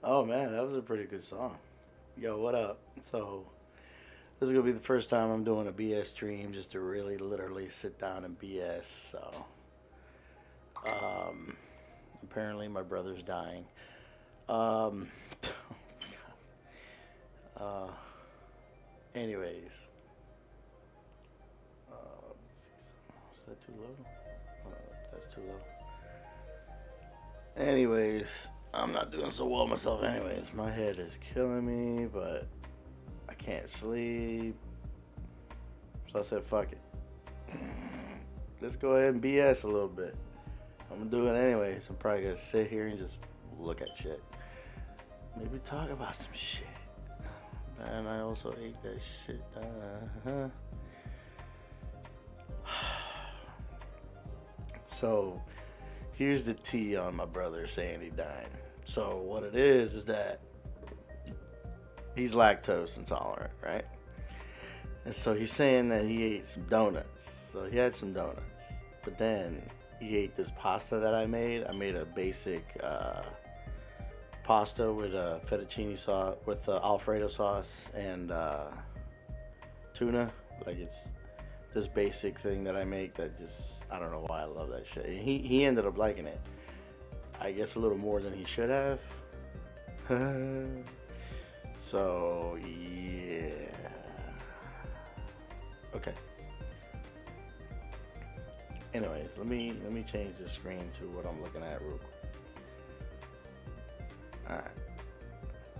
Oh man, that was a pretty good song. Yo, what up? So, this is gonna be the first time I'm doing a BS stream just to really literally sit down and BS. So, um, apparently my brother's dying. Um, uh, anyways, is that too low? That's too low. Anyways, I'm not doing so well myself. Anyways, my head is killing me, but I can't sleep. So I said, fuck it. Let's go ahead and BS a little bit. I'm gonna do it anyways. I'm probably gonna sit here and just look at shit. Maybe talk about some shit. Man, I also ate that shit. So, here's the tea on my brother saying he died. So, what it is that he's lactose intolerant, right? And so he's saying that he ate some donuts. So he had some donuts. But then he ate this pasta that I made. I made a basic pasta with fettuccine sauce, with Alfredo sauce and tuna. Like it's this basic thing that I make that just, I don't know why I love that shit. And he ended up liking it. I guess a little more than he should have. So, yeah. Okay. Anyways, let me change the screen to what I'm looking at real quick. Alright.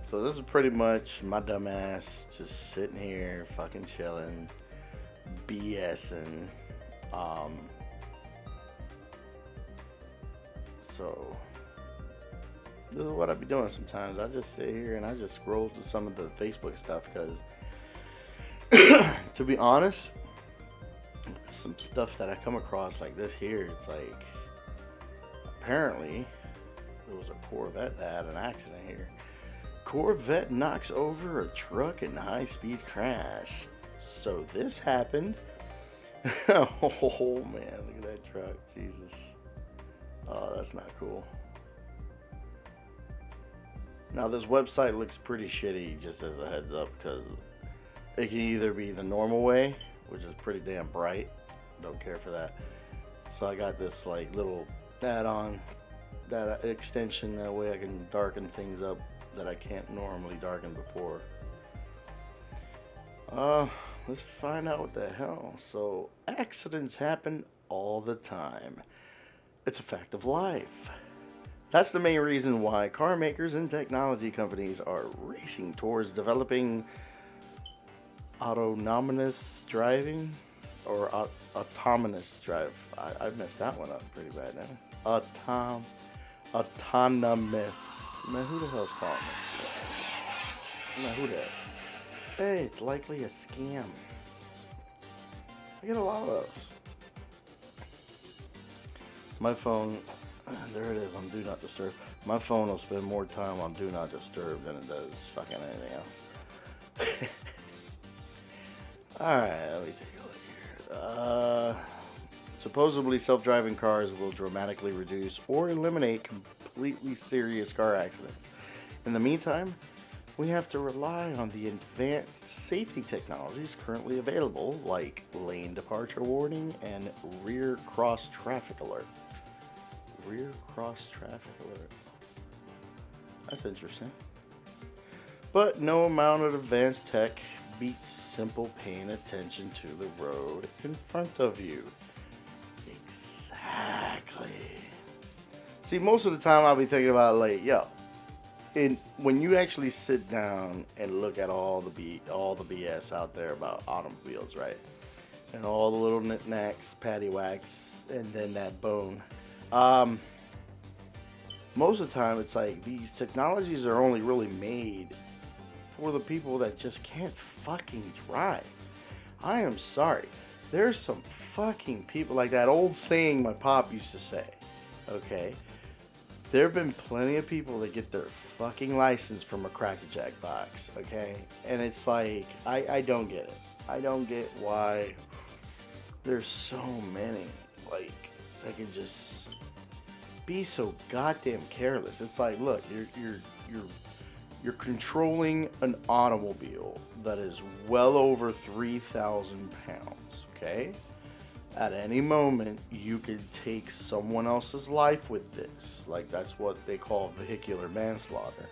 So this is pretty much my dumb ass just sitting here fucking chilling, BSing. Um so this is what I be doing sometimes. I just sit here and I just scroll through some of the Facebook stuff because to be honest, some stuff that I come across like this here, it's like apparently there was a Corvette that had an accident here. Corvette knocks over a truck in high-speed crash. So this happened. Oh man, look at that truck. Jesus. Oh, that's not cool. Now this website looks pretty shitty, just as a heads up, because it can either be the normal way, which is pretty damn bright. Don't care for that. So I got this like little add-on, that extension, that way I can darken things up that I can't normally darken before. Let's find out what the hell. So accidents happen all the time. It's a fact of life. That's the main reason why car makers and technology companies are racing towards developing autonomous driving or autonomous drive. I messed that one up pretty bad now. Autonomous. Man, who the hell's calling me? Man, who that? Hey, it's likely a scam. I get a lot of those. My phone, there it is on Do Not Disturb. My phone will spend more time on Do Not Disturb than it does fucking anything else. Alright, let me take a look here. Supposedly self-driving cars will dramatically reduce or eliminate completely serious car accidents. In the meantime, we have to rely on the advanced safety technologies currently available, like lane departure warning and rear cross traffic alert. Rear cross traffic alert. That's interesting. But no amount of advanced tech beats simple paying attention to the road in front of you. Exactly. See, most of the time I'll be thinking about like, yo, and when you actually sit down and look at all the BS out there about automobiles, right? And all the little knickknacks, paddywhacks, and then that bone. Most of the time it's like these technologies are only really made for the people that just can't fucking drive. I am sorry. There's some fucking people, like that old saying my pop used to say, okay? There have been plenty of people that get their fucking license from a Cracker Jack box, okay? And it's like, I don't get it. I don't get why there's so many, like, that can just be so goddamn careless. It's like, look, you're controlling an automobile that is well over 3,000 pounds. Okay, at any moment you could take someone else's life with this. Like, that's what they call vehicular manslaughter,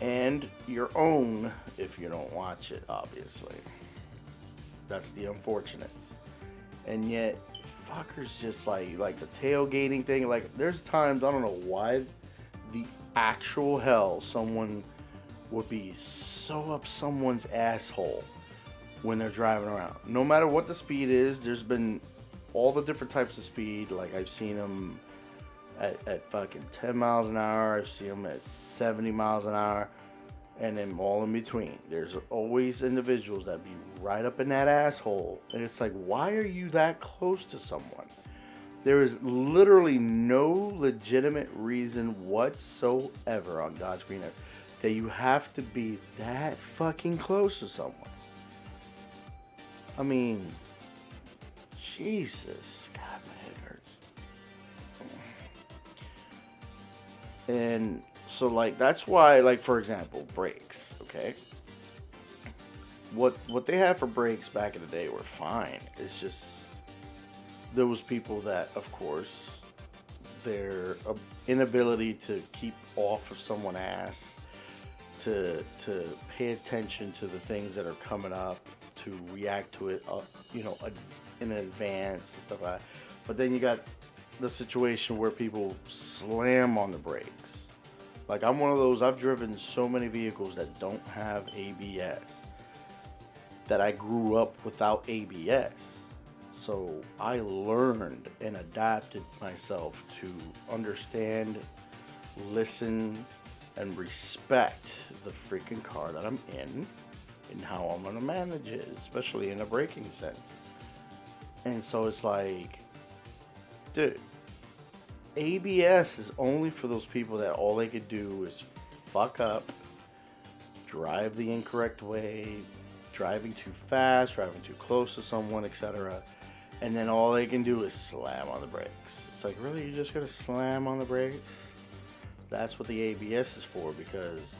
and your own if you don't watch it, obviously. That's the unfortunates. And yet fuckers just like the tailgating thing. Like, there's times I don't know why the actual hell someone would be so up someone's asshole when they're driving around. No matter what the speed is, there's been all the different types of speed. Like, I've seen them at fucking 10 miles an hour. I've seen them at 70 miles an hour. And then all in between. There's always individuals that be right up in that asshole. And it's like, why are you that close to someone? There is literally no legitimate reason whatsoever on God's green earth that you have to be that fucking close to someone. I mean, Jesus. God, my head hurts. And so, like, that's why, like, for example, brakes, okay? What they had for brakes back in the day were fine. It's just, there was people that, of course, their inability to keep off of someone's ass, to pay attention to the things that are coming up, to react to it, in advance and stuff like that. But then you got the situation where people slam on the brakes. Like, I'm one of those, I've driven so many vehicles that don't have ABS, that I grew up without ABS. So I learned and adapted myself to understand, listen, and respect the freaking car that I'm in and how I'm going to manage it, especially in a braking sense. And so it's like, dude, ABS is only for those people that all they could do is fuck up, drive the incorrect way, driving too fast, driving too close to someone, etc. And then all they can do is slam on the brakes. It's like, really? You're just going to slam on the brakes? That's what the ABS is for, because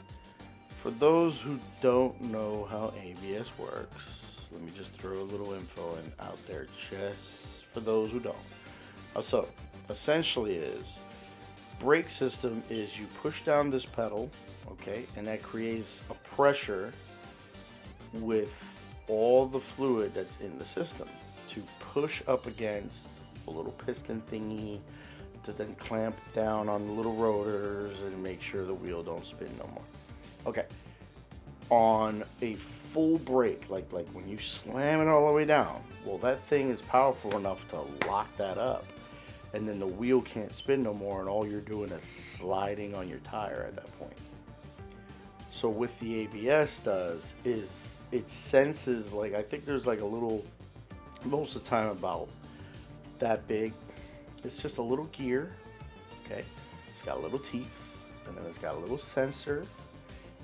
for those who don't know how ABS works, let me just throw a little info out there just for those who don't. So, essentially is, brake system is you push down this pedal, okay, and that creates a pressure with all the fluid that's in the system to push up against a little piston thingy to then clamp down on the little rotors and make sure the wheel don't spin no more. Okay, on a full brake, like when you slam it all the way down, well, that thing is powerful enough to lock that up. And then the wheel can't spin no more, and all you're doing is sliding on your tire at that point. So what the ABS does is it senses, like, I think there's like a little, most of the time about that big. It's just a little gear, okay? It's got little teeth, and then it's got a little sensor,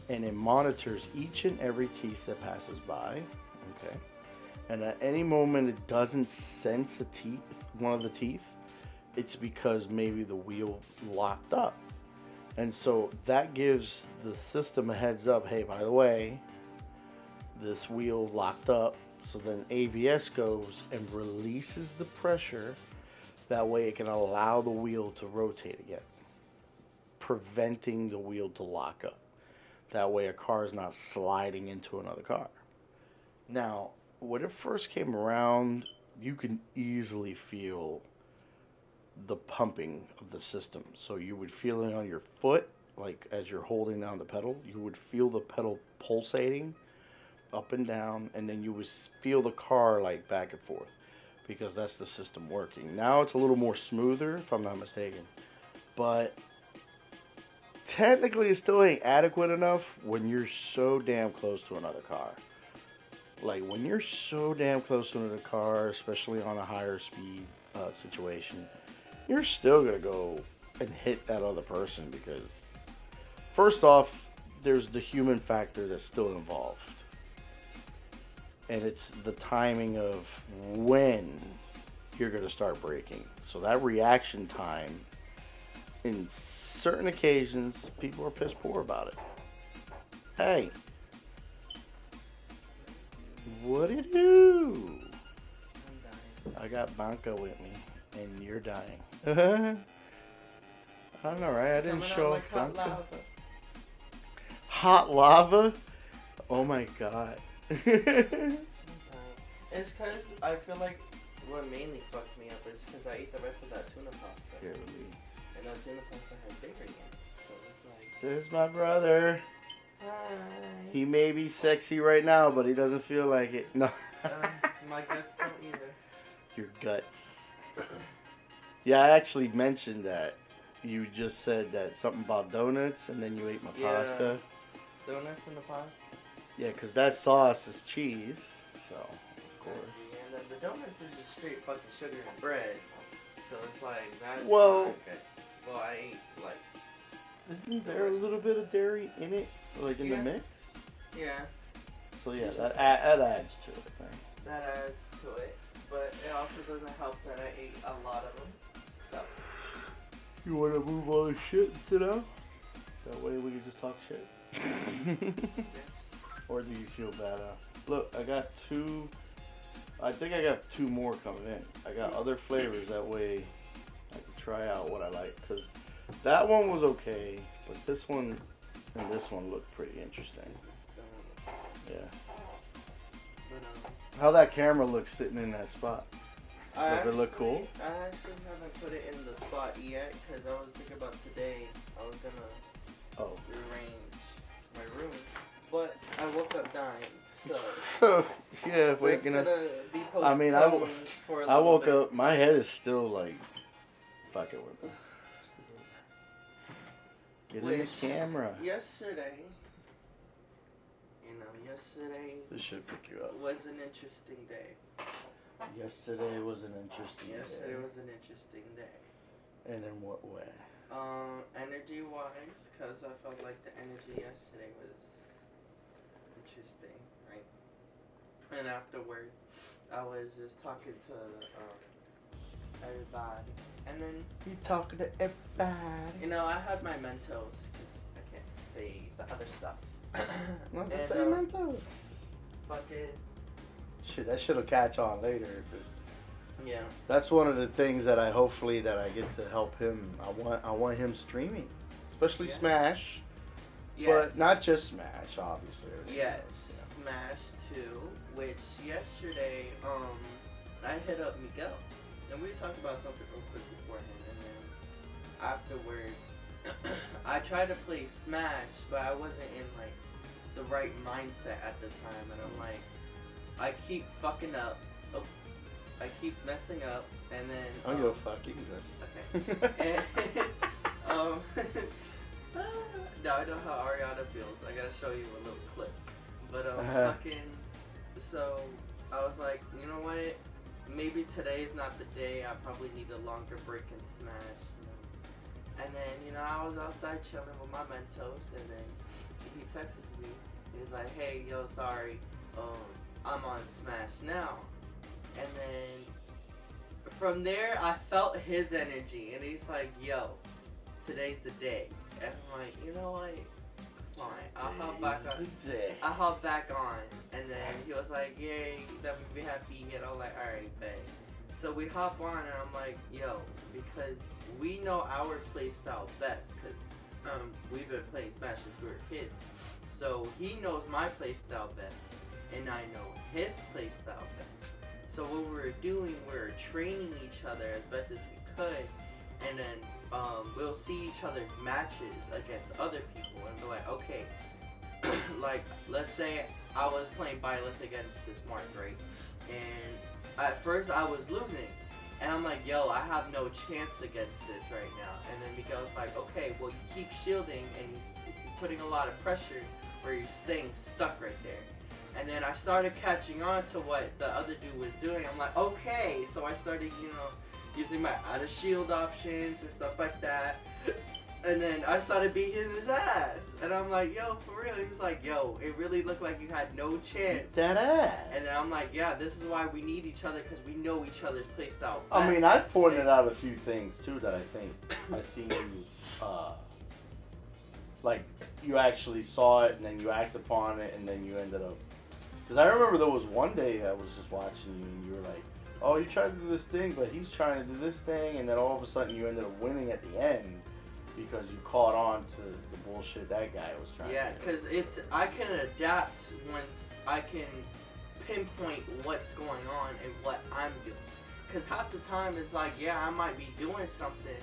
and it monitors each and every teeth that passes by, okay? And at any moment it doesn't sense a teeth, one of the teeth, it's because maybe the wheel locked up. And so that gives the system a heads up, hey, by the way, this wheel locked up. So then ABS goes and releases the pressure. That way it can allow the wheel to rotate again, preventing the wheel to lock up. That way a car is not sliding into another car. Now, when it first came around, you can easily feel the pumping of the system. So you would feel it on your foot, like as you're holding down the pedal, you would feel the pedal pulsating up and down, and then you would feel the car like back and forth, because that's the system working. Now it's a little more smoother, if I'm not mistaken, but technically it still ain't adequate enough when you're so damn close to another car. Like, when you're so damn close to another car, especially on a higher speed situation, you're still going to go and hit that other person, because first off, there's the human factor that's still involved. And it's the timing of when you're going to start braking. So that reaction time in certain occasions, people are piss poor about it. Hey. What it do? I'm dying. I got Banca with me, and you're dying. I don't know, right? I didn't Coming out show like hot Banca. lava. Hot lava? Oh my god. I'm dying. It's because I feel like what mainly fucked me up is because I ate the rest of that tuna pasta. Here, let me- And that tuna pasta had dairy in it. So it's like, There's my brother. hi. He may be sexy right now, but he doesn't feel like it. No. My guts don't either. Your guts. Yeah, I actually mentioned that. You just said that something about donuts, and then you ate my Yeah. pasta. Donuts in the pasta? Yeah, because that sauce is cheese. So, of course. And then the donuts is just straight fucking sugar and bread. So it's like, that's Well- not good. Well, I ate, like, Isn't there a little bit of dairy in it? Like in Yeah. the mix? yeah, So yeah, that adds to it, right? that adds to it. But it also doesn't help that I ate a lot of them. So, You want to move all this shit and sit down? That way we can just talk shit. Or do you feel bad? Look, I got two. I think I got two more coming in. I got other flavors. That way I can try out what I like. Because that one was okay, but this one and this one look pretty interesting. Yeah. but, How that camera looks sitting in that spot. Does it look cool? I actually haven't put it in the spot yet because I was thinking about today. I was gonna Oh. rearrange my room, but I woke up dying. So So, yeah, it's waking up. gonna be postponed I mean, for a I little woke bit. up, my head is still like, fuck it with me. Get in the Which- camera. Yesterday, yesterday This should pick you up. was an interesting day. Yesterday was an interesting Yesterday day. was an interesting day. And in what way? Energy wise, because I felt like the energy yesterday was interesting, right? And afterward, I was just talking to everybody. And then, You talking to everybody. I had my Mentos, because I can't say the other stuff. Not the And, same Mentos. Fucking, Shit, that shit'll catch on later. yeah. That's one of the things that I hopefully that I get to help him. I want him streaming, especially Yeah. Smash, Yes. but not just Smash, obviously. Yes, Yeah. Smash 2, which yesterday, I hit up Miguel, and we talked about something real quick beforehand, and then afterward, I tried to play Smash, but I wasn't in, like, the right mindset at the time, and I'm like, I keep fucking up, I keep messing up, and then, I don't give a fuck. You can do it. okay, and, now I know how Ariana feels. I gotta show you a little clip. But fucking, so I was like, you know what? Maybe today's not the day. I probably need a longer break in Smash. And then I was outside chilling with my Mentos, and then he texts me. He's like, hey, yo, sorry, I'm on Smash now. And then from there, I felt his energy, and he's like, yo, today's the day. And I'm like, you know what? Fine, I'll hop back on. I hop back on, and then he was like, yay, that made me happy. And I'm like, alright, bet. So we hop on, and I'm like, yo, because we know our playstyle best, because we've been playing Smash since we were kids. So he knows my playstyle best, and I know his playstyle best. So what we were doing, we were training each other as best as we could, and then we'll see each other's matches against other people, and be like, okay, like, let's say I was playing Byleth against this Mark, right? And at first I was losing, and I'm like, yo, I have no chance against this right now. And then Miguel's like, okay, well, you keep shielding, and he's putting a lot of pressure where you're staying stuck right there. And then I started catching on to what the other dude was doing. I'm like, okay, so I started, using my out of shield options and stuff like that. And then I started beating his ass. And I'm like, yo, for real? He's like, yo, it really looked like you had no chance. That ass. And then I'm like, yeah, this is why we need each other, because we know each other's playstyle. I mean, I pointed out a few things, too, that I think I seen you, like, you actually saw it, and then you acted upon it, and then you ended up... Because I remember there was one day I was just watching you, and you were like, oh, you tried to do this thing, but he's trying to do this thing, and then all of a sudden you ended up winning at the end. Because you caught on to the bullshit that guy was trying to do. Yeah, because I can adapt once I can pinpoint what's going on and what I'm doing. Because half the time it's like, yeah, I might be doing something,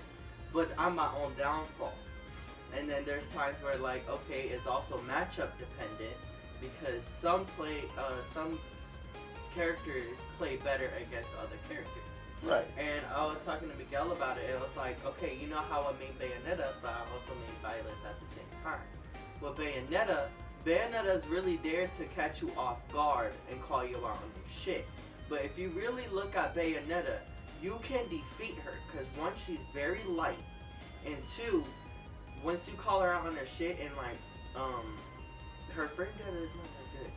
but I'm my own downfall. And then there's times where like, okay, it's also matchup dependent, because some characters play better against other characters. Right. And I was talking to Miguel about it. It was like, okay, you know how I made Bayonetta, but I also made Violet at the same time. Well, Bayonetta is really there to catch you off guard and call you out on your shit. But if you really look at Bayonetta, you can defeat her, because one, she's very light, and two, once you call her out on her shit, and like, her frame data is not that good.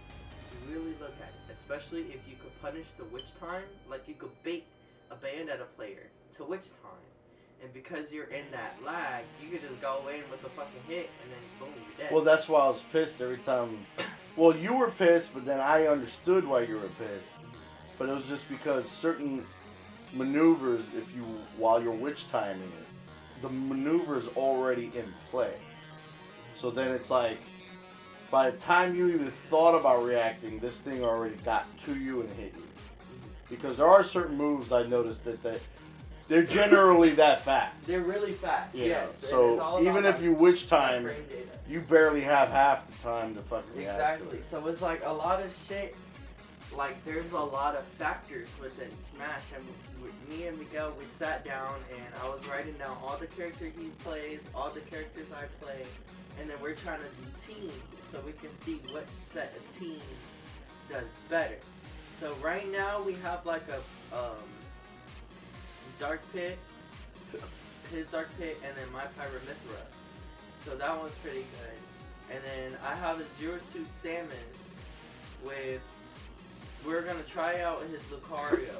You really look at it, especially if you could punish the witch time, like you could bait a Bayonetta player to witch time, and because you're in that lag, you could just go in with a fucking hit and then boom, you're dead. Well, that's why I was pissed every time. Well, you were pissed, but then I understood why you were pissed. But it was just because certain maneuvers, while you're witch timing it, the maneuver's already in play. So then it's like, by the time you even thought about reacting, this thing already got to you and hit you. Because there are certain moves I noticed that they're generally that fast. They're really fast, yeah. Yes. So even if you witch time, you barely have half the time to fucking react. Exactly. So it's like a lot of shit, like there's a lot of factors within Smash, and me and Miguel, we sat down and I was writing down all the characters he plays, all the characters I play, and then we're trying to do teams so we can see which set of teams does better. So right now we have like a Dark Pit, his Dark Pit, and then my Pyramithra. So that one's pretty good. And then I have a Zero Suit Samus with, we're gonna try out his Lucario.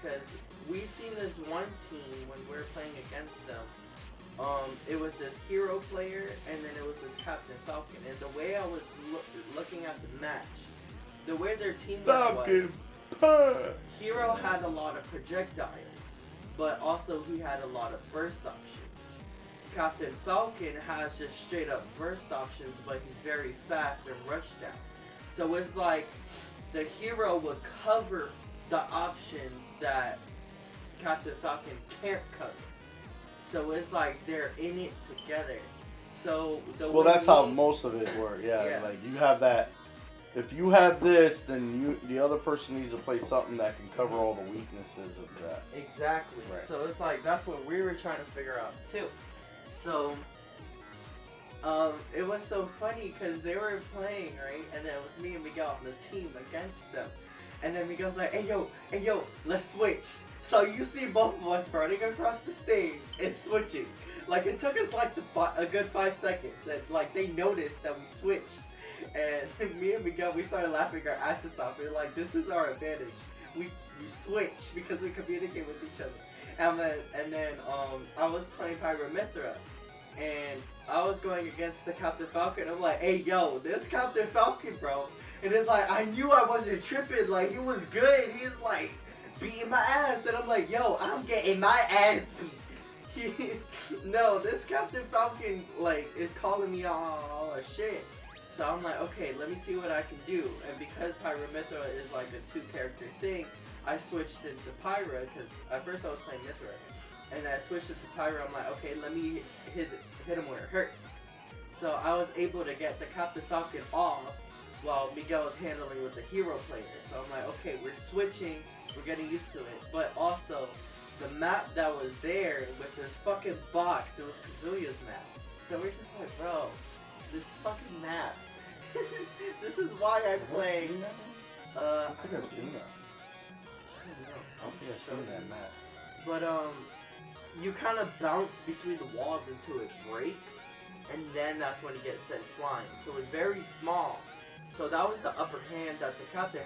Because we seen this one team when we were playing against them. It was this hero player, and then it was this Captain Falcon. And the way I was looking at the match, the way their team was, Hero had a lot of projectiles, but also he had a lot of burst options. Captain Falcon has just straight up burst options, but he's very fast and rush down. So it's like the hero would cover the options that Captain Falcon can't cover. So it's like they're in it together. So that's how most of it works. Yeah, like you have that. If you have this, then the other person needs to play something that can cover all the weaknesses of that. Exactly. Right. So it's like that's what we were trying to figure out too. So it was so funny because they were playing, right, and then it was me and Miguel on the team against them, and then Miguel's like, hey yo, let's switch. So you see both of us running across the stage and switching. Like it took us like a good 5 seconds, and like they noticed that we switched. And me and Miguel, we started laughing our asses off. We were like, this is our advantage. We switch because we communicate with each other. And then I was playing Pyramithra, and I was going against the Captain Falcon. I'm like, hey yo, this Captain Falcon, bro. And it's like, I knew I wasn't tripping. Like he was good. He's like beating my ass, and I'm like, yo, I'm getting my ass beat. No, this Captain Falcon like is calling me all a shit. So I'm like, okay, let me see what I can do. And because Pyramithra is like a 2-character thing, I switched into Pyra, because at first I was playing Mithra. And I switched into Pyra. I'm like, okay, let me hit him where it hurts. So I was able to get the Captain Falcon off while Miguel was handling with the hero player. So I'm like, okay, we're switching, we're getting used to it. But also, the map that was there was this fucking box. It was Kazuya's map. So we're just like, bro, this fucking map. This is why I play. I think I've seen that. I don't think I've seen that map. But you kind of bounce between the walls until it breaks, and then that's when you get sent flying. So it's very small. So that was the upper hand that the Captain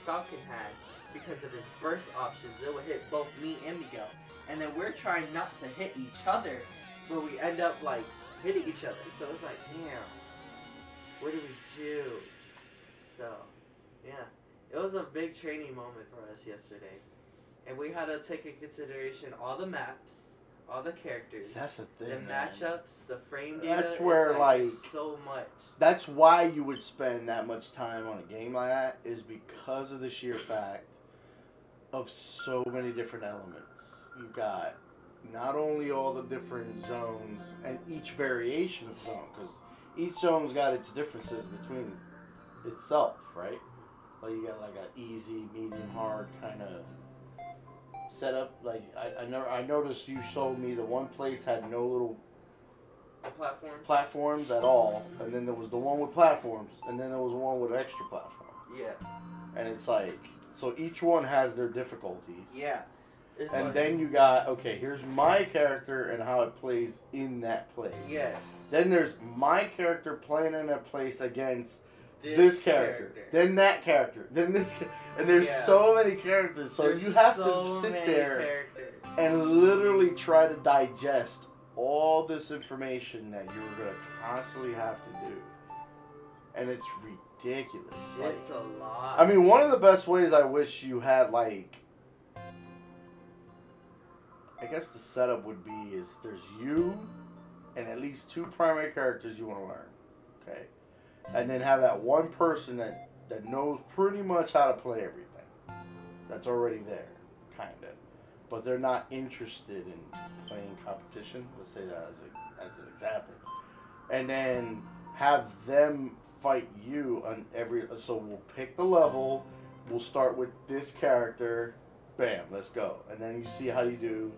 Falcon had because of his burst options. It would hit both me and Miguel. And then we're trying not to hit each other, but we end up like hitting each other. So it's like, damn, what do we do? So, yeah, it was a big training moment for us yesterday. And we had to take into consideration all the maps, all the characters, That's the thing, the man. matchups, the frame data. That's where, like, so much. That's why you would spend that much time on a game like that, is because of the sheer fact of so many different elements. You've got not only all the different zones and each variation of zone, because each zone's got its differences between itself, right? Like you got like a easy, medium, hard kind of setup. Like I noticed you showed me the one place had no little platforms at all, and then there was the one with platforms, and then there was one with extra platform. Yeah. And it's like, so each one has their difficulties. Yeah. And then you got, okay, here's my character and how it plays in that place. Yes. Then there's my character playing in that place against this character. Then that character. Then this and there's so many characters. So you have to sit there and literally try to digest all this information that you're going to constantly have to do. And it's ridiculous. It's a lot. I mean, one of the best ways I wish you had, like, I guess the setup would be is there's you and at least 2 primary characters you want to learn. Okay? And then have that one person that knows pretty much how to play everything. That's already there, kind of. But they're not interested in playing competition. Let's say that as an example. And then have them fight you on every... So we'll pick the level. We'll start with this character. Bam, let's go. And then you see how you do.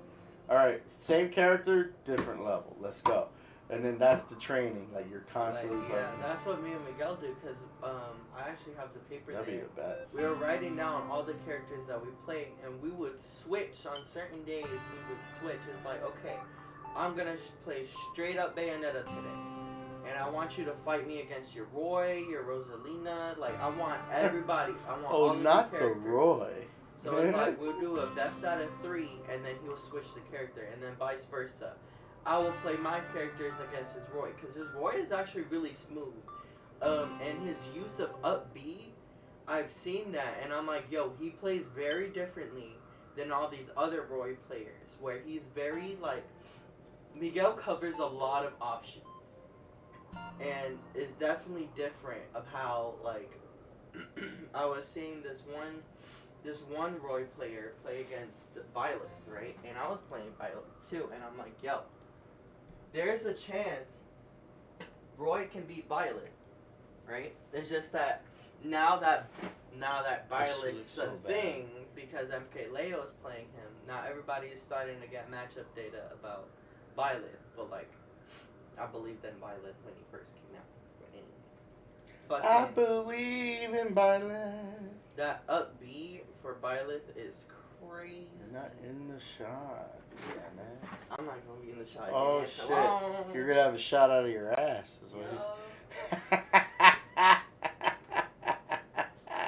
Alright, same character, different level. Let's go. And then that's the training. Like, you're constantly... that's what me and Miguel do, because I actually have the paper there. That'd be the best. We were writing down all the characters that we play, and we would switch on certain days. We would switch. It's like, okay, I'm going to play straight up Bayonetta today. And I want you to fight me against your Roy, your Rosalina. Like, I want everybody. I want all the not new the Roy. So it's like, we'll do a best out of 3, and then he'll switch the character, and then vice versa. I will play my characters against his Roy, because his Roy is actually really smooth. And his use of up B, I've seen that, and I'm like, yo, he plays very differently than all these other Roy players, where he's very, like, Miguel covers a lot of options, and is definitely different of how, like, I was seeing this one Roy player play against Violet, right? And I was playing Violet too, and I'm like, yo, there's a chance Roy can beat Violet, right? It's just that now that Violet's a thing, because MK Leo is playing him, now everybody is starting to get matchup data about Violet, but like, I believed in Violet when he first came out. I believe in Violet. That up B for Violet is crazy. You're not in the shot. Yeah, man. I'm not going to be in the shot. Oh, again. shit. Hello? You're going to have a shot out of your ass. Is what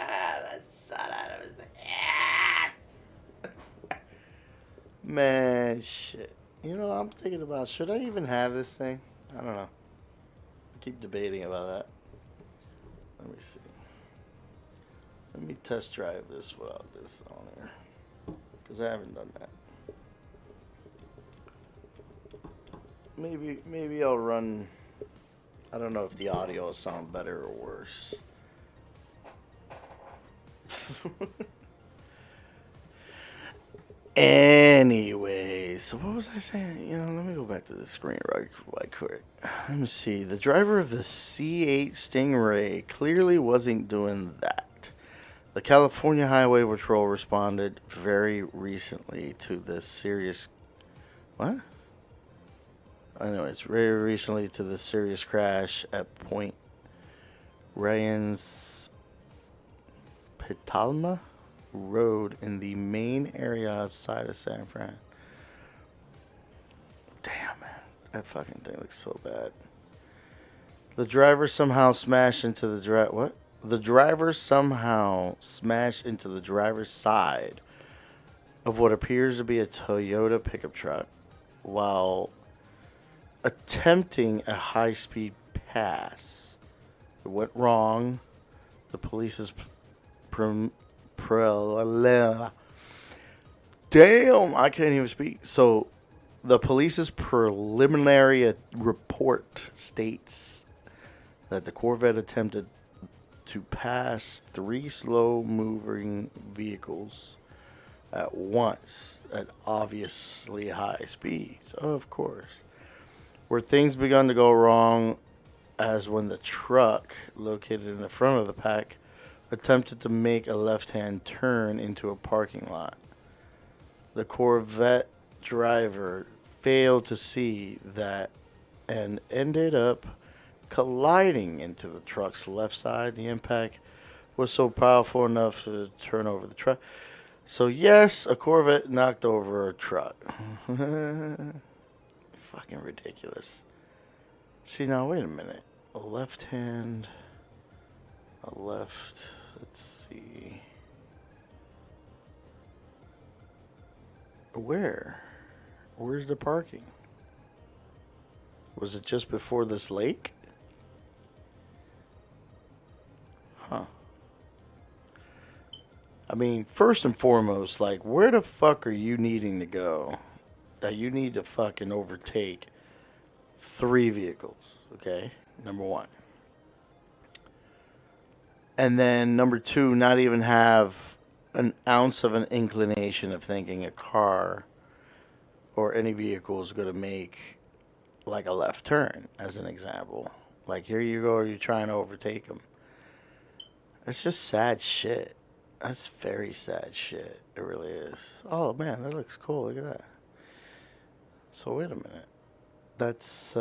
That's shot out of his ass. Man, shit. You know, I'm thinking about, should I even have this thing? I don't know. I keep debating about that. Let me see. Let me test drive this without this on here, because I haven't done that. Maybe I'll run. I don't know if the audio will sound better or worse. Anyway, so what was I saying? You know, let me go back to the screen right quick. Let me see. The driver of the C8 Stingray clearly wasn't doing that. The California Highway Patrol responded very recently to this serious... What? Anyways, very recently to the serious crash at Point Ryan's Petalma Road in the main area outside of San Fran. That fucking thing looks so bad. The driver somehow smashed into the what? The driver somehow smashed into the driver's side of what appears to be a Toyota pickup truck while attempting a high-speed pass. It went wrong. The police's damn, I can't even speak. So, the police's preliminary report states that the Corvette attempted to pass 3 slow-moving vehicles at once at obviously high speeds, of course. Where things begun to go wrong as when the truck, located in the front of the pack, attempted to make a left-hand turn into a parking lot. The Corvette driver failed to see that and ended up colliding into the truck's left side. The impact was so powerful enough to turn over the truck. So yes, a Corvette knocked over a truck. Fucking ridiculous. See, now wait a minute. A left hand, a left. Let's see. Where's the parking? Was it just before this lake? Huh. I mean, first and foremost, like, where the fuck are you needing to go that you need to fucking overtake 3 vehicles, okay? Number 1. And then number 2, not even have an ounce of an inclination of thinking a car or any vehicle is going to make like a left turn, as an example. Like, here you go, you're trying to overtake them. It's just sad shit. That's very sad shit. It really is. Oh, man, that looks cool. Look at that. So, wait a minute. That's,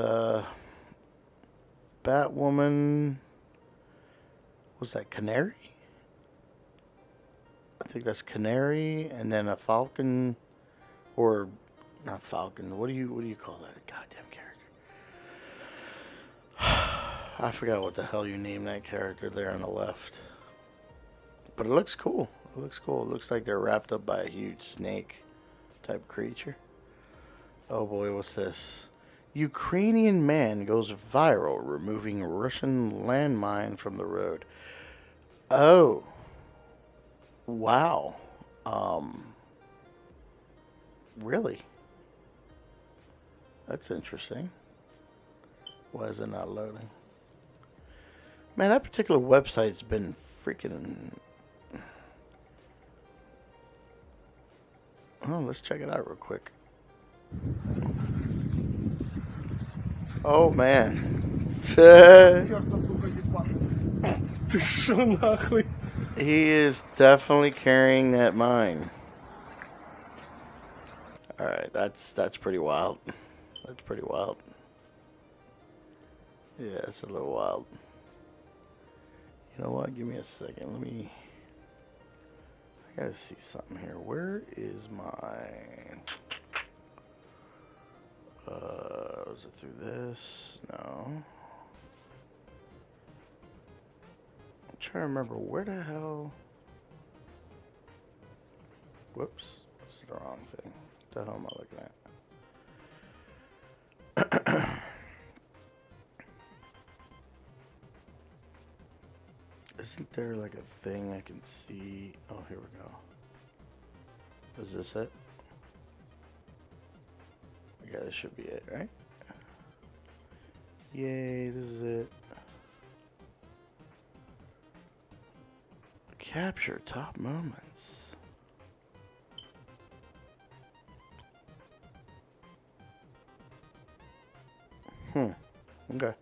Batwoman. Was that Canary? I think that's Canary, and then a Falcon, or not Falcon. What do you call that goddamn character? I forgot what the hell you name that character there on the left. But it looks cool. It looks cool. It looks like they're wrapped up by a huge snake type creature. Oh boy, what's this? Ukrainian man goes viral removing Russian landmine from the road. Oh. Wow. Really? That's interesting. Why is it not loading? Man, that particular website's been freaking... Oh, let's check it out real quick. Oh, man. He is definitely carrying that mine. Alright, that's pretty wild. That's pretty wild. Yeah, it's a little wild. You know what? Give me a second. I gotta see something here. Where is my... was it through this? No. I'm trying to remember where the hell... Whoops. That's the wrong thing. What the hell am I looking at? Isn't there like a thing I can see? Oh, here we go. Is this it? Yeah, this should be it, right? Yay, this is it. Capture top moments. Okay.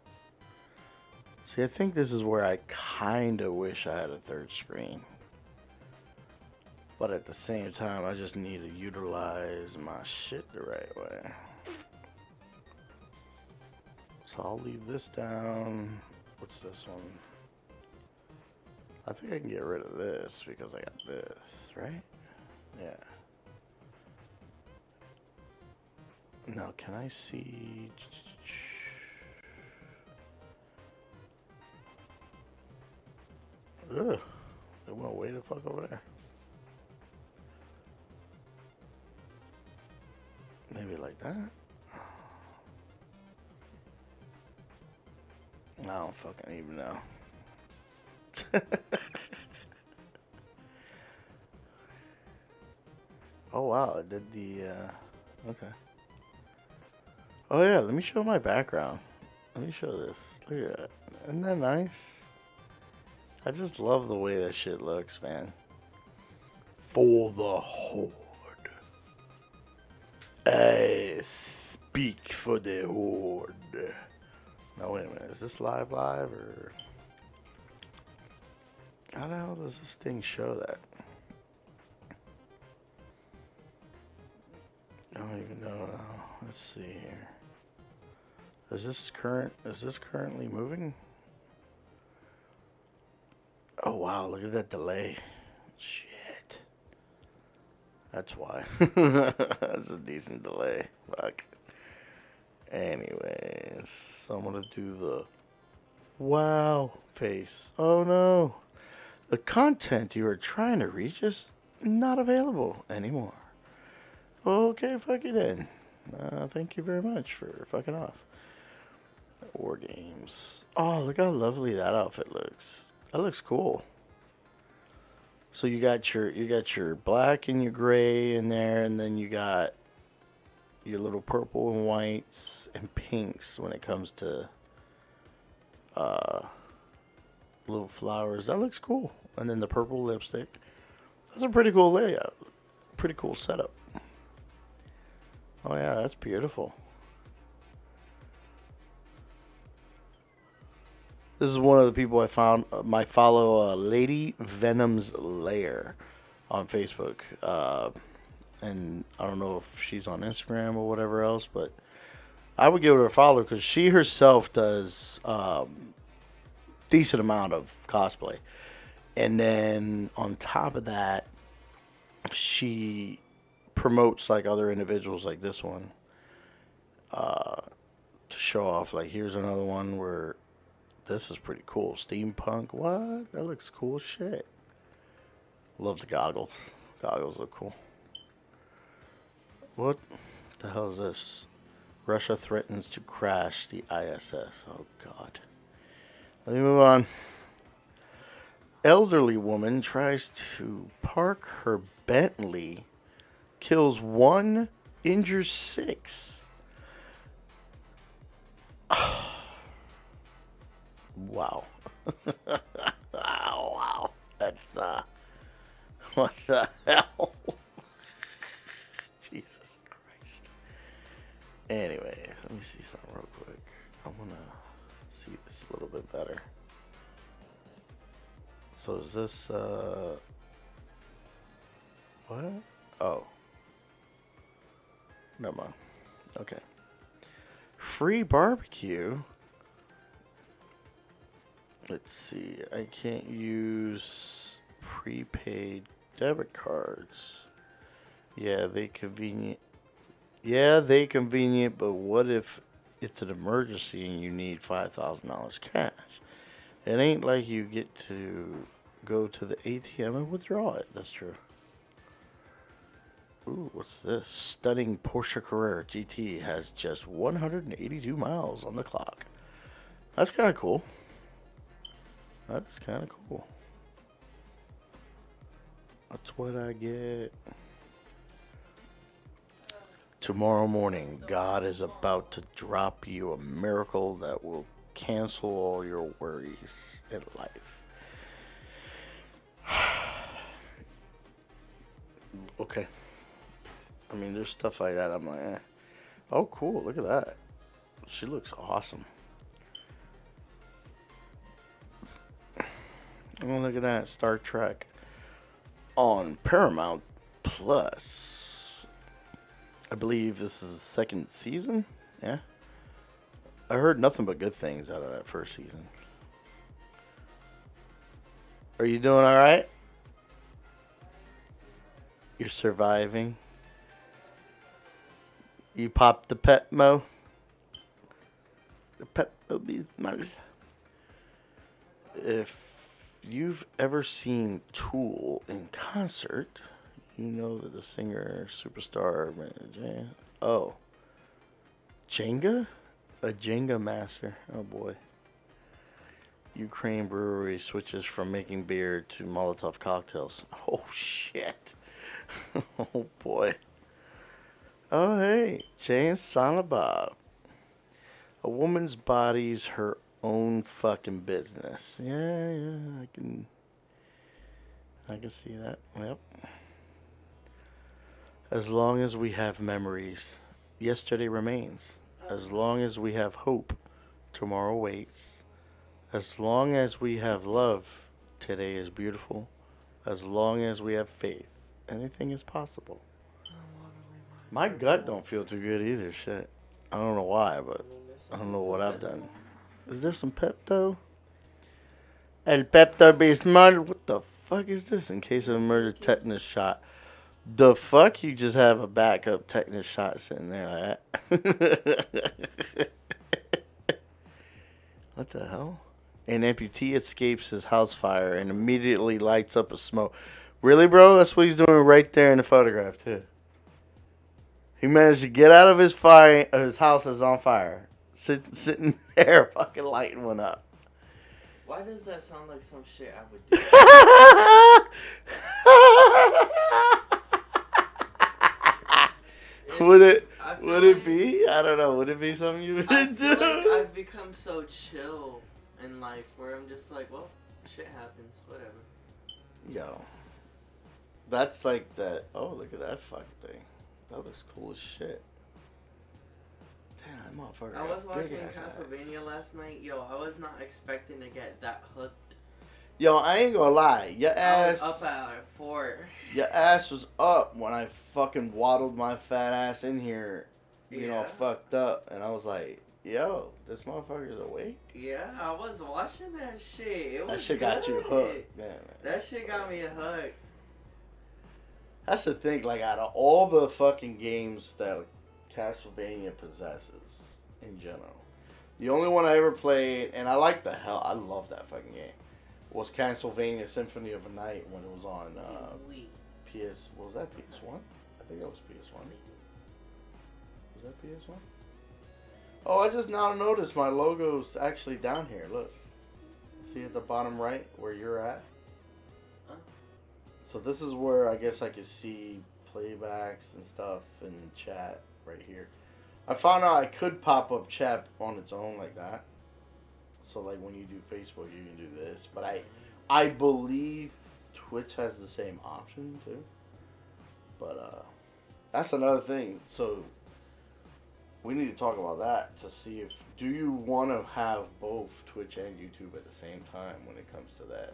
See, I think this is where I kind of wish I had a third screen. But at the same time, I just need to utilize my shit the right way. So I'll leave this down. What's this one? I think I can get rid of this because I got this, right? Yeah. Now, can I see? Ugh, it went way the fuck over there. Maybe like that? I don't fucking even know. Oh wow, it did the, okay. Oh yeah, let me show my background. Let me show this. Look at that. Isn't that nice? I just love the way that shit looks, man. For the Horde. I speak for the Horde. No, wait a minute. Is this live or... How the hell does this thing show that? I don't even know. Let's see here. Is this currently moving? Oh wow, look at that delay. Shit. That's why. That's a decent delay. Fuck. Anyways, so I'm gonna do the wow face. Oh no. The content you are trying to reach is not available anymore. Okay, fuck it then. Thank you very much for fucking off. War games. Oh, look how lovely that outfit looks. That looks cool. So you got your black and your gray in there, and then you got your little purple and whites and pinks when it comes to little flowers. That looks cool. And then the purple lipstick. That's a pretty cool layout. Pretty cool setup. Oh yeah, that's beautiful. This is one of the people I found. I follow Lady Venom's Lair on Facebook. And I don't know if she's on Instagram or whatever else, but I would give her a follow because she herself does decent amount of cosplay. And then on top of that, she promotes like other individuals like this one to show off. Like here's another one where this is pretty cool. Steampunk. What? That looks cool as shit. Love the goggles. Goggles look cool. What the hell is this? Russia threatens to crash the ISS. Oh God. Let me move on. Elderly woman tries to park her Bentley, kills 1, injures 6. Wow. Wow. That's, what the hell? Jesus Christ. Anyways, let me see something real quick. I want to see this a little bit better. So is this, what? Oh. Never mind. Okay. Free barbecue. Let's see. I can't use prepaid debit cards. Yeah, they convenient. Yeah, they convenient, but what if it's an emergency and you need $5,000 cash? It ain't like you get to go to the ATM and withdraw it. That's true. Ooh, what's this? Stunning Porsche Carrera GT has just 182 miles on the clock. That's kind of cool. That's kind of cool. That's what I get. Tomorrow morning, God is about to drop you a miracle that will cancel all your worries in life. Okay. I mean, there's stuff like that. I'm like, eh. Oh, cool. Look at that. She looks awesome. Oh, look at that. Star Trek on Paramount Plus. I believe this is the second season. Yeah. I heard nothing but good things out of that first season. Are you doing all right? You're surviving. You pop the Pepmo. The Pepto-Bismol. If you've ever seen Tool in concert, you know that the singer, superstar, Jenga? A Jenga master. Oh boy. Ukraine brewery switches from making beer to Molotov cocktails. Oh shit. Oh boy. Oh hey, Jane Silent Bob. A woman's body's her own fucking business. Yeah, I can see that. Yep. As long as we have memories, yesterday remains. As long as we have hope, tomorrow waits. As long as we have love, today is beautiful. As long as we have faith, anything is possible. My gut don't feel too good either, shit. I don't know why, but I don't know what I've done. Is there some Pepto? El Pepto-Bismol? What the fuck is this? In case of a murder tetanus shot. The fuck? You just have a backup tetanus shot sitting there like that? What the hell? An amputee escapes his house fire and immediately lights up a smoke. Really, bro? That's what he's doing right there in the photograph, too. He managed to get out of his fire. His house is on fire. Sitting there, fucking lighting one up. Why does that sound like some shit I would do? Would it be? I don't know. Would it be something you would I do? feel like I've become so chill in life where I'm just like, well, shit happens, whatever. Yo. That's like that. Oh, look at that fucking thing. That looks cool as shit. Damn, that motherfucker. I was got watching big-ass Castlevania ass. last night. Yo, I was not expecting to get that hooked. Yo, I ain't gonna lie. Your ass. I was up at like 4. Your ass was up when I fucking waddled my fat ass in here, being all fucked up, and I was like, "Yo, this motherfucker's awake." Yeah, I was watching that shit. It was That shit good. got you hooked, man. That shit got me hooked. That's the thing. Like, out of all the fucking games that Castlevania possesses in general, the only one I ever played, and I like the hell, I love that fucking game, was Castlevania Symphony of the Night when it was on PS. What was that, PS1? I think that was PS1. Was that PS1? Oh, I just now noticed my logo's actually down here. Look. See at the bottom right where you're at? Huh? So this is where I guess I could see playbacks and stuff in chat right here. I found out I could pop up chat on its own like that. So like when you do Facebook, you can do this. But I believe Twitch has the same option too. But that's another thing. So we need to talk about that to see if do you want to have both Twitch and YouTube at the same time when it comes to that.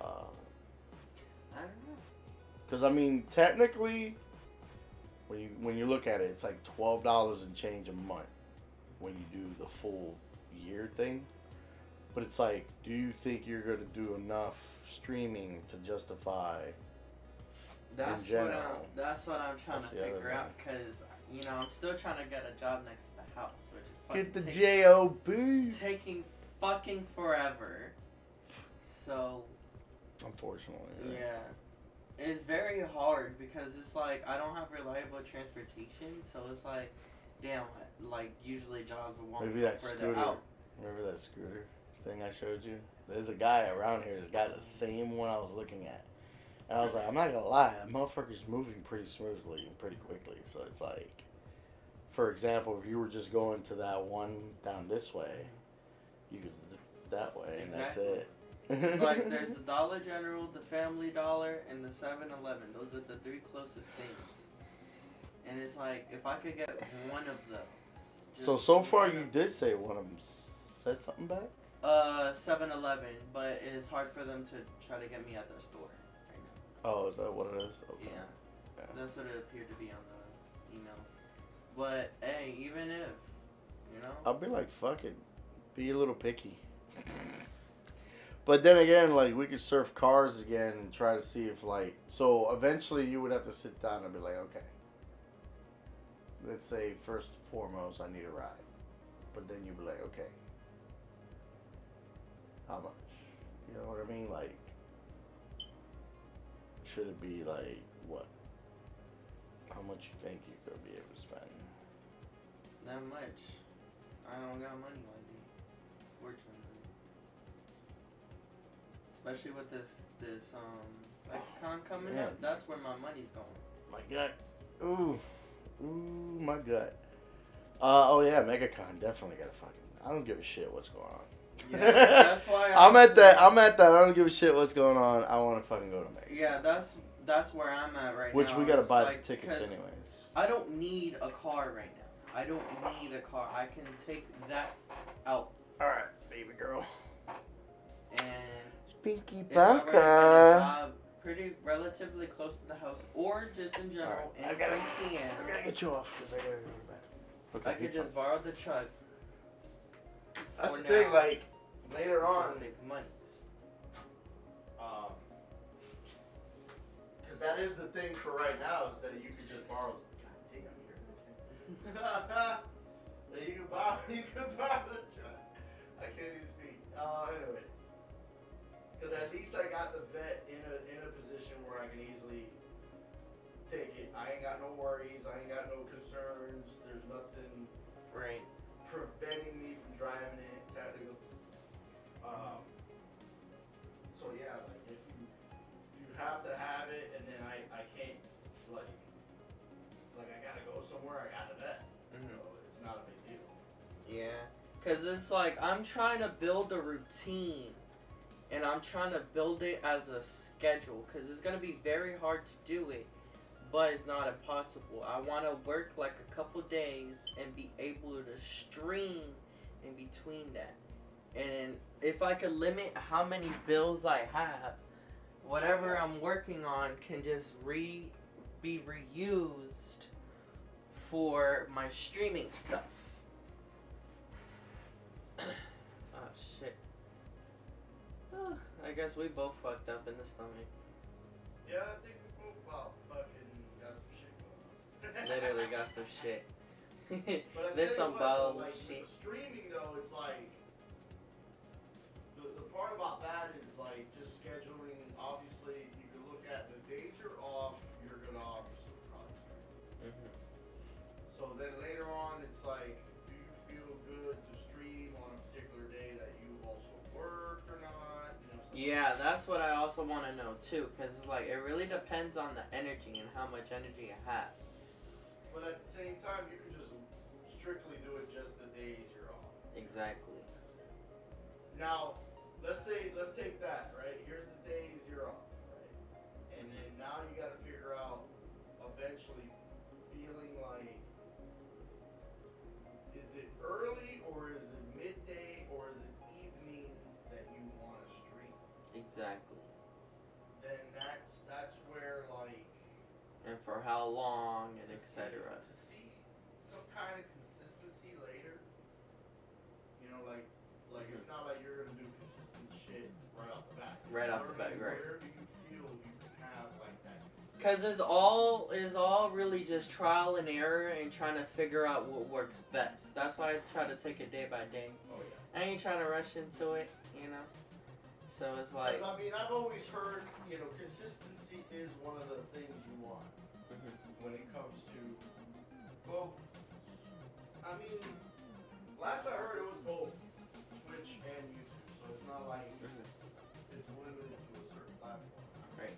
I don't know. Because I mean, technically, when you look at it, it's like $12 and change a month when you do the full year thing. But it's like, do you think you're going to do enough streaming to justify? That's what I'm trying to figure out because I'm still trying to get a job next to the house, which is fucking Get the J-O-B. taking fucking forever. So Unfortunately. yeah, it's very hard because it's like I don't have reliable transportation, so it's like, damn, like usually jobs would want Maybe me that further scooter. out. Remember that scooter thing I showed you? There's a guy around here that's got the same one I was looking at. And I was like, I'm not gonna lie, that motherfucker's moving pretty smoothly and pretty quickly. So it's like, for example, if you were just going to that one down this way, you could zip that way, and that's it. It's like there's the Dollar General, the Family Dollar, and the 7-Eleven. Those are the 3 closest things. And it's like, if I could get one of those. So far you did say one of them said something back? 7-Eleven, but it is hard for them to try to get me at their store right now. Oh, is that what it is? Okay. Yeah. That's what it appeared to be on the email. But, hey, even if, I'll be like, fuck it. Be a little picky. But then again, like, we could surf cars again and try to see if, like... So, eventually you would have to sit down and be like, okay. let's say first and foremost, I need a ride. But then you be like, okay, how much? You know what I mean? Like, should it be like what? How much you think you could be able to spend? Not much. I don't got money like that, fortunately. Especially with this con coming up, that's where my money's going. My gut. Ooh, my gut. Oh yeah, MegaCon definitely gotta fucking. I don't give a shit what's going on. Yeah, that's why I'm at that. I don't give a shit what's going on. I want to fucking go to MegaCon. Yeah, that's where I'm at right now. Which we gotta buy the tickets anyways. I don't need a car right now. I don't need a car. I can take that out. All right, baby girl. And Spinky if I were to get a Bunker. job pretty relatively close to the house, or just in general in I gotta Louisiana, get you off because I gotta go to bed. Okay, I could just borrow the truck. That's for the thing. now Like later to on, save money. because that is the thing for right now is that you could just borrow. God damn, that you can borrow the truck. I can't even speak. Anyway, because at least I got the vet in a position where I can easily take it. I ain't got no worries. I ain't got no concerns. There's nothing Right. preventing me from driving it. Technically. So yeah, like if you have to have it, and then I can't like I gotta go somewhere. I got a vet, so it's not a big deal. Yeah, cause it's like I'm trying to build a routine, and I'm trying to build it as a schedule, cause it's gonna be very hard to do it, but it's not impossible. I want to work like a couple days and be able to stream in between that, and if I could limit how many bills I have, whatever I'm working on can just be reused for my streaming stuff. Oh shit. Oh, I guess we both fucked up in the stomach. Yeah, I think we both fucking got some shit going on. Literally got some shit. But There's some bullshit. Like, shit. with the streaming though, it's like the part about that is like just scheduling. Obviously, you can look at the days you're off. You're gonna obviously probably stream. So then later on, it's like, do you feel good to stream on a particular day that you also work or not? You know, Yeah, that's what I also want to know too, because it's like it really depends on the energy and how much energy you have. But at the same time, you can just strictly do it just the days you're off. Exactly. Now, let's take that, right? Here's the days you're off, right? And then now you got to figure out eventually feeling like, is it early or is it midday or is it evening that you want to stream? Exactly. Then that's where like. And for how long and etc. To see some kind of consistency later. You know, like it's not like you're gonna do consistent shit right off the bat. Right off the bat, right. Where do you feel you can have like that? Because it's all really just trial and error and trying to figure out what works best. That's why I try to take it day by day. Oh yeah. I ain't trying to rush into it, you know. So it's like. I mean, I've always heard, you know, consistency is one of the things you want when it comes to. Well, I mean, last I heard it was both Twitch and YouTube, so it's not like it's limited to a certain platform. Right.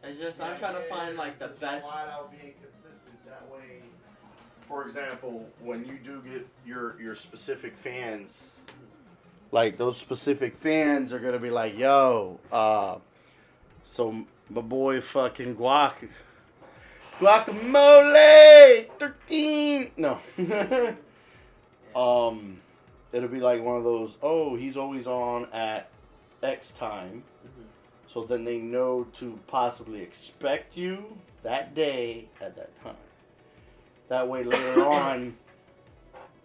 It's just I'm trying to find like the best. Flat out being consistent that way. For example, when you do get your specific fans, like those specific fans are gonna be like, yo, so my boy fucking Guacamole 13. No. It'll be like one of those, oh, he's always on at X time. So then they know to possibly expect you that day at that time. That way later on,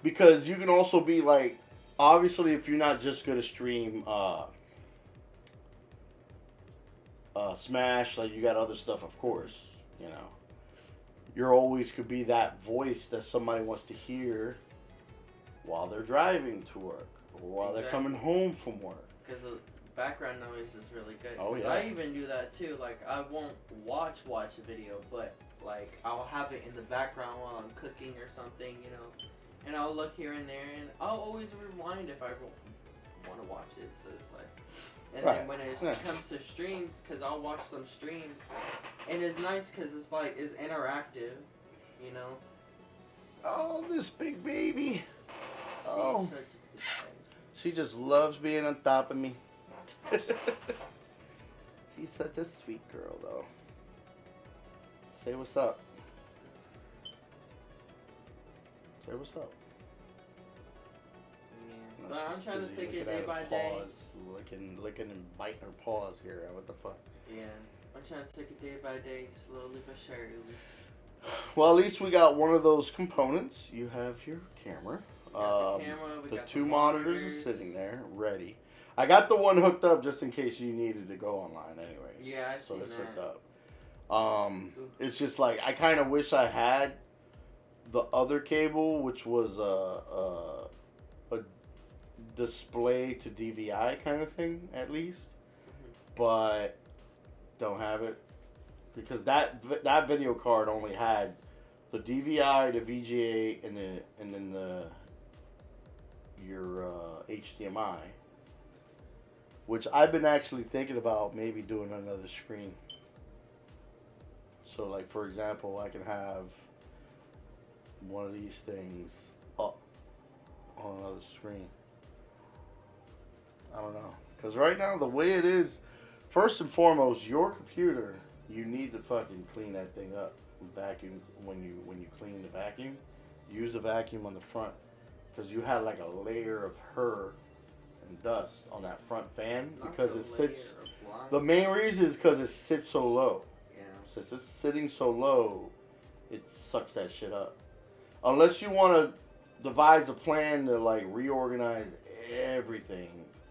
because you can also be like, obviously if you're not just going to stream Smash, like you got other stuff, of course, you know. you're always could be that voice that somebody wants to hear while they're driving to work or while they're coming home from work. Because the background noise is really good. Oh yeah. I even do that too. Like I won't watch a video, but like I'll have it in the background while I'm cooking or something, you know. And I'll look here and there, and I'll always rewind if I want to watch it. So it's like, and then when it comes to streams, because I'll watch some streams, and it's nice because it's like it's interactive, you know. Oh, this big baby. Oh. She just loves being on top of me. She's such a sweet girl, though. Say what's up. Say what's up. Yeah. But I'm trying to take it day by day. Licking and biting her paws here. What the fuck? Yeah. I'm trying to take it day by day, slowly but surely. Well, at least we got one of those components. You have your camera. The got two monitors are sitting there, ready. I got the one hooked up just in case you needed to go online anyway. Yeah, I see that. So it's hooked up. It's just like, I kind of wish I had the other cable, which was a display to DVI kind of thing, at least. But don't have it. Because that video card only had the DVI, the VGA, and then your HDMI, which I've been actually thinking about maybe doing another screen. So, like for example, I can have one of these things up on another screen. I don't know, because right now the way it is, first and foremost, your computer, you need to fucking clean that thing up. Vacuum when you clean the vacuum, use the vacuum on the front. Because you had like a layer of her and dust on that front fan because it sits. The main reason is because it sits so low. Yeah. Since it's sitting so low, it sucks that shit up. Unless you want to devise a plan to like reorganize everything.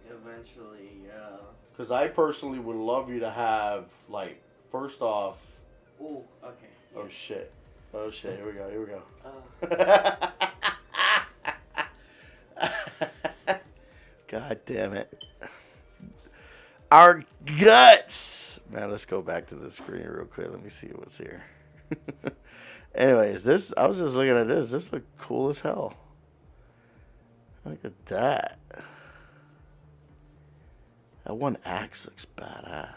Eventually, yeah. Because I personally would love you to have like first off. Ooh. Okay. Yeah. Oh shit. Oh shit. Here we go. Here we go. God damn it. Our guts! Man, let's go back to the screen real quick. Let me see what's here. Anyways, I was just looking at this. This looks cool as hell. Look at that. That one axe looks badass.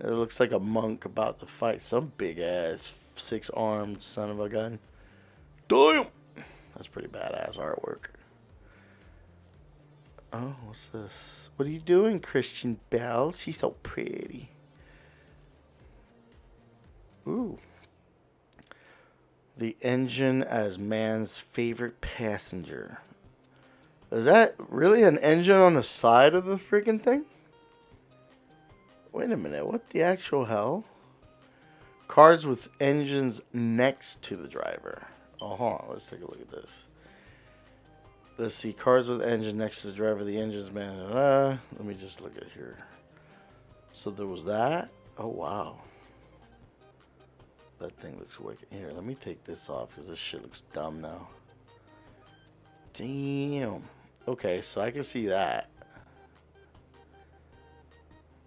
It looks like a monk about to fight some big ass 6-armed son of a gun. Damn! That's pretty badass artwork. Oh, what's this? What are you doing, Christian Bell? She's so pretty. Ooh. The engine as man's favorite passenger. Is that really an engine on the side of the freaking thing? Wait a minute. What the actual hell? Cars with engines next to the driver. Oh, hold on. Let's take a look at this. Let's see. Cars with engine next to the driver. The engine's man. Let me just look at here. So there was that. Oh, wow. That thing looks wicked. Here, let me take this off because this shit looks dumb now. Damn. Okay, so I can see that.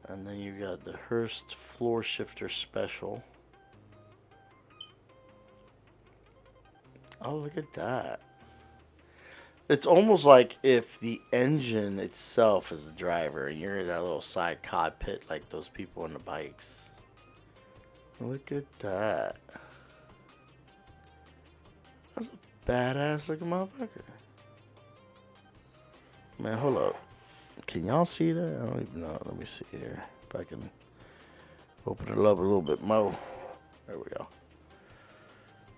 And then you got the Hurst Floor Shifter Special. Oh, look at that. It's almost like if the engine itself is the driver and you're in that little side cockpit like those people on the bikes. Look at that. That's a badass looking motherfucker. Man, hold up. Can y'all see that? I don't even know. Let me see here. If I can open it up a little bit more. There we go.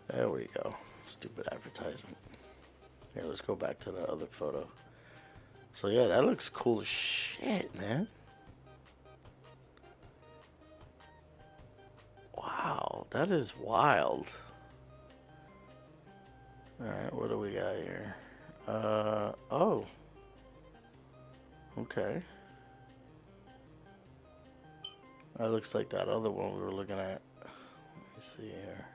There we go. Stupid advertisement. Here, let's go back to the other photo. So, yeah, that looks cool as shit, man. Wow, that is wild. Alright, what do we got here? Oh. Okay. That looks like that other one we were looking at. Let's see here.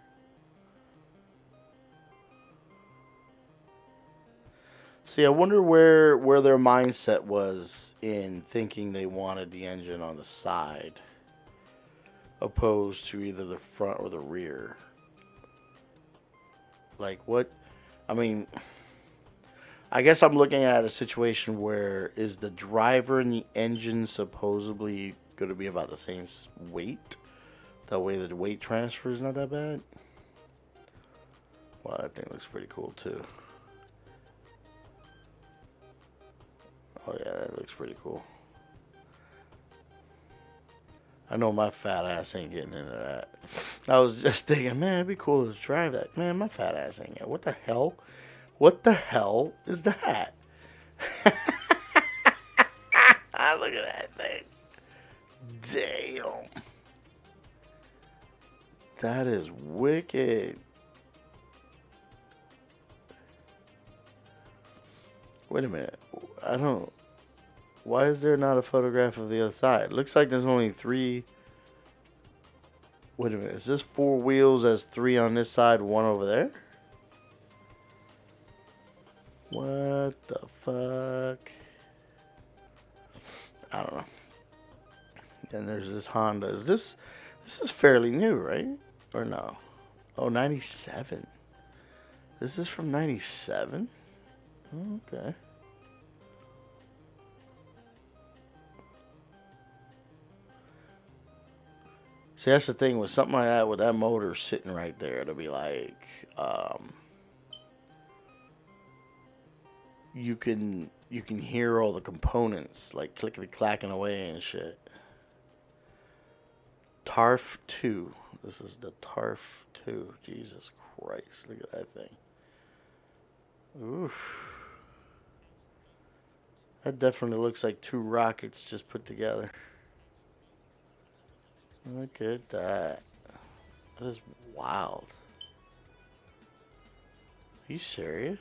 See, I wonder where their mindset was in thinking they wanted the engine on the side, opposed to either the front or the rear. Like what? I mean, I guess I'm looking at a situation where is the driver and the engine supposedly going to be about the same weight? That way the weight transfer is not that bad. Well, that thing looks pretty cool too. Oh yeah, that looks pretty cool. I know my fat ass ain't getting into that. I was just thinking, man, it'd be cool to drive that. Man, my fat ass ain't get. What the hell? What the hell is that? Look at that thing. Damn. That is wicked. Wait a minute. I don't... Why is there not a photograph of the other side? Looks like there's only 3... Wait a minute. Is this 4 wheels as 3 on this side, 1 over there? What the fuck? I don't know. Then there's this Honda. This is fairly new, right? Or no? Oh, 97. This is from 97? Okay. See, that's the thing with something like that, with that motor sitting right there, it'll be like, you can hear all the components like clickety clacking away and shit. Tarf 2. This is the Tarf 2. Jesus Christ, look at that thing. Oof. That definitely looks like 2 rockets just put together. Look at that. That is wild. Are you serious?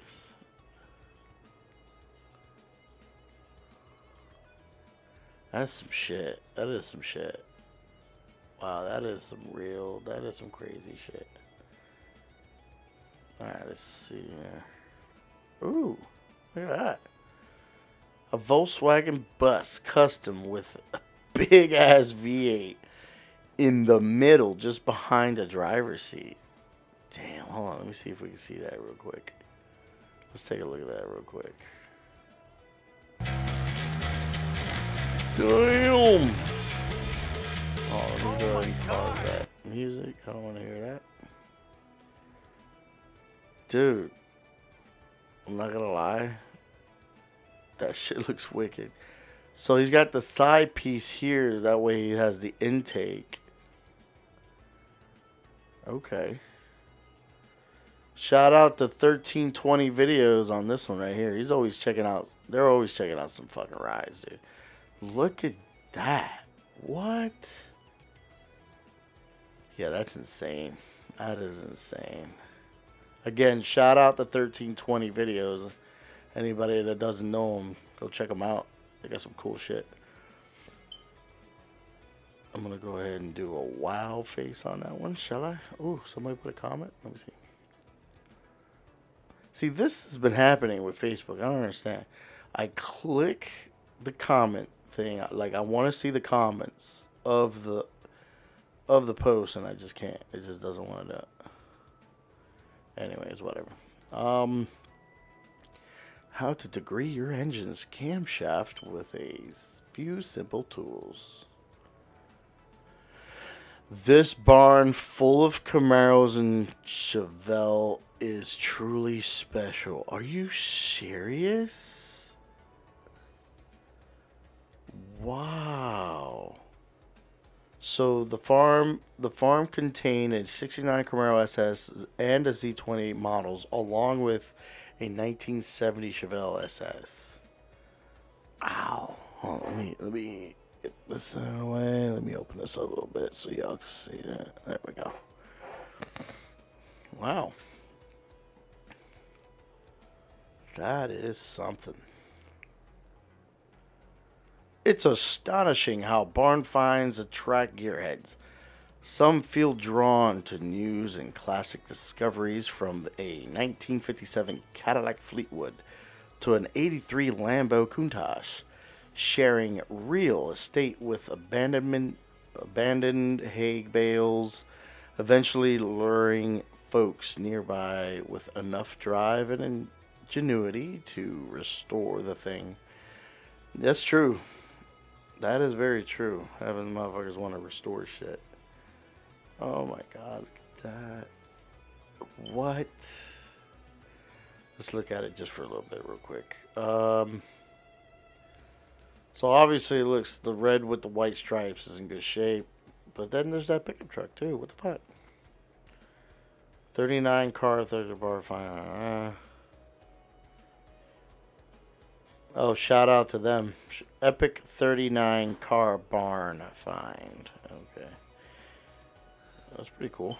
That's some shit. That is some shit. Wow, that is some crazy shit. Alright, let's see here. Ooh, look at that. A Volkswagen bus custom with a big ass V8 in the middle, just behind the driver's seat. Damn, hold on, let me see if we can see that real quick. Let's take a look at that real quick. Damn! Oh, let me go ahead and pause that music. I don't want to hear that. Dude, I'm not gonna lie. That shit looks wicked. So he's got the side piece here. That way he has the intake. Okay. Shout out to 1320 videos on this one right here. He's always checking out. They're always checking out some fucking rides, dude. Look at that. What? Yeah, that's insane. That is insane. Again, shout out to 1320 videos. Anybody that doesn't know them, go check them out. They got some cool shit. I'm going to go ahead and do a wow face on that one, shall I? Ooh, somebody put a comment. Let me see. See, this has been happening with Facebook. I don't understand. I click the comment thing. Like, I want to see the comments of the post, and I just can't. It just doesn't want to do it. Anyways, whatever. How to degree your engine's camshaft with a few simple tools. This barn full of Camaros and Chevelle is truly special. Are you serious? Wow. So the farm contained a 69 Camaro SS and a Z20 models, along with a 1970 Chevelle SS. Ow. Hold on, let me get this out of the way. Let me open this up a little bit so y'all can see that. There we go. Wow. That is something. It's astonishing how barn finds attract gearheads. Some feel drawn to news and classic discoveries from a 1957 Cadillac Fleetwood to an 83 Lambo Countach, sharing real estate with abandoned hay bales, eventually luring folks nearby with enough drive and ingenuity to restore the thing. That's true. That is very true. Having motherfuckers want to restore shit. Oh my god, look at that. What? Let's look at it just for a little bit real quick. So obviously it looks, the red with the white stripes is in good shape. But then there's that pickup truck too. What the fuck? 39 car, 30 bar fine. Oh, shout out to them. Epic 39 car barn find. Okay. That's pretty cool.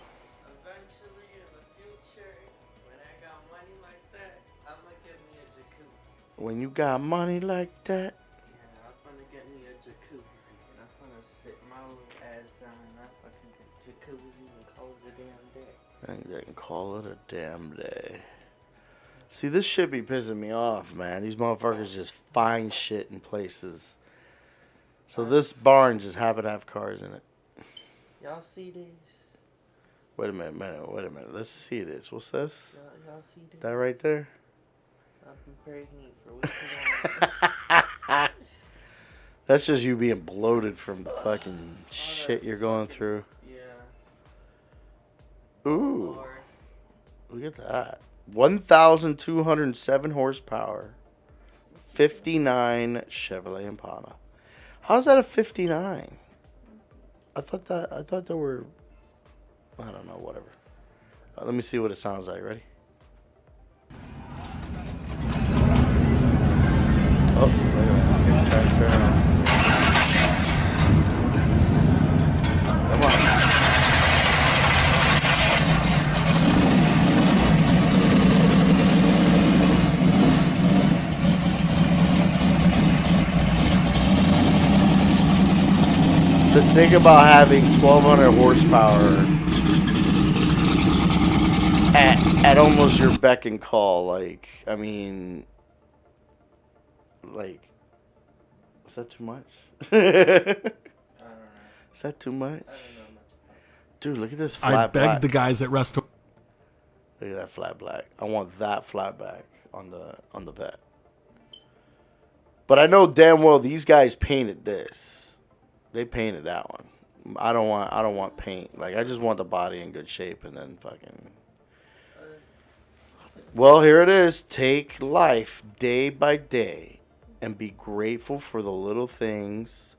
Eventually, in the future, when I got money like that, I'm gonna get me a jacuzzi. When you got money like that? Yeah, I'm gonna get me a jacuzzi. And I'm gonna sit my little ass down in that fucking jacuzzi and call it a damn day. And then call it a damn day. See, this shit be pissing me off, man. These motherfuckers just find shit in places. So this barn just happened to have cars in it. Y'all see this? Wait a minute. Let's see this. What's this? Y'all see this? That right there? I've been pregnant for weeks. That's just you being bloated from the fucking shit you're going through. Yeah. Ooh. Lord. Look at that. 1,207 horsepower. 59 Chevrolet Impala. How's that a 59? I thought there were, I don't know, whatever. Let me see what it sounds like. Ready? Oh, wait a minute. It's trying to turn on. Come on. To think about having 1,200 horsepower at almost your beck and call, like, I mean, like, is that too much? I don't know. Is that too much? I don't know much about it. Dude, look at this I flat begged black. the guys at Resto. Look at that flat black. I want that flat black on the vet. But I know damn well these guys painted this. They painted that one. I don't want paint. Like, I just want the body in good shape and then fucking. Well, here it is. Take life day by day and be grateful for the little things.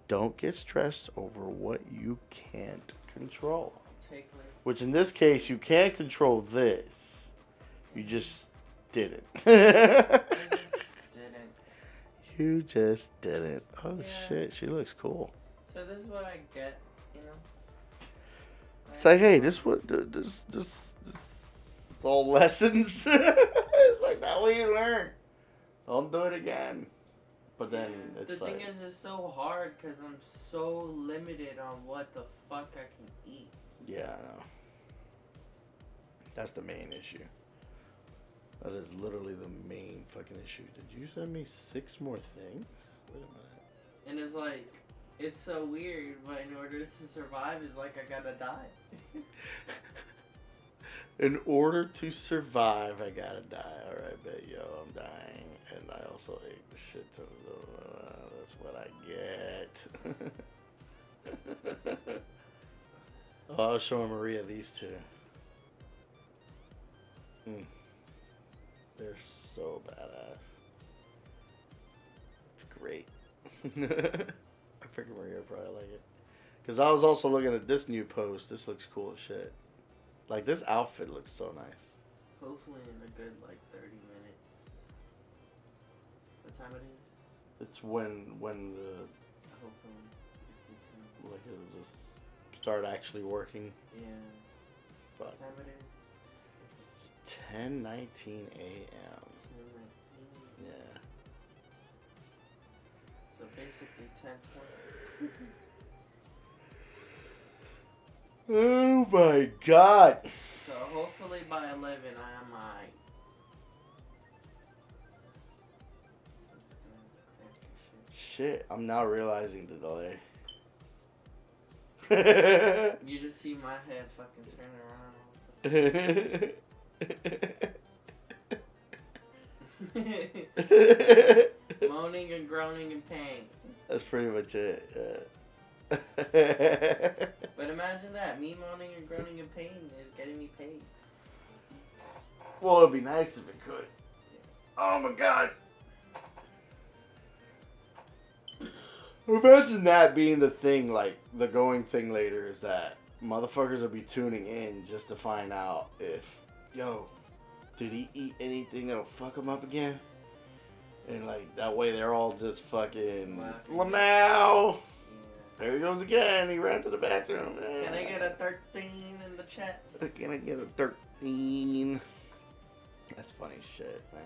Don't get stressed over what you can't control. Take like Which in this case, you can't control this. You just didn't. didn't. You just didn't. Oh Yeah. shit, she looks cool. So this is what I get, you know. It's like, hey, this all lessons. It's like that way you learn. Don't do it again. But then it's the like, thing is, it's so hard because I'm so limited on what the fuck I can eat. yeah, I know. That's the main issue. That is literally the main fucking issue. Did you send me 6 more things? Wait a minute. And it's like, it's so weird, but in order to survive, it's like I gotta die. In order to survive, I gotta die. Alright, bet, yo, I'm dying. And I also ate the shit ton of that's what I get. Oh, I was showing Maria these two. They're so badass. It's great. I figured Maria would probably like it. Because I was also looking at this new post. This looks cool as shit. Like, this outfit looks so nice. Hopefully in a good, like, 30 minutes. What time it is? It's when the, Hopefully. like, it'll just start actually working. Yeah. But What time it is? it's 10:19 a.m. 2:19. Yeah. So basically 10:20. Oh my god. So hopefully by 11 I am alright. Shit, I'm now realizing the delay. You just see my head fucking turn around. Moaning and groaning in pain. That's pretty much it. But imagine that. Me moaning and groaning in pain is getting me paid. Well, it'd be nice if it could. Oh my god. Imagine that being the thing, like, the going thing later is that motherfuckers will be tuning in just to find out if, yo, did he eat anything that'll fuck him up again? And, like, that way they're all just fucking, Lamau! There he goes again. He ran to the bathroom. Can I get a 13 in the chat? Can I get a 13? That's funny shit, man.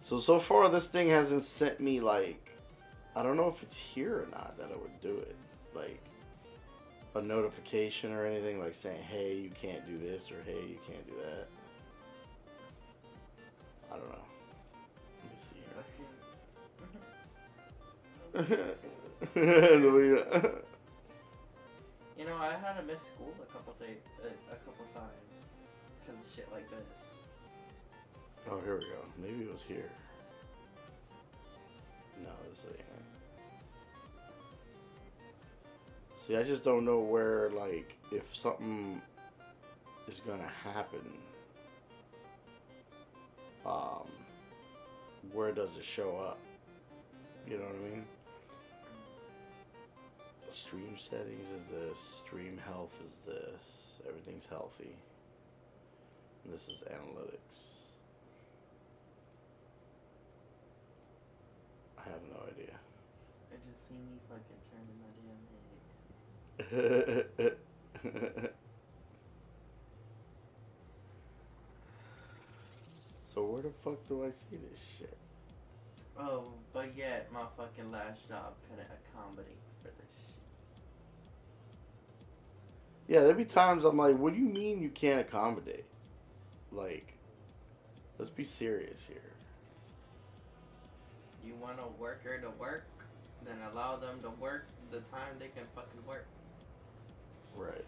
So far this thing hasn't sent me, like, I don't know if it's here or not that it would do it. Like, a notification or anything, like saying, hey, you can't do this, or hey, you can't do that. I don't know. Let me see here. You know, I had to miss school a couple times because of shit like this. Oh, here we go. Maybe it was here. No, it's like. See, I just don't know where, like, if something is gonna happen. Where does it show up? You know what I mean? Stream settings is this. Stream health is this. Everything's healthy. And this is analytics. I have no idea. I just seen me fucking turning my damn head. So where the fuck do I see this shit? Oh, but yet my fucking last job couldn't accommodate for this shit. Yeah, there'd be times I'm like, what do you mean you can't accommodate? Like, let's be serious here. You want a worker to work, then allow them to work the time they can fucking work. Right.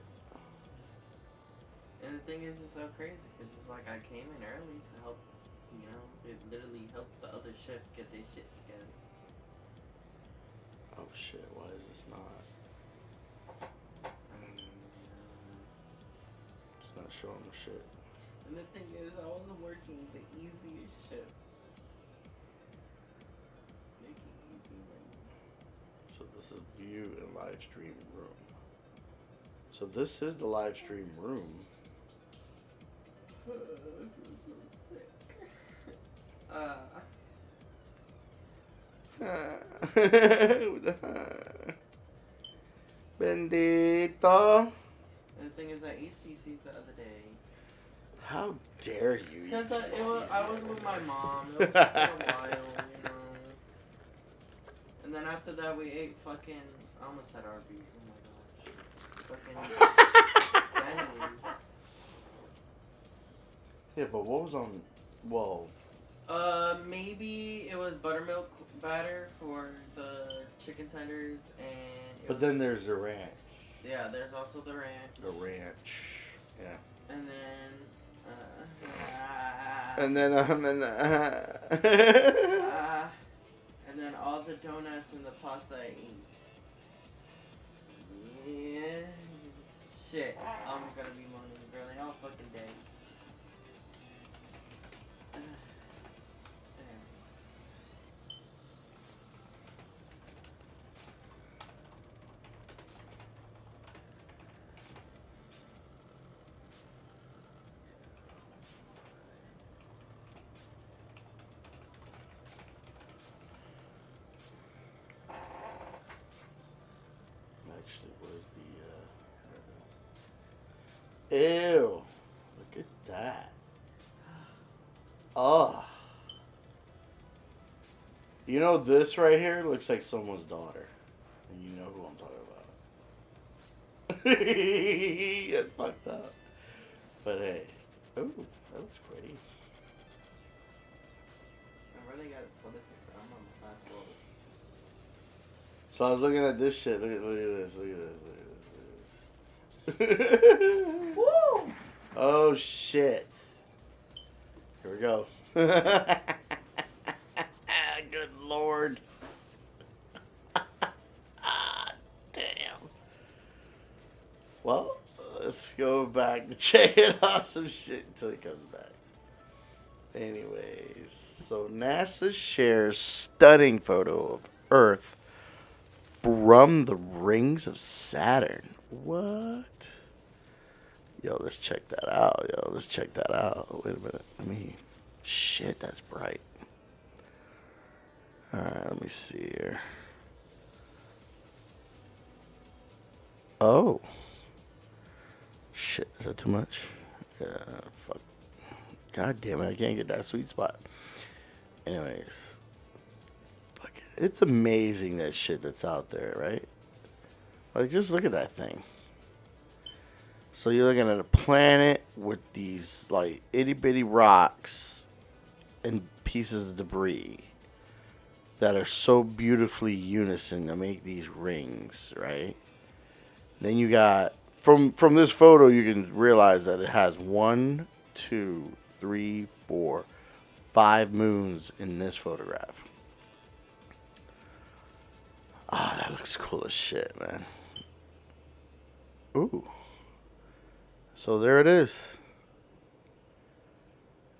And the thing is, it's so crazy, because it's like I came in early to help, you know, it literally helped the other shift get their shit together. Oh shit, why is this not? It's not showing the shit. And the thing is, I wasn't working the easiest shift. Making easy money. So this is view and live stream room. So this is the live stream room. I feel so sick. Bendito. And the thing is, I ate CC's the other day. How dare you? Because I was with my mom. It was once in a while, you know. And then after that, we ate fucking. I almost said Arby's. Oh my gosh. Fucking Denny's. Yeah, but what was on? Well. Maybe it was buttermilk batter for the chicken tenders, and. But then there's the ranch. Yeah, there's also the ranch. The ranch. Yeah. And then. And then all the donuts and the pasta I ate. Yeah. Shit. I'm gonna be moaning and groaning all fucking day. Actually, where's the, Ew. Look at that. Oh. You know, this right here looks like someone's daughter. And you know who I'm talking That's fucked up. But hey. Ooh, that looks pretty. I really got toilet paper. I'm on my fast forward. So I was looking at this shit. Look at this. Look at this. Woo! Oh shit. Here we go. Good lord. Damn. Well, let's go back to checking out some shit until he comes back. Anyways, so NASA shares stunning photo of Earth from the rings of Saturn. What? Yo, let's check that out. Wait a minute. Shit, that's bright. Alright, let me see here. Oh. Shit, is that too much? Yeah, fuck. God damn it, I can't get that sweet spot. Anyways. Fuck it. It's amazing that shit that's out there, right? Like, just look at that thing. So you're looking at a planet with these, like, itty-bitty rocks and pieces of debris that are so beautifully unison to make these rings, right? Then you got, from this photo, you can realize that it has 1, 2, 3, 4, 5 moons in this photograph. Ah, that looks cool as shit, man. Ooh. So there it is.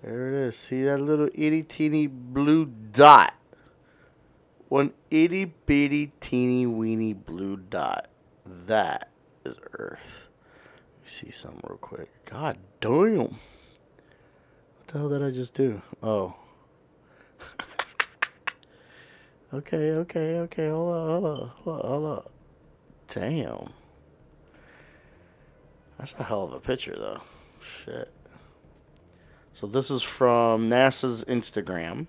There it is. See that little itty teeny blue dot? One itty bitty teeny weeny blue dot. That is Earth. Let me see something real quick. God damn. What the hell did I just do? Oh. Okay. Hold on. Damn. That's a hell of a picture, though. Shit. So this is from NASA's Instagram.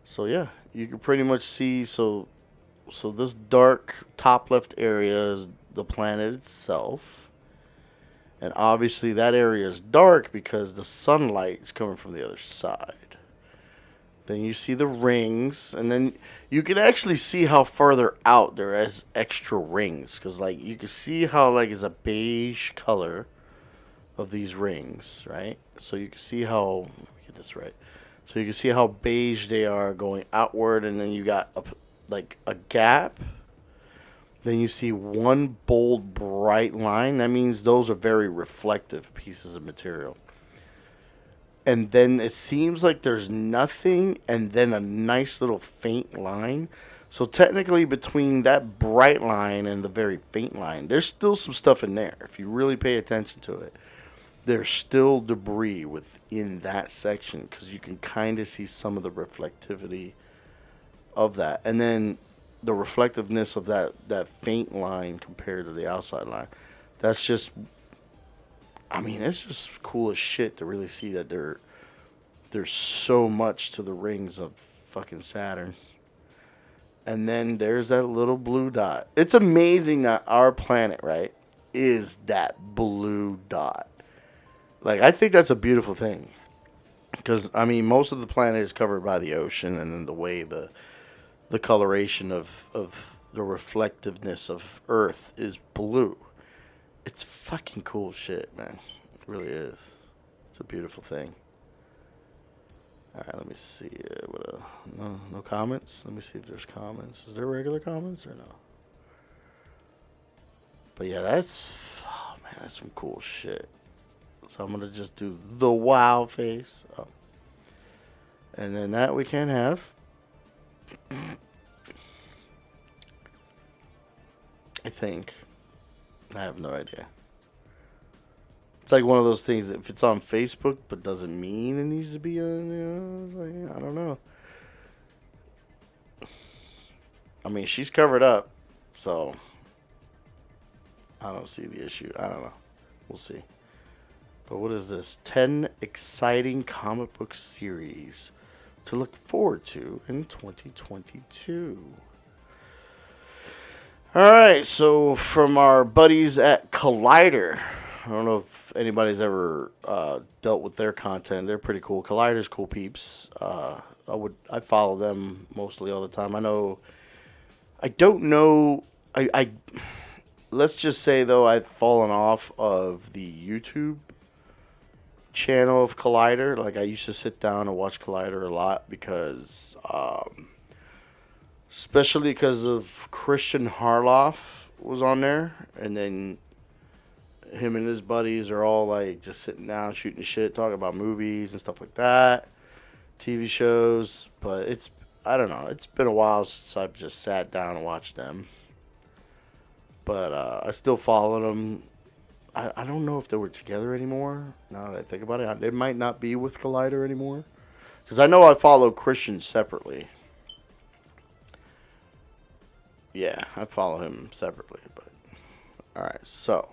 So yeah, you can pretty much see. So this dark top left area is the planet itself, and obviously that area is dark because the sunlight is coming from the other side. Then you see the rings, and then you can actually see how farther out there is extra rings, because like you can see how like it's a beige color of these rings, right? So you can see how, let me get this right. So you can see how beige they are going outward, and then you got a gap. Then you see one bold bright line. That means those are very reflective pieces of material. And then it seems like there's nothing, and then a nice little faint line. So technically between that bright line and the very faint line, there's still some stuff in there. If you really pay attention to it, there's still debris within that section, because you can kind of see some of the reflectivity of that. And then the reflectiveness of that faint line compared to the outside line. That's just, I mean, it's just cool as shit to really see that there's so much to the rings of fucking Saturn. And then there's that little blue dot. It's amazing that our planet, right, is that blue dot. Like, I think that's a beautiful thing. Because, I mean, most of the planet is covered by the ocean, and then the way the coloration of the reflectiveness of Earth is blue. It's fucking cool shit, man. It really is. It's a beautiful thing. Alright, let me see. No comments? Let me see if there's comments. Is there regular comments or no? But yeah, that's some cool shit. So I'm going to just do the wow face. Oh. And then that we can have. I think. I have no idea. It's like one of those things, if it's on Facebook but doesn't mean it needs to be on, like, I don't know. I mean, she's covered up, so I don't see the issue. I don't know. We'll see. But what is this? 10 exciting comic book series to look forward to in 2022. All right, so from our buddies at Collider, I don't know if anybody's ever dealt with their content. They're pretty cool. Collider's cool peeps. I follow them mostly all the time. I don't know. I let's just say though I've fallen off of the YouTube channel of Collider. Like I used to sit down and watch Collider a lot because, especially because of Christian Harloff was on there, and then him and his buddies are all like just sitting down shooting shit, talking about movies and stuff like that, TV shows. But I don't know. It's been a while since I've just sat down and watched them. But I still follow them. I don't know if they were together anymore. Now that I think about it, they might not be with Collider anymore. Because I know I follow Christian separately. Yeah, I follow him separately. But alright, so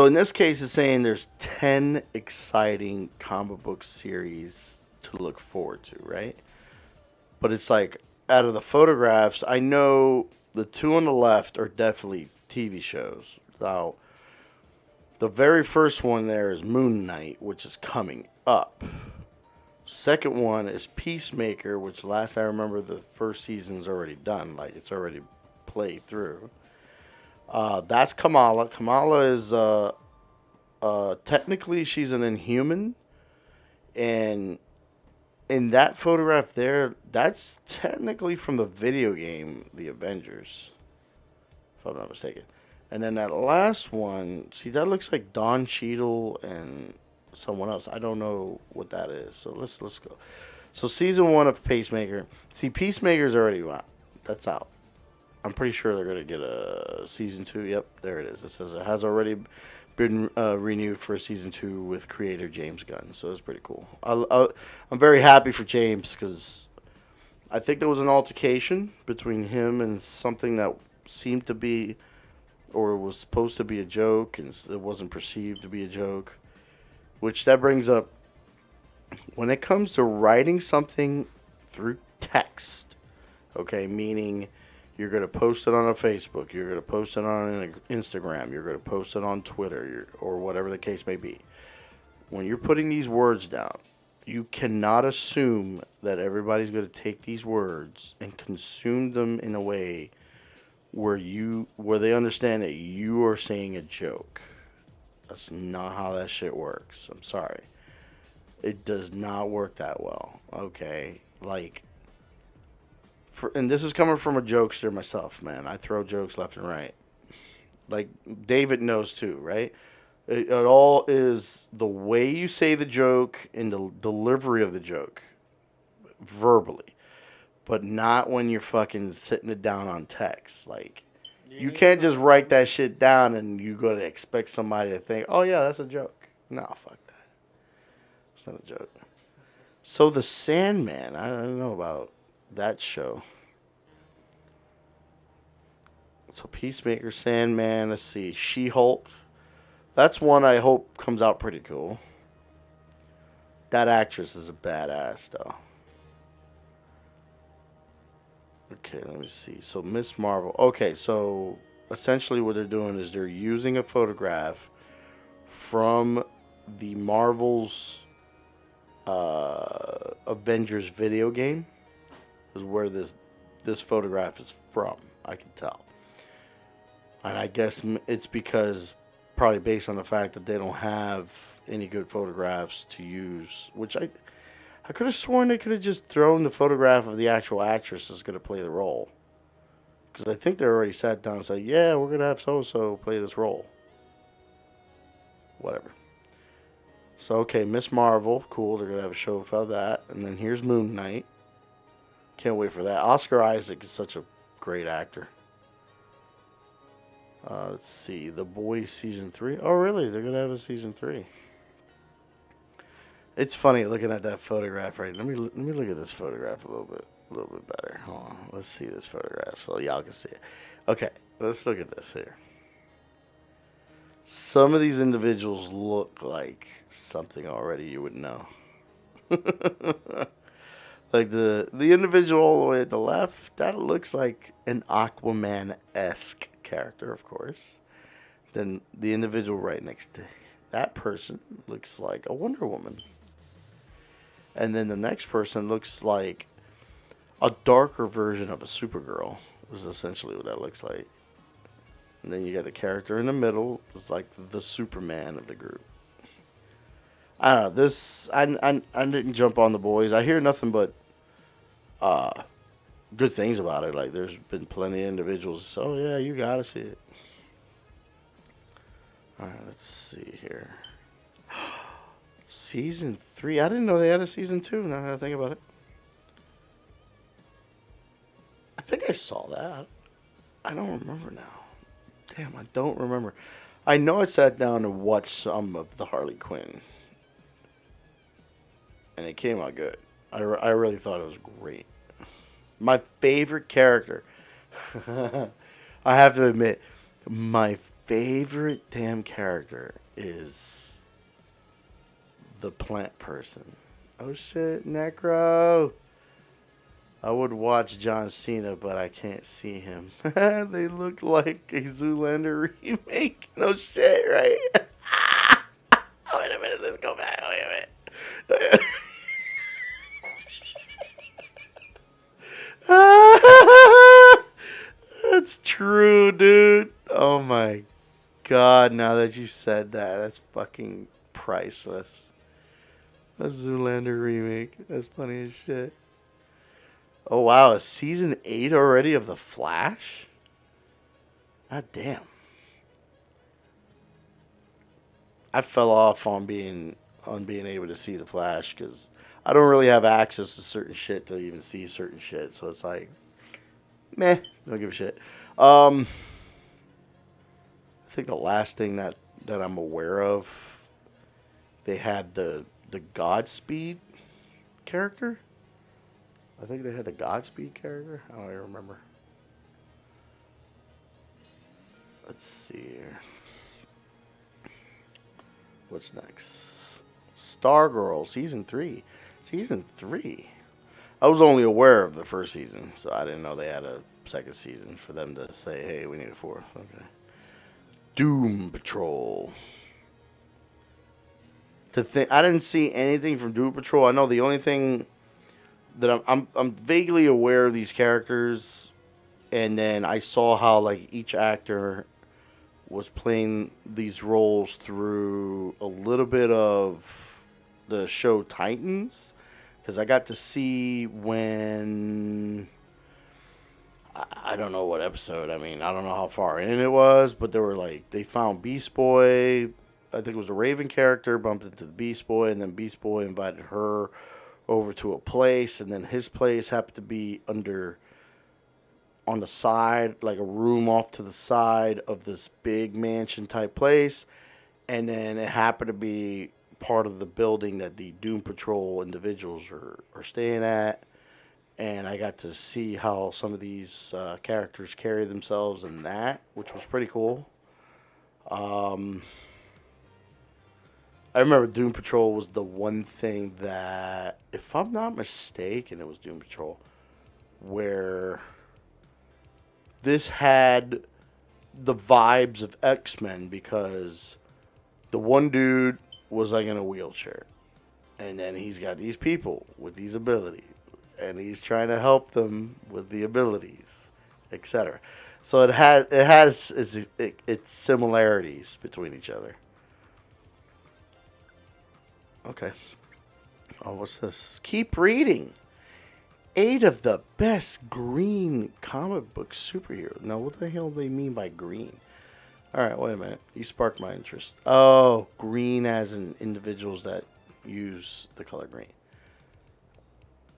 in this case, it's saying there's 10 exciting comic book series to look forward to, right? But it's like, out of the photographs, I know the two on the left are definitely TV shows. Now, the very first one there is Moon Knight, which is coming up. Second one is Peacemaker, which last I remember the first season's already done. Like, it's already played through. That's Kamala. Kamala is, technically she's an Inhuman. And in that photograph there, that's technically from the video game, The Avengers. If I'm not mistaken. And then that last one, see, that looks like Don Cheadle and someone else. I don't know what that is. So let's go. So season 1 of Peacemaker. See, Peacemaker's already out. That's out. I'm pretty sure they're gonna get a season 2. Yep, there it is. It says it has already been renewed for season 2 with creator James Gunn. So it's pretty cool. I'm very happy for James because I think there was an altercation between him and something that seemed to be, or was supposed to be, a joke, and it wasn't perceived to be a joke. Which that brings up, when it comes to writing something through text, okay, meaning you're going to post it on a Facebook, you're going to post it on an Instagram, you're going to post it on Twitter, or whatever the case may be. When you're putting these words down, you cannot assume that everybody's going to take these words and consume them in a way where they understand that you are saying a joke. That's not how that shit works. I'm sorry. It does not work that well. Okay? Like, and this is coming from a jokester myself, man. I throw jokes left and right. Like, David knows too, right? It all is the way you say the joke and the delivery of the joke. Verbally. But not when you're fucking sitting it down on text. Like, you can't just write that shit down and you're going to expect somebody to think, oh, yeah, that's a joke. No, fuck that. It's not a joke. So the Sandman, I don't know about that show. So Peacemaker, Sandman, let's see, She-Hulk. That's one I hope comes out pretty cool. That actress is a badass, though. Okay, let me see. So Miss Marvel. Okay, so essentially what they're doing is they're using a photograph from the Marvel's Avengers video game. Is where this photograph is from. I can tell. And I guess it's because probably based on the fact that they don't have any good photographs to use, which I could have sworn they could have just thrown the photograph of the actual actress that's going to play the role. Because I think they already sat down and said, yeah, we're going to have so-and-so play this role. Whatever. So, okay, Miss Marvel. Cool, they're going to have a show about that. And then here's Moon Knight. Can't wait for that. Oscar Isaac is such a great actor. Let's see. The Boys Season 3. Oh, really? They're going to have a Season 3. It's funny looking at that photograph right. Let me look at this photograph a little bit better. Hold on. Let's see this photograph so y'all can see it. Okay, let's look at this here. Some of these individuals look like something already you would know. Like the individual all the way at the left, that looks like an Aquaman-esque character, of course. Then the individual right next to that person looks like a Wonder Woman. And then the next person looks like a darker version of a Supergirl, is essentially what that looks like. And then you got the character in the middle, it's like the Superman of the group. I don't know, this, I didn't jump on the boys. I hear nothing but good things about it. Like, there's been plenty of individuals, so yeah, you gotta see it. Alright, let's see here. Season 3. I didn't know they had a season 2, now that I think about it. I think I saw that. I don't remember now. Damn, I don't remember. I know I sat down and watched some of the Harley Quinn. And it came out good. I really thought it was great. My favorite character. I have to admit, my favorite damn character is the plant person. Oh shit, Necro. I would watch John Cena, but I can't see him. They look like a Zoolander remake. No shit, right? Oh, wait a minute, let's go back. Wait a minute. That's true, dude. Oh my god, now that you said that, that's fucking priceless. A Zoolander remake. That's funny as shit. Oh wow, is season 8 already of The Flash? God damn. I fell off on being able to see The Flash because I don't really have access to certain shit to even see certain shit. So it's like, meh, don't give a shit. I think the last thing that I'm aware of, they had the Godspeed character. I think they had the Godspeed character. I don't even remember. Let's see here. What's next? Stargirl, Season 3. Season 3? I was only aware of the first season, so I didn't know they had a second season for them to say, hey, we need a fourth. Okay. Doom Patrol. I didn't see anything from Doom Patrol. I know the only thing that I'm vaguely aware of these characters, and then I saw how like each actor was playing these roles through a little bit of the show Titans, because I got to see when I don't know what episode. I mean, I don't know how far in it was, but they were like they found Beast Boy. I think it was the Raven character bumped into the Beast Boy, and then Beast Boy invited her over to a place, and then his place happened to be on the side, like a room off to the side of this big mansion type place, and then it happened to be part of the building that the Doom Patrol individuals are staying at, and I got to see how some of these characters carry themselves in that, which was pretty cool. I remember Doom Patrol was the one thing that, if I'm not mistaken, it was Doom Patrol, where this had the vibes of X-Men, because the one dude was like in a wheelchair, and then he's got these people with these abilities, and he's trying to help them with the abilities, etc. So it has its similarities between each other. Okay. Oh, what's this? Keep reading. 8 of the best green comic book superheroes. Now, what the hell do they mean by green? Alright, wait a minute. You sparked my interest. Oh, green as in individuals that use the color green.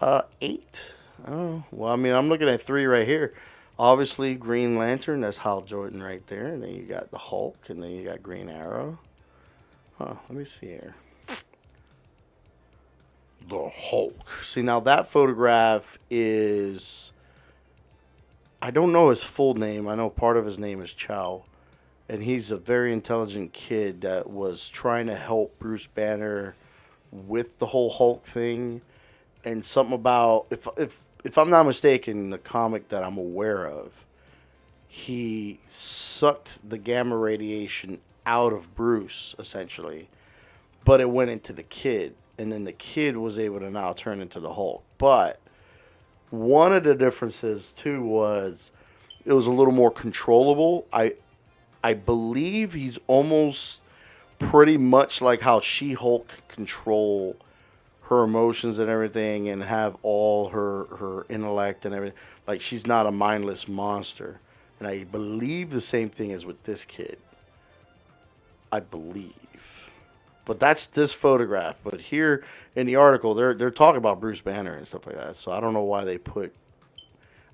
8? Oh, well, I mean, I'm looking at 3 right here. Obviously, Green Lantern. That's Hal Jordan right there. And then you got the Hulk. And then you got Green Arrow. Huh, let me see here. The Hulk. See, now that photograph is... I don't know his full name. I know part of his name is Chow. And he's a very intelligent kid that was trying to help Bruce Banner with the whole Hulk thing. and something about if I'm not mistaken, the comic that I'm aware of, he sucked the gamma radiation out of Bruce essentially, but it went into the kid, and then the kid was able to now turn into the Hulk. But one of the differences too was it was a little more controllable. I believe he's almost pretty much like how She-Hulk control her emotions and everything and have all her intellect and everything. Like, she's not a mindless monster. And I believe the same thing is with this kid. I believe. But that's this photograph. But here in the article, they're talking about Bruce Banner and stuff like that. So I don't know why they put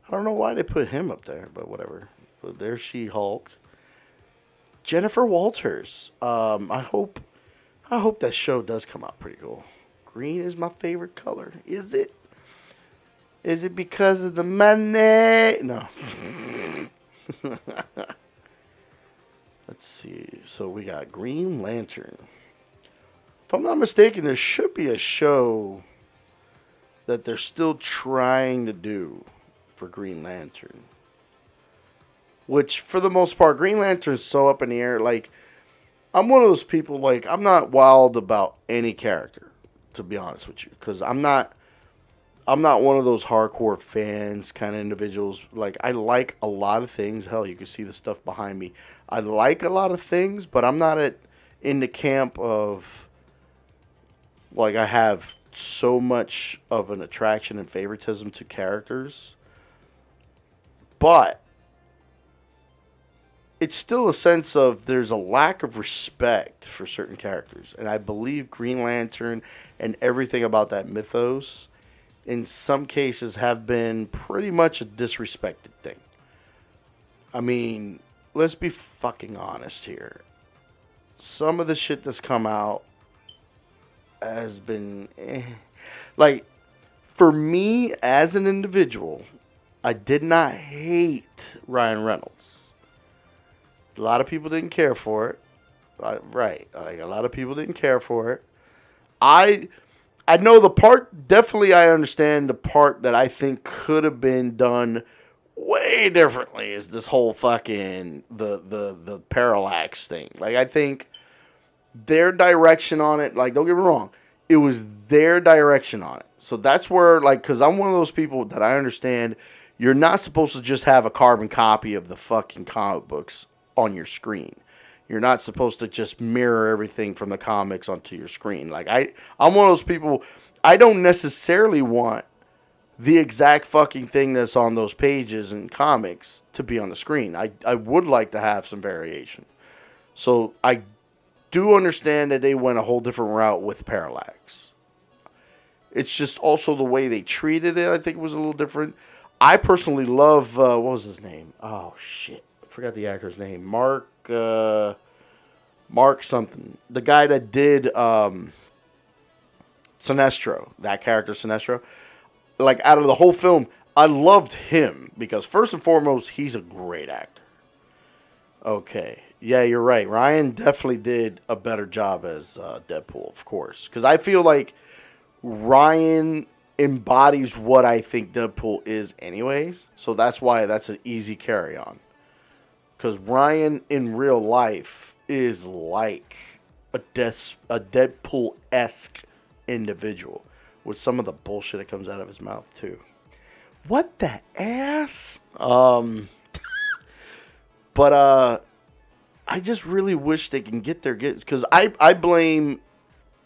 him up there, but whatever. But there's She-Hulk. Jennifer Walters. I hope that show does come out pretty cool. Green is my favorite color. Is it? Is it because of the money? No. Let's see. So we got Green Lantern. If I'm not mistaken, there should be a show that they're still trying to do for Green Lantern. Which, for the most part, Green Lantern's so up in the air. Like, I'm one of those people, like, I'm not wild about any character, to be honest with you. Because I'm not one of those hardcore fans kind of individuals. Like, I like a lot of things. Hell, you can see the stuff behind me. I like a lot of things, but I'm not in the camp of, like, I have so much of an attraction and favoritism to characters. But it's still a sense of there's a lack of respect for certain characters. And I believe Green Lantern and everything about that mythos, in some cases, have been pretty much a disrespected thing. I mean, let's be fucking honest here. Some of the shit that's come out has been... Like, for me, as an individual, I did not hate Ryan Reynolds. A lot of people didn't care for it. Right. Like, a lot of people didn't care for it. I know the part, definitely I understand the part that I think could have been done way differently is this whole fucking, the parallax thing. Like, I think their direction on it, like, don't get me wrong, it was their direction on it. So that's where, like, because I'm one of those people that I understand you're not supposed to just have a carbon copy of the fucking comic books on your screen. You're not supposed to just mirror everything from the comics onto your screen. Like, I'm one of those people, I don't necessarily want the exact fucking thing that's on those pages in comics to be on the screen. I would like to have some variation. So I do understand that they went a whole different route with Parallax. It's just also the way they treated it, I think, was a little different. I personally love, what was his name? Oh, shit. I forgot the actor's name. Mark something. The guy that did Sinestro. That character, Sinestro. Like, out of the whole film, I loved him. Because, first and foremost, he's a great actor. Okay. Yeah, you're right. Ryan definitely did a better job as Deadpool, of course. Because I feel like Ryan embodies what I think Deadpool is anyways. So that's why that's an easy carry on. Because Ryan in real life is like a Deadpool-esque individual. With some of the bullshit that comes out of his mouth too. What the ass? But I just really wish they can get their because I blame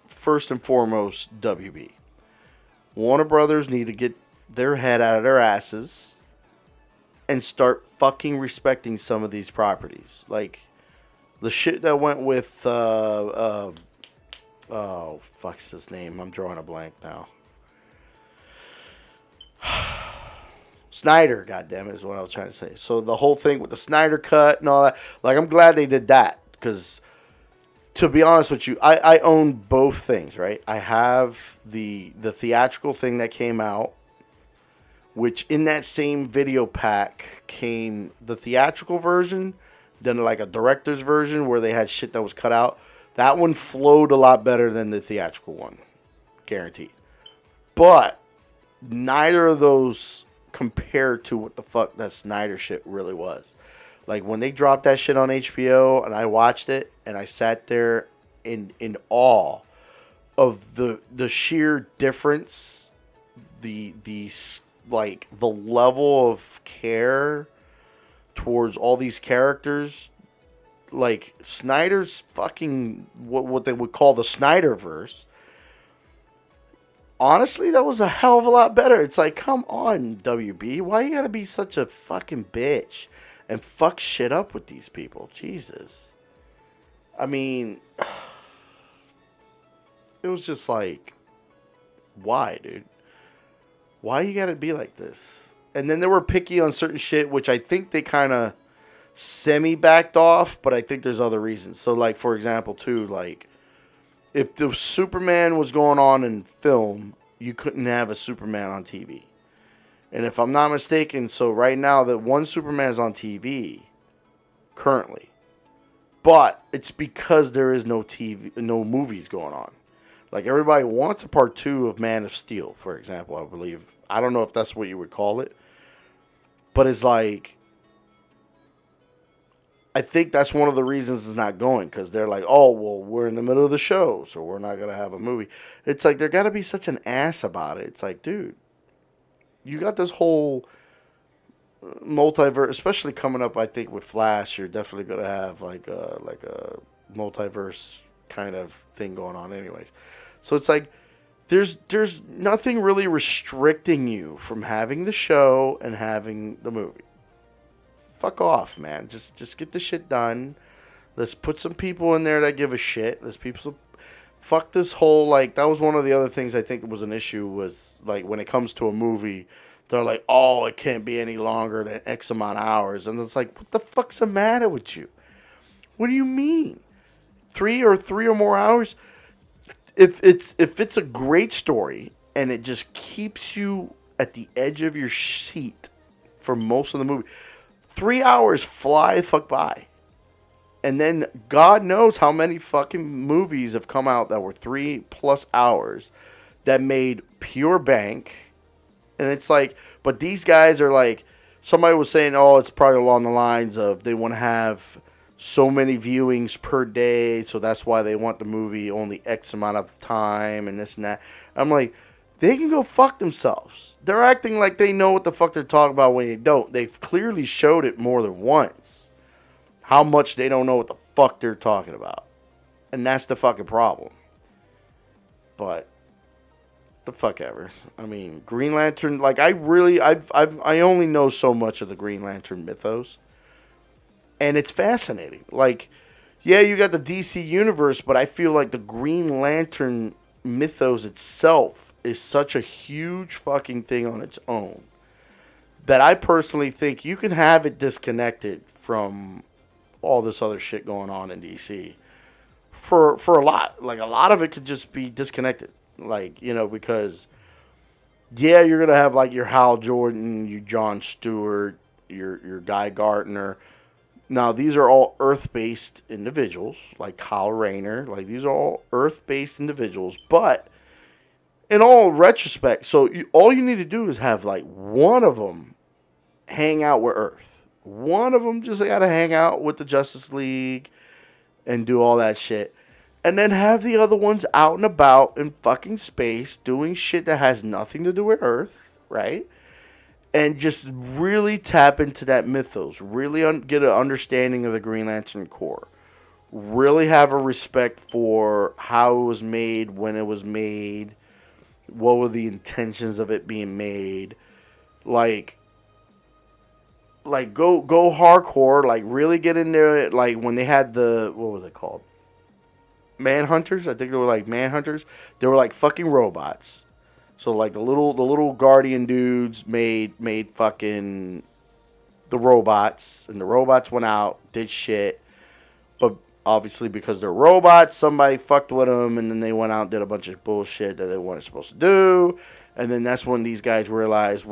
first and foremost WB. Warner Brothers need to get their head out of their asses and start fucking respecting some of these properties. Like the shit that went with oh fuck's his name? I'm drawing a blank now. Snyder, goddammit, is what I was trying to say. So the whole thing with the Snyder cut and all that, like, I'm glad they did that. Because, to be honest with you, I own both things, right? I have the theatrical thing that came out, which in that same video pack came the theatrical version, then like a director's version where they had shit that was cut out. That one flowed a lot better than the theatrical one. Guaranteed. But neither of those compared to what the fuck that Snyder shit really was. Like when they dropped that shit on HBO and I watched it and I sat there in awe of the sheer difference, the like the level of care towards all these characters. Like Snyder's fucking what they would call the Snyderverse. Honestly, that was a hell of a lot better. It's like, come on, WB, why you gotta be such a fucking bitch and fuck shit up with these people? Jesus. I mean, it was just like, why, dude? Why you gotta be like this? And then they were picky on certain shit, which I think they kind of semi-backed off, but I think there's other reasons. So, like, for example, too, like, if the Superman was going on in film, you couldn't have a Superman on TV. And if I'm not mistaken, so right now, that one Superman is on TV, currently. But it's because there is no movies going on. Like, everybody wants a part 2 of Man of Steel, for example, I believe. I don't know if that's what you would call it. But it's like, I think that's one of the reasons it's not going. Because they're like, oh, well, we're in the middle of the show, so we're not going to have a movie. It's like, they're got to be such an ass about it. It's like, dude, you got this whole multiverse, especially coming up, I think, with Flash, you're definitely going to have like a multiverse kind of thing going on anyways. So it's like, there's nothing really restricting you from having the show and having the movie. Fuck off, man. Just get the shit done. Let's put some people in there that give a shit. Let's people fuck this whole, like, that was one of the other things I think was an issue was, like, when it comes to a movie, they're like, oh, it can't be any longer than X amount of hours. And it's like, what the fuck's the matter with you? What do you mean? Three or more hours? If it's a great story and it just keeps you at the edge of your seat for most of the movie, 3 hours fly the fuck by. And then God knows how many fucking movies have come out that were 3+ hours that made pure bank. And it's like, but these guys are like, somebody was saying, oh, it's probably along the lines of they want to have so many viewings per day, so that's why they want the movie only X amount of time and this and that. I'm like, they can go fuck themselves. They're acting like they know what the fuck they're talking about when they don't. They've clearly showed it more than once. How much they don't know what the fuck they're talking about. And that's the fucking problem. But the fuck ever. I mean, Green Lantern, like, I only know so much of the Green Lantern mythos. And it's fascinating. Like, yeah, you got the DC universe, but I feel like the Green Lantern mythos itself is such a huge fucking thing on its own that I personally think you can have it disconnected from all this other shit going on in DC for a lot. Like, a lot of it could just be disconnected. Like, you know, because, yeah, you're going to have, like, your Hal Jordan, your Jon Stewart, your Guy Gardner. Now, these are all Earth-based individuals, like Kyle Rayner. Like, these are all Earth-based individuals. But, in all retrospect, so all you need to do is have, like, one of them hang out with Earth. One of them just got to hang out with the Justice League and do all that shit. And then have the other ones out and about in fucking space doing shit that has nothing to do with Earth, right? And just really tap into that mythos. Really get an understanding of the Green Lantern Corps. Really have a respect for how it was made, when it was made, what were the intentions of it being made. Like go hardcore. Like, really get in there. Like, when they had the, what was it called? Manhunters? I think they were like Manhunters. They were like fucking robots. So, like, the little Guardian dudes made fucking the robots, and the robots went out, did shit, but obviously because they're robots, somebody fucked with them, and then they went out and did a bunch of bullshit that they weren't supposed to do, and then that's when these guys realized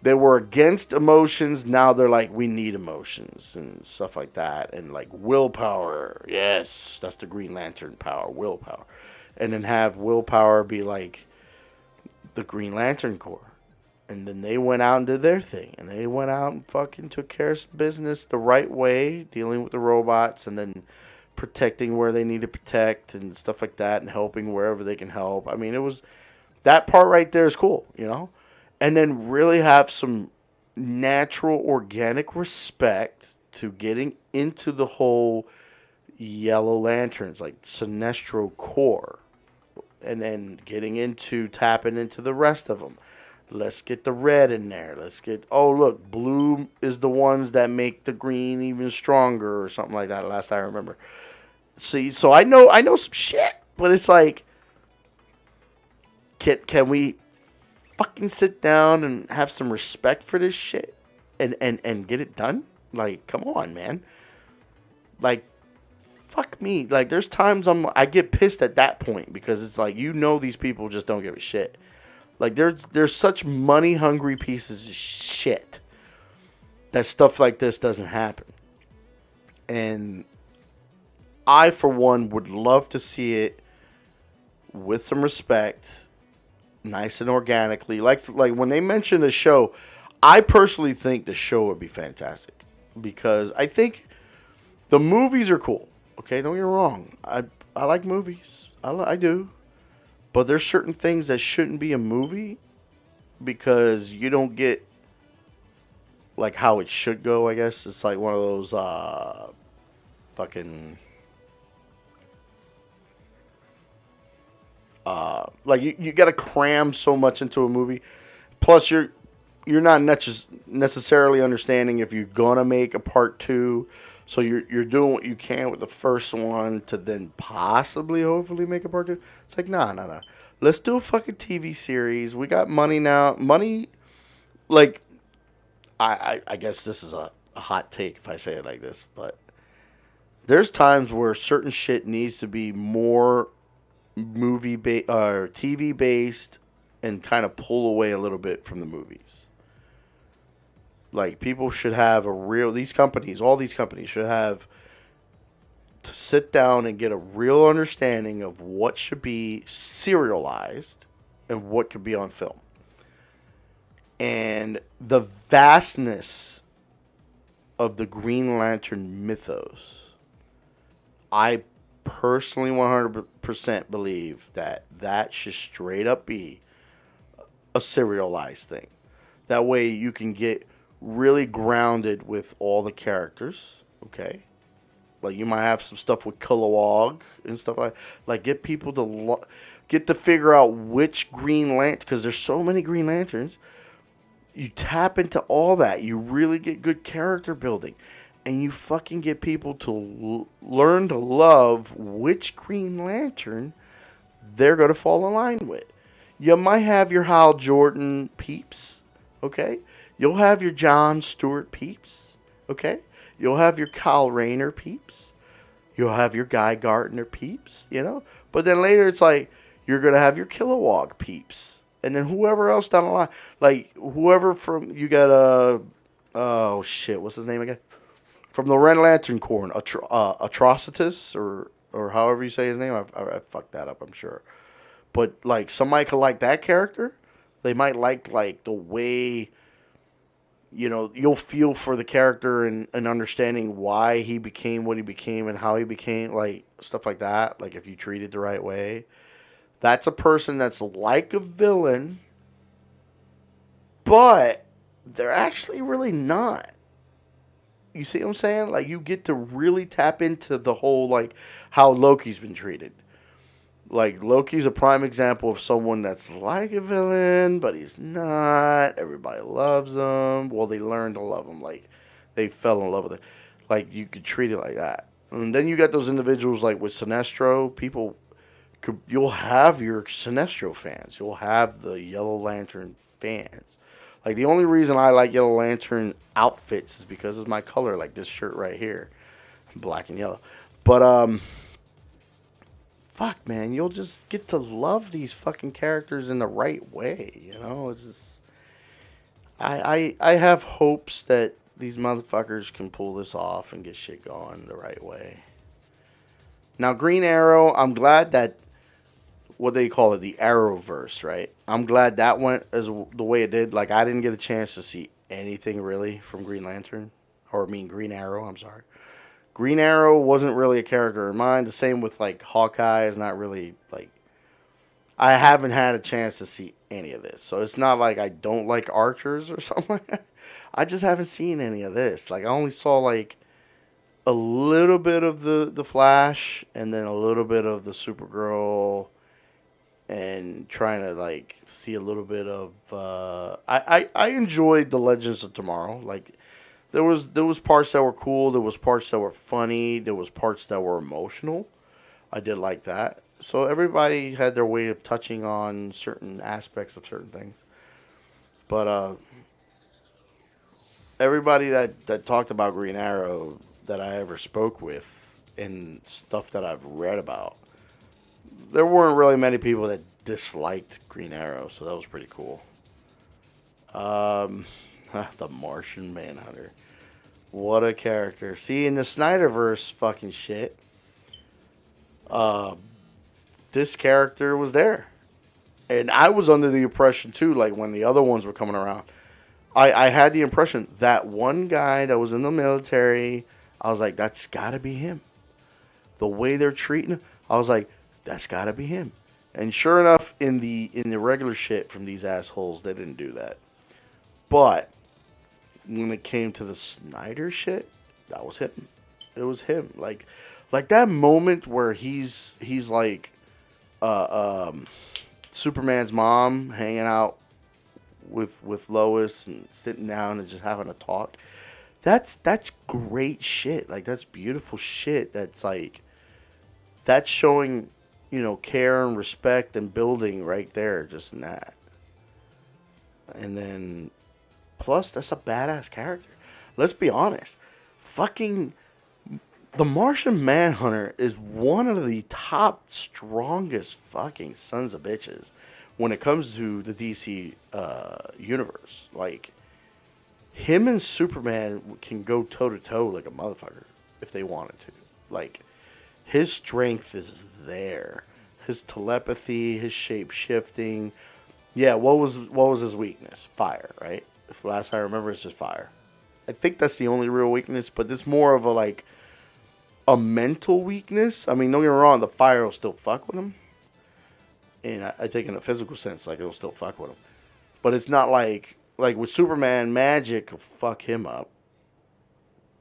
they were against emotions, now they're like, we need emotions, and stuff like that, and like willpower, yes, that's the Green Lantern power, willpower, and then have willpower be like the Green Lantern Corps. And then they went out and did their thing. And they went out and fucking took care of some business the right way, dealing with the robots and then protecting where they need to protect and stuff like that and helping wherever they can help. I mean, it was... That part right there is cool, you know? And then really have some natural, organic respect to getting into the whole Yellow Lanterns, like Sinestro Corps. And then getting into tapping into the rest of them. Let's get the red in there. Let's get, oh look, blue is the ones that make the green even stronger or something like that. Last I remember. See, so I know some shit, but it's like, can we fucking sit down and have some respect for this shit and get it done? Like, come on, man. Like, fuck me. Like, there's times I get pissed at that point because it's like, you know, these people just don't give a shit. Like, there's such money-hungry pieces of shit that stuff like this doesn't happen. And I, for one, would love to see it with some respect, nice and organically. Like when they mention the show, I personally think the show would be fantastic. Because I think the movies are cool. Okay, don't get me wrong. I like movies. I do. But there's certain things that shouldn't be a movie because you don't get like how it should go, I guess. It's like one of those fucking like you got to cram so much into a movie. Plus you're not necessarily understanding if you're going to make a part 2. So you're doing what you can with the first one to then possibly, hopefully, make a part 2. It's like, nah. Let's do a fucking TV series. We got money now. Money, like, I guess this is a hot take if I say it like this, but there's times where certain shit needs to be more TV based and kind of pull away a little bit from the movies. Like, people should have all these companies should have to sit down and get a real understanding of what should be serialized and what could be on film. And the vastness of the Green Lantern mythos, I personally 100% believe that should straight up be a serialized thing. That way you can get really grounded with all the characters, okay? Like, you might have some stuff with Kilowog and stuff like get people to get to figure out which Green Lantern, because there's so many Green Lanterns. You tap into all that. You really get good character building. And you fucking get people to learn to love which Green Lantern they're going to fall in line with. You might have your Hal Jordan peeps, okay? You'll have your John Stewart peeps, okay? You'll have your Kyle Rayner peeps. You'll have your Guy Gardner peeps, you know? But then later it's like, you're going to have your Kilowog peeps. And then whoever else down the line. Like, whoever from, you got, oh shit, what's his name again? From the Red Lantern Corps, Atrocitus, or however you say his name. I fucked that up, I'm sure. But, like, somebody could like that character. They might like the way, you know, you'll feel for the character and understanding why he became what he became and how he became, like, stuff like that. Like, if you treat it the right way. That's a person that's like a villain, but they're actually really not. You see what I'm saying? Like, you get to really tap into the whole, like, how Loki's been treated. Like, Loki's a prime example of someone that's like a villain, but he's not. Everybody loves him. Well, they learned to love him. Like, they fell in love with it. Like, you could treat it like that. And then you got those individuals, like, with Sinestro. You'll have your Sinestro fans. You'll have the Yellow Lantern fans. Like, the only reason I like Yellow Lantern outfits is because of my color, like this shirt right here. Black and yellow. But, fuck, man, you'll just get to love these fucking characters in the right way, you know? It's just, I have hopes that these motherfuckers can pull this off and get shit going the right way. Now, Green Arrow, I'm glad that what they call it, the Arrowverse, right? I'm glad that went as the way it did. Like I didn't get a chance to see anything really from Green Lantern, or I mean Green Arrow. I'm sorry. Green Arrow wasn't really a character in mine. The same with like Hawkeye is not really like I haven't had a chance to see any of this. So it's not like I don't like Archers or something like that. I just haven't seen any of this. Like I only saw like a little bit of the Flash and then a little bit of the Supergirl and trying to like see a little bit of I enjoyed the Legends of Tomorrow. Like there was parts that were cool, there was parts that were funny, there was parts that were emotional. I did like that. So everybody had their way of touching on certain aspects of certain things. But everybody that talked about Green Arrow that I ever spoke with and stuff that I've read about, there weren't really many people that disliked Green Arrow, so that was pretty cool. Um, the Martian Manhunter. What a character. See, in the Snyderverse fucking shit, uh, this character was there. And I was under the impression, too, like when the other ones were coming around, I had the impression that one guy that was in the military, I was like, that's got to be him. The way they're treating him, I was like, that's got to be him. And sure enough, in the regular shit from these assholes, they didn't do that. But when it came to the Snyder shit, that was him. It was him. Like that moment where he's like Superman's mom hanging out with Lois and sitting down and just having a talk. That's great shit. Like that's beautiful shit. That's showing, care and respect and building right there, just in that. And then, plus, that's a badass character. Let's be honest. Fucking, the Martian Manhunter is one of the top, strongest fucking sons of bitches when it comes to the DC universe. Like, him and Superman can go toe-to-toe like a motherfucker if they wanted to. Like, his strength is there. His telepathy, his shape-shifting. Yeah, what was his weakness? Fire, right? If last I remember, it's just fire. I think that's the only real weakness, but it's more of a mental weakness. I mean, don't get me wrong, the fire will still fuck with him. And I think in a physical sense, like, it'll still fuck with him. But it's not like with Superman, magic will fuck him up.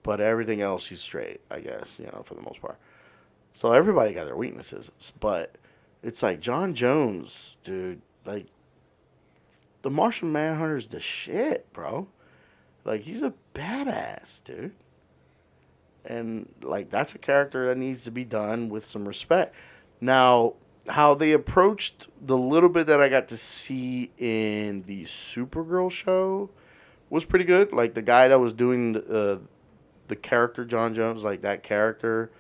But everything else, he's straight, I guess, for the most part. So everybody got their weaknesses. But it's like John Jones, dude, like, the Martian Manhunter's the shit, bro. Like, he's a badass, dude. And, like, that's a character that needs to be done with some respect. Now, how they approached the little bit that I got to see in the Supergirl show was pretty good. Like, the guy that was doing the character, John Jones, like, that character,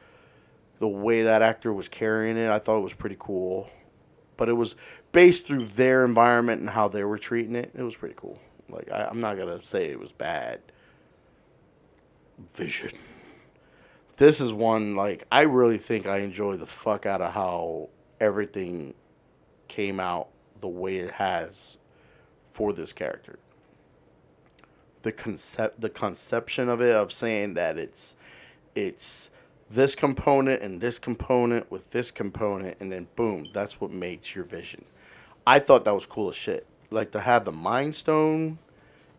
the way that actor was carrying it, I thought it was pretty cool. But it was based through their environment and how they were treating it. It was pretty cool. Like, I'm not going to say it was bad. Vision. This is one, like, I really think I enjoy the fuck out of how everything came out the way it has for this character. The conception of it, of saying that it's this component and this component with this component, and then boom, that's what makes your vision. I thought that was cool as shit. Like, to have the Mind Stone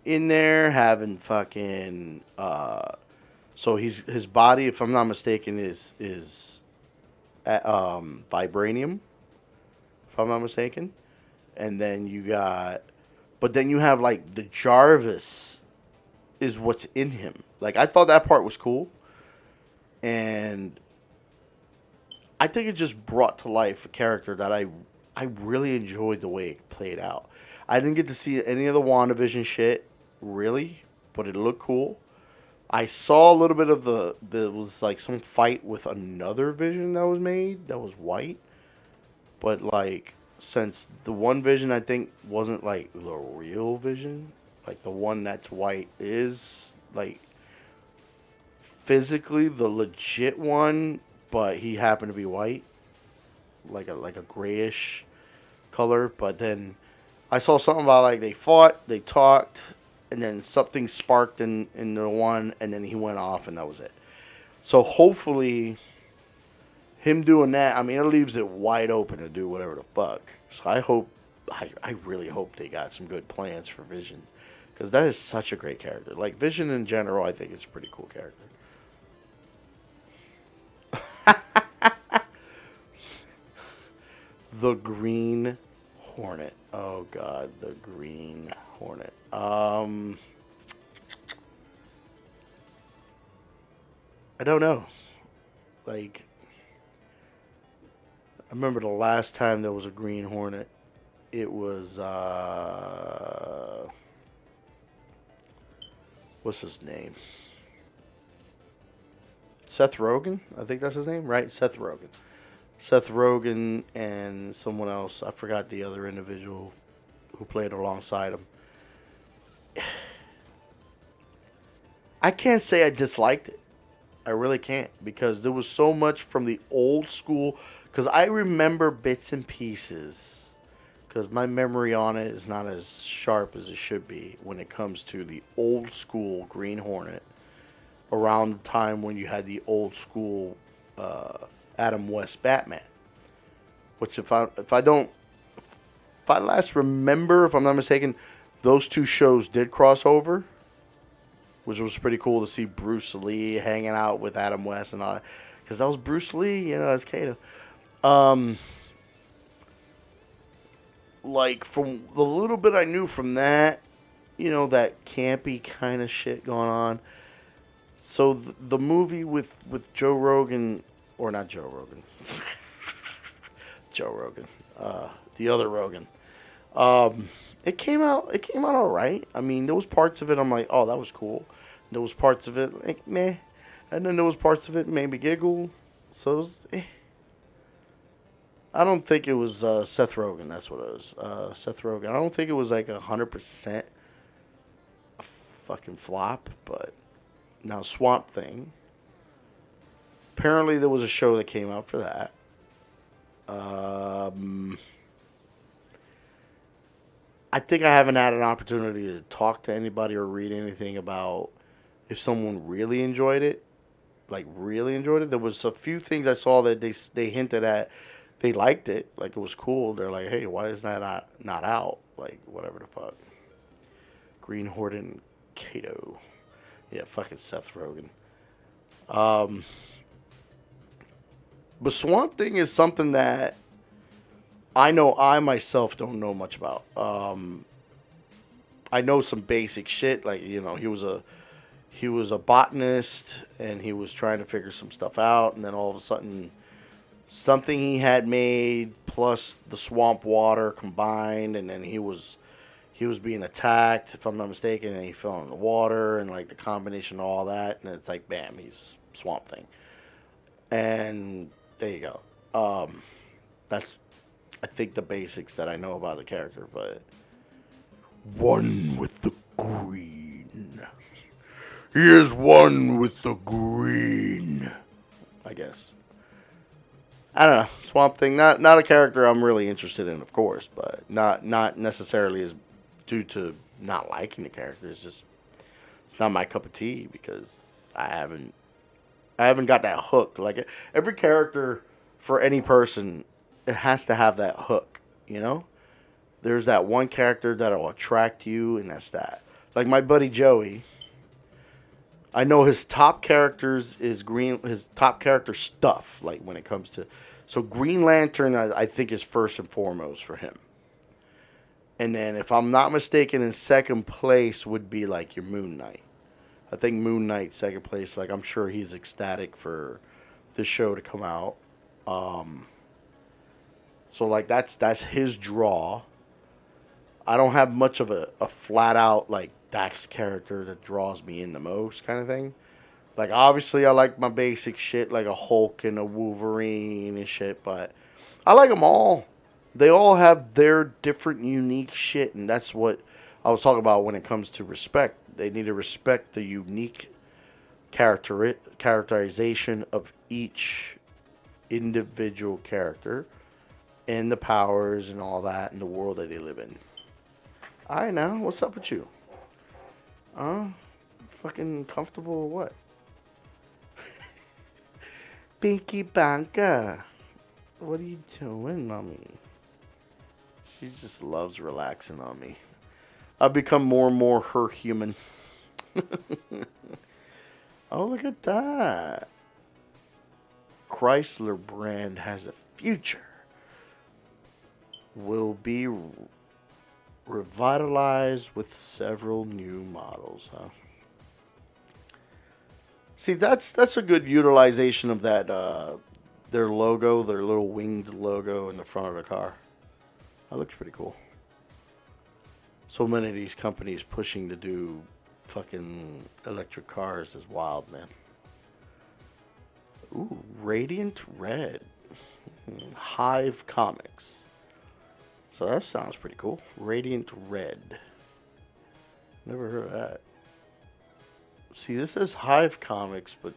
in there, having fucking so his body, if I'm not mistaken, is vibranium, if I'm not mistaken. And then you have like the Jarvis is what's in him. Like, I thought that part was cool. And I think it just brought to life a character that I really enjoyed the way it played out. I didn't get to see any of the WandaVision shit, really, but it looked cool. I saw a little bit of there was like some fight with another Vision that was made that was white. But like, since the one Vision I think wasn't like the real Vision, like the one that's white is like physically the legit one, but he happened to be white, like a grayish color, but then I saw something about like they fought, they talked, and then something sparked in the one, and then he went off, and that was it. So hopefully, him doing that, I mean, it leaves it wide open to do whatever the fuck. So I really hope they got some good plans for Vision, because that is such a great character. Like Vision in general, I think it's a pretty cool character. The Green Hornet. Oh God, the Green Hornet. I don't know. Like, I remember the last time there was a Green Hornet. It was what's his name? Seth Rogen. I think that's his name, right? Seth Rogen. Seth Rogen and someone else. I forgot the other individual who played alongside him. I can't say I disliked it. I really can't, because there was so much from the old school. Because I remember bits and pieces. Because my memory on it is not as sharp as it should be when it comes to the old school Green Hornet. Around the time when you had the old school Adam West Batman. Which if I last remember, if I'm not mistaken, those two shows did cross over. Which was pretty cool to see Bruce Lee hanging out with Adam West and all that. Because that was Bruce Lee, as Kato. Like, from the little bit I knew from that, that campy kind of shit going on. So, the movie with Joe Rogan, or not Joe Rogan. Joe Rogan. The other Rogan. It came out all right. I mean, there was parts of it I'm like, oh, that was cool. There was parts of it like, meh. And then there was parts of it made me giggle. So it was, I don't think it was Seth Rogen. That's what it was. Seth Rogen. I don't think it was like 100% a fucking flop. But now Swamp Thing. Apparently there was a show that came out for that. I think I haven't had an opportunity to talk to anybody or read anything about if someone really enjoyed it. Like, really enjoyed it. There was a few things I saw that they hinted at. They liked it. Like, it was cool. They're like, hey, why is that not out? Like, whatever the fuck. Green Hornet and Kato. Yeah, fucking Seth Rogen. But Swamp Thing is something that I know I myself don't know much about. I know some basic shit. Like, he was a botanist, and he was trying to figure some stuff out, and then all of a sudden, something he had made plus the swamp water combined, and then he was being attacked, if I'm not mistaken, and he fell in the water, and like the combination of all that, and it's like, bam, he's Swamp Thing. And there you go. That's, I think, the basics that I know about the character, but one with the green. He is one with the green. I guess. I don't know. Swamp Thing, not a character I'm really interested in, of course, but not necessarily as due to not liking the character. It's not my cup of tea, because I haven't got that hook. Like, every character for any person, it has to have that hook, There's that one character that'll attract you, and that's that. Like my buddy Joey, I know his top characters is his top character stuff, like when it comes to, so Green Lantern, I think, is first and foremost for him. And then, if I'm not mistaken, in second place would be like your Moon Knight. I think Moon Knight, second place. Like, I'm sure he's ecstatic for this show to come out. So like that's his draw. I don't have much of a flat out like that's the character that draws me in the most kind of thing. Like, obviously I like my basic shit like a Hulk and a Wolverine and shit, but I like them all. They all have their different unique shit, and that's what I was talking about when it comes to respect. They need to respect the unique characterization of each individual character, and the powers and all that in the world that they live in. All right, now, what's up with you? Fucking comfortable or what? Pinky Banka, what are you doing, mommy? She just loves relaxing on me. I've become more and more her human. Oh, look at that. Chrysler brand has a future. Will be revitalized with several new models, huh? See, that's a good utilization of that their logo, their little winged logo in the front of the car. That looks pretty cool. So many of these companies pushing to do fucking electric cars is wild, man. Ooh, Radiant Red. Hive Comics. So that sounds pretty cool. Radiant Red. Never heard of that. See, this is Hive Comics, but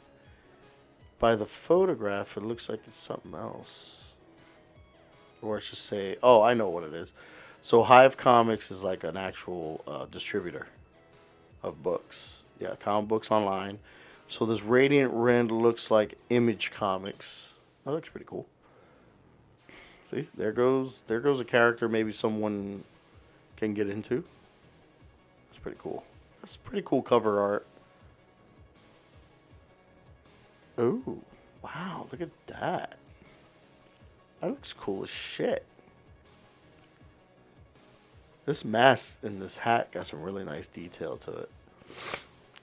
by the photograph, it looks like it's something else. Or I should say, oh, I know what it is. So Hive Comics is like an actual distributor of books. Yeah, comic books online. So this Radiant Red looks like Image Comics. That looks pretty cool. See, there goes a character maybe someone can get into. That's pretty cool. That's pretty cool cover art. Ooh, wow, look at that. That looks cool as shit. This mask and this hat got some really nice detail to it.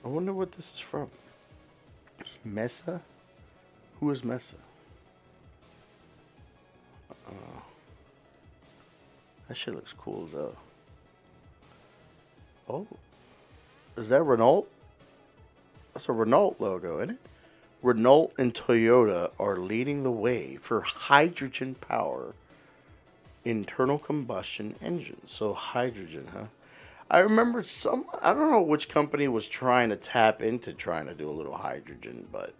I wonder what this is from. Mesa? Who is Mesa? That shit looks cool as hell. Oh. Is that Renault? That's a Renault logo, isn't it? Renault and Toyota are leading the way for hydrogen power internal combustion engines. So hydrogen, huh? I remember I don't know which company was trying to tap into trying to do a little hydrogen, but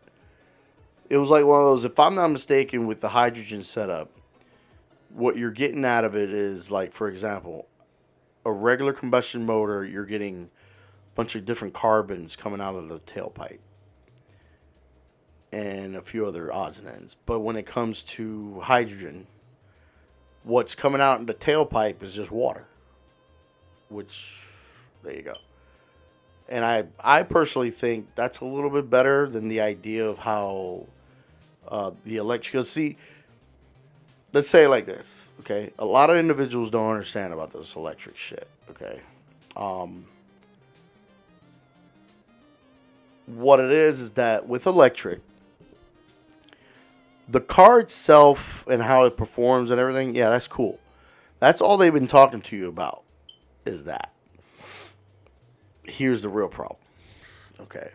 it was like one of those, if I'm not mistaken, with the hydrogen setup, what you're getting out of it is, like, for example, a regular combustion motor, you're getting a bunch of different carbons coming out of the tailpipe and a few other odds and ends. But when it comes to hydrogen, what's coming out in the tailpipe is just water, which, there you go. And I personally think that's a little bit better than the idea of how the electrical... See, let's say it like this, okay? A lot of individuals don't understand about this electric shit, okay? What it is that with electric, the car itself and how it performs and everything, yeah, that's cool. That's all they've been talking to you about, is that. Here's the real problem, okay?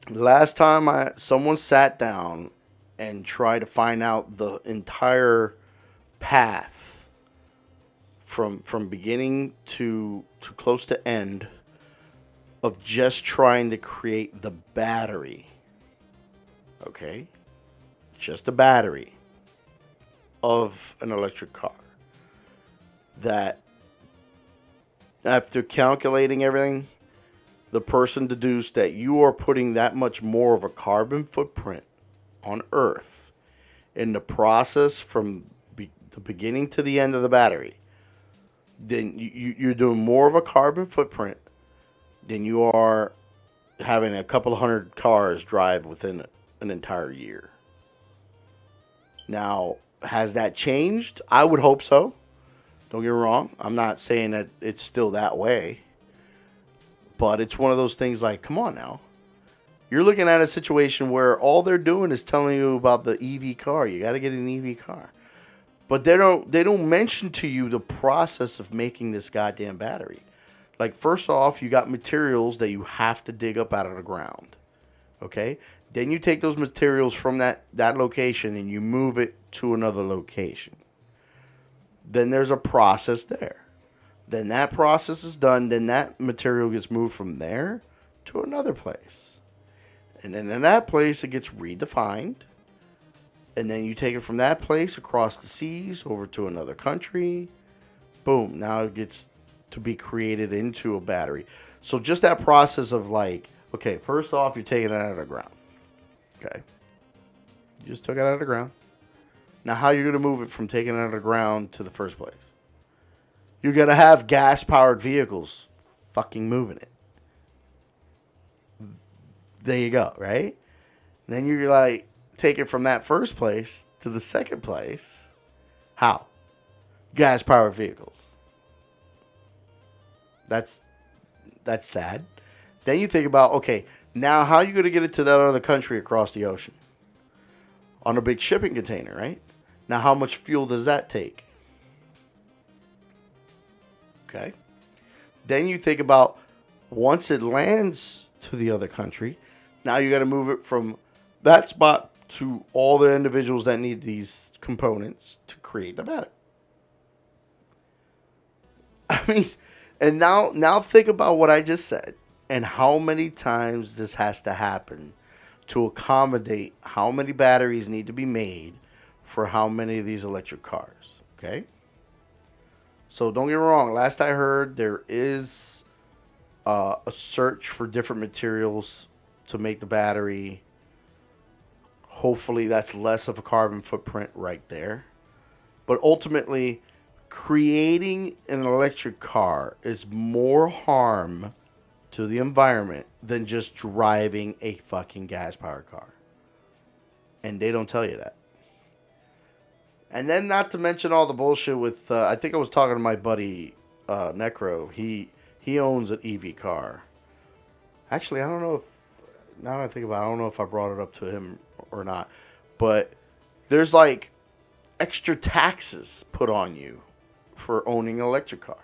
Last time someone sat down and tried to find out the entire path from beginning to close to end of just trying to create the battery. Okay? Just a battery of an electric car. That after calculating everything, the person deduced that you are putting that much more of a carbon footprint on Earth in the process from the beginning to the end of the battery. Then you're doing more of a carbon footprint than you are having a couple of hundred cars drive within an entire year. Now, has that changed? I would hope so. Don't get me wrong. I'm not saying that it's still that way. But it's one of those things like, come on now. You're looking at a situation where all they're doing is telling you about the EV car. You got to get an EV car. But they don't mention to you the process of making this goddamn battery. Like, first off, you got materials that you have to dig up out of the ground. Okay? Then you take those materials from that location and you move it to another location. Then there's a process there. Then that process is done. Then that material gets moved from there to another place. And then in that place, it gets redefined. And then you take it from that place across the seas over to another country. Boom. Now it gets to be created into a battery. So just that process of like, okay, first off, you're taking it out of the ground. Okay. You just took it out of the ground. Now how are you going to move it from taking it out of the ground to the first place? You're going to have gas-powered vehicles fucking moving it. There you go, right? And then you're like, take it from that first place to the second place. How? Gas-powered vehicles. That's sad. Then you think about, okay, now how are you going to get it to that other country across the ocean? On a big shipping container, right? Now how much fuel does that take? Okay. Then you think about once it lands to the other country, now you got to move it from that spot to all the individuals that need these components to create the battery. I mean, and now think about what I just said and how many times this has to happen to accommodate how many batteries need to be made for how many of these electric cars. Okay? So don't get me wrong. Last I heard, there is a search for different materials to make the battery. Hopefully that's less of a carbon footprint right there. But ultimately, creating an electric car is more harm to the environment than just driving a fucking gas-powered car. And they don't tell you that. And then not to mention all the bullshit with, I think I was talking to my buddy, Necro. He owns an EV car. Actually, I don't know if, now that I think about it, I don't know if I brought it up to him or not. But there's like extra taxes put on you for owning an electric car.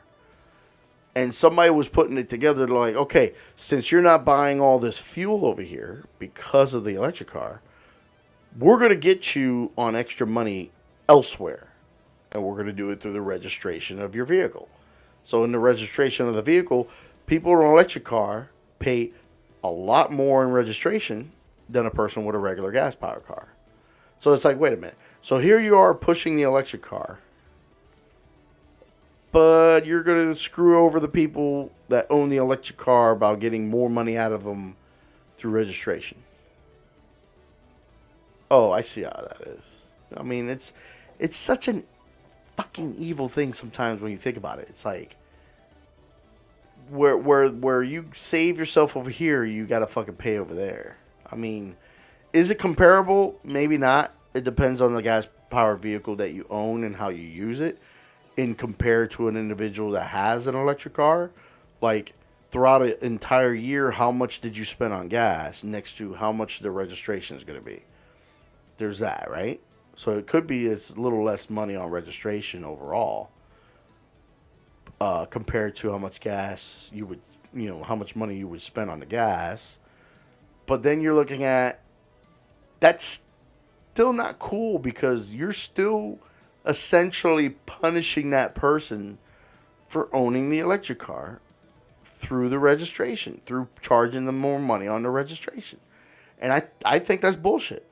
And somebody was putting it together to like, okay, since you're not buying all this fuel over here because of the electric car, we're going to get you on extra money elsewhere. And we're going to do it through the registration of your vehicle. So in the registration of the vehicle, people in an electric car pay a lot more in registration than a person with a regular gas-powered car. So it's like, wait a minute. So here you are pushing the electric car, but you're going to screw over the people that own the electric car about getting more money out of them through registration. Oh, I see how that is. I mean, it's such an fucking evil thing sometimes when you think about it. It's like where you save yourself over here, you got to fucking pay over there. I mean, is it comparable? Maybe not. It depends on the gas-powered vehicle that you own and how you use it. In compared to an individual that has an electric car, like throughout an entire year, how much did you spend on gas next to how much the registration is going to be? There's that, right? So it could be it's a little less money on registration overall compared to how much gas you would, how much money you would spend on the gas. But then you're looking at, that's still not cool because you're still essentially punishing that person for owning the electric car through the registration, through charging them more money on the registration. And I think that's bullshit.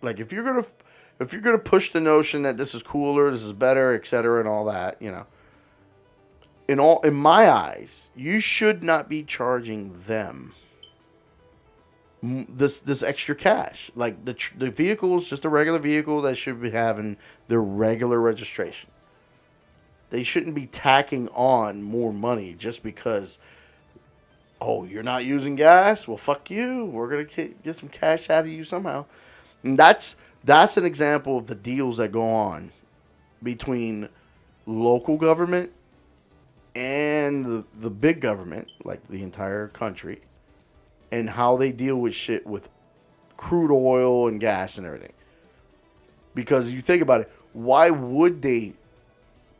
Like if you're gonna push the notion that this is cooler, this is better, etc., and all that, in my eyes, you should not be charging them this extra cash. Like the vehicle is just a regular vehicle that should be having their regular registration. They shouldn't be tacking on more money just because, oh, you're not using gas? Well, fuck you. We're going to get some cash out of you somehow. And that's an example of the deals that go on between local government and the big government, like the entire country, and how they deal with shit with crude oil and gas and everything. Because you think about it, why would they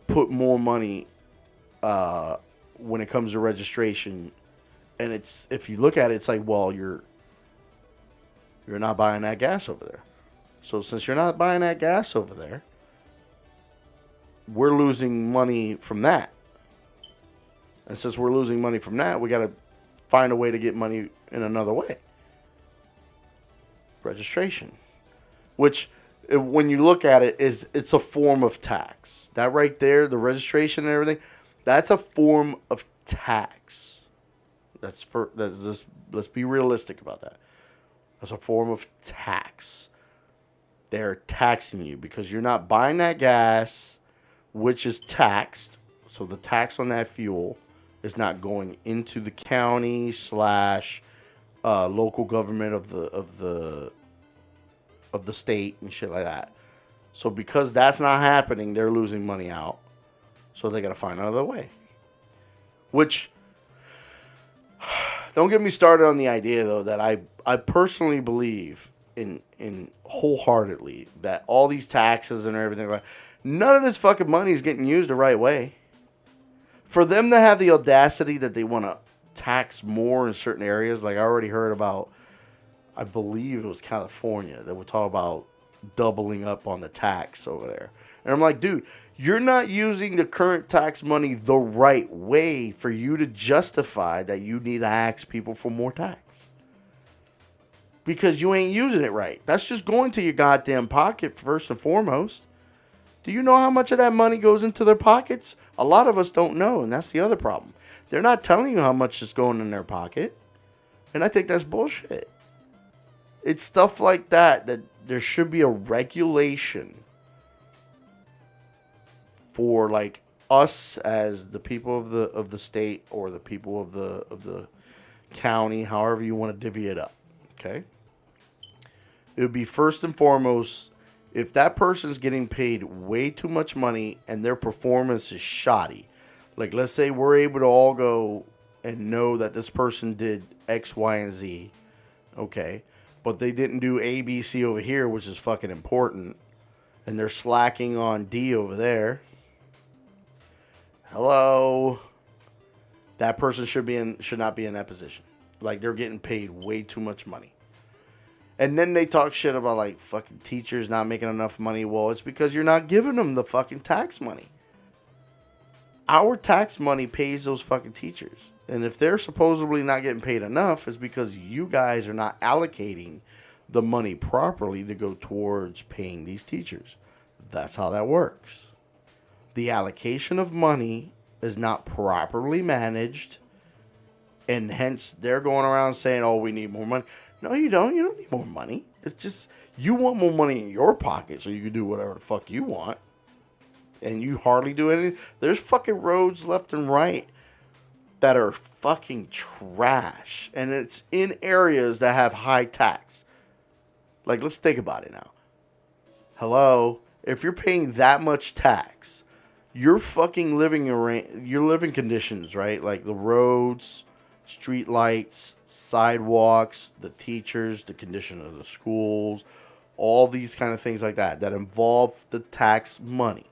put more money when it comes to registration? And it's, if you look at it, it's like, well, you're not buying that gas over there. So since you're not buying that gas over there, we're losing money from that. And since we're losing money from that, we got to find a way to get money in another way. Registration. Which when you look at it, it's a form of tax. That right there, the registration and everything, that's a form of tax. Let's be realistic about that. That's a form of tax. They're taxing you because you're not buying that gas, which is taxed. So the tax on that fuel is not going into the county slash local government of the state and shit like that. So because that's not happening, they're losing money out. So they got to find another way. Which, don't get me started on the idea though that I personally believe in wholeheartedly that all these taxes and everything like none of this fucking money is getting used the right way. For them to have the audacity that they want to tax more in certain areas, like I already heard about, I believe it was California, that would talk about doubling up on the tax over there. And I'm like, dude, you're not using the current tax money the right way for you to justify that you need to ask people for more tax. Because you ain't using it right. That's just going to your goddamn pocket first and foremost. Do you know how much of that money goes into their pockets? A lot of us don't know, and that's the other problem. They're not telling you how much is going in their pocket. And I think that's bullshit. It's stuff like that there should be a regulation for like us as the people of the state or the people of the county, however you want to divvy it up. Okay? It would be first and foremost, if that person's getting paid way too much money and their performance is shoddy, like let's say we're able to all go and know that this person did X, Y, and Z, okay, but they didn't do A, B, C over here, which is fucking important, and they're slacking on D over there. Hello, that person should not be in that position. Like they're getting paid way too much money. And then they talk shit about like fucking teachers not making enough money. Well, it's because you're not giving them the fucking tax money. Our tax money pays those fucking teachers. And if they're supposedly not getting paid enough, it's because you guys are not allocating the money properly to go towards paying these teachers. That's how that works. The allocation of money is not properly managed. And hence they're going around saying, oh, we need more money. No, you don't. You don't need more money. It's just you want more money in your pocket so you can do whatever the fuck you want. And you hardly do anything. There's fucking roads left and right that are fucking trash. And it's in areas that have high tax. Like, let's think about it now. Hello? If you're paying that much tax, your fucking your living conditions, right? Like the roads, street lights, sidewalks, the teachers, the condition of the schools, all these kind of things like that involve the tax money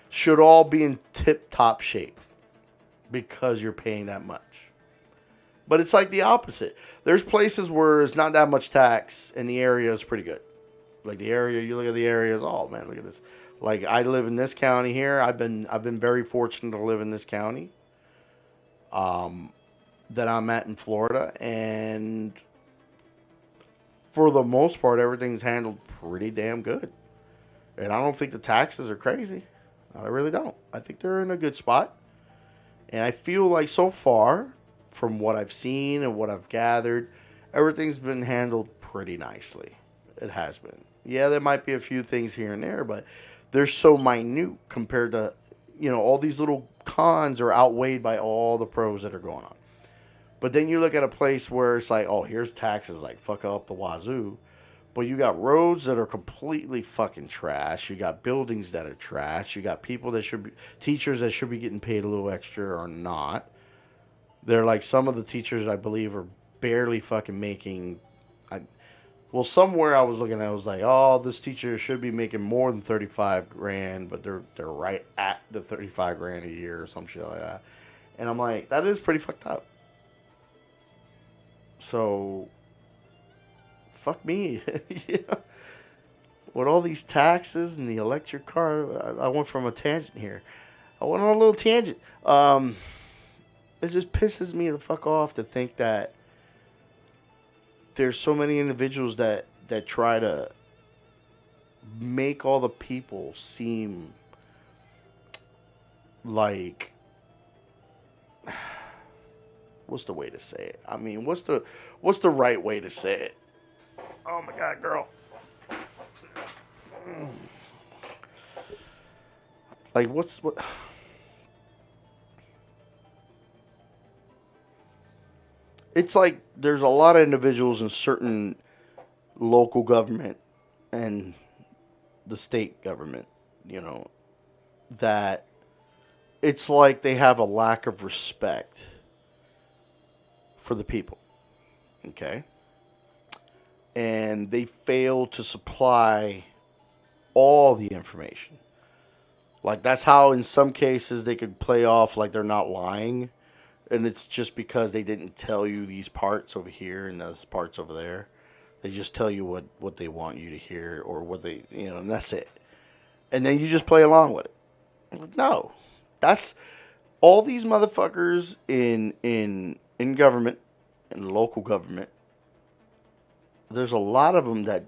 should all be in tip-top shape because you're paying that much. But it's like the opposite. There's places where it's not that much tax and the area is pretty good. Like the area, you look at the areas, oh man, look at this. Like I live in this county here. I've been very fortunate to live in this county. That I'm at in Florida, and for the most part, everything's handled pretty damn good. And I don't think the taxes are crazy. I really don't. I think they're in a good spot. And I feel like so far, from what I've seen and what I've gathered, everything's been handled pretty nicely. It has been. Yeah, there might be a few things here and there, but they're so minute compared to, all these little cons are outweighed by all the pros that are going on. But then you look at a place where it's like, oh, here's taxes like fuck up the wazoo. But you got roads that are completely fucking trash. You got buildings that are trash. You got people that should be, teachers that should be getting paid a little extra are not. They're like, some of the teachers, I believe, are barely fucking making, somewhere I was looking at, I was like, oh, this teacher should be making more than 35 grand, but they're right at the 35 grand a year or some shit like that. And I'm like, that is pretty fucked up. So, fuck me. With all these taxes and the electric car, I went from a tangent here. I went on a little tangent. It just pisses me the fuck off to think that there's so many individuals that try to make all the people seem like, what's the way to say it? I mean, what's the right way to say it? Oh my God, girl. Like, what? It's like there's a lot of individuals in certain local government and the state government, you know, that it's like they have a lack of respect for the people. Okay? And they fail to supply all the information. Like, that's how in some cases they could play off like they're not lying. And it's just because they didn't tell you these parts over here and those parts over there. They just tell you what they want you to hear or what they, you know, and that's it. And then you just play along with it. No. That's all these motherfuckers in government, in local government. There's a lot of them that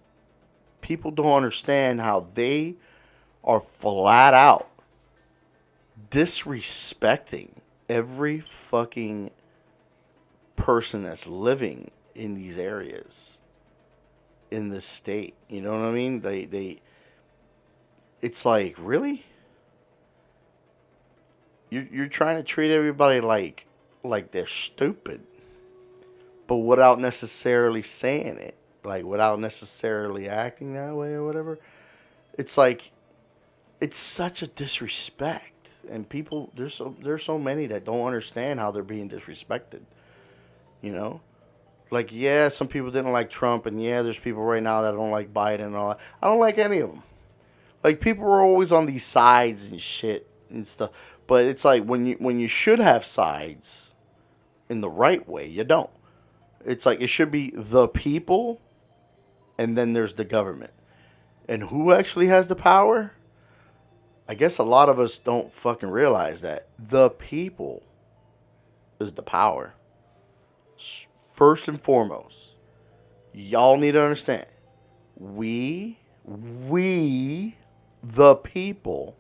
people don't understand how they are flat out disrespecting every fucking person that's living in these areas in this state. You know what I mean? They it's like, really? You're trying to treat everybody like they're stupid, but without necessarily saying it, like without necessarily acting that way or whatever. It's like, it's such a disrespect. And people, there's so many that don't understand how they're being disrespected. You know? Like, yeah, some people didn't like Trump, and yeah, there's people right now that don't like Biden and all that. I don't like any of them. Like, people are always on these sides and shit and stuff. But it's like, when you should have sides in the right way, you don't. It's like, it should be the people, and then there's the government. And who actually has the power? I guess a lot of us don't fucking realize that the people is the power. First and foremost, y'all need to understand, we, the people,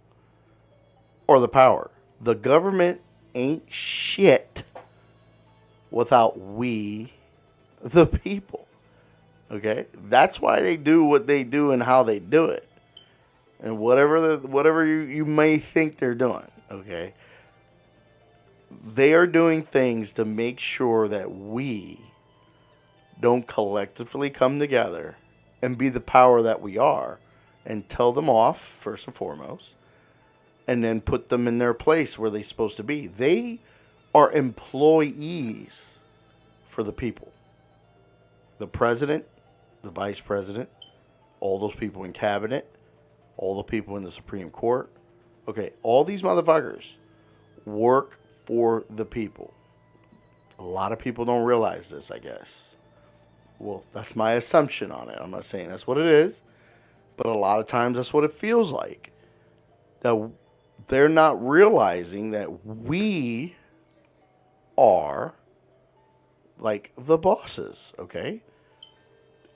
are the power. The government ain't shit without we, the people. Okay? That's why they do what they do and how they do it. And whatever you may think they're doing, okay? They are doing things to make sure that we don't collectively come together and be the power that we are and tell them off, first and foremost, and then put them in their place where they're supposed to be. They are employees for the people. The president, the vice president, all those people in cabinet, all the people in the Supreme Court. Okay, all these motherfuckers work for the people. A lot of people don't realize this, I guess. Well, that's my assumption on it. I'm not saying that's what it is, but a lot of times that's what it feels like. That they're not realizing that we are like the bosses, okay?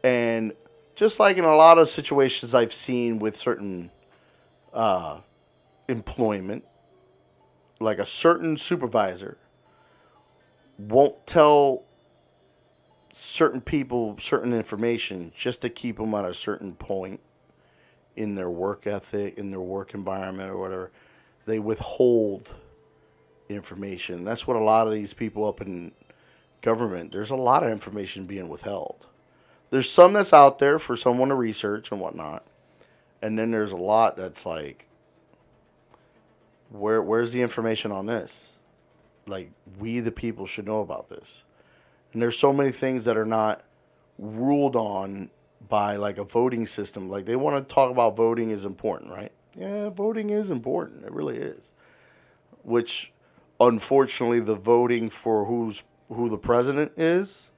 And just like in a lot of situations I've seen with certain employment, like a certain supervisor won't tell certain people certain information just to keep them at a certain point in their work ethic, in their work environment or whatever. They withhold information. That's what a lot of these people up in government, there's a lot of information being withheld. There's some that's out there for someone to research and whatnot. And then there's a lot that's like, where's the information on this? Like, we the people should know about this. And there's so many things that are not ruled on by like a voting system. Like, they want to talk about voting is important, right? Yeah, voting is important. It really is. Which, unfortunately, the voting for who the president is,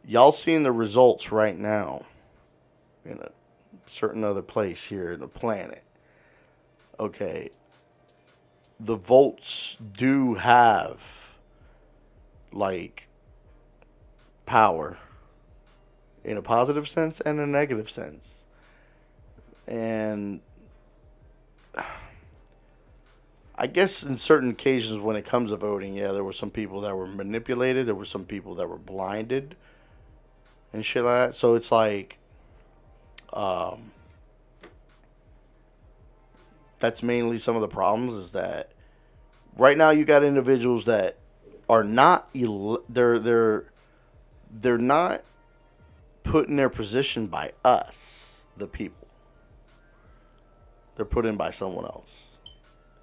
y'all seeing the results right now in a certain other place here in the planet. Okay. The votes do have, like, power in a positive sense and a negative sense. And I guess in certain occasions when it comes to voting, yeah, there were some people that were manipulated. There were some people that were blinded and shit like that. So it's like, um, that's mainly some of the problems is that right now you got individuals that are not, they're not put in their position by us, the people. They're put in by someone else.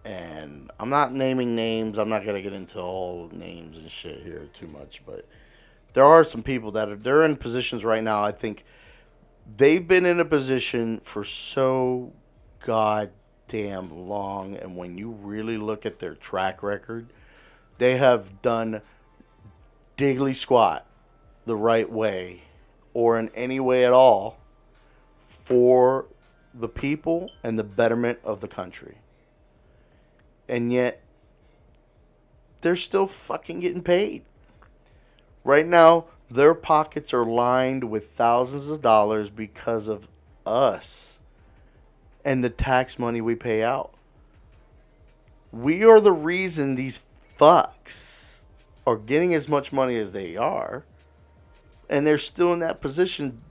And I'm not naming names. I'm not gonna get into all names and shit here too much, but there are some people that they're in positions right now. I think they've been in a position for so goddamn long, and when you really look at their track record, they have done diggly squat the right way or in any way at all for the people and the betterment of the country. And yet, they're still fucking getting paid. Right now, their pockets are lined with thousands of dollars because of us and the tax money we pay out. We are the reason these fucks are getting as much money as they are, and they're still in that position,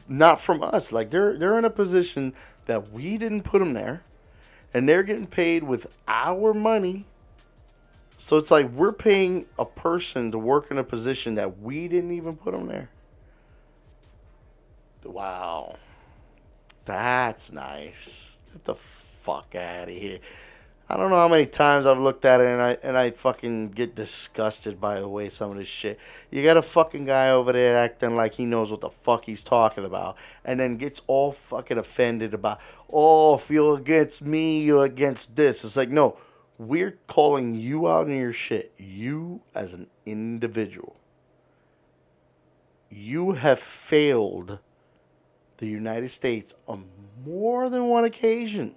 not from us. Like they're in a position that we didn't put them there, and they're getting paid with our money. So it's like we're paying a person to work in a position that we didn't even put them there. Wow. That's nice. Get the fuck out of here. I don't know how many times I've looked at it and I fucking get disgusted by the way some of this shit. You got a fucking guy over there acting like he knows what the fuck he's talking about, and then gets all fucking offended about, oh, if you're against me, you're against this. It's like, no, we're calling you out on your shit. You as an individual. You have failed the United States on more than one occasion.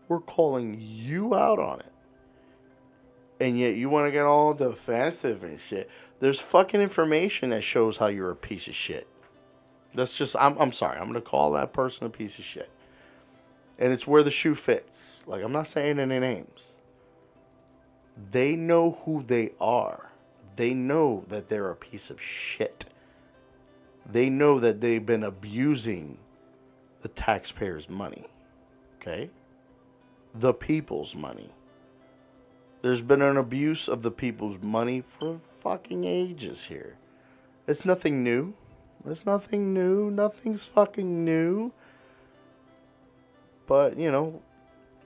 We're calling you out on it. And yet you want to get all defensive and shit. There's fucking information that shows how you're a piece of shit. That's just, I'm sorry. I'm going to call that person a piece of shit. And it's where the shoe fits. Like, I'm not saying any names. They know who they are. They know that they're a piece of shit. They know that they've been abusing the taxpayers' money. Okay? The people's money. There's been an abuse of the people's money for fucking ages here. It's nothing new. It's nothing new. Nothing's fucking new. But, you know,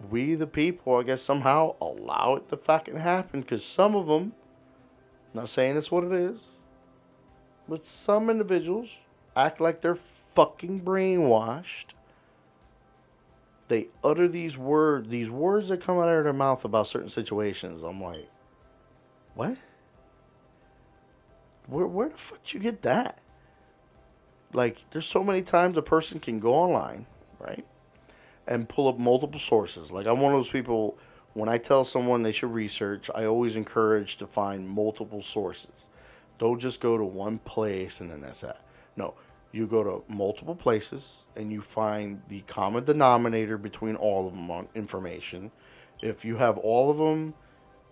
we the people, I guess, somehow allow it to fucking happen. Because some of them, I'm not saying that's what it is, but some individuals act like they're fucking brainwashed. They utter these words that come out of their mouth about certain situations. I'm like, what? Where the fuck did you get that? Like, there's so many times a person can go online, right? And pull up multiple sources. Like, I'm one of those people, when I tell someone they should research, I always encourage to find multiple sources. Don't just go to one place and then that's that. No. You go to multiple places and you find the common denominator between all of them on information. If you have all of them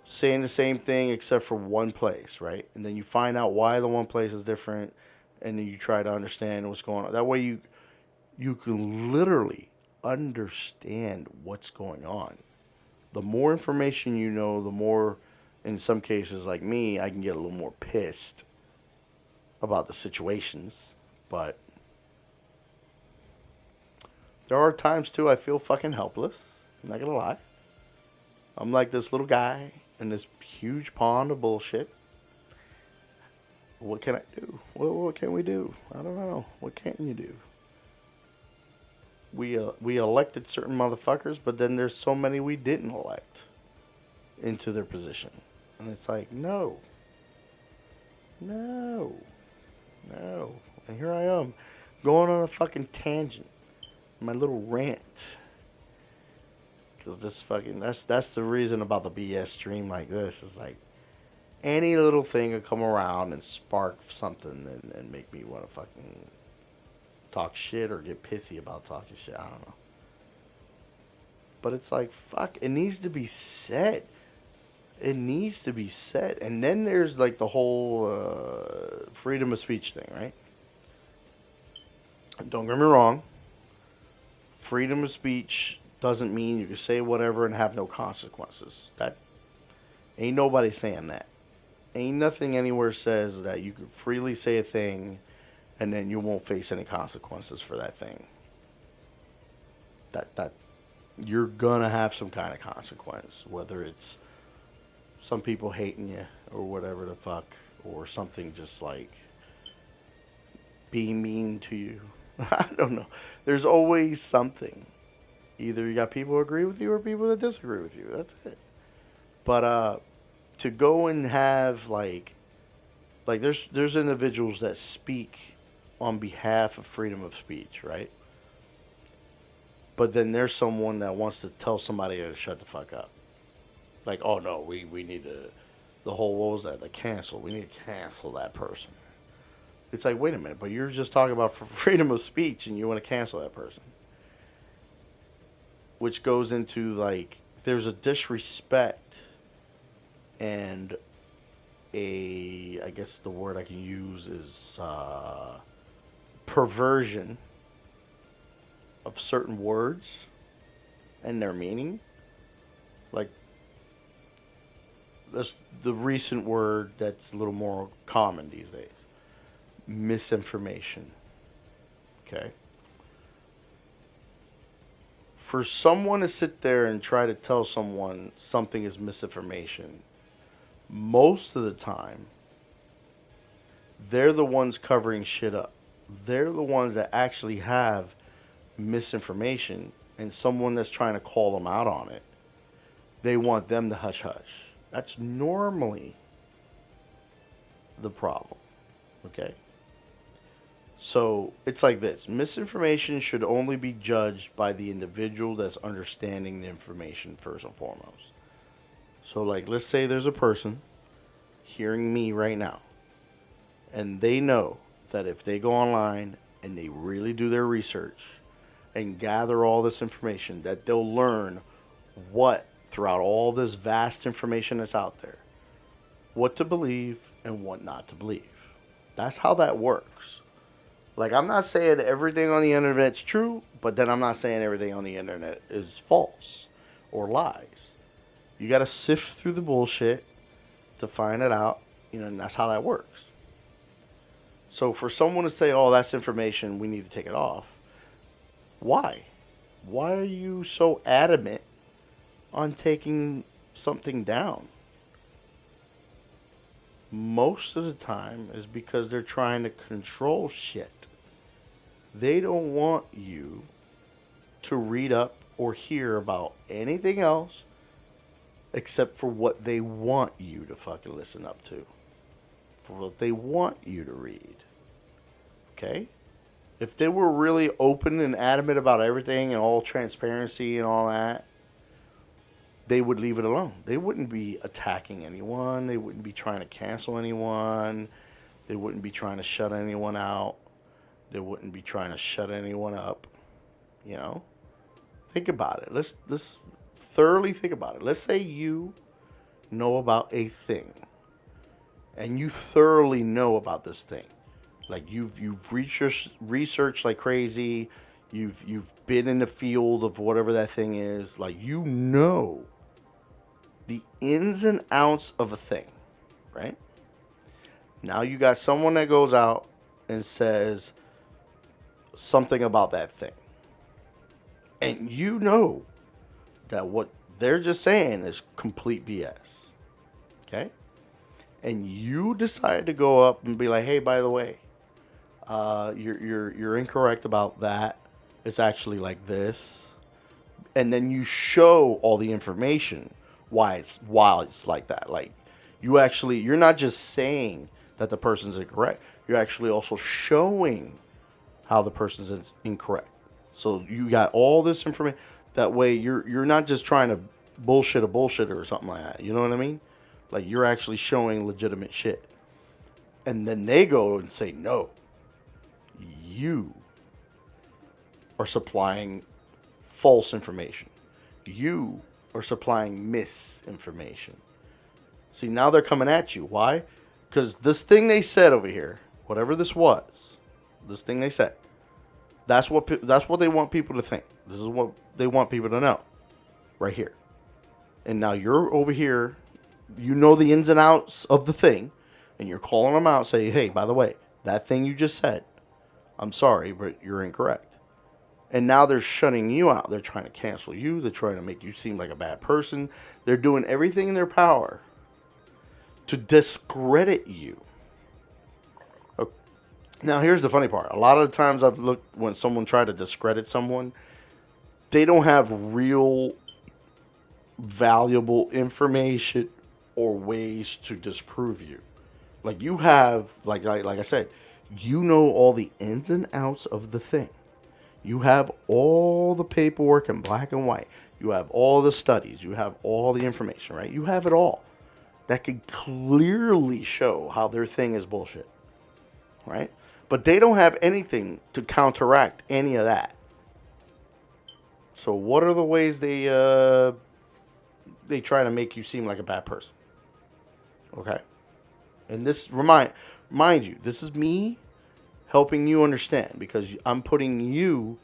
saying the same thing except for one place, right? And then you find out why the one place is different, and then you try to understand what's going on. That way you can literally understand what's going on. The more information you know, the more, in some cases like me, I can get a little more pissed about the situations. But there are times, too, I feel fucking helpless. I'm not going to lie. I'm like this little guy in this huge pond of bullshit. What can I do? What can we do? I don't know. What can you do? We elected certain motherfuckers, but then there's so many we didn't elect into their position. And it's like, no. No. No. And here I am, going on a fucking tangent. My little rant. Because this fucking, that's the reason about the BS stream like this. Is like, any little thing will come around and spark something and make me want to fucking talk shit or get pissy about talking shit. I don't know. But it's like, fuck, it needs to be said. It needs to be said. And then there's like the whole freedom of speech thing, right? Don't get me wrong. Freedom of speech doesn't mean you can say whatever and have no consequences. That ain't nobody saying that. Ain't nothing anywhere says that you can freely say a thing and then you won't face any consequences for that thing. That you're gonna have some kind of consequence, whether it's some people hating you or whatever the fuck, or something just like being mean to you. I don't know. There's always something. Either you got people who agree with you or people that disagree with you. That's it. But to go and have like there's individuals that speak on behalf of freedom of speech, right? But then there's someone that wants to tell somebody to shut the fuck up. Like, oh no, we need to, the whole, what was that, the cancel. We need to cancel that person. It's like, wait a minute, but you're just talking about freedom of speech and you want to cancel that person. Which goes into like, there's a disrespect and I guess the word I can use is perversion of certain words and their meaning. Like, that's the recent word that's a little more common these days. Misinformation. Okay? For someone to sit there and try to tell someone something is misinformation, most of the time, they're the ones covering shit up. They're the ones that actually have misinformation, and someone that's trying to call them out on it, they want them to hush hush. That's normally the problem. Okay? So it's like this. Misinformation should only be judged by the individual that's understanding the information first and foremost. So like, let's say there's a person hearing me right now, and they know that if they go online and they really do their research and gather all this information, that they'll learn what, throughout all this vast information that's out there, what to believe and what not to believe. That's how that works. Like, I'm not saying everything on the internet's true, but then I'm not saying everything on the internet is false or lies. You got to sift through the bullshit to find it out, and that's how that works. So for someone to say, oh, that's information, we need to take it off, why? Why are you so adamant on taking something down? Most of the time is because they're trying to control shit. They don't want you to read up or hear about anything else except for what they want you to fucking listen up to. For what they want you to read. Okay? If they were really open and adamant about everything and all transparency and all that, they would leave it alone. They wouldn't be attacking anyone. They wouldn't be trying to cancel anyone. They wouldn't be trying to shut anyone out. They wouldn't be trying to shut anyone up. Think about it. Let's thoroughly think about it. Let's say you know about a thing, and you thoroughly know about this thing. Like, you've researched like crazy. You've been in the field of whatever that thing is. Like, the ins and outs of a thing, right? Now you got someone that goes out and says something about that thing. And you know that what they're just saying is complete BS. Okay? And you decide to go up and be like, hey, by the way, you're incorrect about that. It's actually like this. And then you show all the information why it's like that. Like, you're not just saying that the person's incorrect. You're actually also showing how the person's incorrect. So you got all this information. That way you're not just trying to bullshit a bullshitter or something like that. You know what I mean? Like, you're actually showing legitimate shit. And then they go and say, no, you are supplying false information. You are supplying misinformation. See, now they're coming at you. Why? Because this thing they said over here, whatever this was, this thing they said, that's what they want people to think. This is what they want people to know, right here. And now you're over here, you know the ins and outs of the thing, and you're calling them out, saying, hey, by the way, that thing you just said, I'm sorry, but you're incorrect. And now they're shutting you out. They're trying to cancel you. They're trying to make you seem like a bad person. They're doing everything in their power to discredit you. Okay. Now, here's the funny part. A lot of the times I've looked when someone tried to discredit someone, they don't have real valuable information or ways to disprove you. Like you have, like I said, you know all the ins and outs of the thing. You have all the paperwork in black and white. You have all the studies. You have all the information, right? You have it all. That could clearly show how their thing is bullshit, right? But they don't have anything to counteract any of that. So what are the ways they try to make you seem like a bad person? Okay? And this, mind you, this is me helping you understand, because I'm putting you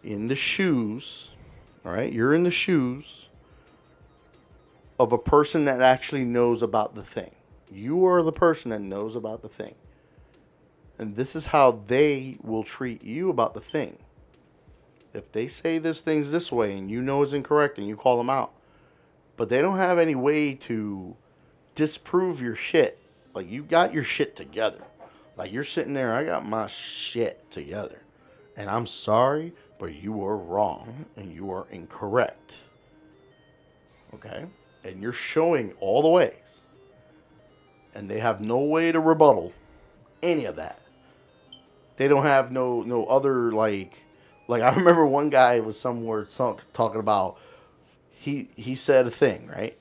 in the shoes, all right? You're in the shoes of a person that actually knows about the thing. You are the person that knows about the thing. And this is how they will treat you about the thing. If they say this thing's this way and you know it's incorrect and you call them out, but they don't have any way to disprove your shit. Like, you got your shit together. Like, you're sitting there, I got my shit together. And I'm sorry, but you are wrong and you are incorrect. Okay? And you're showing all the ways. And they have no way to rebuttal any of that. They don't have no other, like I remember one guy was somewhere talking about, he said a thing, right?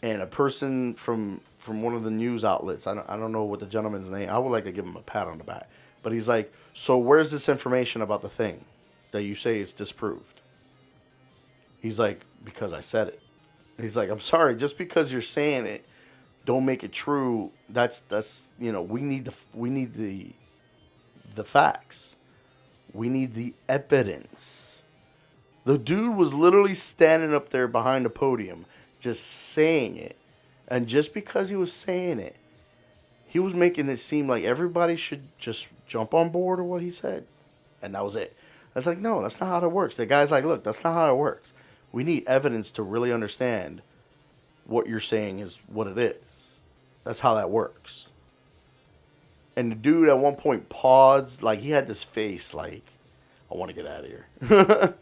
And a person from one of the news outlets, I don't know what the gentleman's name, I would like to give him a pat on the back. But he's like, so where's this information about the thing that you say is disproved? He's like, because I said it. He's like, I'm sorry, just because you're saying it, don't make it true. That's we need the facts. We need the evidence. The dude was literally standing up there behind the podium just saying it. And just because he was saying it, he was making it seem like everybody should just jump on board with what he said. And that was it. I was like, no, that's not how it works. The guy's like, look, that's not how it works. We need evidence to really understand what you're saying is what it is. That's how that works. And the dude at one point paused, like he had this face like, I want to get out of here.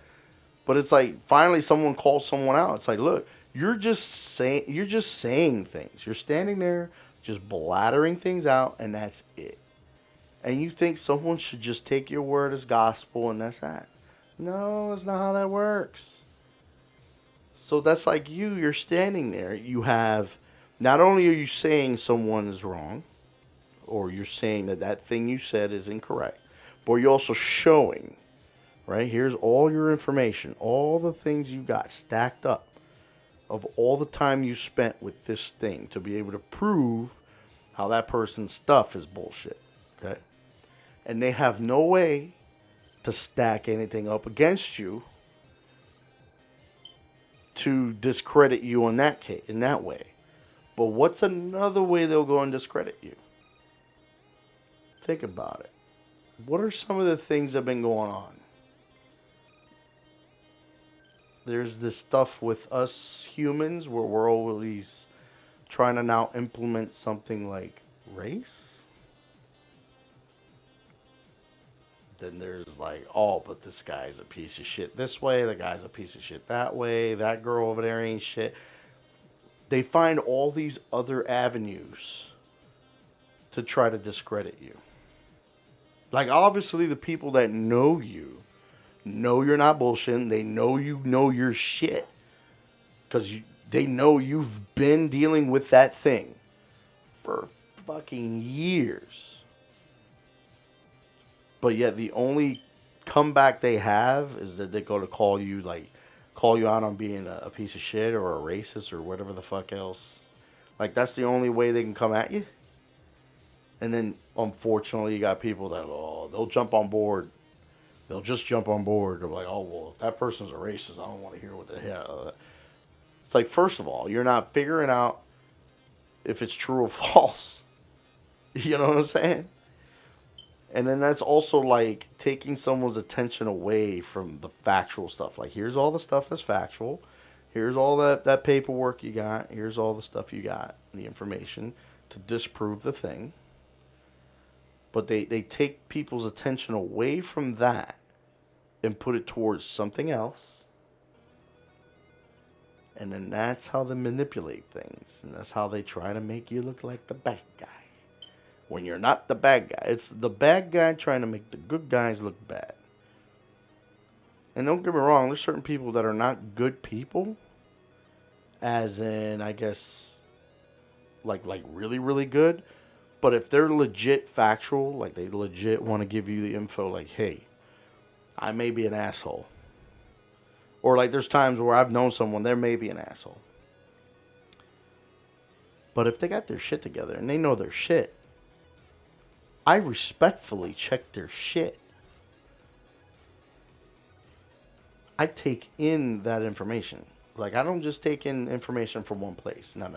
But it's like finally someone called someone out. It's like, look, you're just saying things. You're standing there just blathering things out, and that's it. And you think someone should just take your word as gospel, and that's that. No, that's not how that works. So that's like you're standing there. You have, not only are you saying someone is wrong, or you're saying that thing you said is incorrect, but you're also showing, right? Here's all your information, all the things you got stacked up of all the time you spent with this thing to be able to prove how that person's stuff is bullshit, okay? And they have no way to stack anything up against you to discredit you in that case, in that way. But what's another way they'll go and discredit you? Think about it. What are some of the things that have been going on? There's this stuff with us humans where we're always trying to now implement something like race. Then there's like, oh, but this guy's a piece of shit this way, the guy's a piece of shit that way, that girl over there ain't shit. They find all these other avenues to try to discredit you. Like, obviously, the people that know you know you're not bullshitting. They know you know your shit. Because they know you've been dealing with that thing for fucking years. But yet the only comeback they have is that they're going to call you, like, call you out on being a piece of shit or a racist or whatever the fuck else. Like, that's the only way they can come at you. And then, unfortunately, you got people that, they'll jump on board. They'll just jump on board. They're like, oh, well, if that person's a racist, I don't want to hear what the hell. It's like, first of all, you're not figuring out if it's true or false. You know what I'm saying? And then that's also like taking someone's attention away from the factual stuff. Like, here's all the stuff that's factual. Here's all that paperwork you got. Here's all the stuff you got, the information to disprove the thing. But they take people's attention away from that and put it towards something else. And then that's how they manipulate things. And that's how they try to make you look like the bad guy. When you're not the bad guy. It's the bad guy trying to make the good guys look bad. And don't get me wrong, there's certain people that are not good people. As in, I guess, like really, really good. But if they're legit factual, like they legit want to give you the info, like, hey, I may be an asshole. Or like there's times where I've known someone, they may be an asshole. But if they got their shit together and they know their shit, I respectfully check their shit. I take in that information. Like, I don't just take in information from one place. No.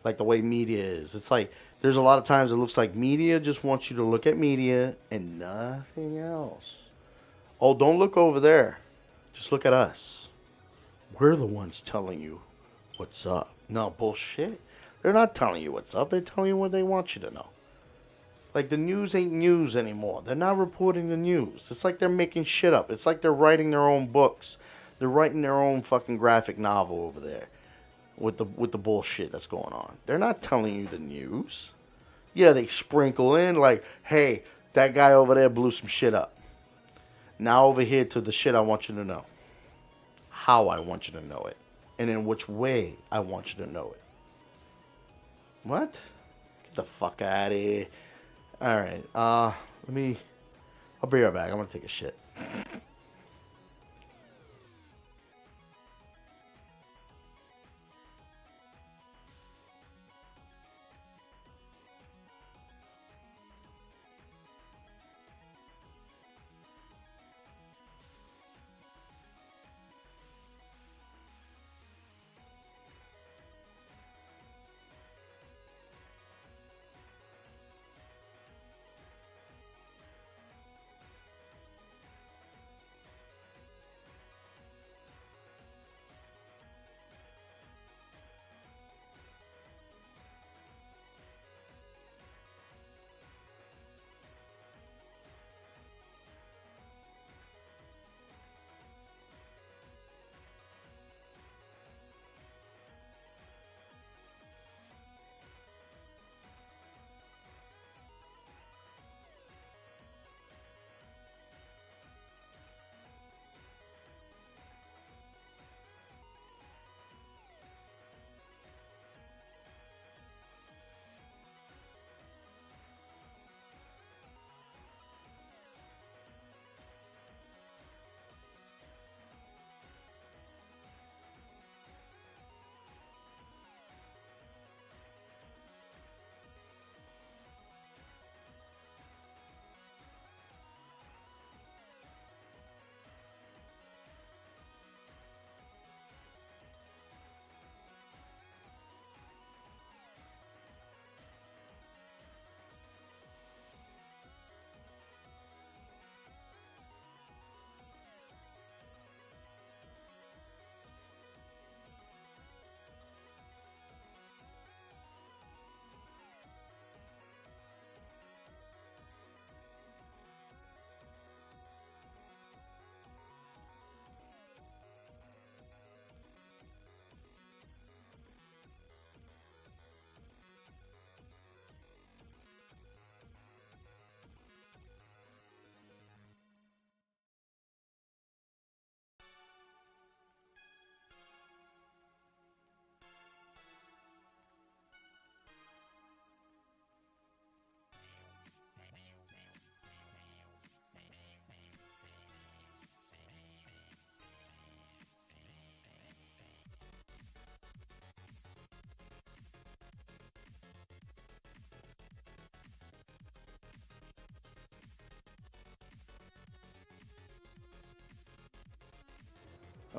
Like the way media is. It's like, there's a lot of times it looks like media just wants you to look at media and nothing else. Oh, don't look over there. Just look at us. We're the ones telling you what's up. No, bullshit. They're not telling you what's up. They're telling you what they want you to know. Like, the news ain't news anymore. They're not reporting the news. It's like they're making shit up. It's like they're writing their own books. They're writing their own fucking graphic novel over there with the bullshit that's going on. They're not telling you the news. Yeah, they sprinkle in like, hey, that guy over there blew some shit up. Now over here to the shit I want you to know. How I want you to know it. And in which way I want you to know it. What? Get the fuck out of here. Alright, I'll be right back. I'm gonna take a shit.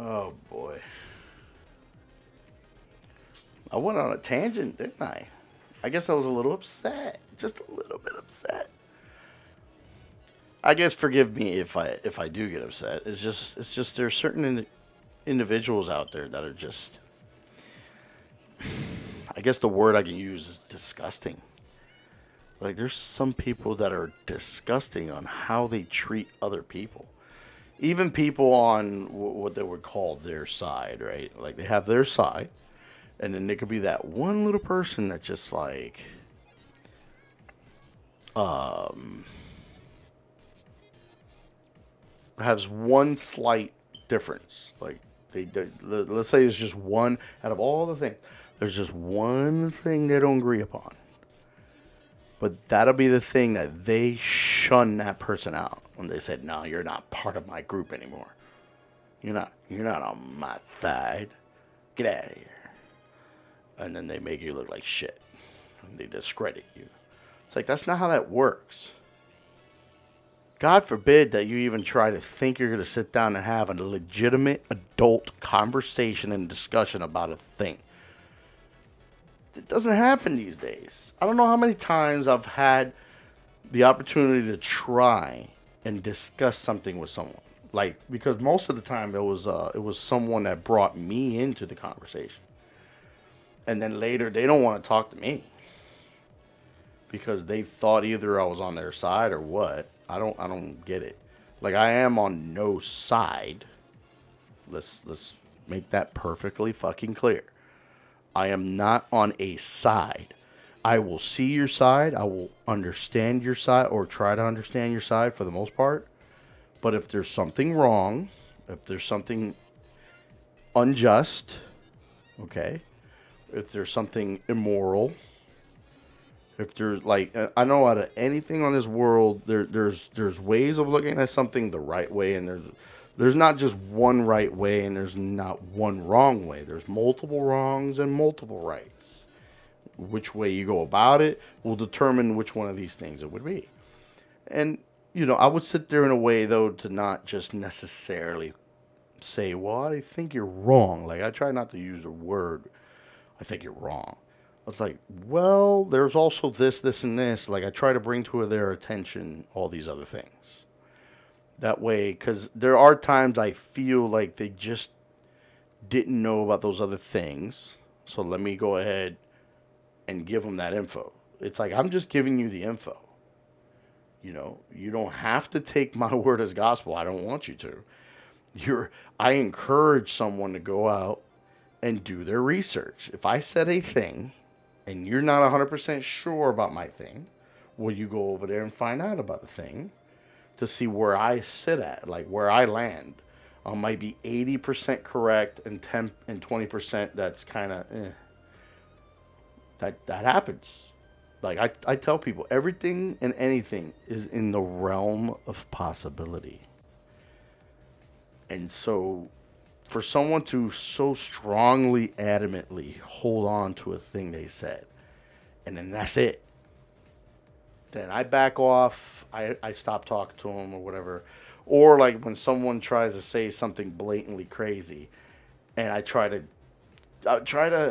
Oh boy. I went on a tangent, didn't I? I guess I was a little upset. Just a little bit upset. I guess forgive me if I do get upset. It's just there's certain individuals out there that are just, I guess the word I can use is disgusting. Like there's some people that are disgusting on how they treat other people. Even people on what they would call their side, right? Like they have their side, and then there could be that one little person that just like, um, has one slight difference. Like let's say it's just one out of all the things. There's just one thing they don't agree upon. But that'll be the thing that they shun that person out when they said, "No, you're not part of my group anymore. You're not on my side. Get out of here." And then they make you look like shit. And they discredit you. It's like that's not how that works. God forbid that you even try to think you're going to sit down and have a legitimate adult conversation and discussion about a thing. It doesn't happen these days. I don't know how many times I've had the opportunity to try and discuss something with someone. Like, because most of the time it was someone that brought me into the conversation. And then later they don't want to talk to me. Because they thought either I was on their side or what. I don't get it. Like I am on no side. Let's make that perfectly fucking clear. I am not on a side. I will see your side. I will understand your side or try to understand your side for the most part. But if there's something wrong, if there's something unjust, okay, if there's something immoral, if there's like, I know out of anything on this world, there's ways of looking at something the right way, and there's not just one right way and there's not one wrong way. There's multiple wrongs and multiple rights. Which way you go about it will determine which one of these things it would be. And, I would sit there in a way, though, to not just necessarily say, well, I think you're wrong. Like, I try not to use the word, I think you're wrong. It's like, well, there's also this, and this. Like, I try to bring to their attention all these other things. That way, because there are times I feel like they just didn't know about those other things. So let me go ahead and give them that info. It's like, I'm just giving you the info. You don't have to take my word as gospel. I don't want you to. I encourage someone to go out and do their research. If I said a thing and you're not 100% sure about my thing, will you go over there and find out about the thing? To see where I sit at, like where I land. I might be 80% correct and 10 and 20% that's kind of That happens. Like I tell people, everything and anything is in the realm of possibility. And so for someone to so strongly, adamantly hold on to a thing they said, and then that's it, then I back off. I stop talking to them or whatever. Or like when someone tries to say something blatantly crazy, and I try to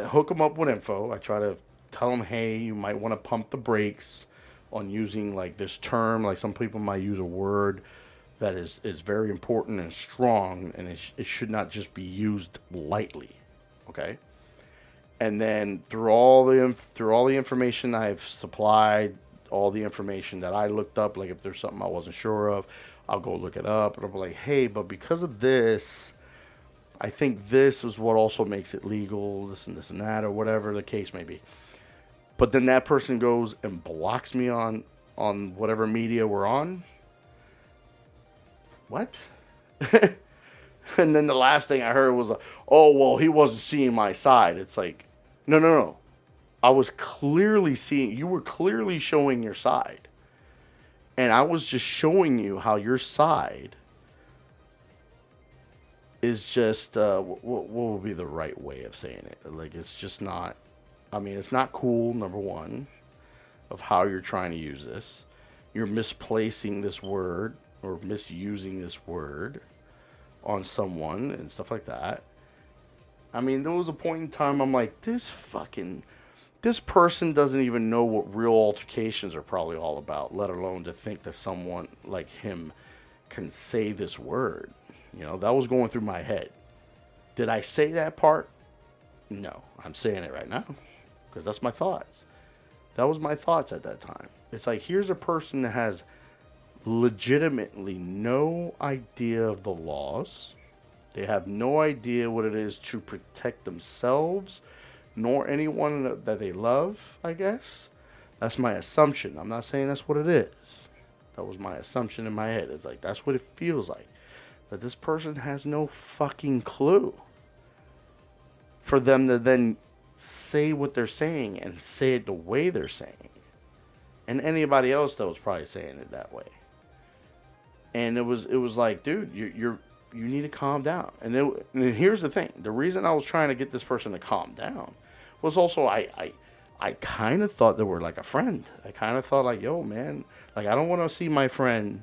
hook them up with info. I try to tell them, hey, you might want to pump the brakes on using like this term. Like some people might use a word that is very important and strong, and it should not just be used lightly. Okay. And then through all the information I've supplied, all the information that I looked up, like if there's something I wasn't sure of, I'll go look it up, and I'll be like, hey, but because of this, I think this is what also makes it legal, this and that, or whatever the case may be. But then that person goes and blocks me on whatever media we're on. What? And then the last thing I heard was, oh, well, he wasn't seeing my side. It's like, no. I was clearly seeing, you were clearly showing your side. And I was just showing you how your side is just, what would be the right way of saying it? Like, it's just not, it's not cool, number one, of how you're trying to use this. You're misplacing this word or misusing this word. on someone and stuff like that. I mean, there was a point in time I'm like, this person doesn't even know what real altercations are probably all about, let alone to think that someone like him can say this word. You know, that was going through my head. Did I say that part? No, I'm saying it right now because that's my thoughts. That was my thoughts at that time. It's like, here's a person that has legitimately no idea of the laws. They have no idea what it is to protect themselves, nor anyone that they love, I guess. That's my assumption. I'm not saying that's what it is. That was my assumption in my head. It's like, that's what it feels like. That this person has no fucking clue. For them to then say what they're saying and say it the way they're saying it. And anybody else that was probably saying it that way. And it was like, dude, you need to calm down. And here's the thing. The reason I was trying to get this person to calm down was also I kind of thought they were like a friend. I kind of thought like, yo, man, like I don't want to see my friend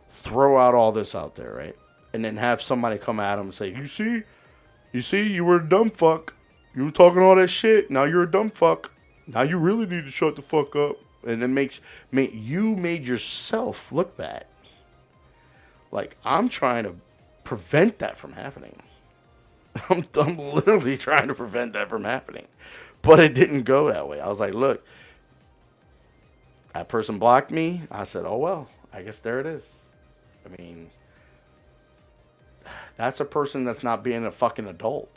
throw out all this out there, right? And then have somebody come at him and say, you see, you were a dumb fuck. You were talking all that shit. Now you're a dumb fuck. Now you really need to shut the fuck up. And it you made yourself look bad. Like, I'm trying to prevent that from happening. I'm literally trying to prevent that from happening. But it didn't go that way. I was like, look, that person blocked me. I said, oh, well, I guess there it is. I mean, that's a person that's not being a fucking adult.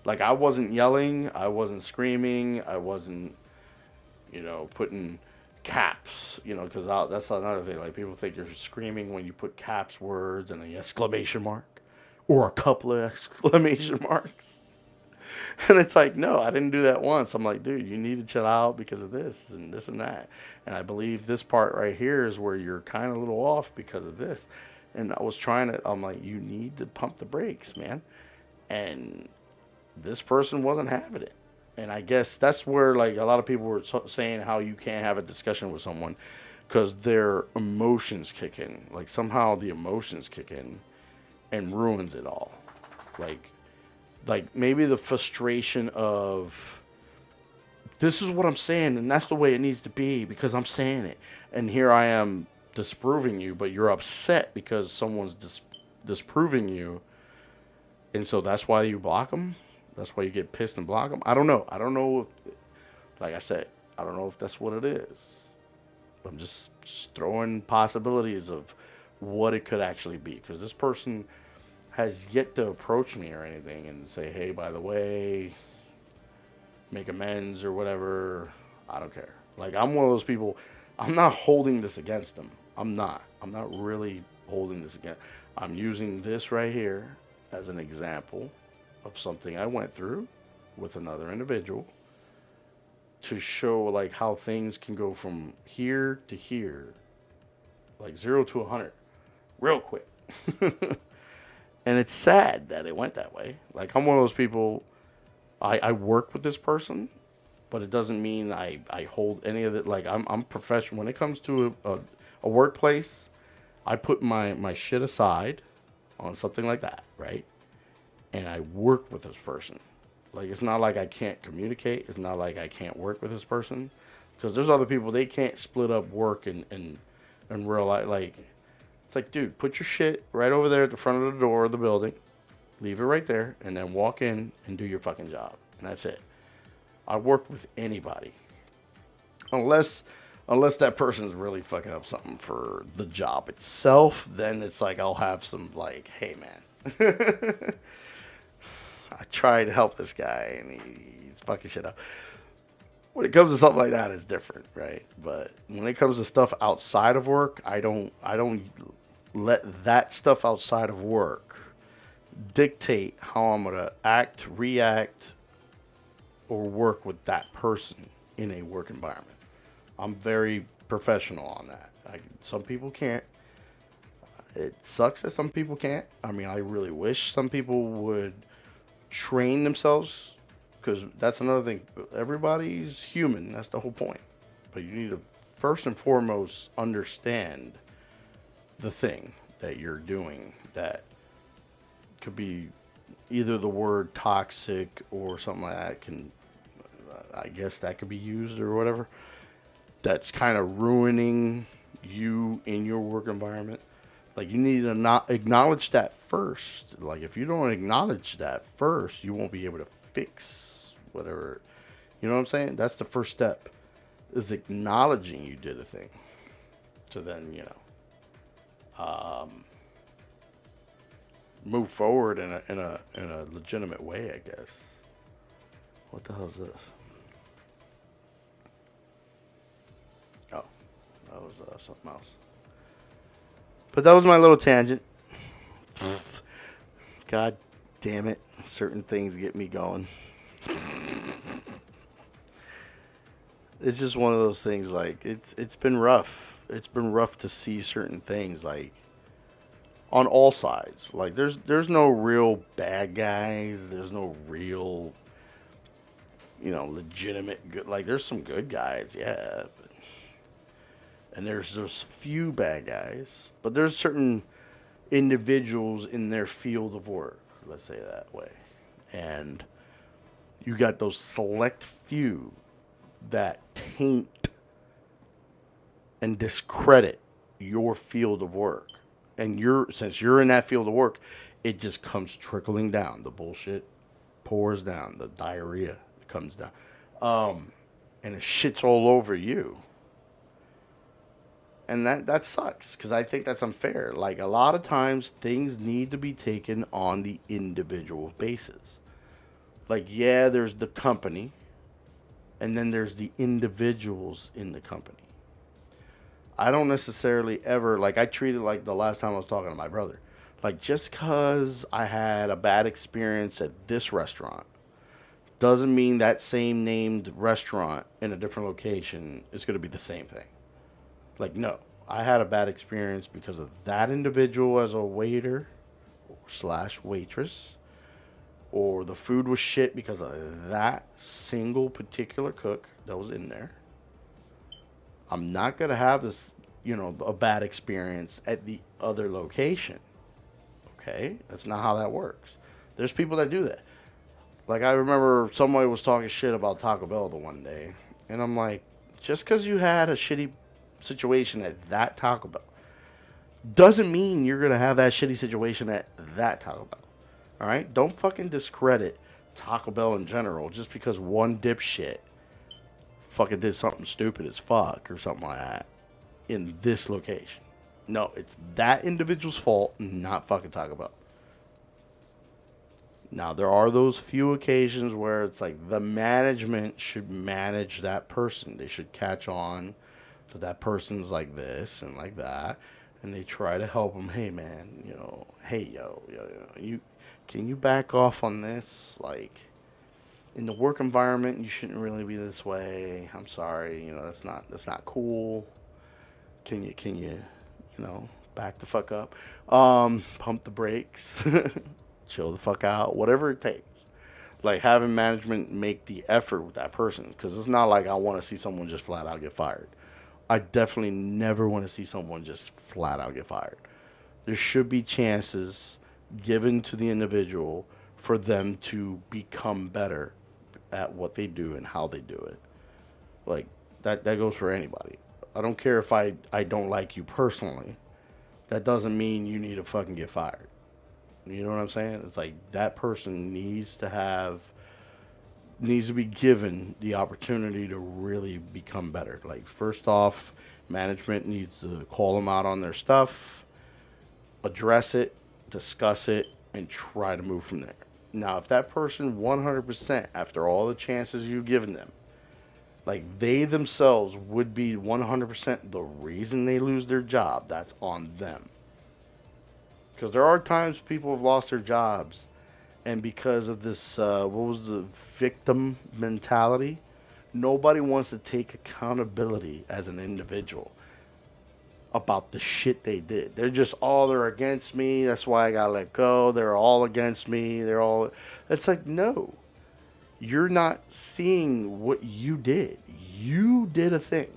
Like, I wasn't yelling. I wasn't screaming. I wasn't, putting caps, because that's another thing. Like, people think you're screaming when you put caps words and an exclamation mark or a couple of exclamation marks. And it's like, no, I didn't do that once. I'm like, dude, you need to chill out because of this and this and that. And I believe this part right here is where you're kind of a little off because of this. And I'm like, you need to pump the brakes, man. And this person wasn't having it. And I guess that's where, like, a lot of people were saying how you can't have a discussion with someone because their emotions kick in. Like, somehow the emotions kick in and ruins it all. Like maybe the frustration of, this is what I'm saying, and that's the way it needs to be because I'm saying it. And here I am disproving you, but you're upset because someone's disproving you. And so that's why you block them? That's why you get pissed and block them? I don't know. I don't know if, like I said, I don't know if that's what it is. I'm just throwing possibilities of what it could actually be. Because this person has yet to approach me or anything and say, hey, by the way, make amends or whatever. I don't care. Like, I'm one of those people, I'm not holding this against them. I'm not really holding this against. I'm using this right here as an example of something I went through with another individual to show, like, how things can go from here to here, like 0 to 100 real quick. And it's sad that it went that way. Like, I'm one of those people, I work with this person, but it doesn't mean I hold any of it. Like, I'm professional. When it comes to a workplace, I put my shit aside on something like that, right? And I work with this person. Like, it's not like I can't communicate. It's not like I can't work with this person. Because there's other people, they can't split up work and real life. Like, it's like, dude, put your shit right over there at the front of the door of the building. Leave it right there. And then walk in and do your fucking job. And that's it. I work with anybody. Unless that person's really fucking up something for the job itself. Then it's like, I'll have some, like, hey, man. I tried to help this guy, and he's fucking shit up. When it comes to something like that, it's different, right? But when it comes to stuff outside of work, I don't let that stuff outside of work dictate how I'm gonna act, react, or work with that person in a work environment. I'm very professional on that. Some people can't. It sucks that some people can't. I mean, I really wish some people would train themselves, because that's another thing. Everybody's human. That's the whole point. But you need to first and foremost understand the thing that you're doing that could be either the word toxic or something like that. I guess that could be used or whatever. That's kind of ruining you in your work environment. Like, you need to not acknowledge that first. Like, if you don't acknowledge that first, you won't be able to fix whatever. You know what I'm saying? That's the first step, is acknowledging you did a thing. So then, move forward in a legitimate way, I guess. What the hell is this? Oh, that was something else. But that was my little tangent. God damn it. Certain things get me going. It's just one of those things, like, it's been rough. It's been rough to see certain things, like, on all sides. Like, there's no real bad guys. There's no real, legitimate good. Like, there's some good guys, yeah. And there's few bad guys. But there's certain individuals in their field of work, let's say that way. And you got those select few that taint and discredit your field of work. And since you're in that field of work, it just comes trickling down. The bullshit pours down. The diarrhea comes down. And it shits all over you. And that sucks, because I think that's unfair. Like, a lot of times, things need to be taken on the individual basis. Like, yeah, there's the company, and then there's the individuals in the company. I don't necessarily ever, like, I treat it like the last time I was talking to my brother. Like, just because I had a bad experience at this restaurant doesn't mean that same named restaurant in a different location is going to be the same thing. Like, no, I had a bad experience because of that individual as a waiter / waitress, or the food was shit because of that single particular cook that was in there. I'm not going to have this, a bad experience at the other location. Okay? That's not how that works. There's people that do that. Like, I remember somebody was talking shit about Taco Bell the one day, and I'm like, just because you had a shitty situation at that Taco Bell doesn't mean you're going to have that shitty situation at that Taco Bell. All right? Don't fucking discredit Taco Bell in general just because one dipshit fucking did something stupid as fuck or something like that in this location. No, it's that individual's fault, not fucking Taco Bell. Now, there are those few occasions where it's like the management should manage that person. They should catch on to that person's like this and like that, and they try to help them. Hey, man, hey, yo, can you back off on this? Like, in the work environment, you shouldn't really be this way. I'm sorry, that's not cool. Can you back the fuck up? Pump the brakes. Chill the fuck out. Whatever it takes. Like, having management make the effort with that person, because it's not like I want to see someone just flat out get fired. I definitely never want to see someone just flat out get fired. There should be chances given to the individual for them to become better at what they do and how they do it. Like, that goes for anybody. I don't care if I don't like you personally. That doesn't mean you need to fucking get fired. You know what I'm saying? It's like, that person needs to be given the opportunity to really become better. Like, first off, management needs to call them out on their stuff, address it, discuss it, and try to move from there. Now, if that person 100%, after all the chances you've given them, like, they themselves would be 100% the reason they lose their job, that's on them. Because there are times people have lost their jobs, and because of this, what was the victim mentality, nobody wants to take accountability as an individual about the shit they did. They're just, they're against me, that's why I got let go, they're all against me, it's like, no. You're not seeing what you did. You did a thing.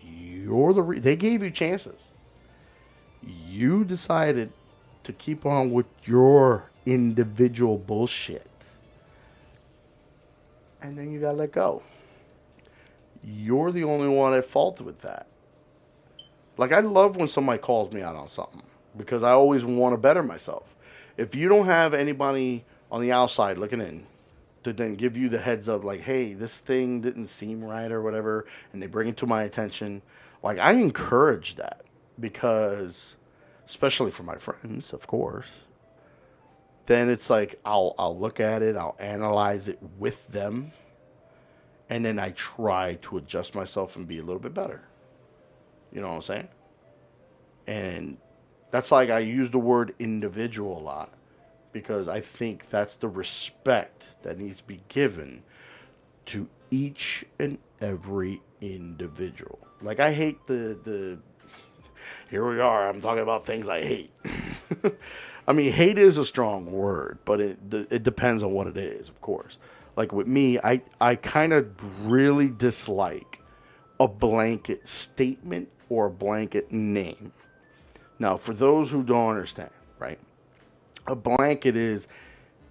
They gave you chances. You decided to keep on with your individual bullshit. And then you gotta let go. You're the only one at fault with that. Like, I love when somebody calls me out on something because I always want to better myself. If you don't have anybody on the outside looking in to then give you the heads up, like, hey, this thing didn't seem right or whatever, and they bring it to my attention, like, I encourage that because, especially for my friends, of course, then it's like I'll look at it, I'll analyze it with them, and then I try to adjust myself and be a little bit better. You know what I'm saying? And that's like I use the word individual a lot because I think that's the respect that needs to be given to each and every individual. Like, I hate the here we are, I'm talking about things I hate. I mean, hate is a strong word, but it depends on what it is, of course. Like with me, I kind of really dislike a blanket statement or a blanket name. Now, for those who don't understand, right? A blanket is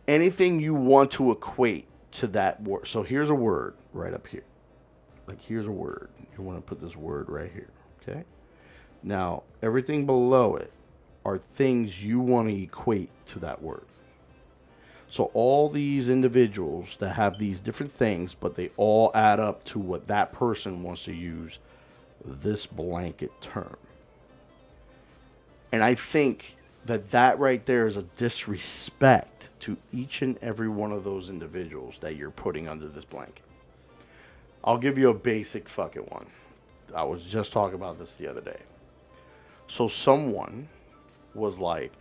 anything you want to equate to that word. So here's a word right up here. Like, here's a word. You want to put this word right here, okay? Now, everything below it are things you want to equate to that word. So all these individuals that have these different things, but they all add up to what that person wants to use this blanket term. And I think that right there is a disrespect to each and every one of those individuals that you're putting under this blanket. I'll give you a basic fucking one. I was just talking about this the other day. So someone was like,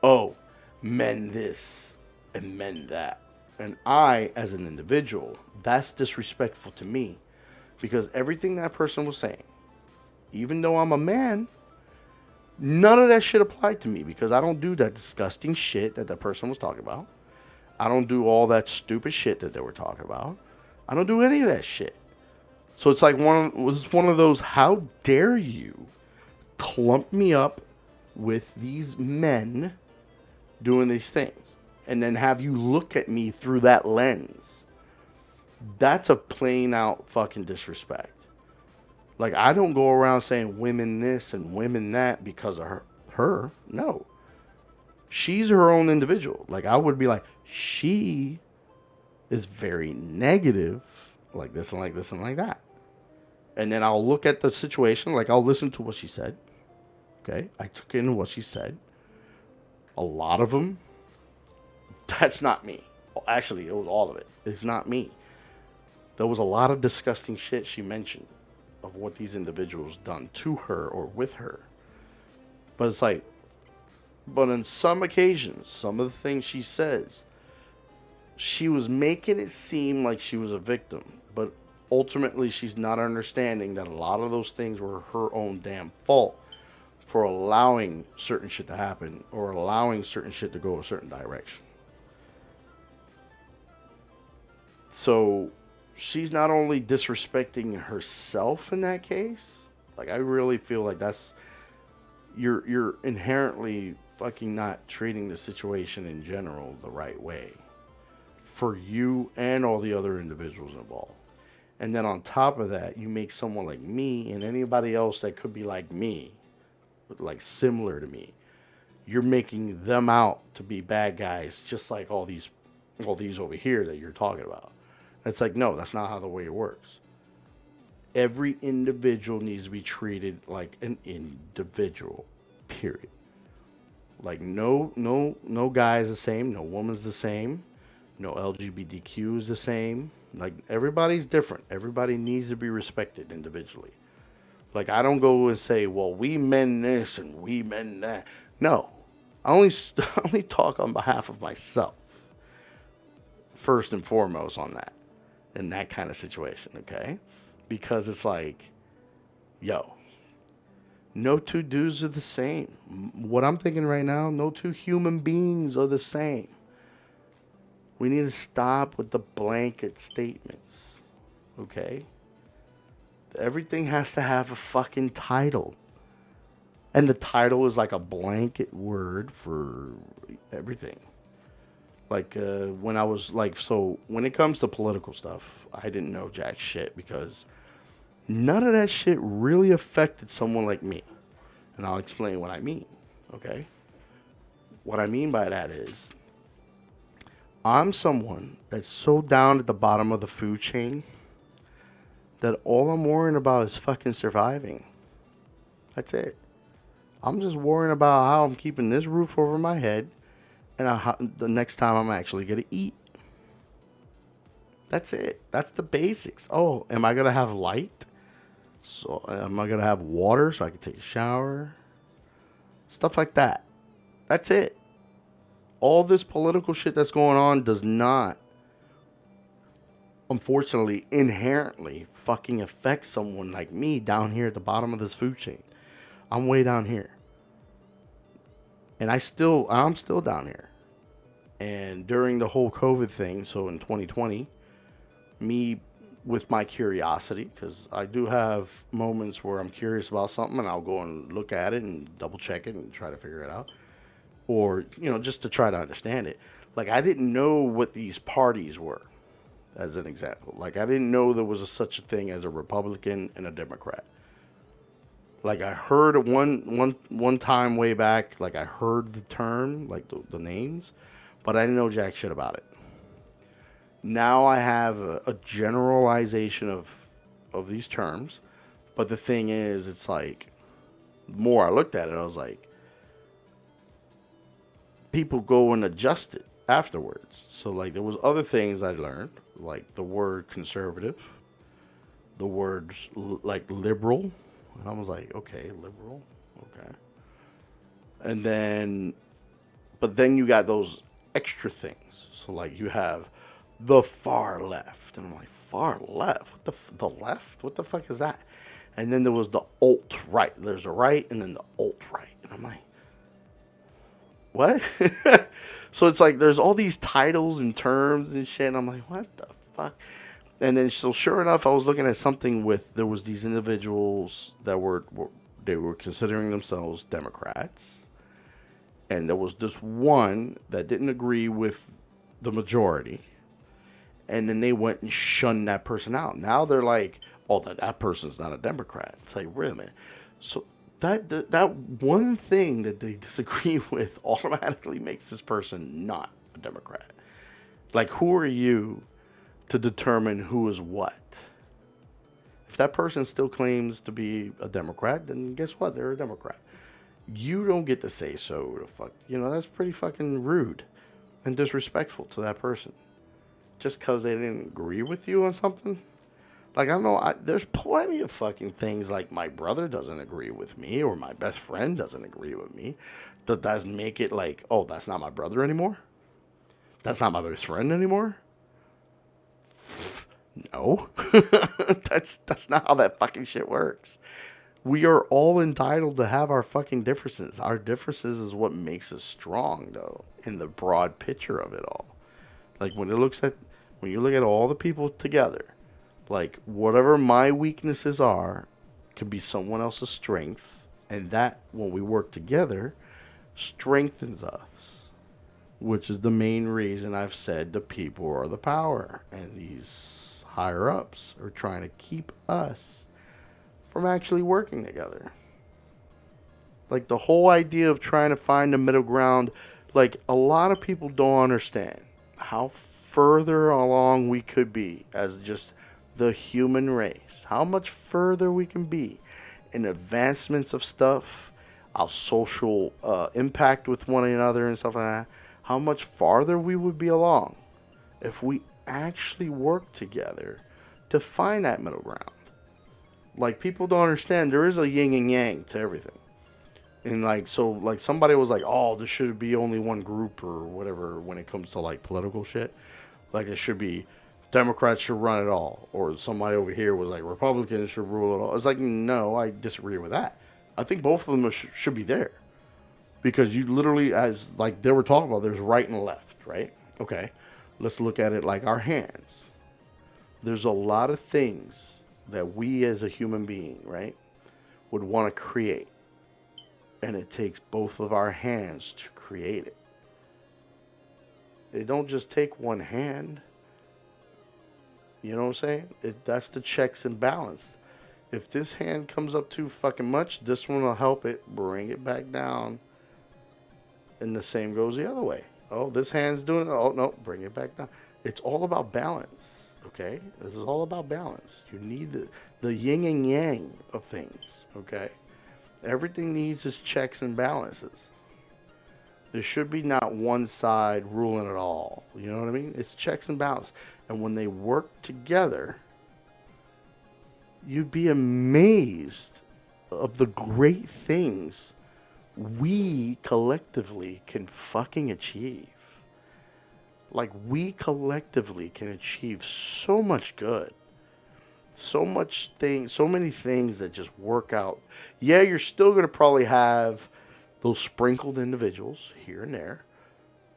oh, men this and men that. And I, as an individual, that's disrespectful to me because everything that person was saying, even though I'm a man, none of that shit applied to me because I don't do that disgusting shit that person was talking about. I don't do all that stupid shit that they were talking about. I don't do any of that shit. So it's like one of those, how dare you clump me up with these men doing these things and then have you look at me through that lens. That's a plain out fucking disrespect. Like, I don't go around saying women this and women that because of her. No. She's her own individual. Like, I would be like, she is very negative, like this and like this and like that. And then I'll look at the situation, like I'll listen to what she said. Okay? I took in what she said. A lot of them, that's not me. Actually, it was all of it. It's not me. There was a lot of disgusting shit she mentioned of what these individuals done to her or with her. But it's like, but on some occasions, some of the things she says, she was making it seem like she was a victim. But ultimately, she's not understanding that a lot of those things were her own damn fault for allowing certain shit to happen or allowing certain shit to go a certain direction. So she's not only disrespecting herself in that case, like, I really feel like that's, you're inherently fucking not treating the situation in general the right way for you and all the other individuals involved. And then on top of that, you make someone like me and anybody else that could be like me, like similar to me, you're making them out to be bad guys, just like all these over here that you're talking about. It's like, no, that's not how the way it works. Every individual needs to be treated like an individual, period. Like, no guy is the same, no woman's the same, no LGBTQ is the same. Like, everybody's different. Everybody needs to be respected individually. Like, I don't go and say, well, we men this and we men that. No, I only talk on behalf of myself, first and foremost on that, in that kind of situation, okay? Because it's like, yo, no two dudes are the same. What I'm thinking right now, no two human beings are the same. We need to stop with the blanket statements, okay? Everything has to have a fucking title. And the title is like a blanket word for everything. Like when I was like, so when it comes to political stuff, I didn't know jack shit because none of that shit really affected someone like me. And I'll explain what I mean, okay? What I mean by that is I'm someone that's so down at the bottom of the food chain that all I'm worrying about is fucking surviving. That's it. I'm just worrying about how I'm keeping this roof over my head and how, the next time I'm actually going to eat. That's it. That's the basics. Oh, am I going to have light? So am I going to have water so I can take a shower? Stuff like that. That's it. All this political shit that's going on does not, unfortunately, inherently fucking affect someone like me down here at the bottom of this food chain. I'm way down here. And I'm still down here. And during the whole COVID thing, so in 2020, me with my curiosity, because I do have moments where I'm curious about something and I'll go and look at it and double check it and try to figure it out. Or, just to try to understand it. Like, I didn't know what these parties were, as an example. Like, I didn't know there was such a thing as a Republican and a Democrat. Like, I heard one time way back, like, I heard the term, like, the names, but I didn't know jack shit about it. Now I have a generalization of these terms, but the thing is, it's like, the more I looked at it, I was like, people go and adjust it afterwards. So, like, there was other things I learned, like the word conservative, the word, like, liberal. And I was like, okay, liberal, okay. And then, but then you got those extra things. So, like, you have the far left. And I'm like, far left? What the left? What the fuck is that? And then there was the alt-right. There's a right and then the alt-right. And I'm like, what? So it's like there's all these titles and terms and shit. And I'm like, what the fuck? And then, so sure enough, I was looking at something there was these individuals that were considering themselves Democrats. And there was this one that didn't agree with the majority. And then they went and shunned that person out. Now they're like, oh, that person's not a Democrat. It's like, wait a minute. So that one thing that they disagree with automatically makes this person not a Democrat. Like, who are you to determine who is what? If that person still claims to be a Democrat, then guess what? They're a Democrat. You don't get to say so. The fuck, that's pretty fucking rude and disrespectful to that person. Just because they didn't agree with you on something. Like, I don't know, there's plenty of fucking things like my brother doesn't agree with me or my best friend doesn't agree with me. That doesn't make it like, oh, that's not my brother anymore? That's not my best friend anymore? No. That's not how that fucking shit works. We are all entitled to have our fucking differences. Our differences is what makes us strong, though, in the broad picture of it all. Like, when you look at all the people together, like, whatever my weaknesses are could be someone else's strengths, and that, when we work together, strengthens us, which is the main reason I've said the people are the power, and these higher-ups are trying to keep us from actually working together. Like, the whole idea of trying to find a middle ground, like, a lot of people don't understand how further along we could be as just the human race, how much further we can be in advancements of stuff, our social impact with one another and stuff like that, how much farther we would be along if we actually work together to find that middle ground. Like, people don't understand there is a yin and yang to everything. And like, so like somebody was like, oh, there should be only one group or whatever when it comes to like political shit. Like, it should be Democrats should run it all, or somebody over here was like Republicans should rule it all. It's like, no, I disagree with that. I think both of them should be there, because you literally, as like they were talking about, there's right and left, right? Okay, let's look at it like our hands. There's a lot of things that we as a human being, right, would want to create. And it takes both of our hands to create it. It don't just take one hand. You know what I'm saying? That's the checks and balance. If this hand comes up too fucking much, this one will help it bring it back down. And the same goes the other way. Oh, this hand's doing it. Oh, no, bring it back down. It's all about balance, okay? This is all about balance. You need the yin and yang of things, okay? Everything needs its checks and balances. There should be not one side ruling it all. You know what I mean? It's checks and balance. And when they work together, you'd be amazed of the great things we collectively can fucking achieve. Like, we collectively can achieve so much good. So many things that just work out. Yeah, you're still going to probably have those sprinkled individuals here and there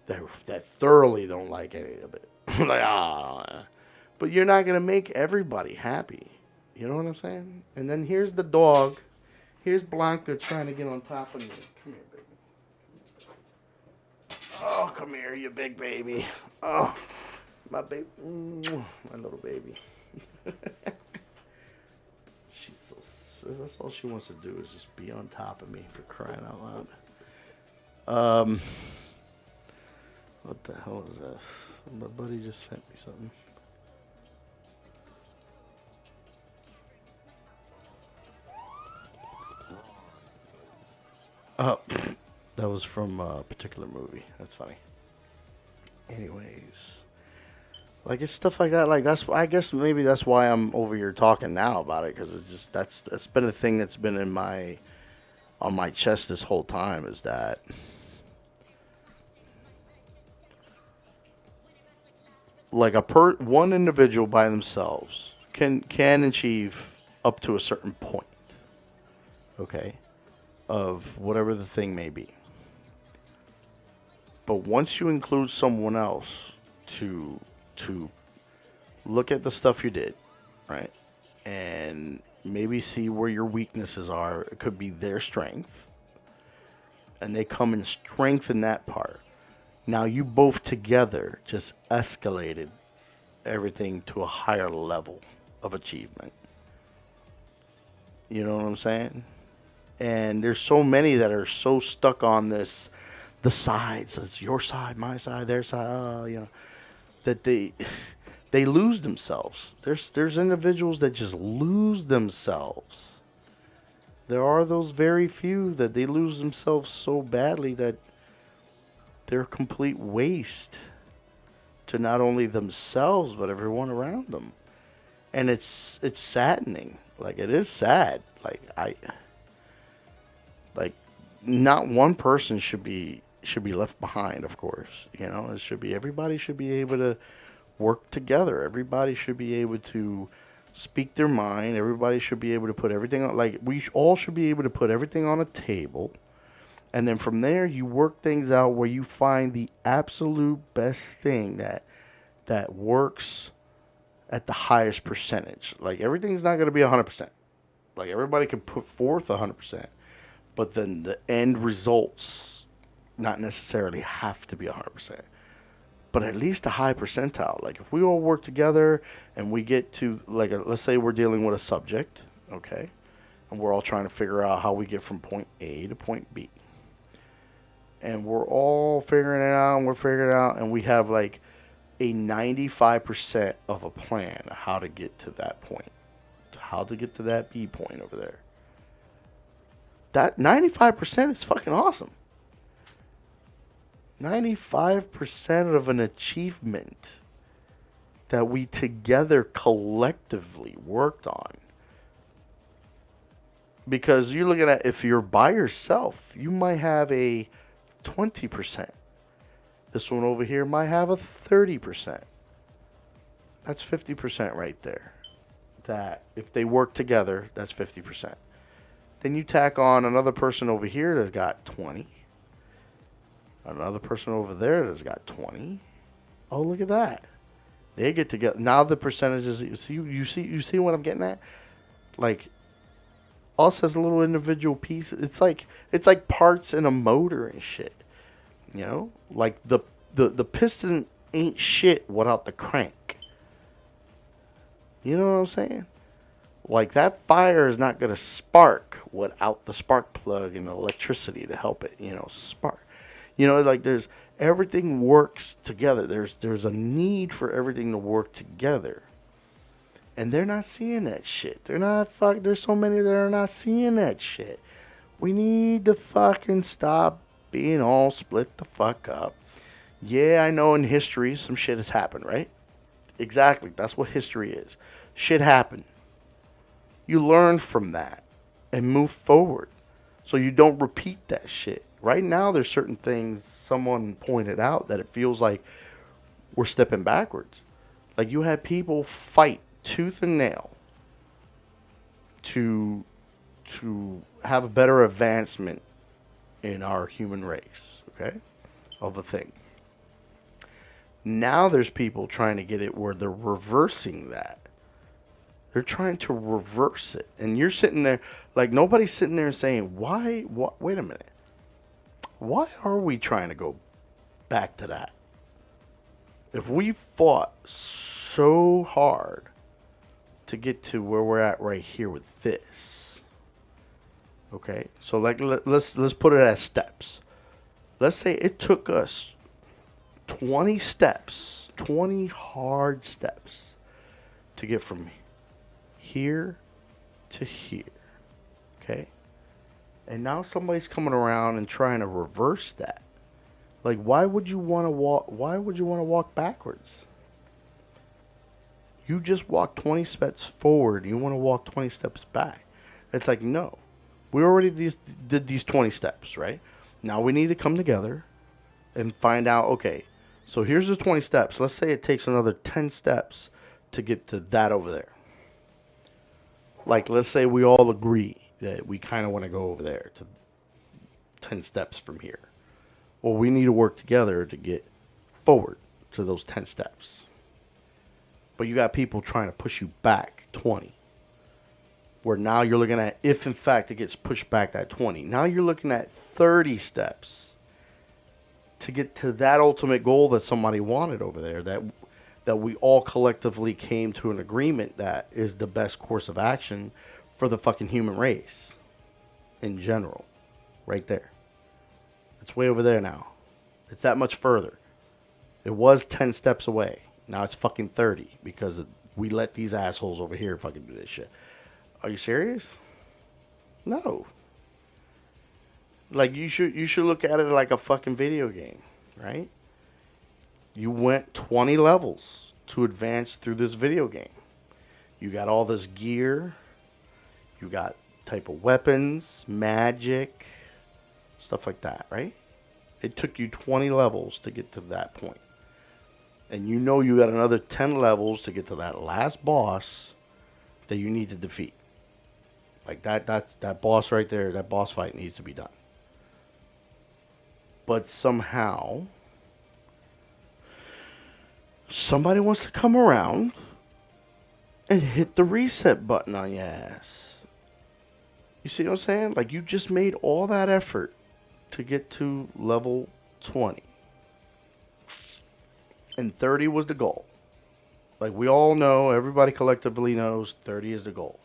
that thoroughly don't like any of it. Like, but you're not going to make everybody happy. You know what I'm saying? And then here's the dog. Here's Blanca trying to get on top of me. Come here, baby. Oh, come here, you big baby. Oh, my baby. My little baby. That's all she wants to do is just be on top of me, for crying out loud. What the hell is that? My buddy just sent me something. Oh, that was from a particular movie. That's funny. Anyways, like, it's stuff like that. Like, I guess maybe that's why I'm over here talking now about it, because it's just that's been a thing that's been on my chest this whole time, is that like one individual by themselves can achieve up to a certain point, okay, of whatever the thing may be. But once you include someone else to look at the stuff you did, right, and maybe see where your weaknesses are, it could be their strength, and they come and strengthen that part. Now you both together just escalated everything to a higher level of achievement. You know what I'm saying? And there's so many that are so stuck on this, the sides. It's your side, my side, their side. You know, that they lose themselves. There's individuals that just lose themselves. There are those very few that they lose themselves so badly that they're a complete waste to not only themselves but everyone around them. And it's saddening. Like, it is sad. Like not one person should be left behind, of course. You know, it should be, everybody should be able to work together. Everybody should be able to speak their mind. Everybody should be able to put everything on, like, we all should be able to put everything on a table. And then from there, you work things out where you find the absolute best thing that works at the highest percentage. Like, everything's not going to be 100%. Like, everybody can put forth 100%. But then the end results not necessarily have to be 100%. But at least a high percentile. Like, if we all work together and we get to, like, let's say we're dealing with a subject, okay? And we're all trying to figure out how we get from point A to point B. And we're all figuring it out, and we're figuring it out, and we have like a 95% of a plan how to get to that point, how to get to that B point over there. That 95% is fucking awesome. 95% of an achievement that we together collectively worked on. Because you're looking at, if you're by yourself, you might have a 20%. This one over here might have a 30%. That's 50% right there. That if they work together, that's 50%. Then you tack on another person over here that's got 20. Another person over there that's got 20. Oh, look at that. They get together. Now the percentages, you see what I'm getting at? Like, us as little individual pieces. It's like parts in a motor and shit. You know, like the piston ain't shit without the crank. You know what I'm saying? Like that fire is not gonna spark without the spark plug and the electricity to help it, spark. Like there's everything works together. There's a need for everything to work together. And they're not seeing that shit. There's so many that are not seeing that shit. We need to fucking stop being all split the fuck up. Yeah, I know in history some shit has happened, right? Exactly. That's what history is. Shit happened. You learn from that and move forward so you don't repeat that shit. Right now, there's certain things someone pointed out that it feels like we're stepping backwards. Like you had people fight tooth and nail to have a better advancement in our human race, okay, of a thing. Now there's people trying to get it where they're reversing that. They're trying to reverse it. And you're sitting there, like nobody's sitting there saying, why, wait a minute. Why are we trying to go back to that? If we fought so hard to get to where we're at right here with this, okay? So like let's put it as steps. Let's say it took us 20 steps, 20 hard steps to get from here to here, okay? And now somebody's coming around and trying to reverse that. Like, why would you want to walk? Why would you want to walk backwards? You just walk 20 steps forward. You want to walk 20 steps back. It's like, no. We already did these 20 steps, right? Now we need to come together and find out, okay, so here's the 20 steps. Let's say it takes another 10 steps to get to that over there. Like, let's say we all agree that we kind of want to go over there to 10 steps from here. Well, we need to work together to get forward to those 10 steps. But you got people trying to push you back 20. Where now you're looking at, if in fact it gets pushed back that 20, now you're looking at 30 steps to get to that ultimate goal that somebody wanted over there, that we all collectively came to an agreement that is the best course of action for the fucking human race in general. Right there. It's way over there now. It's that much further. It was 10 steps away. Now it's fucking 30 because we let these assholes over here fucking do this shit. Are you serious? No. Like you should look at it like a fucking video game, right? You went 20 levels to advance through this video game. You got all this gear. You got type of weapons, magic, stuff like that, right? It took you 20 levels to get to that point. And you know you got another 10 levels to get to that last boss that you need to defeat. Like that boss right there, that boss fight needs to be done. But somehow somebody wants to come around and hit the reset button on your ass. You see what I'm saying? Like you just made all that effort to get to level 20. And 30 was the goal. Like we all know, everybody collectively knows 30 is the goal.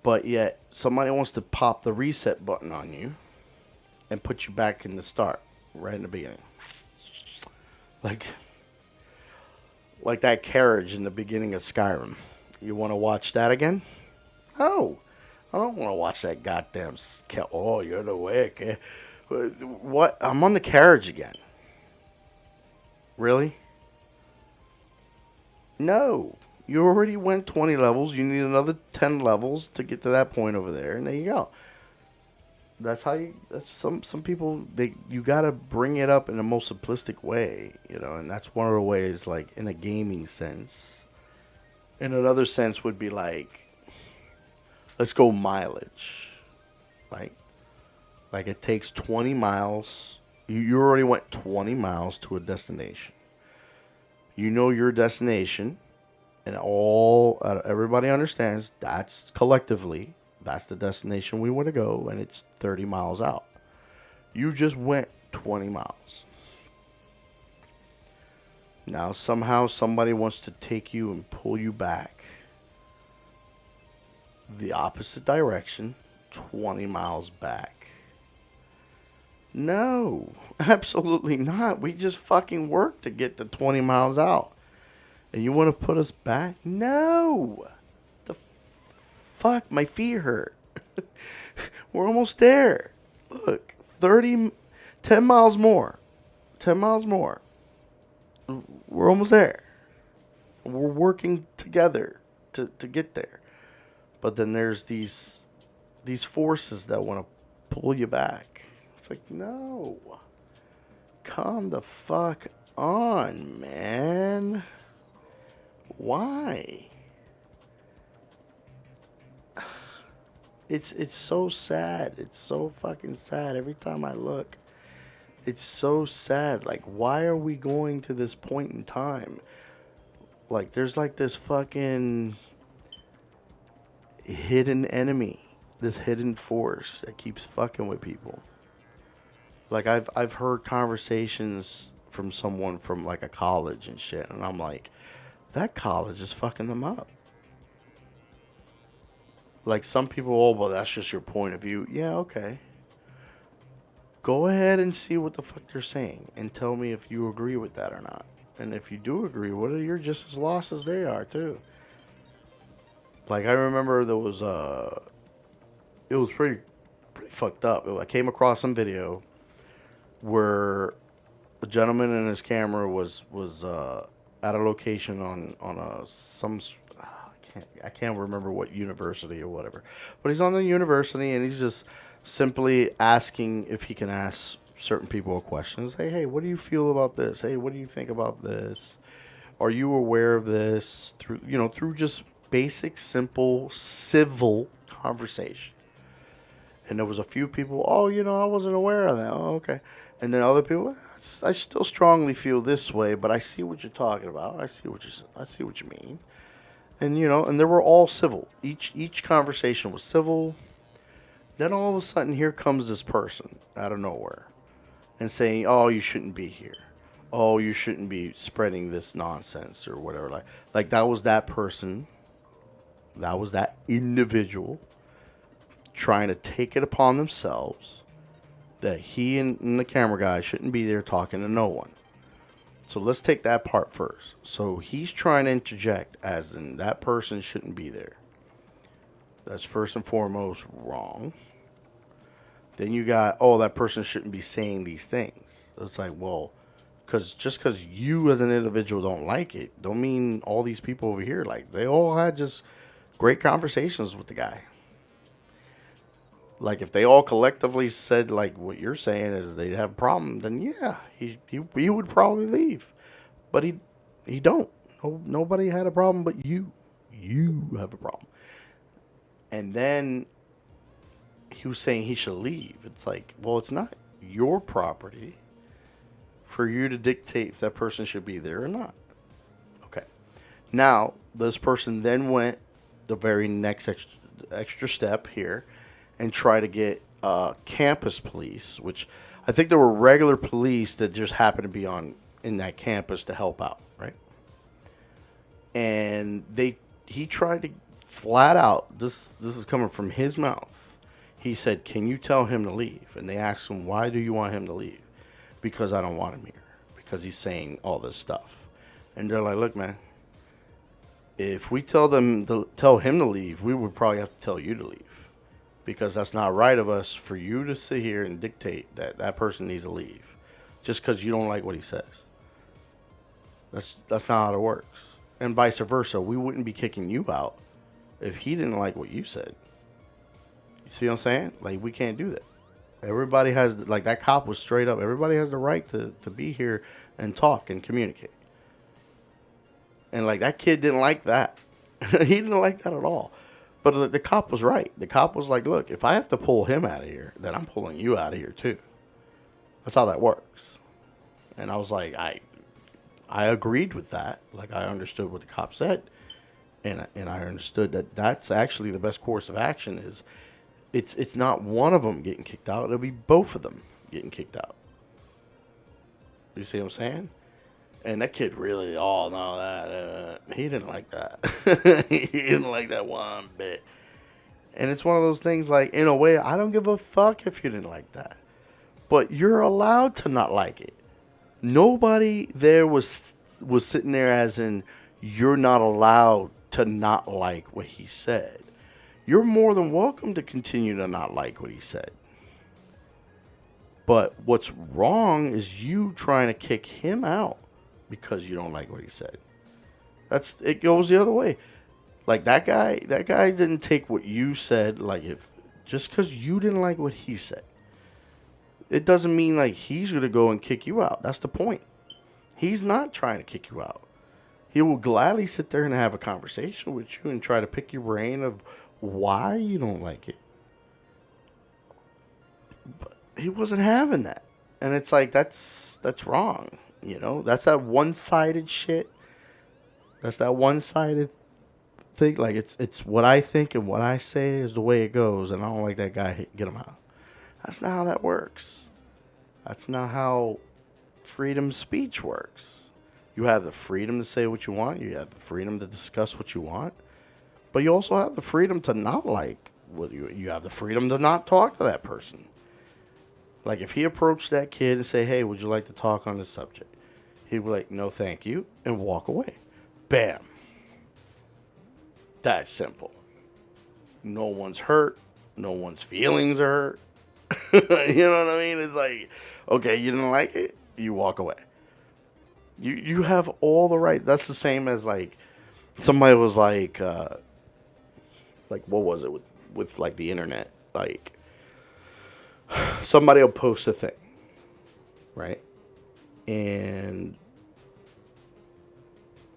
But yet, somebody wants to pop the reset button on you and put you back in the start, right in the beginning. Like that carriage in the beginning of Skyrim. You want to watch that again? No. I don't want to watch that goddamn... Oh, you're the wick. What? I'm on the carriage again. Really? No. You already went 20 levels. You need another 10 levels to get to that point over there. And there you go. That's how you... That's some people, you got to bring it up in the most simplistic way. And that's one of the ways, like, in a gaming sense. In another sense would be like... Let's go mileage. Right? Like it takes 20 miles. You already went 20 miles to a destination. You know your destination. And everybody understands that's collectively That's the destination we want to go, and it's 30 miles out. You just went 20 miles. Now, somehow somebody wants to take you and pull you back the opposite direction, 20 miles back. No, absolutely not. We just fucking worked to get the 20 miles out. And you want to put us back? No. The fuck? My feet hurt. We're almost there. Look, 10 miles more. 10 miles more. We're almost there. We're working together to get there. But then there's these forces that want to pull you back. It's like, no. Calm the fuck on, man. Why? It's so sad. It's so fucking sad. Every time I look, it's so sad. Like, why are we going to this point in time? Like, there's like this fucking hidden enemy, this hidden force that keeps fucking with people. Like, I've heard conversations from someone from like a college and shit, and I'm like, that college is fucking them up. Like, some people, oh, well, that's just your point of view. Yeah, okay. Go ahead and see what the fuck they're saying and tell me if you agree with that or not. And if you do agree with it, you're just as lost as they are, too. Like, I remember there was, it was pretty fucked up. I came across some video where a gentleman and his camera was at a location on some, I can't remember what university or whatever, but he's on the university and he's just simply asking if he can ask certain people questions. Hey, what do you feel about this? Hey, what do you think about this? Are you aware of this? Through just basic, simple, civil conversation. And there was a few people, I wasn't aware of that. Oh, okay. And then other people, I still strongly feel this way, but I see what you're talking about. I see what you mean. And and they were all civil. Each conversation was civil. Then all of a sudden, here comes this person out of nowhere and saying, "Oh, you shouldn't be here. Oh, you shouldn't be spreading this nonsense or whatever." Like that was that person. That was that individual trying to take it upon themselves that he and the camera guy shouldn't be there talking to no one. So let's take that part first. So he's trying to interject as in that person shouldn't be there. That's first and foremost wrong. Then you got, that person shouldn't be saying these things. It's like, well, just because you as an individual don't like it, don't mean all these people over here, like, they all had just great conversations with the guy. Like, if they all collectively said, like, what you're saying is they'd have a problem, then yeah, he would probably leave. But he don't. Nobody had a problem but you. You have a problem. And then he was saying he should leave. It's like, well, it's not your property for you to dictate if that person should be there or not. Okay. Now, this person then went the very next extra step here and try to get campus police, which I think there were regular police that just happened to be in that campus to help out, right? And he tried to flat out, this is coming from his mouth. He said, "Can you tell him to leave?" And they asked him, "Why do you want him to leave?" "Because I don't want him here. Because he's saying all this stuff." And they're like, "Look, man, if we tell him to leave, we would probably have to tell you to leave. Because that's not right of us for you to sit here and dictate that person needs to leave just because you don't like what he says. That's not how it works. And vice versa. We wouldn't be kicking you out if he didn't like what you said. You see what I'm saying? Like, we can't do that. Everybody has, like, that cop was straight up. Everybody has the right to be here and talk and communicate. And, like, that kid didn't like that. He didn't like that at all. But the cop was right. The cop was like, "Look, if I have to pull him out of here, then I'm pulling you out of here too." That's how that works. And I was like, I agreed with that. Like, I understood what the cop said. and I understood that that's actually the best course of action. Is it's not one of them getting kicked out; it'll be both of them getting kicked out. You see what I'm saying? And that kid really, oh no, that he didn't like that. He didn't like that one bit. And it's one of those things like, in a way, I don't give a fuck if you didn't like that. But you're allowed to not like it. Nobody there was sitting there as in, you're not allowed to not like what he said. You're more than welcome to continue to not like what he said. But what's wrong is you trying to kick him out because you don't like what he said. It goes the other way. Like that guy didn't take what you said, like if just because you didn't like what he said. It doesn't mean like he's gonna go and kick you out. That's the point. He's not trying to kick you out. He will gladly sit there and have a conversation with you and try to pick your brain of why you don't like it. But he wasn't having that. And it's like that's wrong. You know? That's that one-sided shit. That's that one-sided thing. Like it's what I think and what I say is the way it goes, and I don't like that guy, get him out. That's not how that works. That's not how freedom of speech works. You have the freedom to say what you want. You have the freedom to discuss what you want. But you also have the freedom to not like what you have the freedom to not talk to that person. Like if he approached that kid and say, hey, would you like to talk on this subject? He'd be like, no, thank you, and walk away. Bam. That's simple. No one's hurt. No one's feelings are hurt. You know what I mean? It's like, okay, you didn't like it, you walk away. You have all the right. That's the same as like somebody was like what was it with like the internet? Like somebody will post a thing, right? And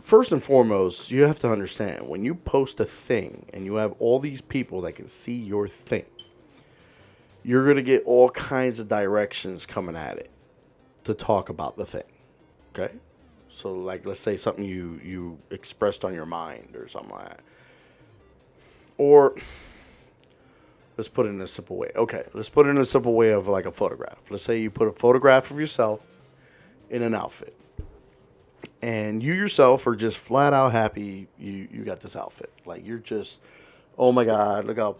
first and foremost, you have to understand when you post a thing and you have all these people that can see your thing, you're going to get all kinds of directions coming at it to talk about the thing. Okay? So, like, let's say something you expressed on your mind or something like that. Or, let's put it in a simple way. Okay, let's put it in a simple way of like a photograph. Let's say you put a photograph of yourself in an outfit. And you yourself are just flat out happy you got this outfit. Like, you're just, oh my God, look how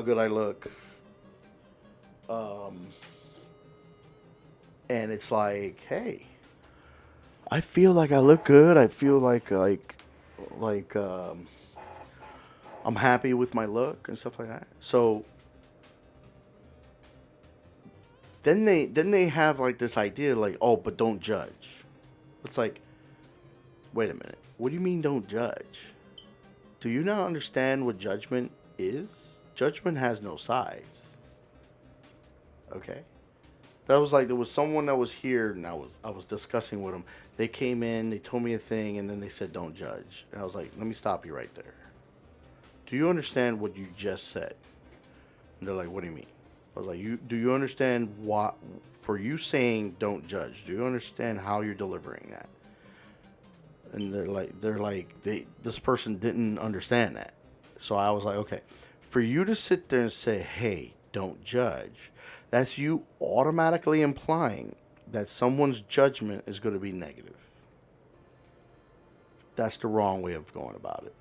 good I look. And it's like, hey, I feel like I look good. I feel like I'm happy with my look and stuff like that. So then they have like this idea like, oh, but don't judge. It's like, wait a minute. What do you mean don't judge? Do you not understand what judgment is? Judgment has no sides. Okay? That was like, there was someone that was here and I was discussing with them. They came in, they told me a thing, and then they said don't judge. And I was like, let me stop you right there. Do you understand what you just said? And they're like, what do you mean? I was like, do you understand what, for you saying don't judge, do you understand how you're delivering that? And they're like, this person didn't understand that. So I was like, okay, for you to sit there and say, hey, don't judge, that's you automatically implying that someone's judgment is going to be negative. That's the wrong way of going about it.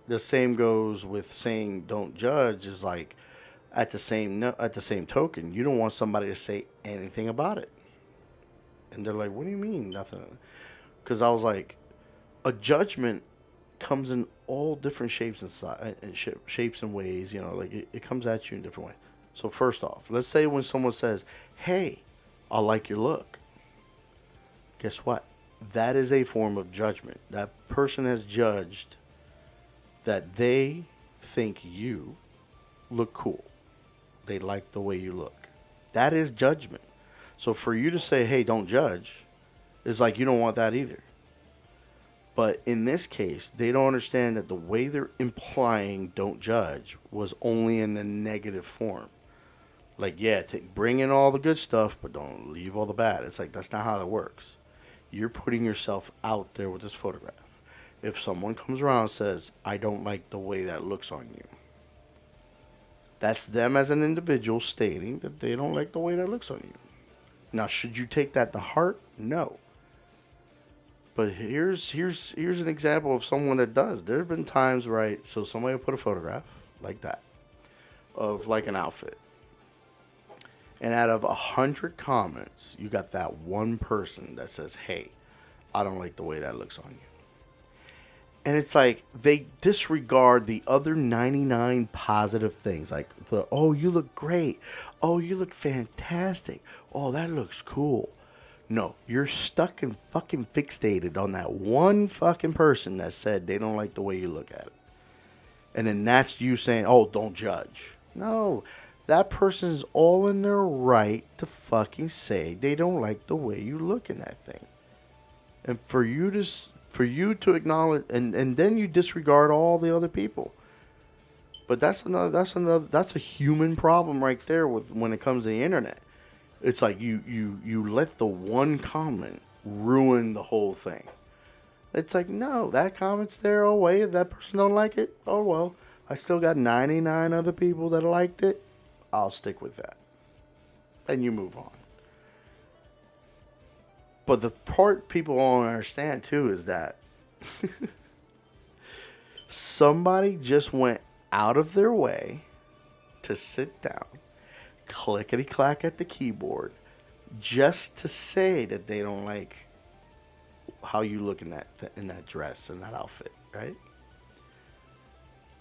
The same goes with saying don't judge is like, at the same token, you don't want somebody to say anything about it. And they're like, what do you mean nothing? Because I was like, a judgment comes in all different shapes and shapes and ways. You know, like it comes at you in different ways. So first off, let's say when someone says, hey, I like your look. Guess what? That is a form of judgment. That person has judged that they think you look cool. They like the way you look. That is judgment. So for you to say, hey, don't judge, is like you don't want that either. But in this case, they don't understand that the way they're implying don't judge was only in a negative form. Like, yeah, bring in all the good stuff, but don't leave all the bad. It's like, that's not how that works. You're putting yourself out there with this photograph. If someone comes around and says, I don't like the way that looks on you, that's them as an individual stating that they don't like the way that looks on you. Now, should you take that to heart? No. But here's an example of someone that does. There have been times, right? So somebody will put a photograph like that of like an outfit. And out of 100 comments, you got that one person that says, hey, I don't like the way that looks on you. And it's like they disregard the other 99 positive things. Like, oh, you look great. Oh, you look fantastic. Oh, that looks cool. No, you're stuck and fucking fixated on that one fucking person that said they don't like the way you look at it. And then that's you saying, oh, don't judge. No, that person's all in their right to fucking say they don't like the way you look in that thing. And for you to acknowledge, and then you disregard all the other people. But that's a human problem right there with when it comes to the internet. It's like you let the one comment ruin the whole thing. It's like, no, that comment's there. Oh, wait, if that person don't like it, oh, well, I still got 99 other people that liked it. I'll stick with that. And you move on. But the part people don't understand, too, is that somebody just went out of their way to sit down, clickety-clack at the keyboard, just to say that they don't like how you look in that dress and that outfit, right?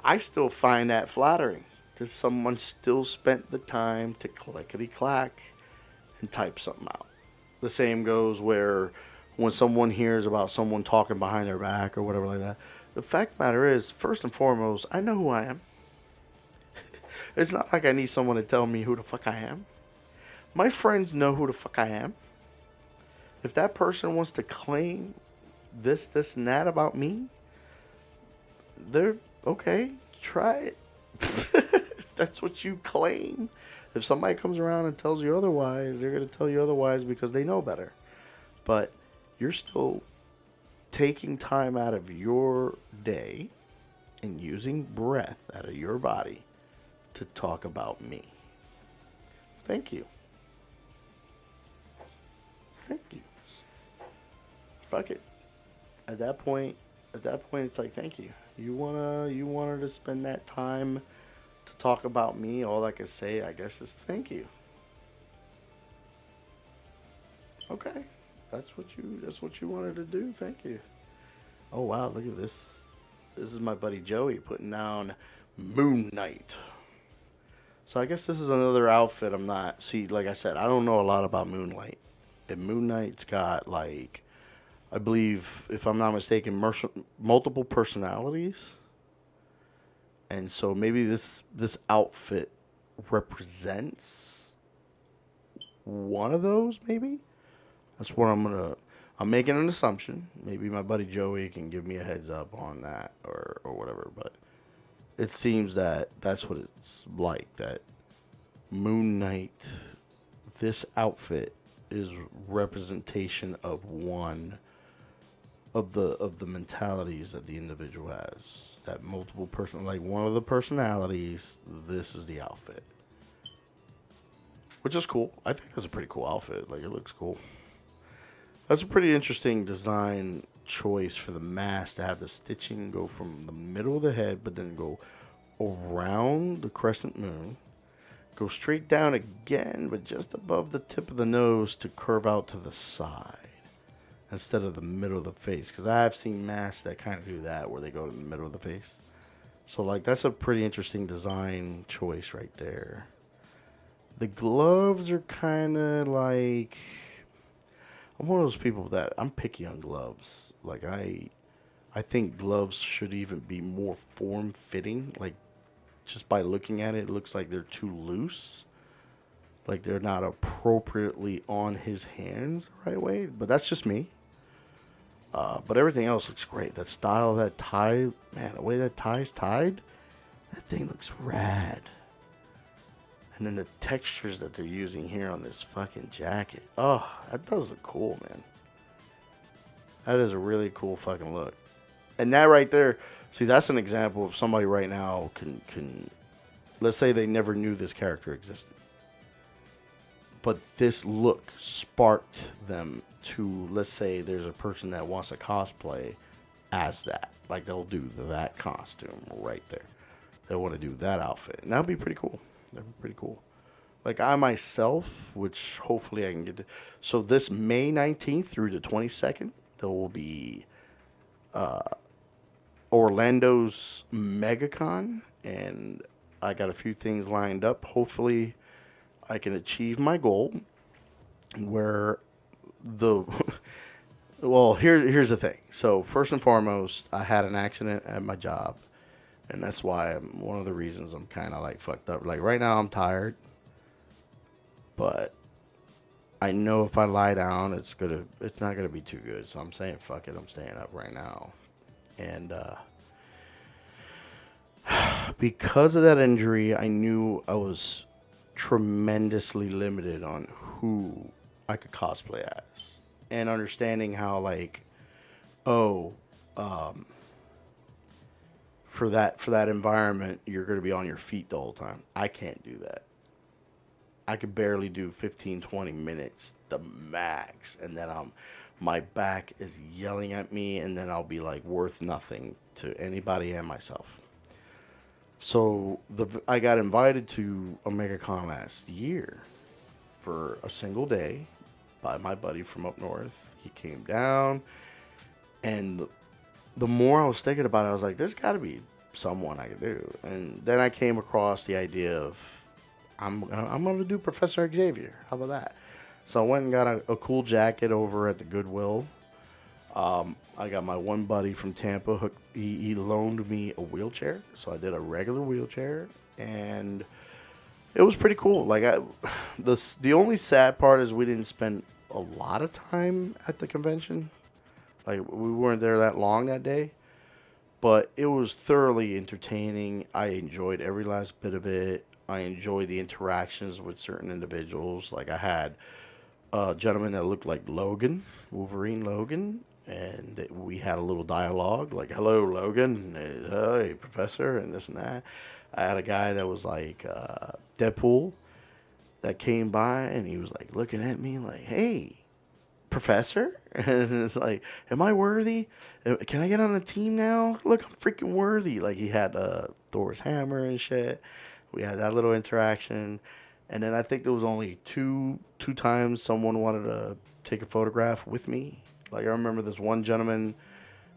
I still find that flattering because someone still spent the time to clickety-clack and type something out. The same goes where when someone hears about someone talking behind their back or whatever like that, the fact of the matter is, first and foremost, I know who I am. It's not like I need someone to tell me who the fuck I am. My friends know who the fuck I am. If that person wants to claim this, and that about me, they're okay, try it. If that's what you claim. If somebody comes around and tells you otherwise, they're going to tell you otherwise because they know better. But you're still taking time out of your day and using breath out of your body to talk about me. Thank you. Thank you. Fuck it. At that point, it's like, thank you. You wanted to spend that time to talk about me. All I can say, I guess, is thank you. Okay, that's what you wanted to do. Thank you. Oh wow, look at this. This is my buddy Joey putting down Moon Knight. So I guess this is another outfit I'm not... See, like I said, I don't know a lot about Moonlight. And Moon Knight's got, like, I believe, if I'm not mistaken, multiple personalities. And so maybe this outfit represents one of those, maybe? That's what I'm making an assumption. Maybe my buddy Joey can give me a heads up on that or whatever, but it seems that that's what it's like, that Moon Knight, this outfit is representation of one of the mentalities that the individual has. That multiple person, like one of the personalities, this is the outfit. Which is cool. I think that's a pretty cool outfit. Like, it looks cool. That's a pretty interesting design choice for the mask to have the stitching go from the middle of the head, but then go around the crescent moon, go straight down again, but just above the tip of the nose to curve out to the side instead of the middle of the face. Because I've seen masks that kind of do that, where they go to the middle of the face. So, like, that's a pretty interesting design choice right there. The gloves are kind of like... I'm one of those people that I'm picky on gloves. Like, I think gloves should even be more form-fitting. Like, just by looking at it, it looks like they're too loose. Like, they're not appropriately on his hands the right way. But that's just me. But everything else looks great. That style, that tie, man, the way that tie's tied, that thing looks rad. And then the textures that they're using here on this fucking jacket. Oh, that does look cool, man. That is a really cool fucking look. And that right there, see, that's an example of somebody right now can let's say they never knew this character existed. But this look sparked them to, let's say there's a person that wants to cosplay as that. Like, they'll do that costume right there. They want to do that outfit. And that would be pretty cool. That would be pretty cool. Like, I myself, which hopefully I can get to. So, this May 19th through the 22nd, there will be Orlando's MegaCon. And I got a few things lined up. Hopefully, I can achieve my goal where well, here's the thing. So first and foremost, I had an accident at my job, and that's why one of the reasons I'm kind of like fucked up. Like right now I'm tired, but I know if I lie down, it's not gonna be too good. So I'm saying fuck it. I'm staying up right now, and because of that injury, I knew I was tremendously limited on who I could cosplay as, and understanding how like, for that environment, you're going to be on your feet the whole time. I can't do that. I could barely do 15, 20 minutes, the max, and then my back is yelling at me, and then I'll be like worth nothing to anybody and myself. So I got invited to OmegaCon last year for a single day by my buddy from up north. He came down, and the more I was thinking about it, I was like, there's got to be someone I could do. And then I came across the idea of I'm going to do Professor Xavier. How about that? So I went and got a cool jacket over at the Goodwill. I got my one buddy from Tampa. He loaned me a wheelchair, so I did a regular wheelchair, and it was pretty cool. Like the only sad part is we didn't spend a lot of time at the convention. Like we weren't there that long that day, but it was thoroughly entertaining. I enjoyed every last bit of it. I enjoyed the interactions with certain individuals. Like I had a gentleman that looked like Wolverine Logan. And we had a little dialogue, like, hello, Logan, hey, Professor, and this and that. I had a guy that was like Deadpool that came by, and he was like looking at me like, hey, Professor? And it's like, am I worthy? Can I get on the team now? Look, I'm freaking worthy. Like, he had Thor's hammer and shit. We had that little interaction. And then I think there was only two times someone wanted to take a photograph with me. Like, I remember this one gentleman,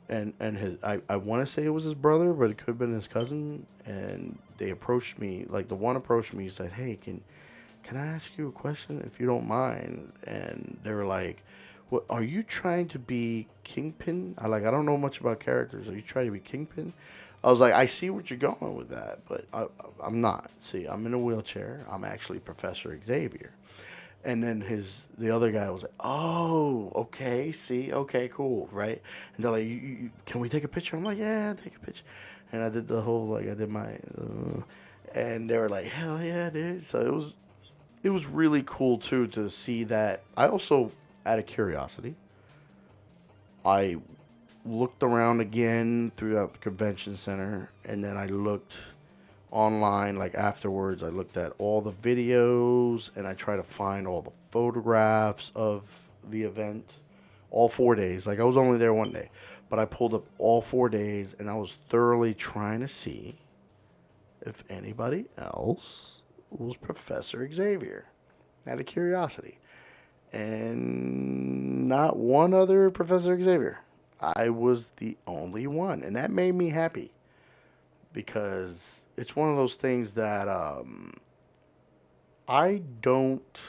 and his, I want to say it was his brother, but it could have been his cousin, and they approached me, like, the one approached me, he said, hey, can I ask you a question, if you don't mind? And they were like, what, are you trying to be Kingpin? I don't know much about characters, are you trying to be Kingpin? I was like, I see what you're going with that, but I'm not. See, I'm in a wheelchair, I'm actually Professor Xavier. And then the other guy was like, oh, okay, see, okay, cool, right? And they're like, can we take a picture? I'm like, yeah, take a picture. And I did the whole, I did my, and they were like, hell yeah, dude. So it was really cool, too, to see that. I also, out of curiosity, I looked around again throughout the convention center, and then I looked online, like afterwards, I looked at all the videos and I tried to find all the photographs of the event, all 4 days. Like I was only there one day, but I pulled up all 4 days and I was thoroughly trying to see if anybody else was Professor Xavier, out of curiosity. And not one other Professor Xavier. I was the only one, and that made me happy. Because it's one of those things that I don't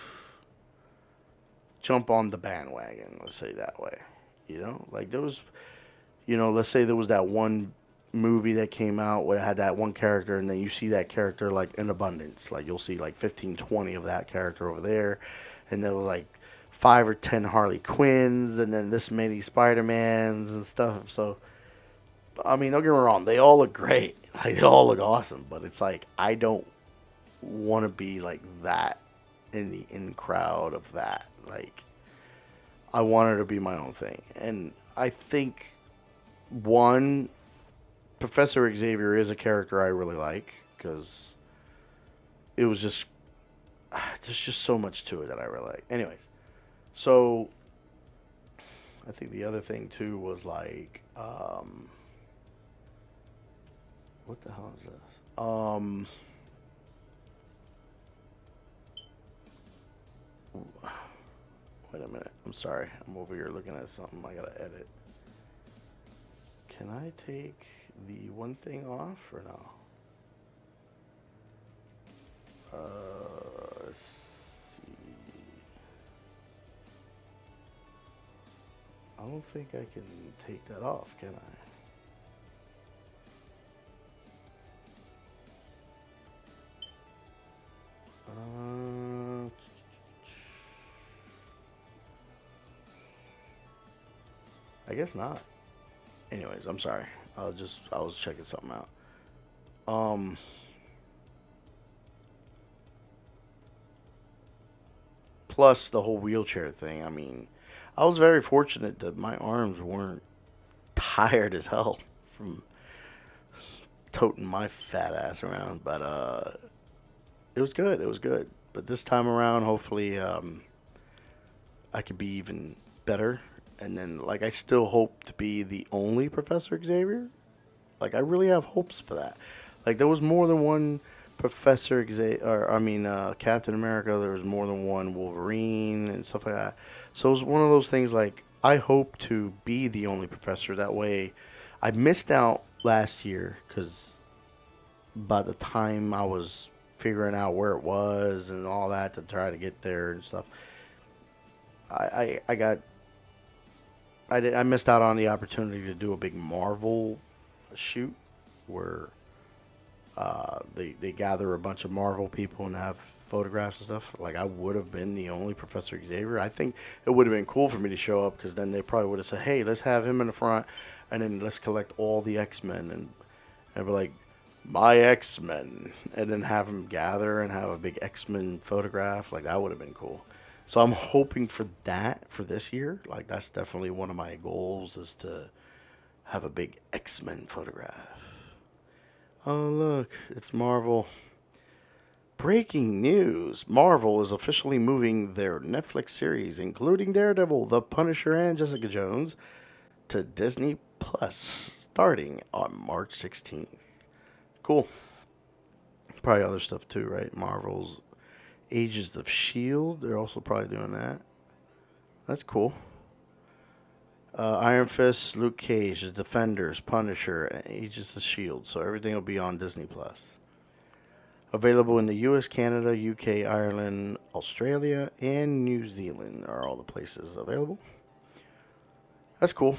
jump on the bandwagon, let's say that way. You know, like there was, let's say there was that one movie that came out where it had that one character, and then you see that character like in abundance. Like you'll see like 15, 20 of that character over there, and there was like 5 or 10 Harley Quinns, and then this many Spider-Mans and stuff. So, I mean, don't get me wrong, they all look great. Like, they all look awesome, but it's like, I don't want to be like that in the in crowd of that. Like, I wanted to be my own thing. And I think one, Professor Xavier is a character I really like because it was just there's just so much to it that I really like. Anyways, so I think the other thing too was like, what the hell is this? Wait a minute. I'm sorry. I'm over here looking at something I gotta edit. Can I take the one thing off or no? Let's see. I don't think I can take that off, can I? I guess not. Anyways, I'm sorry. I was checking something out. Um, Plus the whole wheelchair thing. I mean, I was very fortunate that my arms weren't tired as hell from toting my fat ass around, but it was good. It was good. But this time around, hopefully, I could be even better. And then, like, I still hope to be the only Professor Xavier. Like, I really have hopes for that. Like, there was more than one Professor Xavier, or I mean, Captain America. There was more than one Wolverine and stuff like that. So it was one of those things. Like, I hope to be the only Professor. That way, I missed out last year because by the time I was figuring out where it was and all that to try to get there and stuff, I got I missed out on the opportunity to do a big Marvel shoot where they gather a bunch of Marvel people and have photographs and stuff. Like, I would have been the only Professor Xavier. I think it would have been cool for me to show up because then they probably would have said, "Hey, let's have him in the front, and then let's collect all the X-Men," and be like, "My X-Men," and then have them gather and have a big X-Men photograph. Like, that would have been cool. So I'm hoping for that for this year. Like, that's definitely one of my goals is to have a big X-Men photograph. Oh, look, it's Marvel. Breaking news. Marvel is officially moving their Netflix series, including Daredevil, The Punisher, and Jessica Jones, to Disney Plus, starting on March 16th. Cool. Probably other stuff too, right? Marvel's Agents of S.H.I.E.L.D. They're also probably doing that. That's cool. Iron Fist, Luke Cage, The Defenders, Punisher, and Agents of S.H.I.E.L.D. So everything will be on Disney Plus. Available in the US, Canada, UK, Ireland, Australia, and New Zealand are all the places available. That's cool.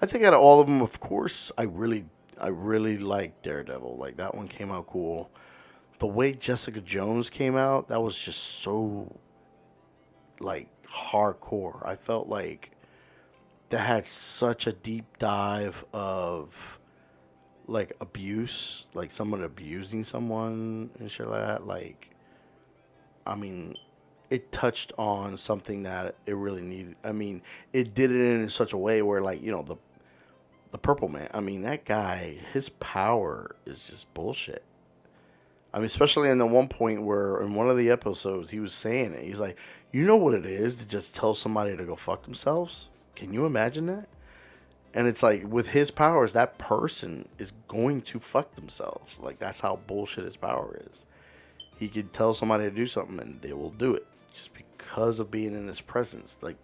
I think out of all of them, of course, I really like Daredevil. Like, that one came out cool. The way Jessica Jones came out, that was just so, like, hardcore. I felt like that had such a deep dive of, like, abuse, like someone abusing someone and shit like that. Like, I mean, it touched on something that it really needed. I mean, it did it in such a way where, like, you know, the Purple Man. I mean, that guy, his power is just bullshit. I mean, especially in the one point where in one of the episodes he was saying it. He's like, you know what it is to just tell somebody to go fuck themselves? Can you imagine that? And it's like, with his powers, that person is going to fuck themselves. Like, that's how bullshit his power is. He could tell somebody to do something and they will do it just because of being in his presence. Like,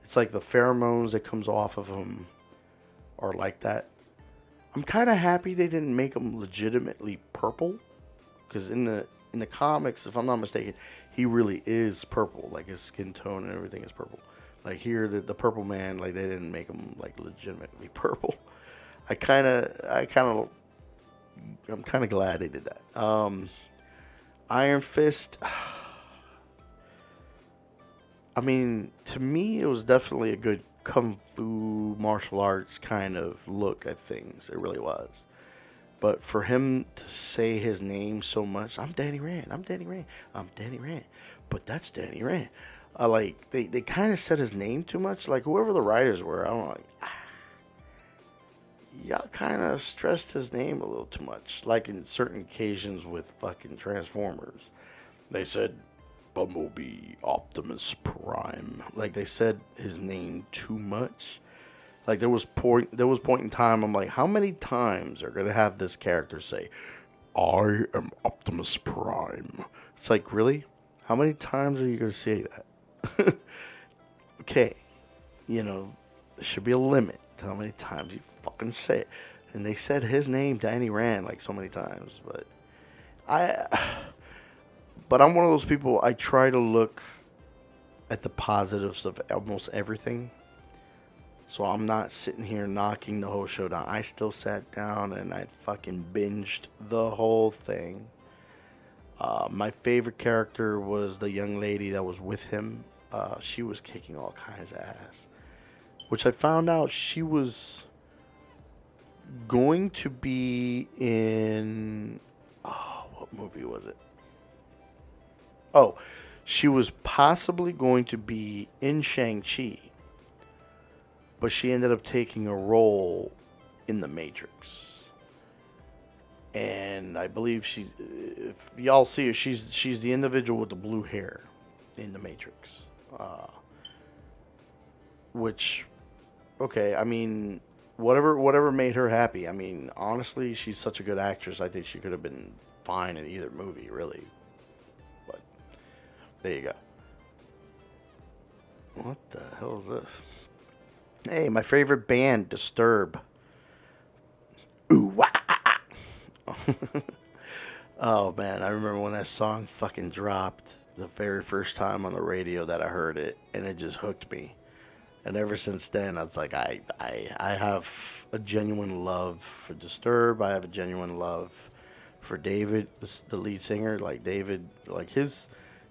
it's like the pheromones that comes off of him are like that. I'm kind of happy they didn't make him legitimately purple, because in the comics, if I'm not mistaken, he really is purple. Like, his skin tone and everything is purple. Like, here, the Purple Man, like, they didn't make him, like, legitimately purple. I'm kind of glad they did that. Iron Fist, I mean, to me, it was definitely a good kung fu martial arts kind of look at things. It really was. But for him to say his name so much, I'm Danny Rand, I'm Danny Rand, I'm Danny Rand, but that's Danny Rand. Like, they kind of said his name too much. Like, whoever the writers were, I don't know. Like, y'all kind of stressed his name a little too much. Like in certain occasions with fucking Transformers. They said Bumblebee Optimus Prime. Like they said his name too much. Like there was point in time I'm like, how many times are gonna have this character say, I am Optimus Prime? It's like, really? How many times are you gonna say that? Okay. You know, there should be a limit to how many times you fucking say it. And they said his name, Danny Rand, like so many times, but I'm one of those people, I try to look at the positives of almost everything. So I'm not sitting here knocking the whole show down. I still sat down and I fucking binged the whole thing. My favorite character was the young lady that was with him. She was kicking all kinds of ass. Which I found out she was going to be in... Oh, what movie was it? Oh, she was possibly going to be in Shang-Chi. But she ended up taking a role in The Matrix. And I believe if y'all see her, she's the individual with the blue hair in The Matrix. Which, okay, I mean, whatever made her happy. I mean, honestly, she's such a good actress. I think she could have been fine in either movie, really. But there you go. What the hell is this? Hey, my favorite band, Disturb. Ooh, wah, ah, ah. Oh, man, I remember when that song fucking dropped the very first time on the radio that I heard it, and it just hooked me. And ever since then, I was like, I have a genuine love for Disturb. I have a genuine love for David, the lead singer. Like, David, like, his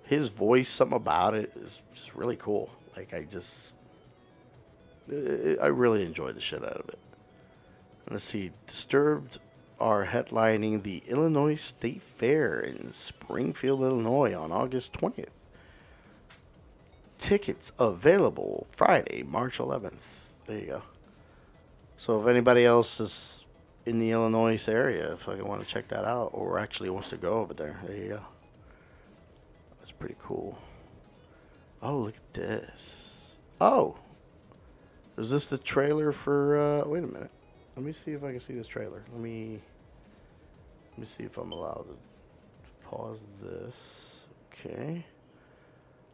voice, something about it is just really cool. Like, I really enjoyed the shit out of it. Let's see. Disturbed are headlining the Illinois State Fair in Springfield, Illinois on August 20th. Tickets available Friday, March 11th. There you go. So if anybody else is in the Illinois area, if I want to check that out, or actually wants to go over there, there you go. That's pretty cool. Oh, look at this. Oh. Is this the trailer for, wait a minute. Let me see if I can see this trailer. Let me see if I'm allowed to pause this. Okay.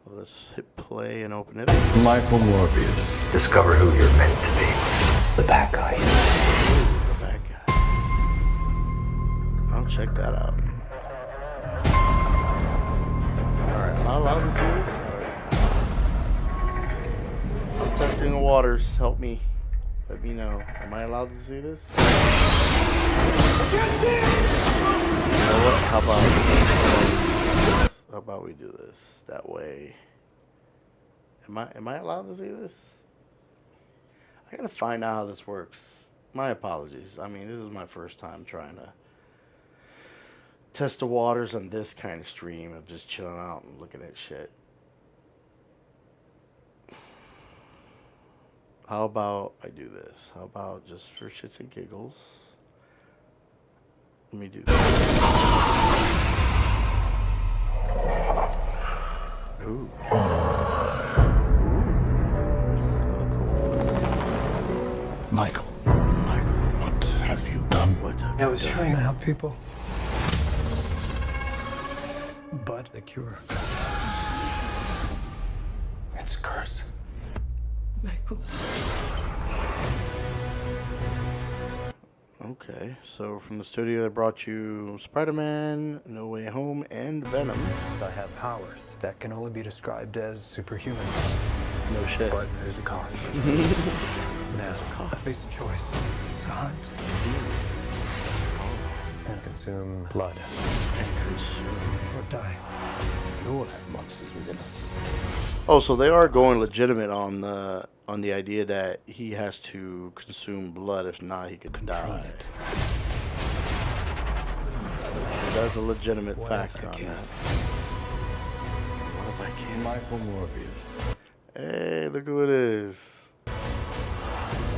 Well, let's hit play and open it up. Michael Morbius. Discover who you're meant to be. The bad guy. Ooh, the bad guy. I'll check that out. Alright, am I allowed to see this? I'm testing the waters. Help me. Let me know. Am I allowed to see this? You know what? How about we do this? That way. Am I allowed to see this? I gotta find out how this works. My apologies. I mean, this is my first time trying to test the waters on this kind of stream of just chilling out and looking at shit. How about I do this? How about just for shits and giggles? Let me do this. Ooh. Michael, what have you done? I was trying to help people. But the cure. It's a curse. Michael. Okay, so from the studio that brought you Spider-Man, No Way Home, and Venom. I have powers that can only be described as superhuman. No shit. But there's a cost. Now, I face a choice. To hunt. And consume blood. And consume. Or die. We all have monsters within us. Oh, so they are going legitimate on the idea that he has to consume blood. If not, he could die. So that's a legitimate factor on that. What if I can't? Michael Morbius. Hey, look who it is.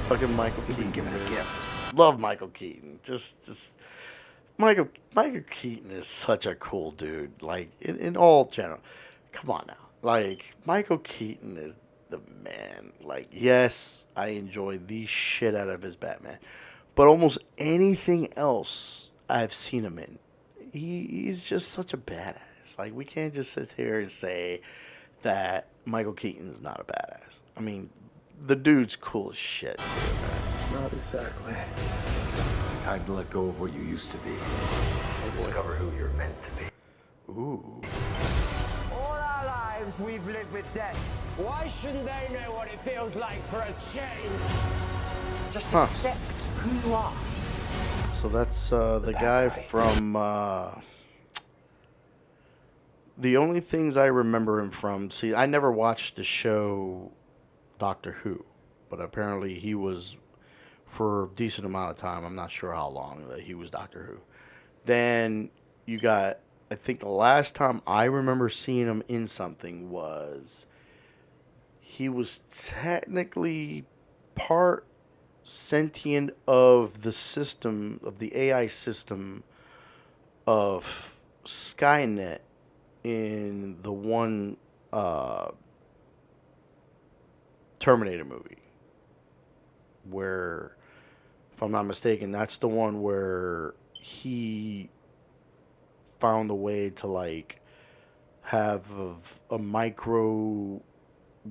Fucking Michael Keaton. Given a gift. love Michael Keaton. Just Michael Keaton is such a cool dude. Like in all general, come on now. Like Michael Keaton is the man. Like yes, I enjoy the shit out of his Batman, but almost anything else I've seen him in, he's just such a badass. Like we can't just sit here and say that Michael Keaton's not a badass. I mean, the dude's cool as shit too, man. Not exactly. Time to let go of what you used to be. And discover who you're meant to be. Ooh. All our lives we've lived with death. Why shouldn't they know what it feels like for a change? Just accept who you are. So that's the guy from... the only things I remember him from... See, I never watched the show Doctor Who. But apparently he was... for a decent amount of time. I'm not sure how long that he was Doctor Who. Then you got... I think the last time I remember seeing him in something was... he was technically part sentient of the system, of the AI system of Skynet in the one Terminator movie. Where, if I'm not mistaken, that's the one where he found a way to, like, have a micro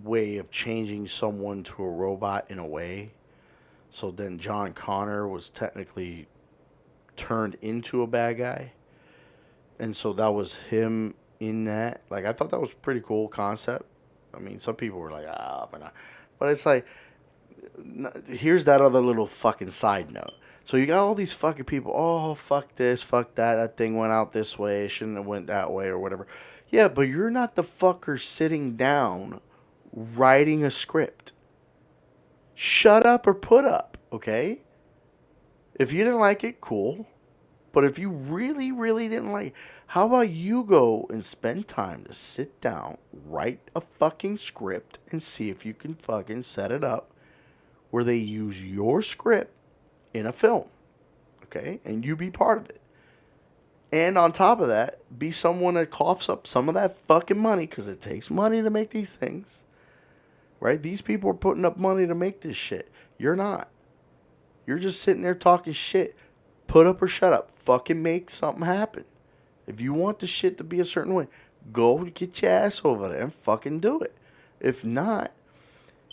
way of changing someone to a robot in a way. So then John Connor was technically turned into a bad guy. And so that was him in that. Like, I thought that was a pretty cool concept. I mean, some people were like, but it's like, here's that other little fucking side note. So you got all these fucking people, oh, fuck this, fuck that, that thing went out this way, it shouldn't have went that way or whatever. Yeah, but you're not the fucker sitting down writing a script. Shut up or put up, okay? If you didn't like it, cool. But if you really, really didn't like it, how about you go and spend time to sit down, write a fucking script, and see if you can fucking set it up where they use your script in a film, okay? And you be part of it. And on top of that, be someone that coughs up some of that fucking money, because it takes money to make these things, right? These people are putting up money to make this shit. You're not. You're just sitting there talking shit. Put up or shut up. Fucking make something happen. If you want the shit to be a certain way, go get your ass over there and fucking do it. If not,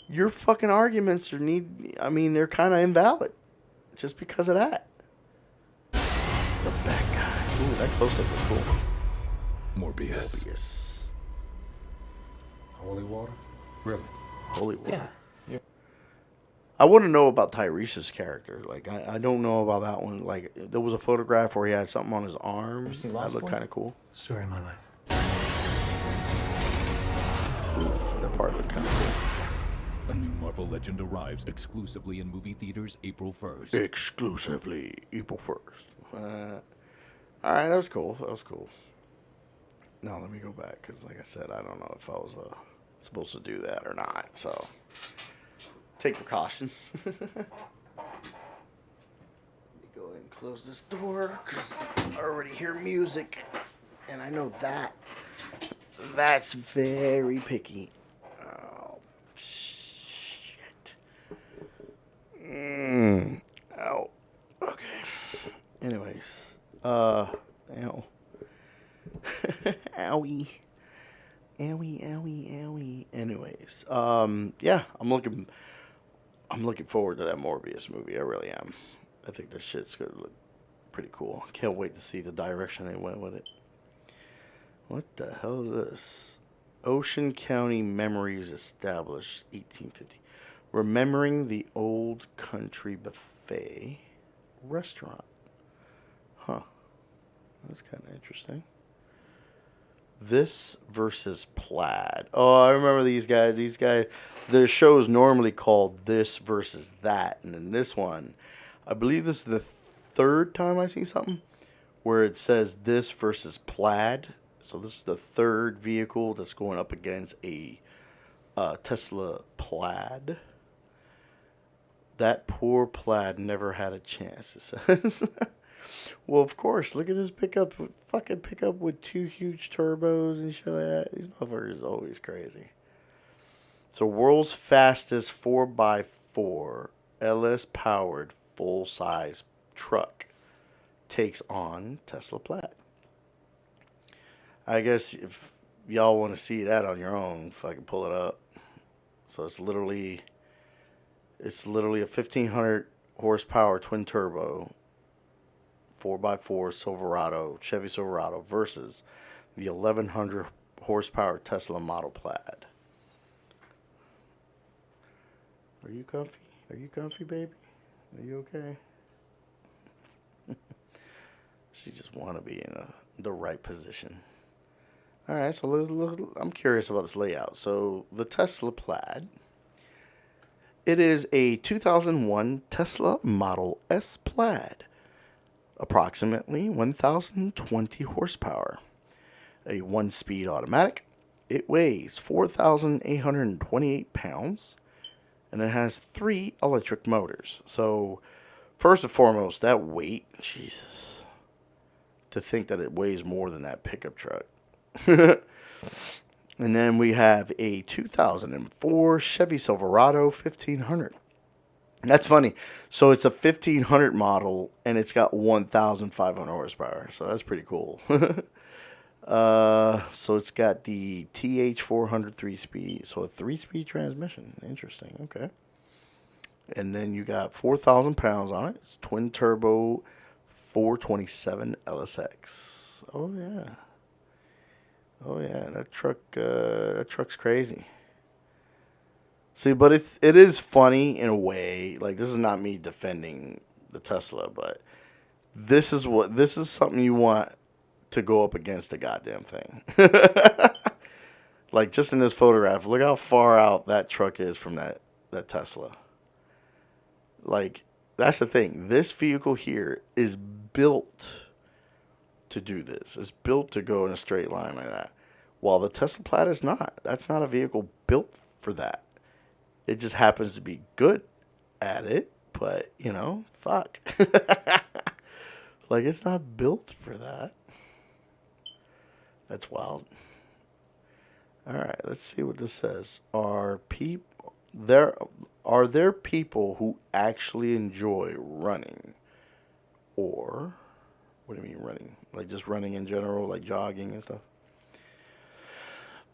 your fucking arguments they're kind of invalid. Just because of that. The bad guy. Ooh, that close-up was cool. Morbius. Holy water? Really? Holy water. Yeah. I want to know about Tyrese's character. Like, I don't know about that one. Like, there was a photograph where he had something on his arm. That looked kind of cool. Story of my life. That part looked kind of cool. A new Marvel Legend arrives exclusively in movie theaters April 1st. Exclusively April 1st. Alright, that was cool. Now let me go back, because like I said, I don't know if I was supposed to do that or not. So, take precaution. Let me go ahead and close this door, because I already hear music. And I know that's very picky. Ow. Okay. Anyways. Ow. Owie. Owie. Anyways. Yeah, I'm looking forward to that Morbius movie. I really am. I think this shit's gonna look pretty cool. Can't wait to see the direction they went with it. What the hell is this? Ocean County Memories Established 1850. Remembering the Old Country Buffet Restaurant. Huh. That's kind of interesting. This versus Plaid. Oh, I remember these guys. Their show is normally called This versus That. And in this one, I believe this is the third time I've seen something where it says This versus Plaid. So this is the third vehicle that's going up against a Tesla Plaid. That poor Plaid never had a chance, it says. Well, of course. Look at this pickup. Fucking pickup with 2 huge turbos and shit like that. These motherfuckers are always crazy. So, world's fastest 4x4 LS powered full size truck takes on Tesla Plaid. I guess if y'all want to see that on your own, fucking pull it up. So it's literally a 1,500 horsepower twin turbo 4x4 Silverado, Chevy Silverado versus the 1,100 horsepower Tesla Model Plaid. Are you comfy? Are you comfy, baby? Are you okay? She just want to be in the right position. All right, so let's look. I'm curious about this layout. So the Tesla Plaid. It is a 2001 Tesla Model S Plaid, approximately 1,020 horsepower, a 1-speed automatic. It weighs 4,828 pounds, and it has 3 electric motors. So, first and foremost, that weight, Jesus, to think that it weighs more than that pickup truck. And then we have a 2004 Chevy Silverado 1500. That's funny. So it's a 1500 model, and it's got 1,500 horsepower. So that's pretty cool. So it's got the TH400 3-speed. So a 3-speed transmission. Interesting. Okay. And then you got 4,000 pounds on it. It's twin turbo 427 LSX. Oh, yeah. Oh yeah, that truck's crazy. See, but it is funny in a way. Like, this is not me defending the Tesla, but this is something you want to go up against the goddamn thing. Like, just in this photograph, look how far out that truck is from that Tesla. Like, that's the thing. This vehicle here is built to do this. It's built to go in a straight line like that. While the Tesla Plaid is not. That's not a vehicle built for that. It just happens to be good at it, but, you know, fuck. Like, it's not built for that. That's wild. All right, let's see what this says. Are there people who actually enjoy running? Or what do you mean running? Like just running in general, like jogging and stuff?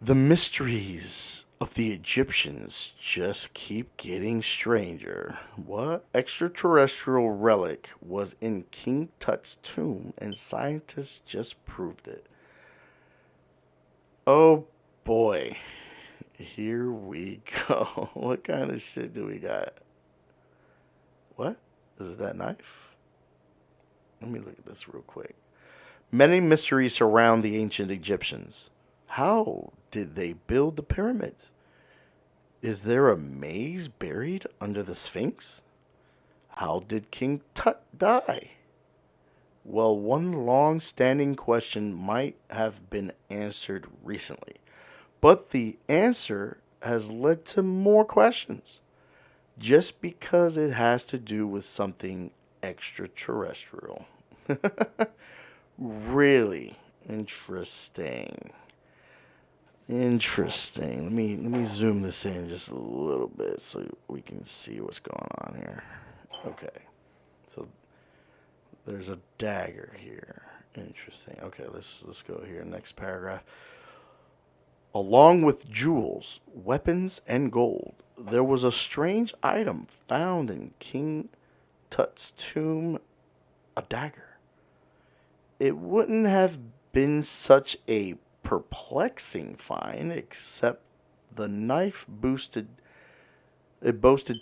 The mysteries of the Egyptians just keep getting stranger. What extraterrestrial relic was in King Tut's tomb, and scientists just proved it? Oh boy. Here we go. What kind of shit do we got? What? Is it that knife? Let me look at this real quick. Many mysteries surround the ancient Egyptians. How did they build the pyramids? Is there a maze buried under the Sphinx? How did King Tut die? Well, one long-standing question might have been answered recently, but the answer has led to more questions, just because it has to do with something extraterrestrial. Really interesting. Interesting. Let me zoom this in just a little bit so we can see what's going on here. Okay. So there's a dagger here. Interesting. Okay, let's go here. Next paragraph. Along with jewels, weapons, and gold, there was a strange item found in King Tut's tomb, a dagger. It wouldn't have been such a perplexing find, except the knife boasted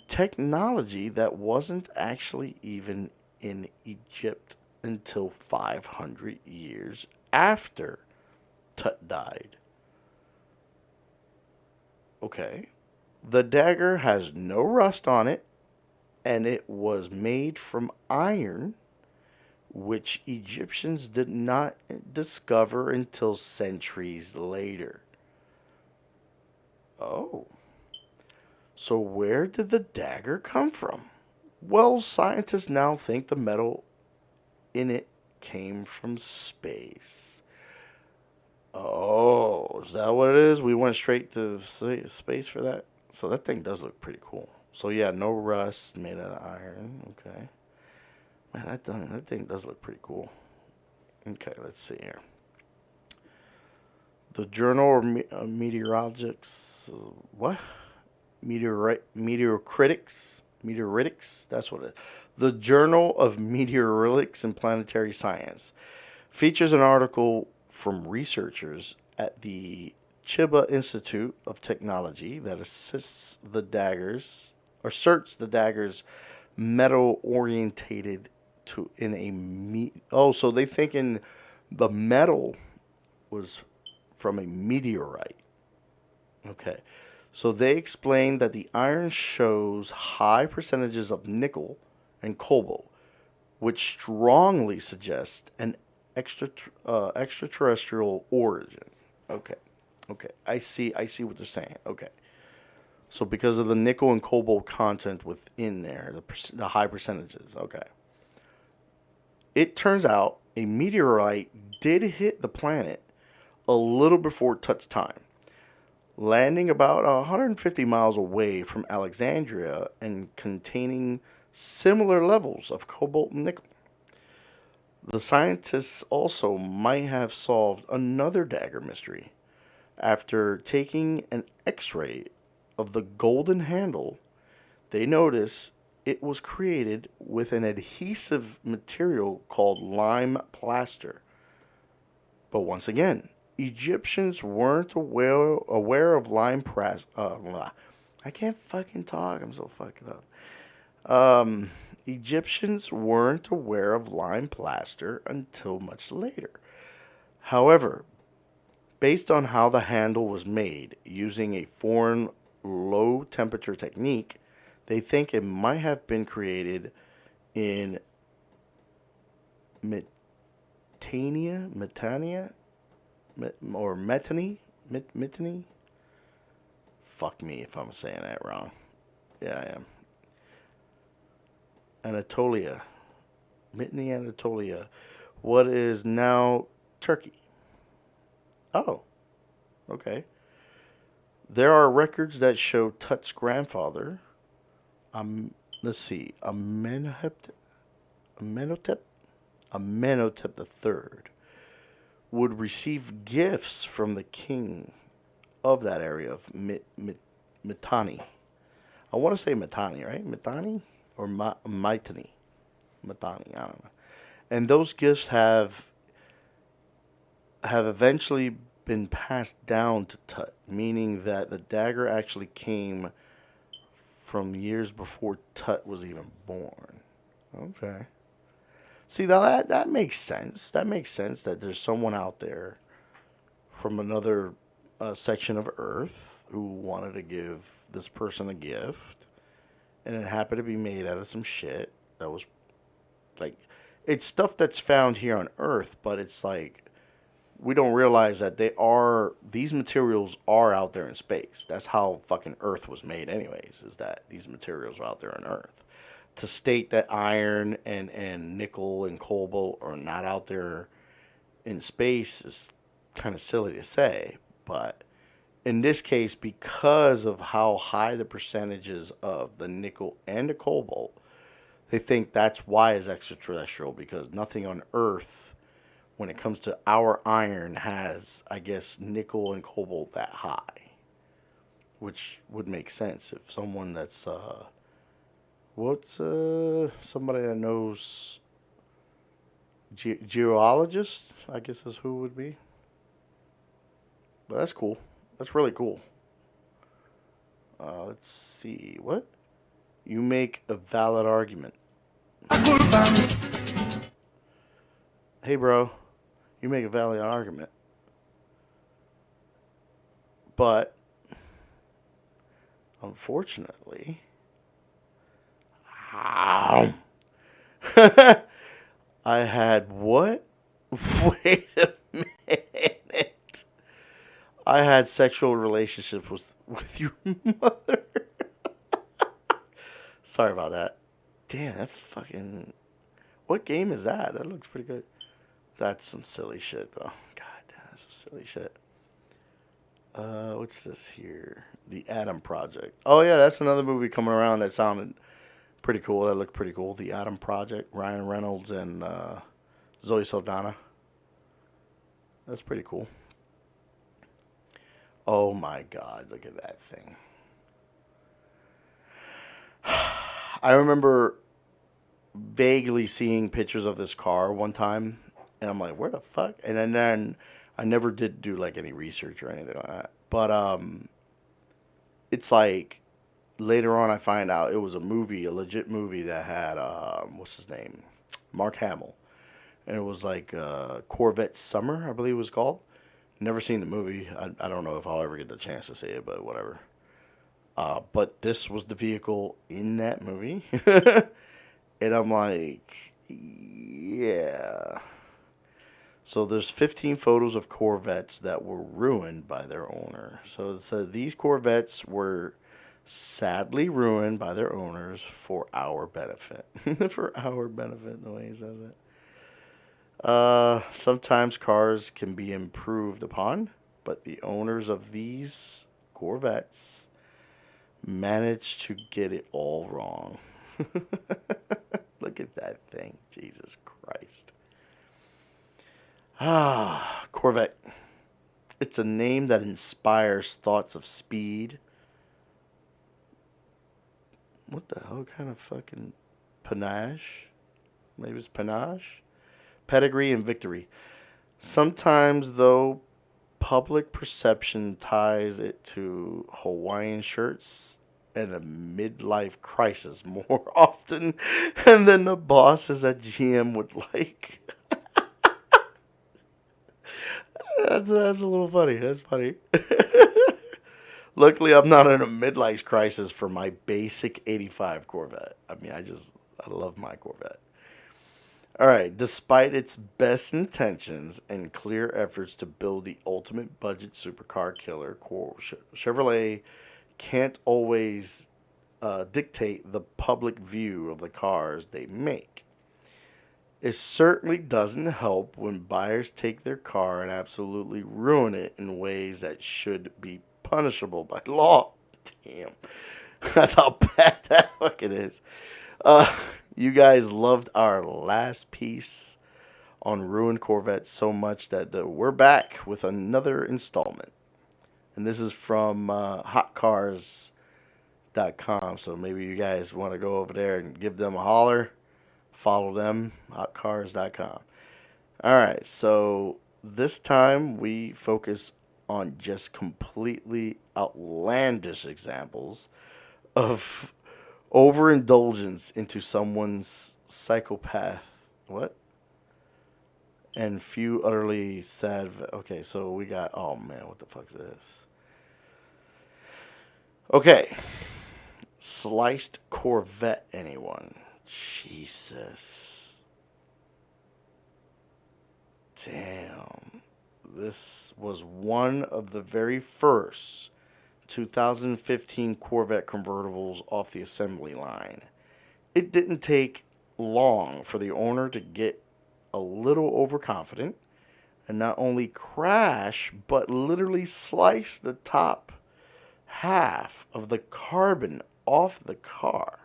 technology that wasn't actually even in Egypt until 500 years after Tut died. Okay. The dagger has no rust on it, and it was made from iron, which Egyptians did not discover until centuries later. Oh. So where did the dagger come from? Well, scientists now think the metal in it came from space. Oh, is that what it is? We went straight to space for that? So that thing does look pretty cool. So yeah, no rust, made out of iron. Okay. Man, that thing does look pretty cool. Okay, let's see here. The Journal of Meteorologics, what? Meteoritics? That's what it is. The Journal of Meteoritics and Planetary Science features an article from researchers at the Chiba Institute of Technology that assists the daggers, or search the daggers metal orientated to in a so they thinking the metal was from a meteorite. Okay. So they explained that the iron shows high percentages of nickel and cobalt, which strongly suggest an extraterrestrial origin. Okay. Okay. I see what they're saying. Okay. So because of the nickel and cobalt content within there, the high percentages. Okay. It turns out a meteorite did hit the planet a little before Tut's time, landing about 150 miles away from Alexandria and containing similar levels of cobalt and nickel. The scientists also might have solved another dagger mystery after taking an X-ray of the golden handle. They noticed it was created with an adhesive material called lime plaster. But once again, Egyptians weren't aware of lime plaster. I can't fucking talk. I'm so fucking up. Egyptians weren't aware of lime plaster until much later. However, based on how the handle was made using a foreign low temperature technique, they think it might have been created in Mitanni, or Mitanni. Fuck me if I'm saying that wrong. Yeah, I am. Anatolia. Mitanni, Anatolia. What is now Turkey. Oh, okay. There are records that show Tut's grandfather, let's see, Amenhotep III, would receive gifts from the king of that area of Mitanni. I want to say Mitanni, right? Mitanni or Mitanni? Mitanni, I don't know. And those gifts have eventually been passed down to Tut, meaning that the dagger actually came from years before Tut was even born. Okay. See, now that makes sense. That makes sense that there's someone out there from another section of Earth who wanted to give this person a gift, and it happened to be made out of some shit that was, like, it's stuff that's found here on Earth, but it's like, we don't realize that these materials are out there in space. That's how fucking Earth was made anyways, is that these materials are out there on Earth. To state that iron and nickel and cobalt are not out there in space is kind of silly to say. But in this case, because of how high the percentages of the nickel and the cobalt, they think that's why it's extraterrestrial, because nothing on Earth, when it comes to our iron, has, I guess, nickel and cobalt that high. Which would make sense if someone that's, somebody that knows, geologist, I guess is who it would be. But that's cool. That's really cool. Let's see. What? You make a valid argument. Hey, bro. You make a valid argument. But, unfortunately, I had what? Wait a minute. I had sexual relationships with your mother. Sorry about that. damn, that fucking... What game is that? That looks pretty good. That's some silly shit, though. God damn, that's some silly shit. What's this here? The Atom Project. Oh, yeah, that's another movie coming around that sounded pretty cool. That looked pretty cool. The Atom Project. Ryan Reynolds and Zoe Saldana. That's pretty cool. Oh, my God. Look at that thing. I remember vaguely seeing pictures of this car one time, and I'm like, where the fuck? And then I never did do like any research or anything like that. But it's like later on I find out it was a movie, a legit movie that had what's his name? Mark Hamill. And it was like Corvette Summer, I believe it was called. Never seen the movie. I don't know if I'll ever get the chance to see it, but whatever. But this was the vehicle in that movie. And I'm like, yeah. So there's 15 photos of Corvettes that were ruined by their owner. So it said these Corvettes were sadly ruined by their owners for our benefit. For our benefit, the way he says it. Sometimes cars can be improved upon, but the owners of these Corvettes managed to get it all wrong. Look at that thing. Jesus Christ. Corvette. It's a name that inspires thoughts of speed. What the hell kind of fucking panache? Maybe it's panache? Pedigree and victory. Sometimes, though, public perception ties it to Hawaiian shirts and a midlife crisis more often than the bosses at GM would like. That's a little funny. That's funny. Luckily, I'm not in a midlife crisis for my basic 85 Corvette. I mean, I love my Corvette. All right. Despite its best intentions and clear efforts to build the ultimate budget supercar killer, Chevrolet can't always dictate the public view of the cars they make. It certainly doesn't help when buyers take their car and absolutely ruin it in ways that should be punishable by law. Damn. That's how bad that fucking is. You guys loved our last piece on ruined Corvettes so much that we're back with another installment. And this is from hotcars.com. So maybe you guys want to go over there and give them a holler. Follow them, hotcars.com. All right, so this time we focus on just completely outlandish examples of overindulgence into someone's psychopath. What? And few utterly sad. Okay, so we got. Oh man, what the fuck is this? Okay. Sliced Corvette, anyone? Jesus. Damn. This was one of the very first 2015 Corvette convertibles off the assembly line. It didn't take long for the owner to get a little overconfident and not only crash, but literally slice the top half of the carbon off the car.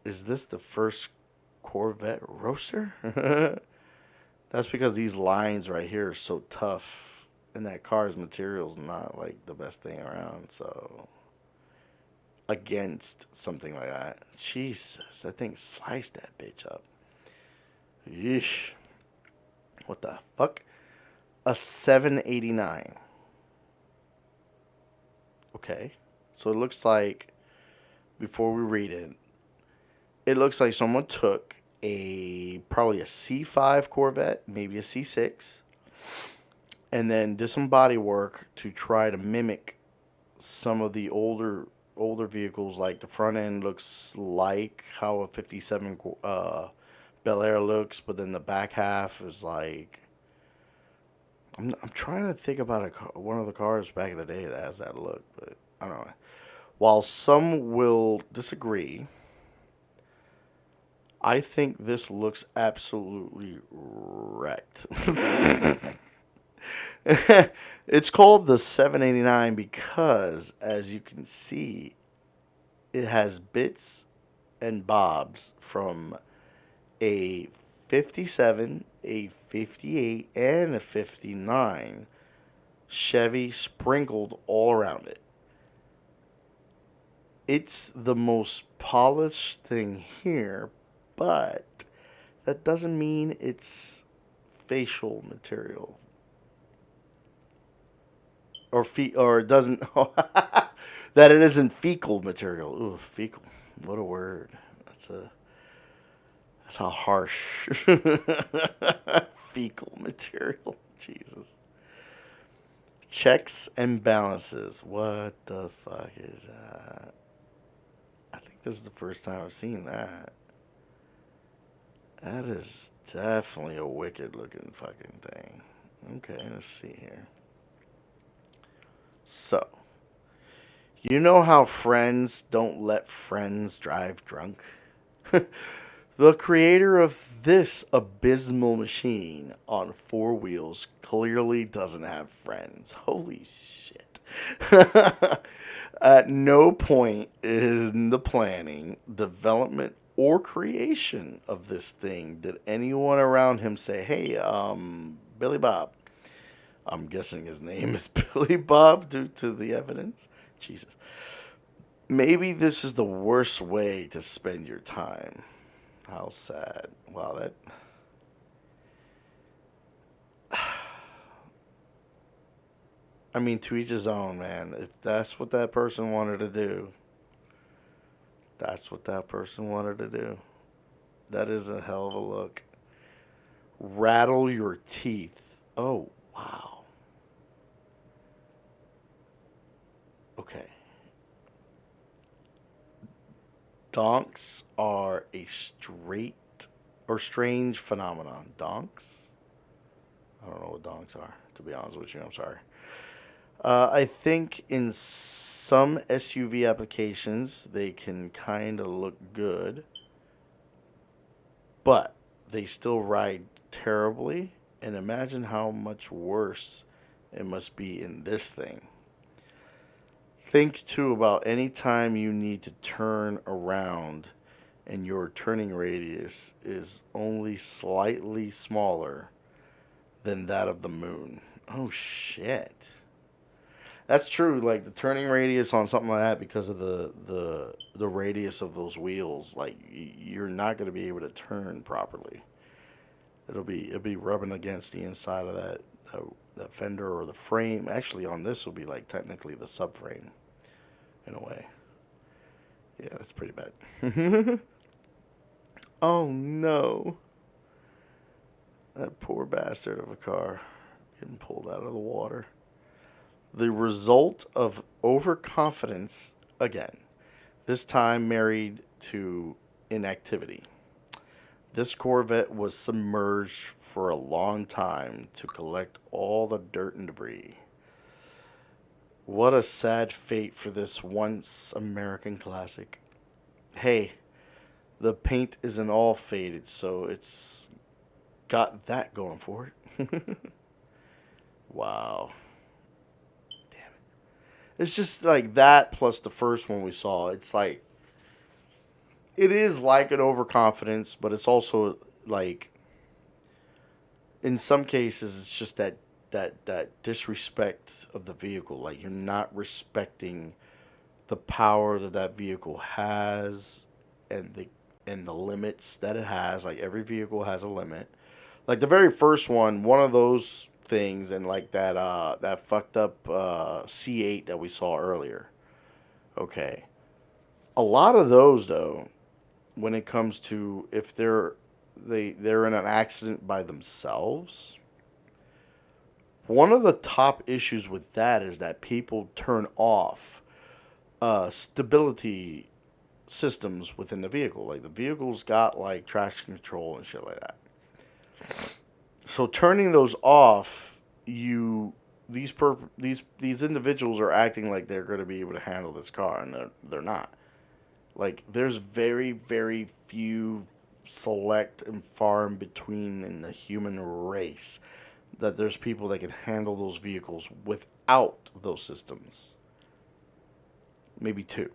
Is this the first Corvette roaster? That's because these lines right here are so tough, and that car's material's not like the best thing around. So against something like that, Jesus, that thing sliced that bitch up. Yeesh. What the fuck? A 789. Okay, so it looks like, before we read it, it looks like someone took probably a C5 Corvette, maybe a C6, and then did some body work to try to mimic some of the older vehicles. Like the front end looks like how a 57 Bel Air looks, but then the back half is like, I'm trying to think about one of the cars back in the day that has that look, but I don't know. While some will disagree, I think this looks absolutely wrecked. It's called the 789 because, as you can see, it has bits and bobs from a 57, a 58, and a 59 Chevy sprinkled all around it. It's the most polished thing here, but that doesn't mean it's facial material. Or it doesn't that it isn't fecal material. Ooh, fecal. What a word. That's how harsh. Fecal material. Jesus. Checks and balances. What the fuck is that? I think this is the first time I've seen that. That is definitely a wicked looking fucking thing. Okay, let's see here. So, you know how friends don't let friends drive drunk? The creator of this abysmal machine on 4 wheels clearly doesn't have friends. Holy shit. At no point in the planning, development, or creation of this thing did anyone around him say, hey, Billy Bob. I'm guessing his name is Billy Bob due to the evidence. Jesus. Maybe this is the worst way to spend your time. How sad. Wow, that... I mean, to each his own, man. If that's what that person wanted to do, that's what that person wanted to do. That is a hell of a look. Rattle your teeth. Oh, wow. Okay. Donks are a strange phenomenon. Donks? I don't know what donks are, to be honest with you. I'm sorry. I think in some SUV applications, they can kind of look good, but they still ride terribly. And imagine how much worse it must be in this thing. Think, too, about any time you need to turn around and your turning radius is only slightly smaller than that of the moon. Oh, shit. That's true. Like, the turning radius on something like that, because of the radius of those wheels, like, you're not going to be able to turn properly. It'll be rubbing against the inside of that fender or the frame. Actually, on this will be, like, technically the subframe. In a way. Yeah, that's pretty bad. Oh no. That poor bastard of a car getting pulled out of the water. The result of overconfidence, again, this time married to inactivity. This Corvette was submerged for a long time to collect all the dirt and debris. What a sad fate for this once American classic. Hey, the paint isn't all faded, so it's got that going for it. Wow. Damn it. It's just like that plus the first one we saw. It's like, it is like an overconfidence, but it's also like, in some cases, it's just that disrespect of the vehicle. Like, you're not respecting the power that vehicle has and the limits that it has. Like, every vehicle has a limit. Like, the very first one of those things, and like that fucked up C8 that we saw earlier. Okay. A lot of those, though, when it comes to if they're in an accident by themselves, one of the top issues with that is that people turn off stability systems within the vehicle. Like, the vehicle's got like traction control and shit like that. So turning those off, these individuals are acting like they're going to be able to handle this car, and they're not. Like, there's very, very few select and far in between in the human race that there's people that can handle those vehicles without those systems. Maybe 2.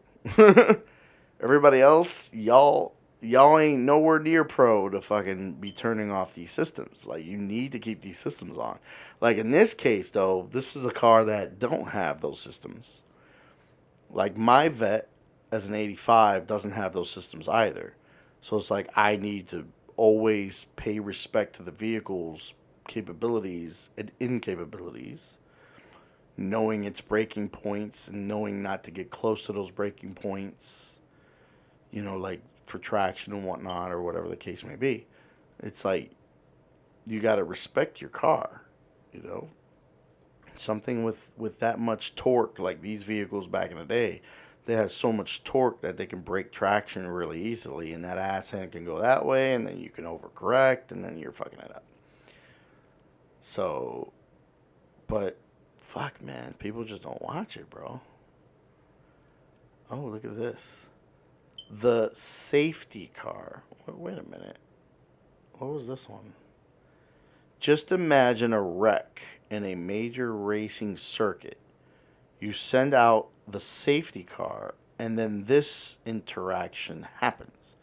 Everybody else, y'all ain't nowhere near pro to fucking be turning off these systems. Like, you need to keep these systems on. Like, in this case, though, this is a car that don't have those systems. Like, my Vet, as an 85, doesn't have those systems either. So it's like, I need to always pay respect to the vehicle's capabilities and incapabilities, knowing its breaking points and knowing not to get close to those breaking points, you know, like for traction and whatnot, or whatever the case may be. It's like, you got to respect your car, you know. Something with that much torque, like these vehicles back in the day, they had so much torque that they can break traction really easily, and that ass hand can go that way, and then you can overcorrect, and then you're fucking it up. So, but fuck, man, people just don't watch it, bro. Oh, look at this. The safety car. Wait a minute. What was this one? Just imagine a wreck in a major racing circuit. You send out the safety car, and then this interaction happens.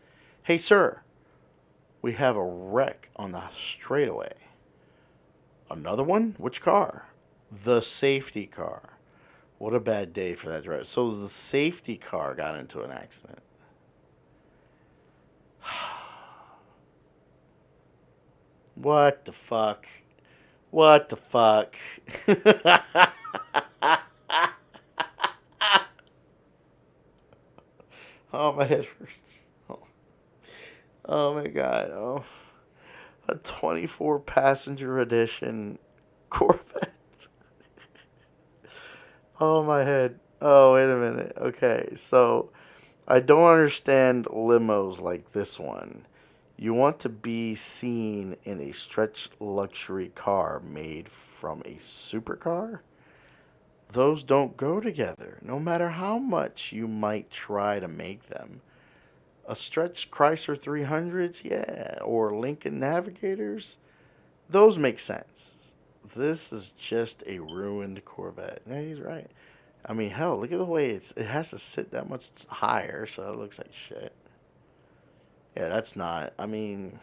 Hey, sir, we have a wreck on the straightaway. Another one? Which car? The safety car. What a bad day for that driver. So the safety car got into an accident. What the fuck? What the fuck? Oh, my head hurts. Oh my god. Oh. A 24 passenger edition Corvette. Oh, my head. Oh, wait a minute. Okay, so I don't understand limos like this one. You want to be seen in a stretch luxury car made from a supercar? Those don't go together, no matter how much you might try to make them. A stretch Chrysler 300s, yeah, or Lincoln Navigators, those make sense. This is just a ruined Corvette. Yeah, he's right. I mean, hell, look at the way it has to sit that much higher, so it looks like shit. Yeah, that's not, I mean,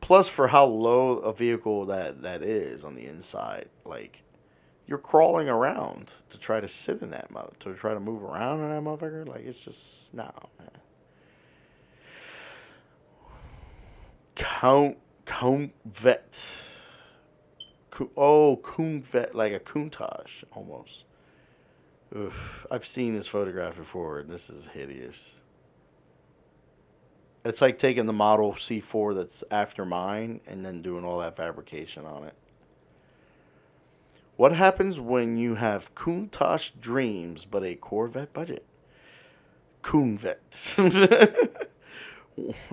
plus for how low a vehicle that is on the inside, like, you're crawling around to try to sit in that mode, to try to move around in that motherfucker, like, it's just, no, man. Countach, like a Countach, almost. Oof, I've seen this photograph before, and this is hideous. It's like taking the Model C4 that's after mine and then doing all that fabrication on it. What happens when you have Countach dreams but a Corvette budget? Coonvet.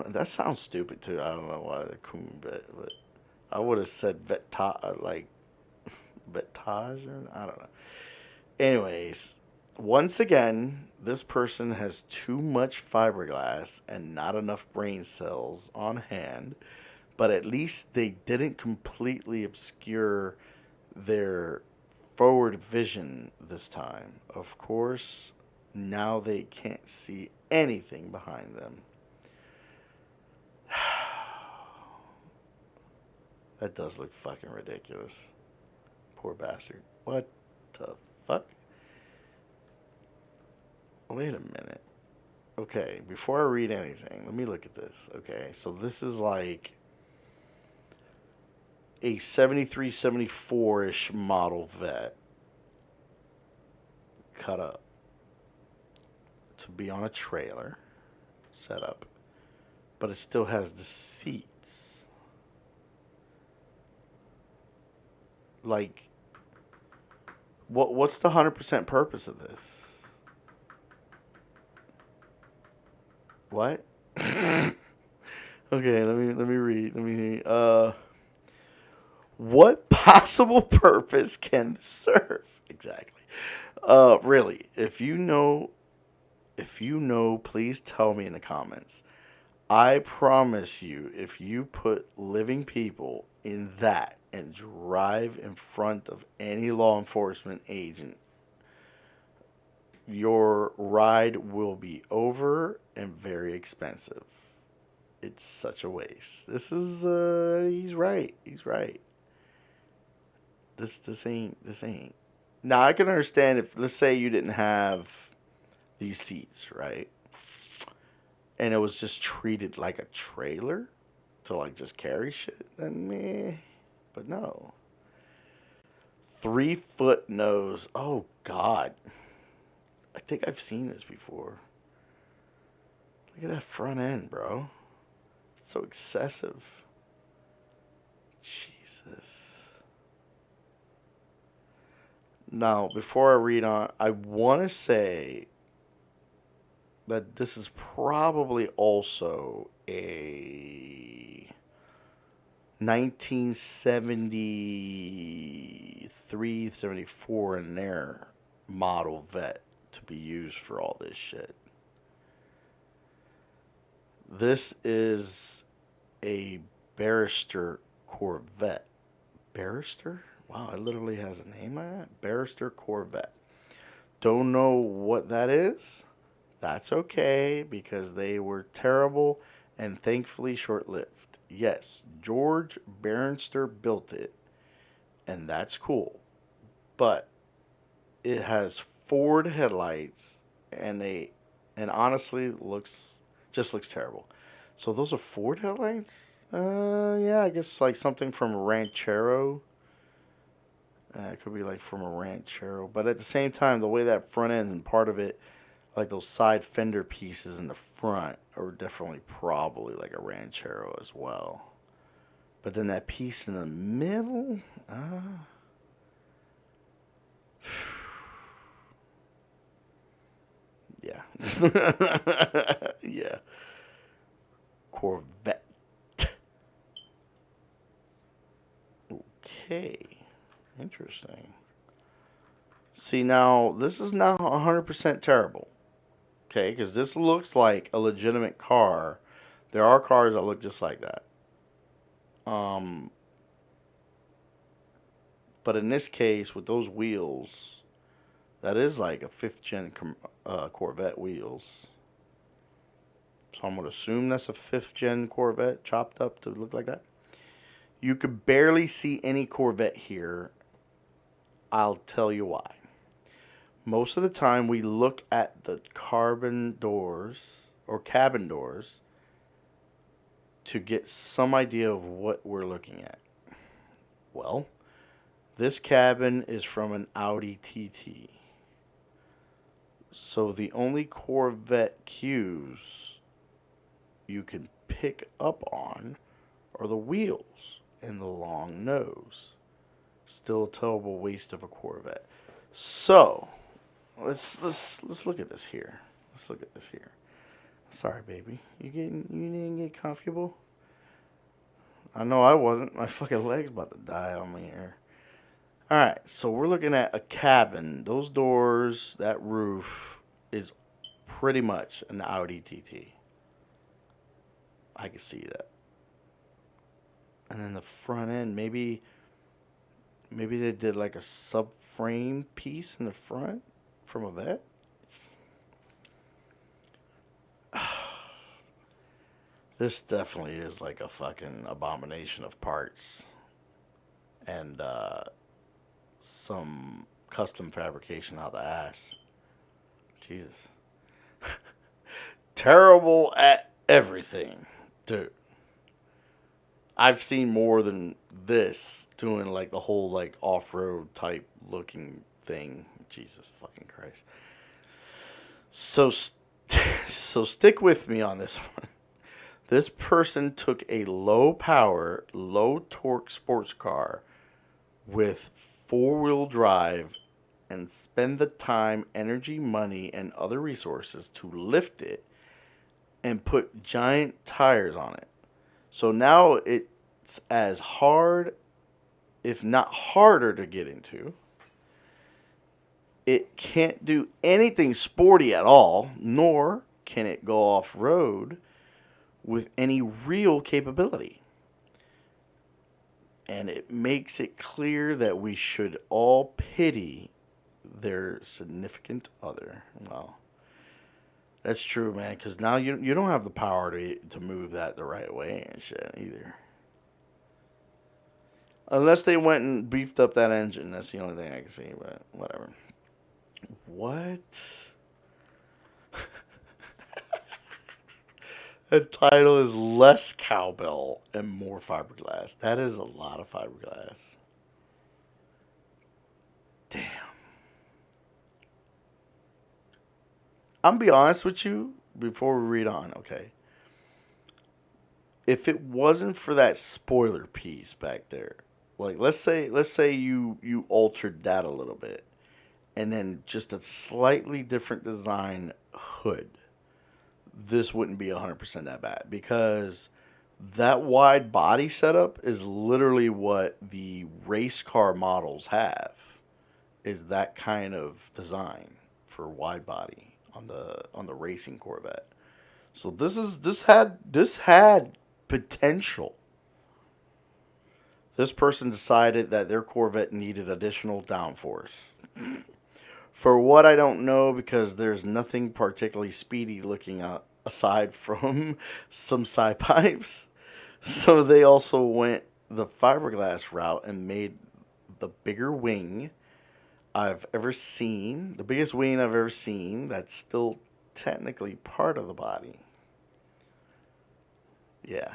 That sounds stupid too. I don't know why the Coonvet, but I would have said Vetage, like Vetage, I don't know. Anyways, once again, this person has too much fiberglass and not enough brain cells on hand, but at least they didn't completely obscure their forward vision this time. Of course, now they can't see anything behind them. That does look fucking ridiculous. Poor bastard. What the fuck? Wait a minute. Okay, before I read anything, let me look at this. Okay, so this is like a 73, 74-ish model Vet cut up to be on a trailer setup, but it still has the seats. Like, what's the 100% purpose of this? What? Okay, let me read. What possible purpose can this serve? Exactly. Really, if you know, please tell me in the comments. I promise you, if you put living people in that and drive in front of any law enforcement agent, your ride will be over and very expensive. It's such a waste. This is he's right. He's right. This ain't. Now I can understand if, let's say, you didn't have these seats, right? And it was just treated like a trailer to like just carry shit, then meh. But no. 3-foot nose. Oh God. I think I've seen this before. Look at that front end, bro. It's so excessive. Jesus. Now, before I read on, I want to say that this is probably also a 1973, 74 and there model vet to be used for all this shit. This is a Barrister Corvette. Barrister? Wow, it literally has a name on it. Barrister Corvette. Don't know what that is. That's okay, because they were terrible and thankfully short-lived. Yes, George Barrister built it, and that's cool. But it has Ford headlights, and honestly looks terrible. So those are Ford headlights? Yeah, I guess like something from a Ranchero. It could be like from a Ranchero. But at the same time, the way that front end and part of it, like those side fender pieces in the front, are definitely probably like a Ranchero as well. But then that piece in the middle, yeah. Yeah. Corvette. Okay. Interesting. See, now, this is now 100% terrible. Okay, because this looks like a legitimate car. There are cars that look just like that. But in this case, with those wheels, that is like a 5th gen Corvette wheels. So I'm going to assume that's a 5th gen Corvette chopped up to look like that. You could barely see any Corvette here. I'll tell you why. Most of the time we look at the cabin doors to get some idea of what we're looking at. Well, this cabin is from an Audi TT. So the only Corvette cues you can pick up on are the wheels and the long nose. Still a terrible waste of a Corvette. So let's look at this here. Let's look at this here. Sorry, baby. You didn't get comfortable? I know I wasn't. My fucking leg's about to die on me here. Alright, so we're looking at a cabin. Those doors, that roof is pretty much an Audi TT. I can see that. And then the front end, maybe they did like a subframe piece in the front from a vet. This definitely is like a fucking abomination of parts. And some custom fabrication out the ass. Jesus. Terrible at everything. Dude. I've seen more than this doing like the whole like off-road type looking thing. Jesus fucking Christ. So stick with me on this one. This person took a low power, low torque sports car with 4-wheel drive and spend the time, energy, money, and other resources to lift it and put giant tires on it. So now it's as hard, if not harder, to get into. It can't do anything sporty at all, nor can it go off-road with any real capability. And it makes it clear that we should all pity their significant other. Well, that's true, man, because now you don't have the power to move that the right way and shit either. Unless they went and beefed up that engine. That's the only thing I can see, but whatever. What? The title is Less Cowbell and More Fiberglass. That is a lot of fiberglass. Damn. I'm gonna be honest with you before we read on, okay? If it wasn't for that spoiler piece back there, like let's say you altered that a little bit, and then just a slightly different design hood, this wouldn't be 100% that bad, because that wide body setup is literally what the race car models have, is that kind of design for wide body on the racing Corvette. So this had potential. This person decided that their Corvette needed additional downforce. For what I don't know, because there's nothing particularly speedy looking out aside from some side pipes. So they also went the fiberglass route and made the bigger wing I've ever seen. The biggest wing I've ever seen that's still technically part of the body. Yeah.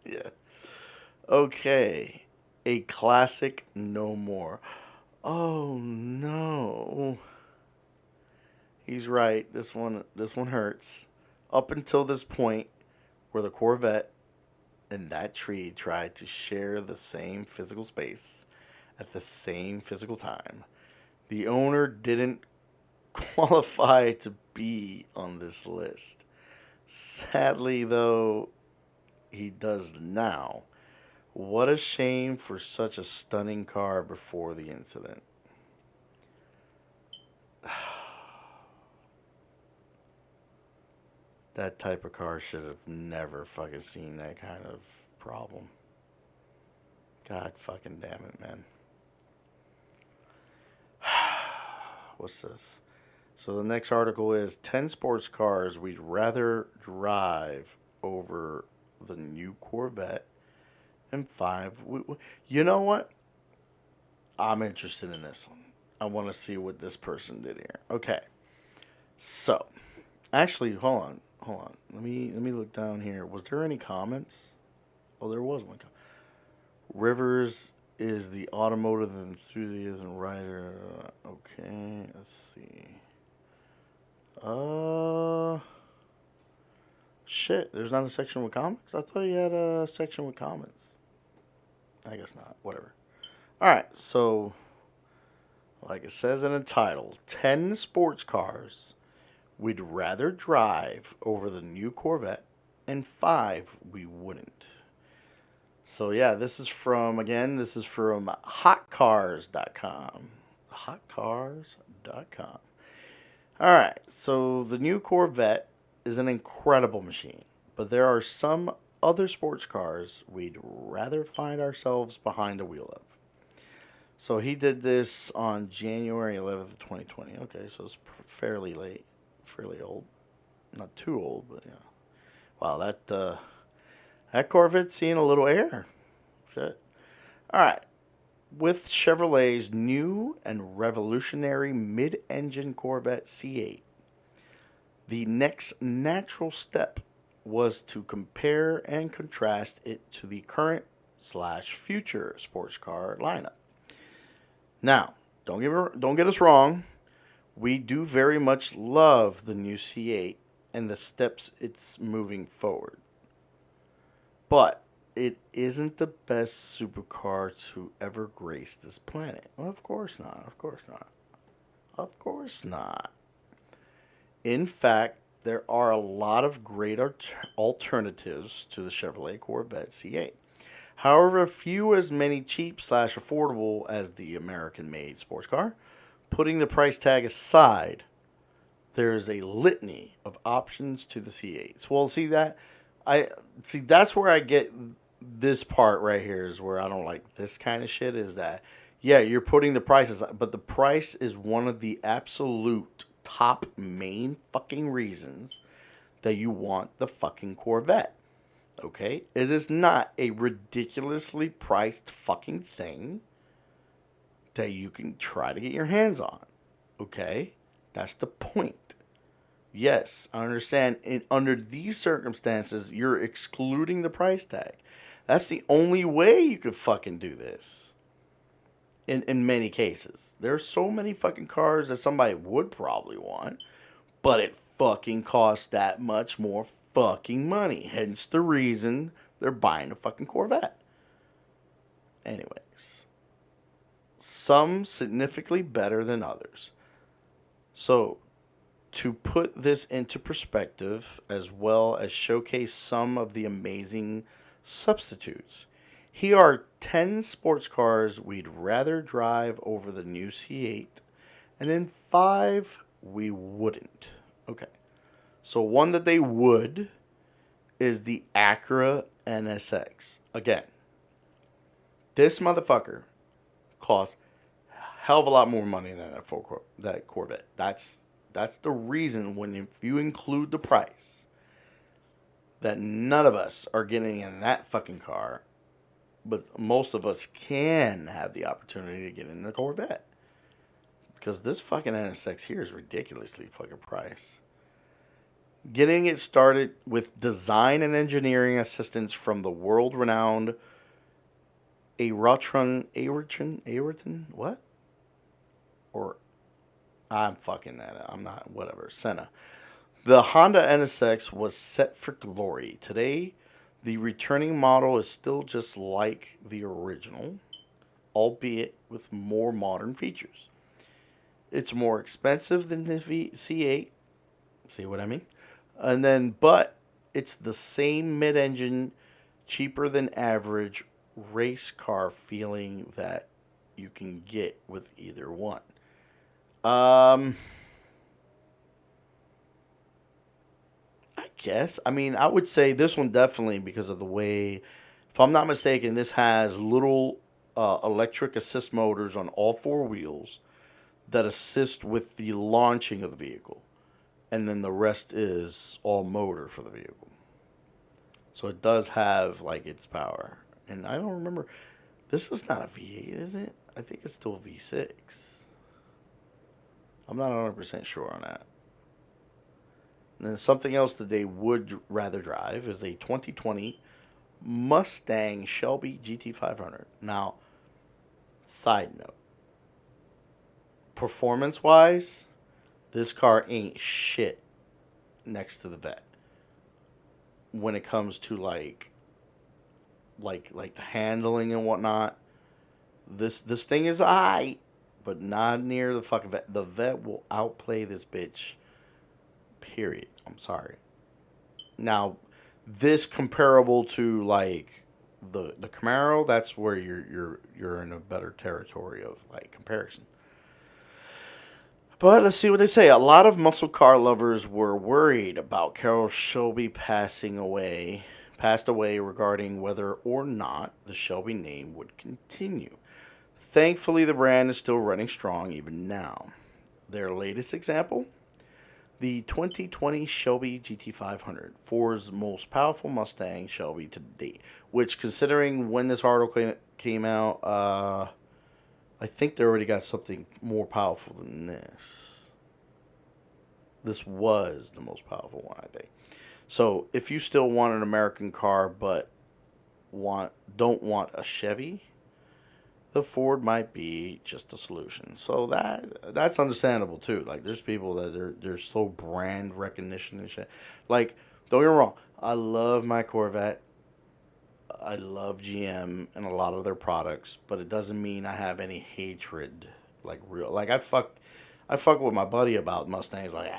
Yeah. Okay. A classic no more. Oh no. He's right. This one hurts. Up until this point where the Corvette and that tree tried to share the same physical space at the same physical time, the owner didn't qualify to be on this list. Sadly, though, he does now. What a shame for such a stunning car before the incident. That type of car should have never fucking seen that kind of problem. God fucking damn it, man. What's this? So the next article is 10 sports cars we'd rather drive over the new Corvette, and 5. You know what? I'm interested in this one. I want to see what this person did here. Okay. So, actually, hold on. Let me look down here. Was there any comments? Oh, there was one. Rivers is the automotive enthusiast and writer. Okay, let's see. Shit, there's not a section with comments? I thought you had a section with comments. I guess not. Whatever. Alright, so, like it says in the title, 10 sports cars we'd rather drive over the new Corvette, and 5 we wouldn't. So, yeah, this is from hotcars.com. Hotcars.com. Alright, so the new Corvette is an incredible machine, but there are some other sports cars we'd rather find ourselves behind the wheel of. So he did this on January 11th, 2020. Okay, so it's fairly late, fairly old. Not too old, but yeah. Wow, that Corvette's seeing a little air. Shit. Alright. With Chevrolet's new and revolutionary mid-engine Corvette C8, the next natural step was to compare and contrast it to the current/future sports car lineup. Now, don't get us wrong. We do very much love the new C8 and the steps it's moving forward. But it isn't the best supercar to ever grace this planet. Well, of course not. Of course not. Of course not. In fact, there are a lot of great alternatives to the Chevrolet Corvette C8. However, few as many cheap/affordable as the American-made sports car. Putting the price tag aside, there's a litany of options to the C8s. Well, that's where I get this part right here is where I don't like this kind of shit is that, yeah, you're putting the prices, but the price is one of the absolute top main fucking reasons that you want the fucking Corvette. Okay? It is not a ridiculously priced fucking thing that you can try to get your hands on. Okay? That's the point. Yes, I understand. Under these circumstances, you're excluding the price tag. That's the only way you could fucking do this. In many cases. There are so many fucking cars that somebody would probably want, but it fucking costs that much more fucking money. Hence the reason they're buying a fucking Corvette. Anyways. Some significantly better than others. So, to put this into perspective, as well as showcase some of the amazing substitutes, here are 10 sports cars we'd rather drive over the new C8, and then 5 we wouldn't. Okay. So one that they would is the Acura NSX. Again, this motherfucker costs a hell of a lot more money than that Corvette. That's the reason if you include the price that none of us are getting in that fucking car, but most of us can have the opportunity to get in the Corvette. Because this fucking NSX here is ridiculously fucking priced. Getting it started with design and engineering assistance from the world-renowned Ayrton, what? Or, I'm fucking that up. I'm not, whatever, Senna. The Honda NSX was set for glory. Today, the returning model is still just like the original, albeit with more modern features. It's more expensive than the C8. See what I mean? But it's the same mid-engine, cheaper than average race car feeling that you can get with either one. Guess. I mean, I would say this one definitely because of the way, if I'm not mistaken, this has little electric assist motors on all 4 wheels that assist with the launching of the vehicle. And then the rest is all motor for the vehicle. So it does have, like, its power. And I don't remember, this is not a V8, is it? I think it's still a V6. I'm not 100% sure on that. And then something else that they would rather drive is a 2020 Mustang Shelby GT500. Now, side note. Performance-wise, this car ain't shit next to the Vet. When it comes to like the handling and whatnot, this thing is aight, but not near the fucking Vet. The Vet will outplay this bitch. Period. I'm sorry. Now, this comparable to like the Camaro, that's where you're in a better territory of like comparison. But let's see what they say. A lot of muscle car lovers were worried about Carroll Shelby passed away regarding whether or not the Shelby name would continue. Thankfully, the brand is still running strong even now. Their latest example? The 2020 Shelby GT500, Ford's most powerful Mustang Shelby to date. Which, considering when this article came out, I think they already got something more powerful than this. This was the most powerful one, I think. So, if you still want an American car but don't want a Chevy, the Ford might be just a solution. So that's understandable too. Like, there's people that they're so brand recognition and shit. Like, don't get me wrong, I love my Corvette. I love GM and a lot of their products, but it doesn't mean I have any hatred. Like, real, like I fuck with my buddy about Mustangs. Like,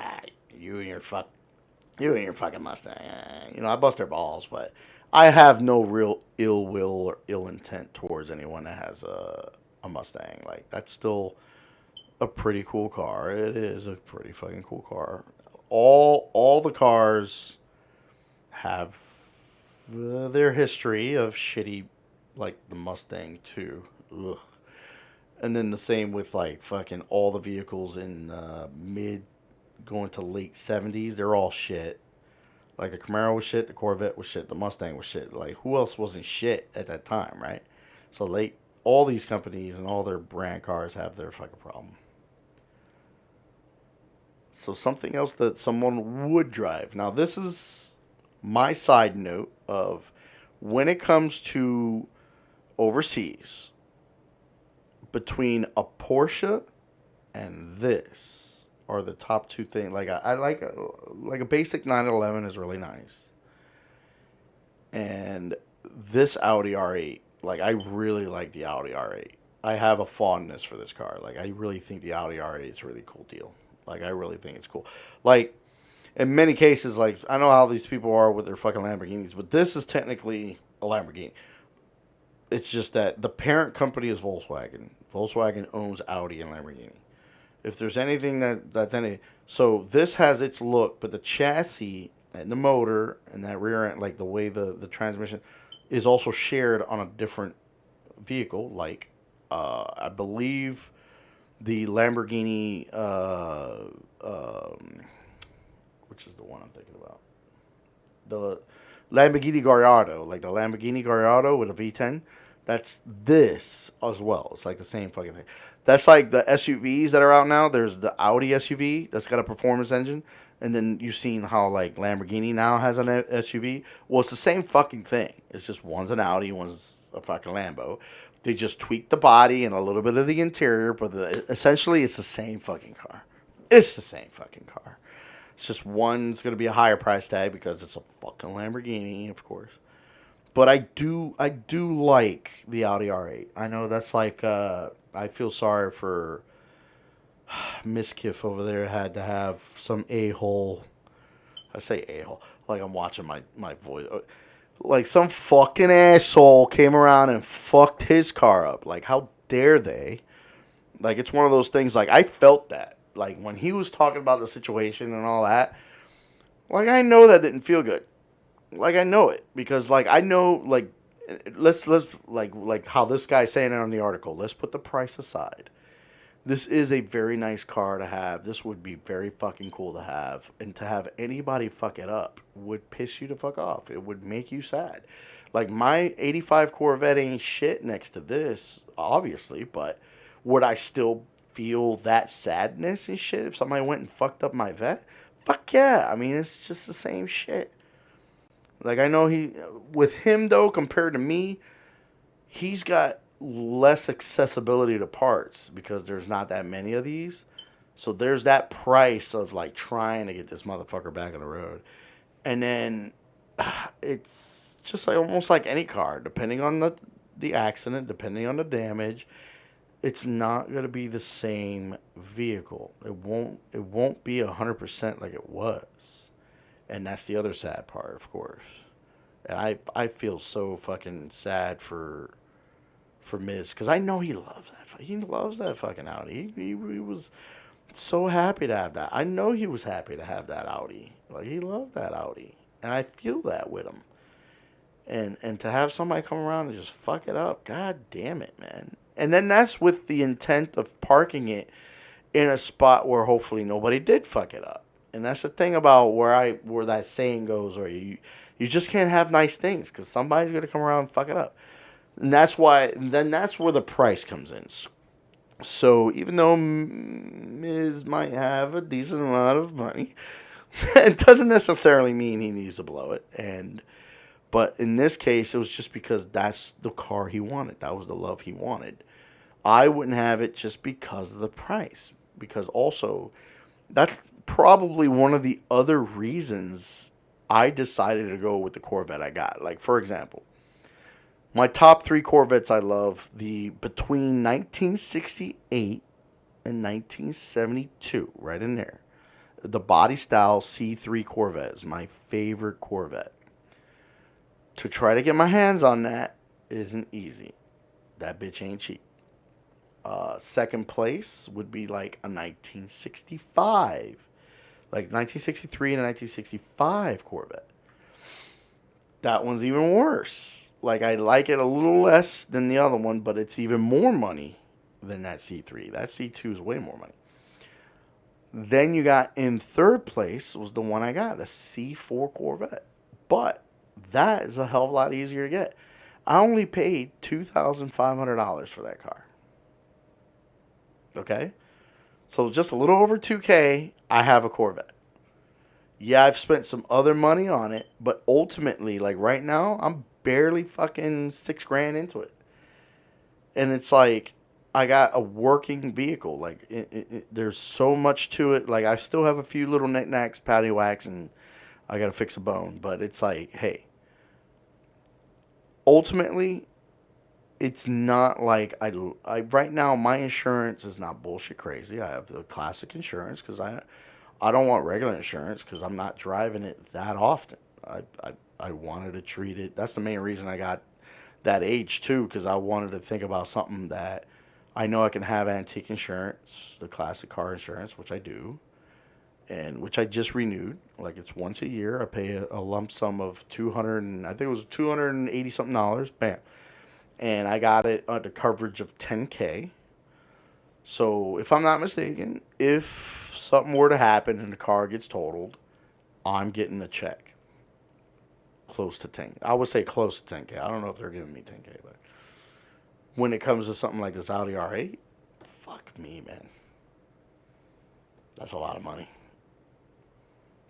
you and your fucking Mustang. You know, I bust their balls, but I have no real ill will or ill intent towards anyone that has a Mustang. Like, that's still a pretty cool car. It is a pretty fucking cool car. All the cars have their history of shitty, like the Mustang too. Ugh. And then the same with like fucking all the vehicles in mid going to late 70s. They're all shit. Like the Camaro was shit, the Corvette was shit, the Mustang was shit. Like who else wasn't shit at that time, right? So all these companies and all their brand cars have their fucking problem. So something else that someone would drive. Now this is my side note of when it comes to overseas, between a Porsche and this are the top two things. Like I like a basic 911 is really nice, and this Audi R8, like I really like the Audi R8. I have a fondness for this car. Like I really think the Audi R8 is a really cool deal. Like I really think it's cool. Like in many cases, like I know how these people are with their fucking Lamborghinis, but this is technically a Lamborghini. It's just that the parent company is Volkswagen. Volkswagen owns Audi and Lamborghini. If there's anything that's any, so this has its look, but the chassis and the motor and that rear end, like the way the transmission is also shared on a different vehicle. Like I believe the Lamborghini, which is the one I'm thinking about, the Lamborghini Gallardo, like the Lamborghini Gallardo with a V10. That's this as well. It's like the same fucking thing. That's like the SUVs that are out now. There's the Audi SUV that's got a performance engine. And then you've seen how like Lamborghini now has an SUV. Well, it's the same fucking thing. It's just one's an Audi, one's a fucking Lambo. They just tweak the body and a little bit of the interior. But essentially, it's the same fucking car. It's the same fucking car. It's just one's going to be a higher price tag because it's a fucking Lamborghini, of course. But I do like the Audi R8. I know that's like, I feel sorry for Miss Kiff over there. Had to have some a-hole. I say a-hole like I'm watching my voice. Like some fucking asshole came around and fucked his car up. Like how dare they? Like it's one of those things, like I felt that. Like when he was talking about the situation and all that. Like I know that didn't feel good. Like I know it because like I know like let's like how this guy's saying it on the article. Let's put the price aside. This is a very nice car to have. This would be very fucking cool to have, and to have anybody fuck it up would piss you the fuck off. It would make you sad. Like my '85 Corvette ain't shit next to this, obviously, but would I still feel that sadness and shit if somebody went and fucked up my vet? Fuck yeah. I mean, it's just the same shit. Like, I know with him, though, compared to me, he's got less accessibility to parts because there's not that many of these. So there's that price of, like, trying to get this motherfucker back on the road. And then it's just like almost like any car, depending on the accident, depending on the damage, it's not going to be the same vehicle. It won't be 100% like it was. And that's the other sad part, of course. And I feel so fucking sad for Miz, because I know he loves that. He loves that fucking Audi. He was so happy to have that. I know he was happy to have that Audi. Like he loved that Audi, and I feel that with him. And to have somebody come around and just fuck it up, god damn it, man. And then that's with the intent of parking it in a spot where hopefully nobody did fuck it up. And that's the thing about where that saying goes, or you just can't have nice things because somebody's gonna come around and fuck it up. And that's why. Then that's where the price comes in. So even though Miz might have a decent amount of money, it doesn't necessarily mean he needs to blow it. But in this case, it was just because that's the car he wanted. That was the love he wanted. I wouldn't have it just because of the price. Because also, that's probably one of the other reasons I decided to go with the Corvette I got. Like, for example, my top 3 Corvettes I love, between 1968 and 1972, right in there. The body style C3 Corvette is my favorite Corvette. To try to get my hands on that isn't easy. That bitch ain't cheap. Second place would be like a 1965. Like 1963 and a 1965 Corvette. That one's even worse. Like, I like it a little less than the other one, but it's even more money than that C3. That C2 is way more money. Then you got in third place was the one I got, the C4 Corvette. But that is a hell of a lot easier to get. I only paid $2,500 for that car. Okay? So just a little over $2,000, I have a Corvette. Yeah, I've spent some other money on it, but ultimately, like right now, I'm barely fucking $6,000 into it. And it's like, I got a working vehicle. Like, there's so much to it. Like, I still have a few little knickknacks, patty whacks, and I got to fix a bone. But it's like, hey, ultimately, it's not like I right now, my insurance is not bullshit crazy. I have the classic insurance because I don't want regular insurance because I'm not driving it that often. I wanted to treat it. That's the main reason I got that age too, because I wanted to think about something that I know I can have antique insurance, the classic car insurance, which I do, and which I just renewed. Like, it's once a year. I pay a lump sum of I think it was $280 something. Bam. And I got it under coverage of $10,000. So if I'm not mistaken, if something were to happen and the car gets totaled, I'm getting a check. Close to 10. I would say close to 10K. I don't know if they're giving me 10K, but when it comes to something like this Audi R8, fuck me, man. That's a lot of money.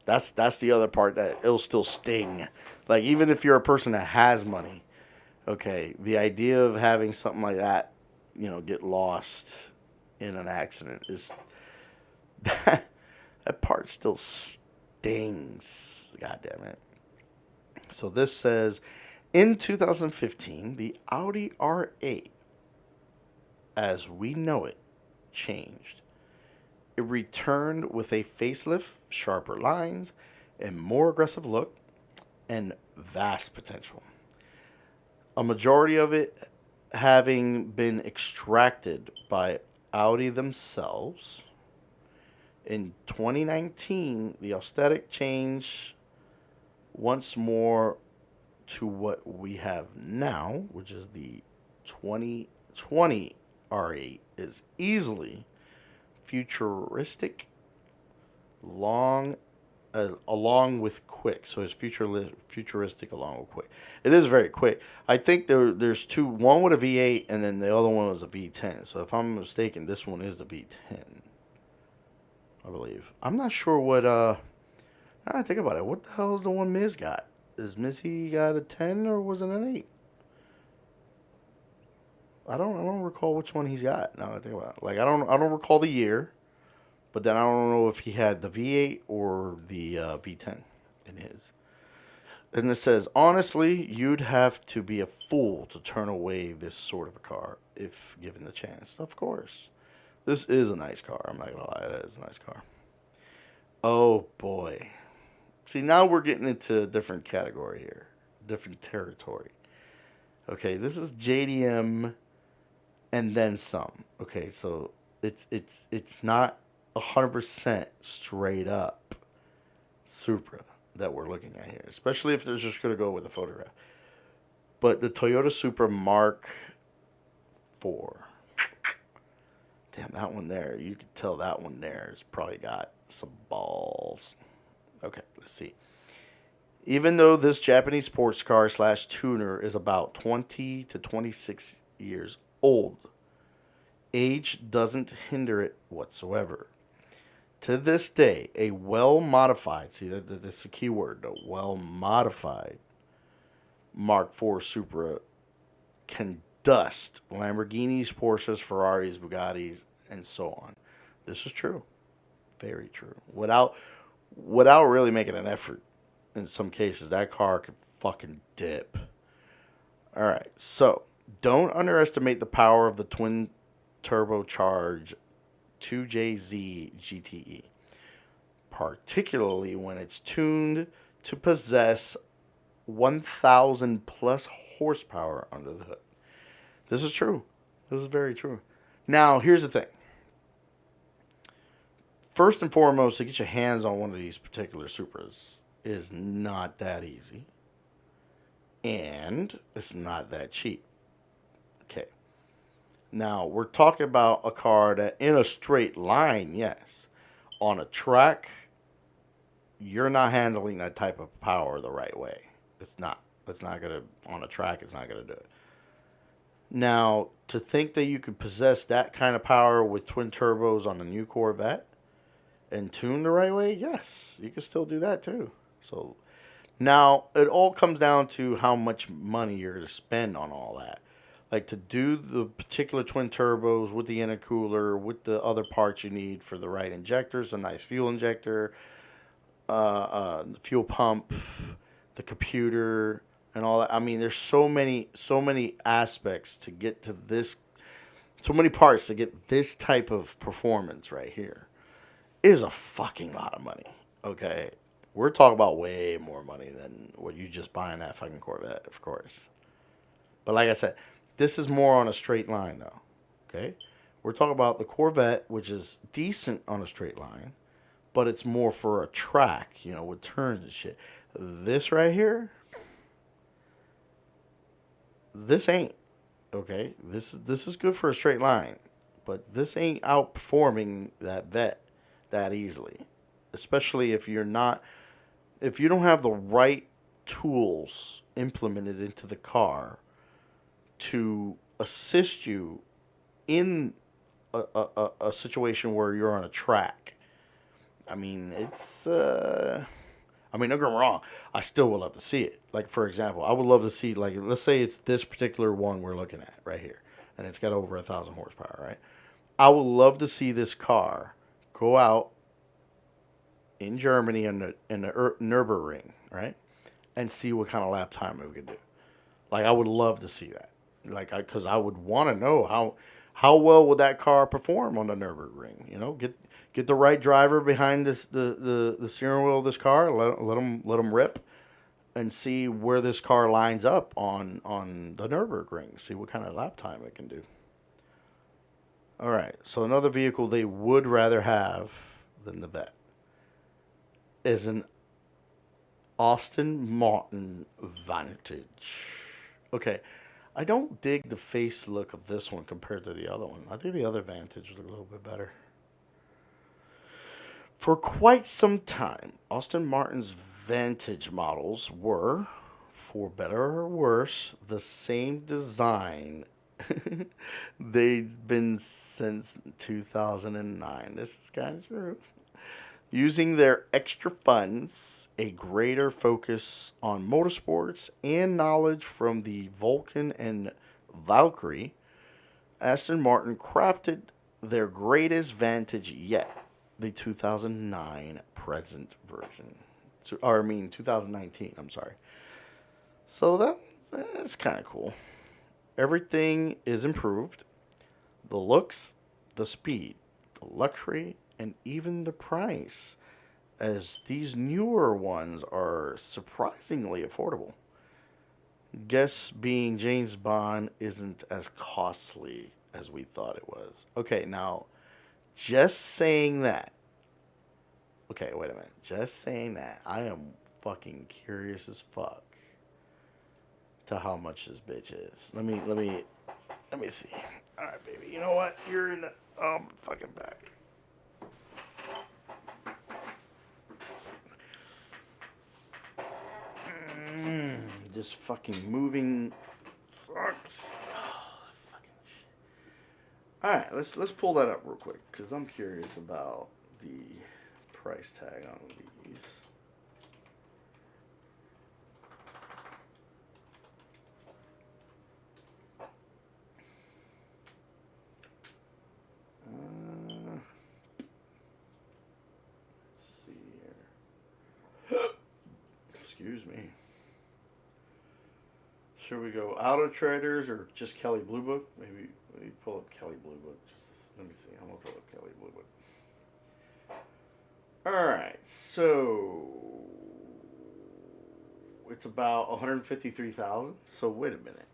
That's the other part that it'll still sting. Like, even if you're a person that has money, okay, the idea of having something like that, get lost in an accident is that part still stings. God damn it. So this says, in 2015, the Audi R8, as we know it, changed. It returned with a facelift, sharper lines, a more aggressive look, and vast potential. A majority of it having been extracted by Audi themselves. In 2019, the aesthetic changed once more to what we have now, which is the 2020 R8 is easily futuristic, along with quick. So it's futuristic along with quick. It is very quick. I think there's two. One with a V8 and then the other one was a V10. So if I'm mistaken, this one is the V10. I believe. I'm not sure what now I think about it, what the hell is the one Miz got? Is Mizzy got a 10 or was it an 8? I don't recall which one he's got. Now I think about it. Like, I don't recall the year, but then I don't know if he had the V8 or the V10 in his. And it says, honestly, you'd have to be a fool to turn away this sort of a car if given the chance. Of course. This is a nice car. I'm not going to lie. It is a nice car. Oh, boy. See, now we're getting into a different category here. Different territory. Okay, this is JDM and then some. Okay, so it's not 100% straight up Supra that we're looking at here. Especially if they're just going to go with a photograph. But the Toyota Supra Mark IV. Damn, that one there. You can tell that one there has probably got some balls. Okay, let's see. Even though this Japanese sports car / tuner is about 20 to 26 years old, age doesn't hinder it whatsoever. To this day, a well-modified, see, that's the key word, a well-modified Mark IV Supra can dust Lamborghinis, Porsches, Ferraris, Bugattis, and so on. This is true. Very true. Without really making an effort, in some cases, that car could fucking dip. Alright, so, don't underestimate the power of the twin turbocharged 2JZ GTE, particularly when it's tuned to possess 1,000 plus horsepower under the hood. This is true. This is very true. Now, here's the thing. First and foremost, to get your hands on one of these particular Supras is not that easy. And it's not that cheap. Okay. Now, we're talking about a car that in a straight line, yes. On a track, you're not handling that type of power the right way. It's not. It's not going to, on a track, it's not going to do it. Now, to think that you could possess that kind of power with twin turbos on the new Corvette and tune the right way, yes, you can still do that too. So now it all comes down to how much money you're going to spend on all that. Like to do the particular twin turbos with the intercooler, with the other parts you need for the right injectors, the nice fuel injector, the fuel pump, the computer, and all that. I mean, there's so many aspects to get to this, so many parts to get this type of performance right here. It is a fucking lot of money. Okay, we're talking about way more money than what you just buying that fucking Corvette, of course. But like I said, this is more on a straight line though. Okay, we're talking about the Corvette, which is decent on a straight line, but it's more for a track, you know, with turns and shit. This right here, this ain't. Okay, this is good for a straight line, but this ain't outperforming that Vet that easily, especially if you don't have the right tools implemented into the car to assist you in a situation where you're on a track. I mean, it's I mean, don't get me wrong, I still would love to see it. Like, for example, I would love to see, like, let's say it's this particular one we're looking at right here, and it's got over 1,000 horsepower, right? I would love to see this car go out in Germany in the Nürburgring, right, and see what kind of lap time it could do. Like, I would love to see that. Like, because I would want to know how well would that car perform on the Nürburgring. You know, get the right driver behind this the steering wheel of this car. Let them rip, and see where this car lines up on the Nürburgring. See what kind of lap time it can do. All right, so another vehicle they would rather have than the Vet is an Aston Martin Vantage. Okay, I don't dig the face look of this one compared to the other one. I think the other Vantage looked a little bit better. For quite some time, Aston Martin's Vantage models were, for better or worse, the same design they've been since 2009. This is kind of true. Using their extra funds, a greater focus on motorsports, and knowledge from the Vulcan and Valkyrie, Aston Martin crafted their greatest Vantage yet, the 2009 present version. 2019, I'm sorry. So that's kind of cool. Everything is improved. The looks, the speed, the luxury, and even the price, as these newer ones are surprisingly affordable. Guess being James Bond isn't as costly as we thought it was. Okay, now, just saying that. Okay, wait a minute. Just saying that. I am fucking curious as fuck to how much this bitch is. Let me see. All right, baby. You know what? You're in the fucking back. Just fucking moving. Fucks. Oh, fucking shit. All right, let's pull that up real quick because I'm curious about the price tag on these. Let's see here. Excuse me. Should we go Auto Traders or just Kelly Blue Book? Maybe let me pull up Kelly Blue Book. Let me see. I'm gonna pull up Kelly Blue Book. All right, so it's about 153,000. So wait a minute.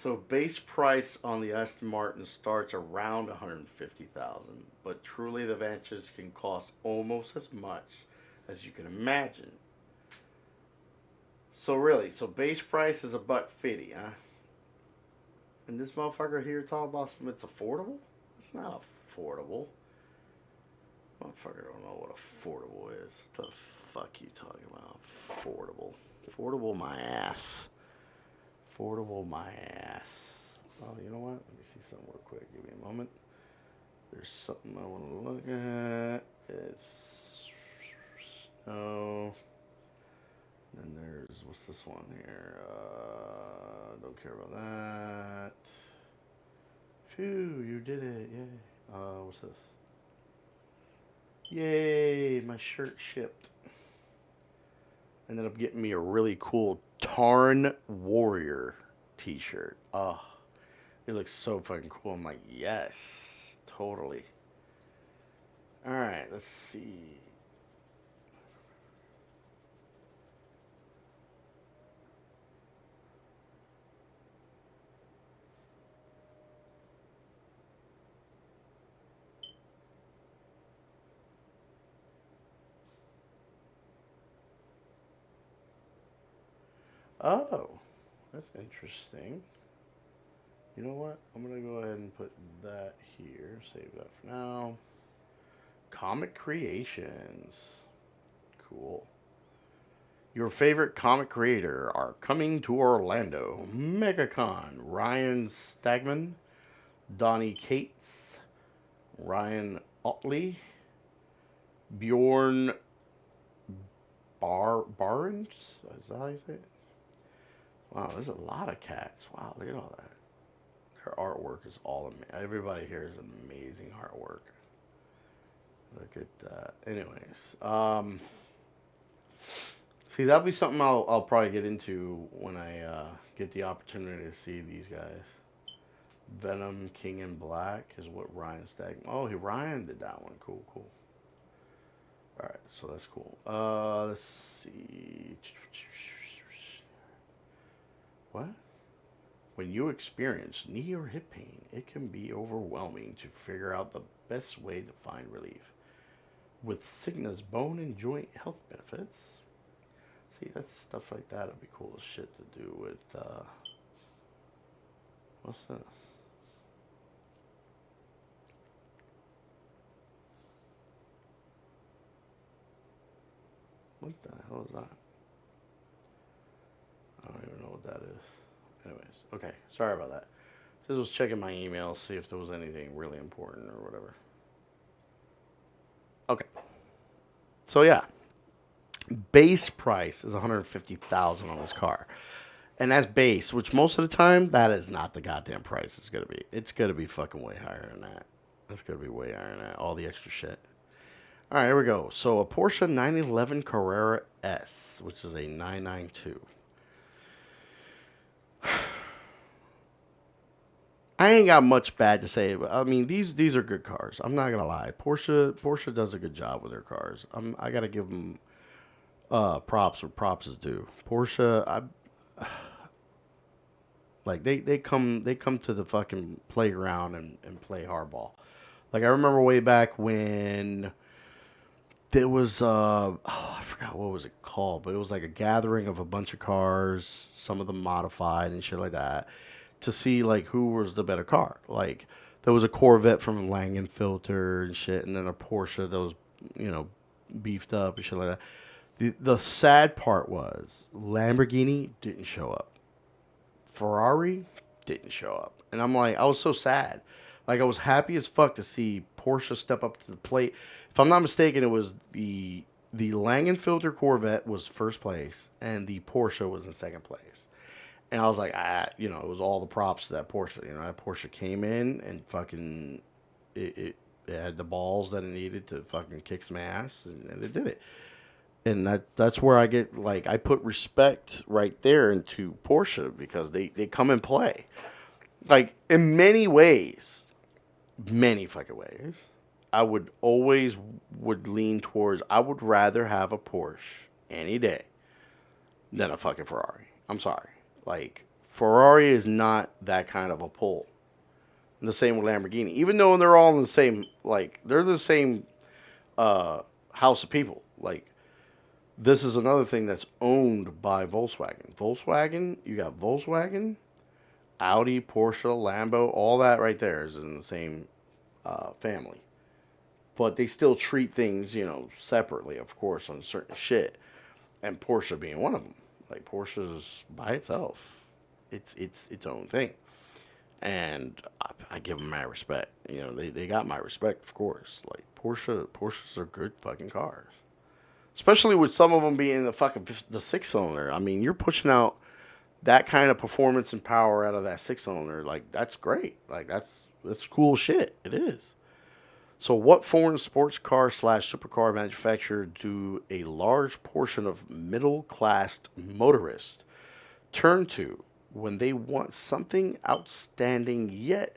So base price on the Aston Martin starts around $150,000, but truly the Vanquish can cost almost as much as you can imagine. So really, so base price is $150, huh? And this motherfucker here talking about something that's affordable? It's not affordable. Motherfucker don't know what affordable is. What the fuck you talking about? Affordable. Affordable my ass. Affordable my ass. Oh, you know what? Let me see something real quick. Give me a moment. There's something I want to look at. It's... Oh... And there's, what's this one here? Don't care about that. Phew, you did it, yay. What's this? Yay, my shirt shipped. Ended up getting me a really cool Tarn Warrior t-shirt. Oh, it looks so fucking cool. I'm like, yes, totally. Alright, let's see. Oh, that's interesting. You know what? I'm going to go ahead and put that here. Save that for now. Comic Creations. Cool. Your favorite comic creator are coming to Orlando. MegaCon. Ryan Stagman. Donnie Cates. Ryan Otley. Bjorn Barnes? Is that how you say it? Wow, there's a lot of cats. Wow, look at all that. Their artwork is all amazing. Everybody here is amazing artwork. Look at that. Anyways, see, that'll be something I'll probably get into when I get the opportunity to see these guys. Venom King in Black is what Ryan Stag. Oh, Ryan did that one. Cool, cool. All right, so that's cool. Let's see. What? When you experience knee or hip pain, it can be overwhelming to figure out the best way to find relief. With Cigna's bone and joint health benefits. See, that's stuff like that would be cool as shit to do with, what's this? What the hell is that? I don't even know what that is. Anyways, okay, sorry about that. Just was checking my email, see if there was anything really important or whatever. Okay. So yeah, base price is $150,000 on this car, and that's base. Which most of the time, that is not the goddamn price it's gonna be. It's gonna be fucking way higher than that. It's gonna be way higher than that. All the extra shit. All right, here we go. So a Porsche 911 Carrera S, which is a 992. I ain't got much bad to say, but I mean these are good cars. I'm not gonna lie. Porsche does a good job with their cars. I gotta give them props where props is due. Porsche, like they come to the fucking playground and play hardball. Like I remember way back when there was I forgot what was it called, but it was like a gathering of a bunch of cars, some of them modified and shit like that, to see like who was the better car. Like there was a Corvette from Langenfilter and shit, and then a Porsche that was, you know, beefed up and shit like that. The sad part was Lamborghini didn't show up. Ferrari didn't show up. And I'm like, I was so sad. Like I was happy as fuck to see Porsche step up to the plate. If I'm not mistaken, it was the Langenfilter Corvette was first place, and the Porsche was in second place. And I was like, you know, it was all the props to that Porsche. You know, that Porsche came in and fucking, it had the balls that it needed to fucking kick some ass, and it did it. And that's where I get, like, I put respect right there into Porsche, because they come and play. Like, in many ways, many fucking ways, I would lean towards, I would rather have a Porsche any day than a fucking Ferrari. I'm sorry. Like, Ferrari is not that kind of a pull. And the same with Lamborghini. Even though they're all in the same, like, they're the same house of people. Like, this is another thing that's owned by Volkswagen. Volkswagen, you got Volkswagen, Audi, Porsche, Lambo, all that right there is in the same family. But they still treat things, you know, separately, of course, on certain shit. And Porsche being one of them. Like, Porsche's by itself. It's its own thing. And I give them my respect. You know, they got my respect, of course. Like, Porsches are good fucking cars. Especially with some of them being the 6-cylinder. I mean, you're pushing out that kind of performance and power out of that 6-cylinder. Like, that's great. Like, that's cool shit. It is. So what foreign sports car / supercar manufacturer do a large portion of middle-class motorists turn to when they want something outstanding yet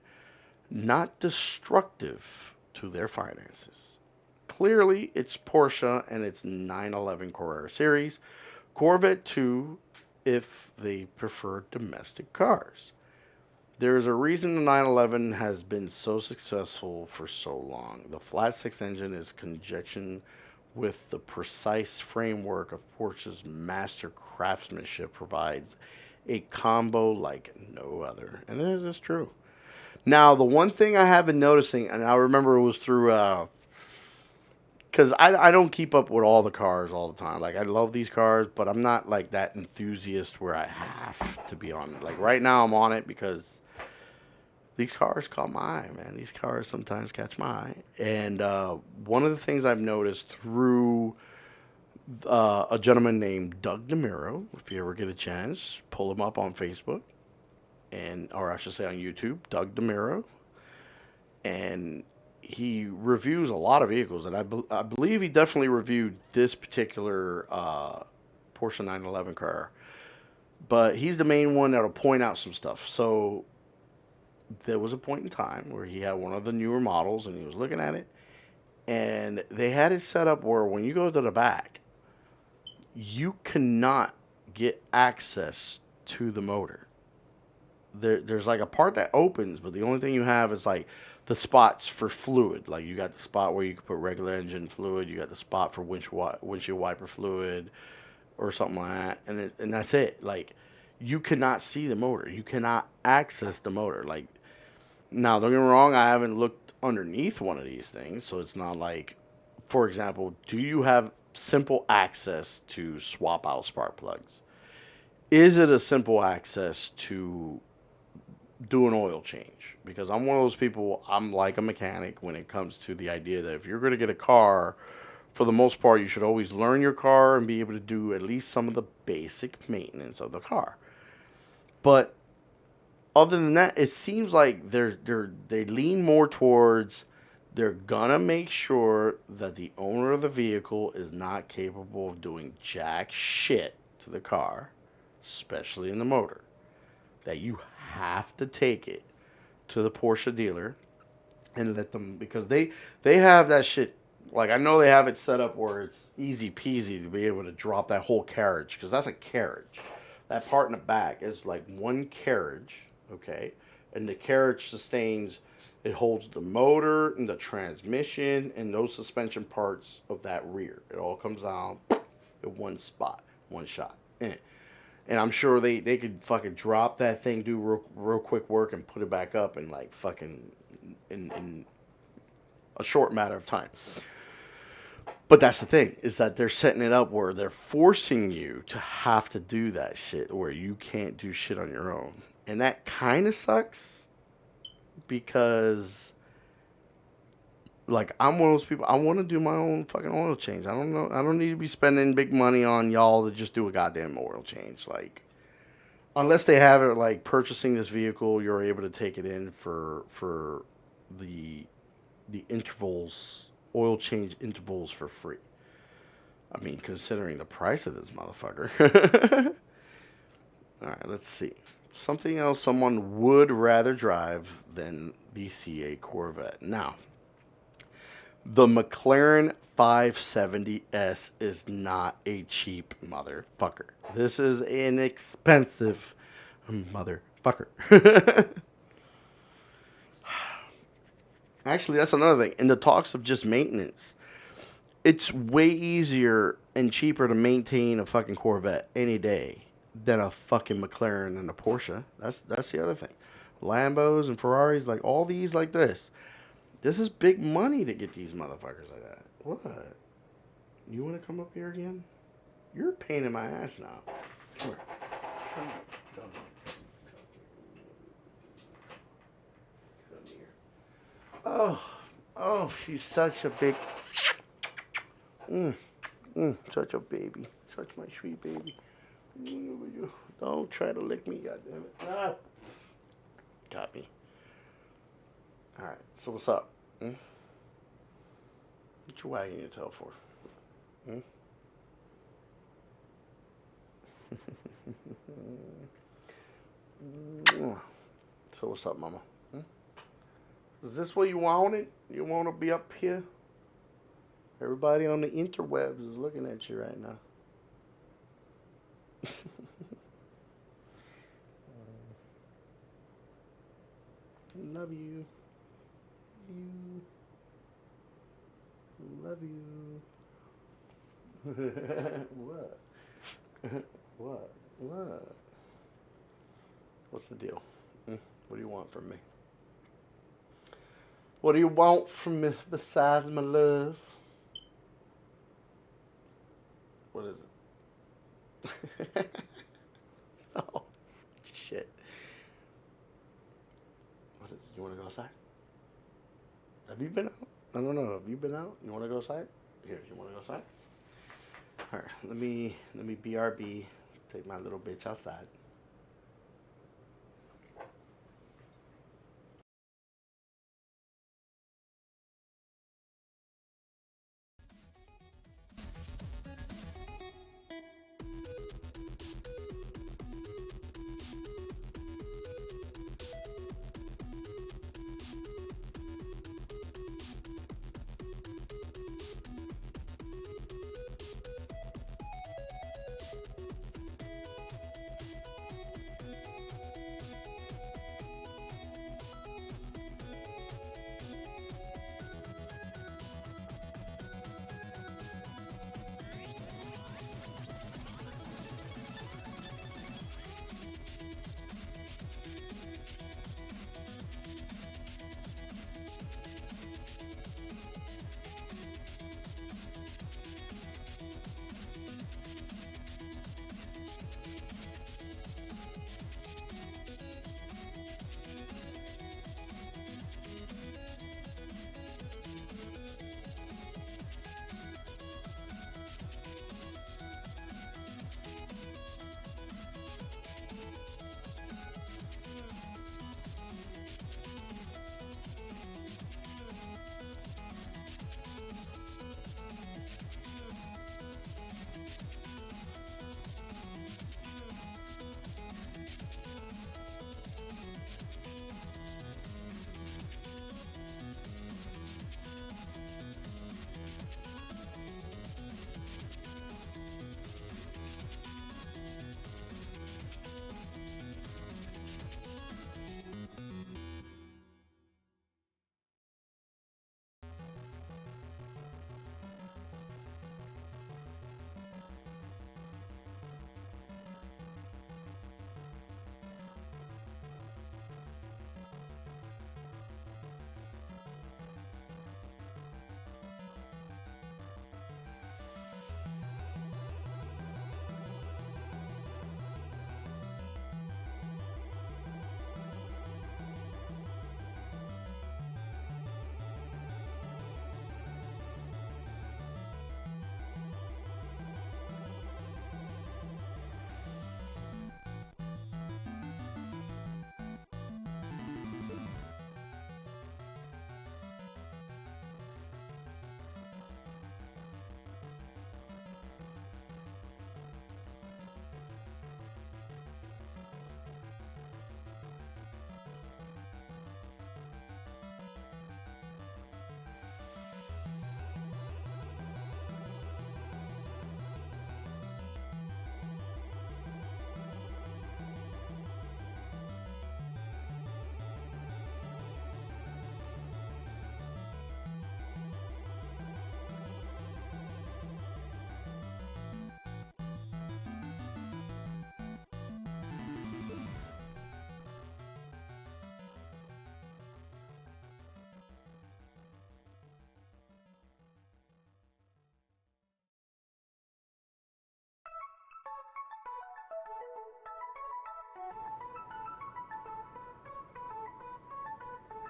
not destructive to their finances? Clearly, it's Porsche and its 911 Carrera series, Corvette 2 if they prefer domestic cars. There's a reason the 911 has been so successful for so long. The flat six engine is conjunction with the precise framework of Porsche's master craftsmanship provides a combo like no other. And it is true. Now, the one thing I have been noticing, and I remember it was through, because I don't keep up with all the cars all the time. Like, I love these cars, but I'm not like that enthusiast where I have to be on it. Like, right now I'm on it because these cars caught my eye, man. These cars sometimes catch my eye. And one of the things I've noticed through a gentleman named Doug DeMiro, if you ever get a chance, pull him up on Facebook, or I should say on YouTube, Doug DeMiro. And he reviews a lot of vehicles, and I believe he definitely reviewed this particular Porsche 911 car. But he's the main one that'll point out some stuff. So there was a point in time where he had one of the newer models, and he was looking at it, and they had it set up where when you go to the back, you cannot get access to the motor. There's like a part that opens, but the only thing you have is like the spots for fluid. Like, you got the spot where you can put regular engine fluid, you got the spot for windshield wiper fluid or something like that, and that's it. Like, you cannot see the motor. You cannot access the motor. Like, now, don't get me wrong, I haven't looked underneath one of these things, so it's not like, for example, do you have simple access to swap out spark plugs? Is it a simple access to do an oil change? Because I'm one of those people, I'm like a mechanic when it comes to the idea that if you're going to get a car, for the most part, you should always learn your car and be able to do at least some of the basic maintenance of the car. But other than that, it seems like they lean more towards they're gonna make sure that the owner of the vehicle is not capable of doing jack shit to the car, especially in the motor. That you have to take it to the Porsche dealer and let them, because they have that shit. Like, I know they have it set up where it's easy peasy to be able to drop that whole carriage, because that's a carriage. That part in the back is like one carriage, okay? And the carriage sustains, it holds the motor and the transmission and those suspension parts of that rear. It all comes out in one spot, one shot. And I'm sure they could fucking drop that thing, do real quick work, and put it back up in like fucking in a short matter of time. But that's the thing, is that they're setting it up where they're forcing you to have to do that shit where you can't do shit on your own. And that kind of sucks, because like, I'm one of those people, I want to do my own fucking oil change. I don't know, I don't need to be spending big money on y'all to just do a goddamn oil change. Like, unless they have it like purchasing this vehicle, you're able to take it in for the intervals, oil change intervals for free. I mean, considering the price of this motherfucker. Alright, let's see. Something else someone would rather drive than the CA Corvette. Now, the McLaren 570S is not a cheap motherfucker. This is an expensive Motherfucker. Actually, that's another thing. In the talks of just maintenance, it's way easier and cheaper to maintain a fucking Corvette any day than a fucking McLaren and a Porsche. That's the other thing. Lambos and Ferraris, like all these like this. This is big money to get these motherfuckers like that. What? You want to come up here again? You're a pain in my ass now. Come here. Come here. Oh, she's such a big... such a baby. Such my sweet baby. Don't try to lick me, goddammit. Ah. Got me. Alright, so what's up? What you wagging your tail for? So what's up, mama? Is this what you wanted? You want to be up here? Everybody on the interwebs is looking at you right now. Love you. Love you. What? What? What's the deal? What do you want from me? What do you want from me besides my love? What is it? Oh, shit. What is it? You want to go outside? Have you been out? I don't know. Have you been out? You want to go outside? Here, you want to go outside? All right, let me BRB. Take my little bitch outside.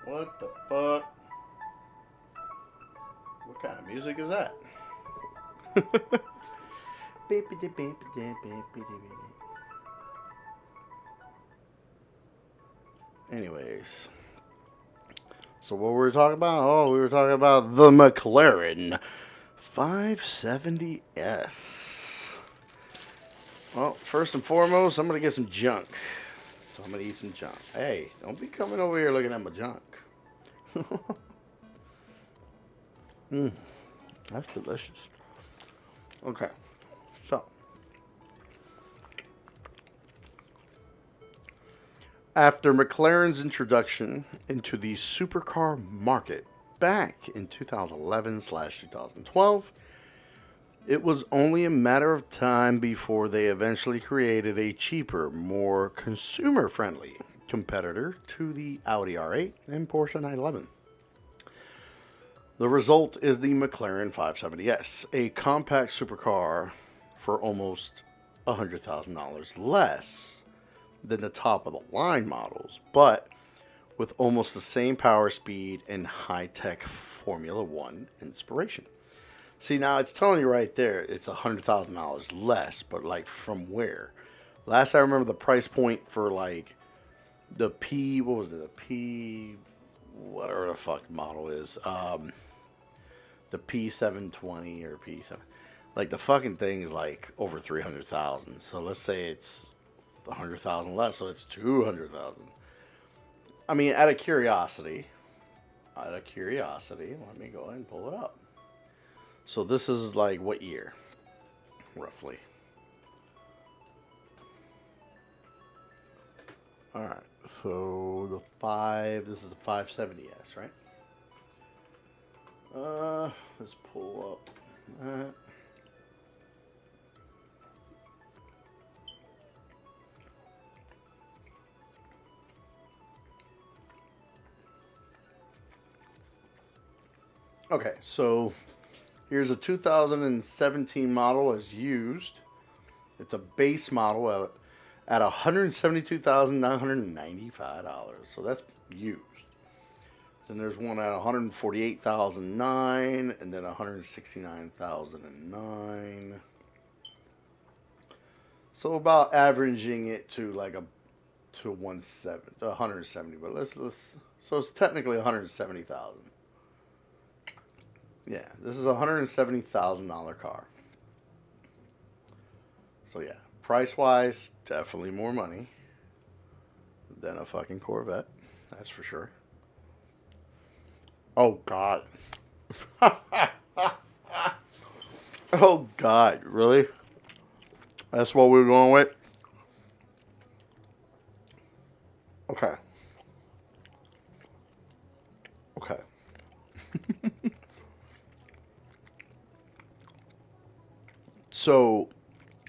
What the fuck? What kind of music is that? Anyways. So what were we talking about? Oh, we were talking about the McLaren 570S. Well, first and foremost, I'm going to get some junk. So I'm going to eat some junk. Hey, don't be coming over here looking at my junk. That's delicious. Okay, so. After McLaren's introduction into the supercar market back in 2011/2012, it was only a matter of time before they eventually created a cheaper, more consumer-friendly competitor to the Audi R8 and Porsche 911. The result is the McLaren 570S, a compact supercar for almost $100,000 less than the top of the line models, but with almost the same power, speed, and high-tech Formula One inspiration. See, now it's telling you right there, it's $100,000 less, but like from where? Last I remember, the price point for like the P, what was it? The P, whatever the fuck model is, the P720 or P7, like the fucking thing is like over 300,000. So let's say it's 100,000 less, so it's 200,000. I mean, out of curiosity, let me go ahead and pull it up. So this is like what year, roughly? All right, so this is the 570S, right? Let's pull up that. Okay, so here's a 2017 model as used. It's a base model at $172,995. So that's used. Then there's one at $148,009 and then $169,009. So about averaging it to like to 170, but let's so it's technically 170,000. Yeah, this is a $170,000 car. So yeah, price-wise, definitely more money than a fucking Corvette. That's for sure. Oh, God. Oh, God. Really? That's what we're going with? Okay. Okay. So,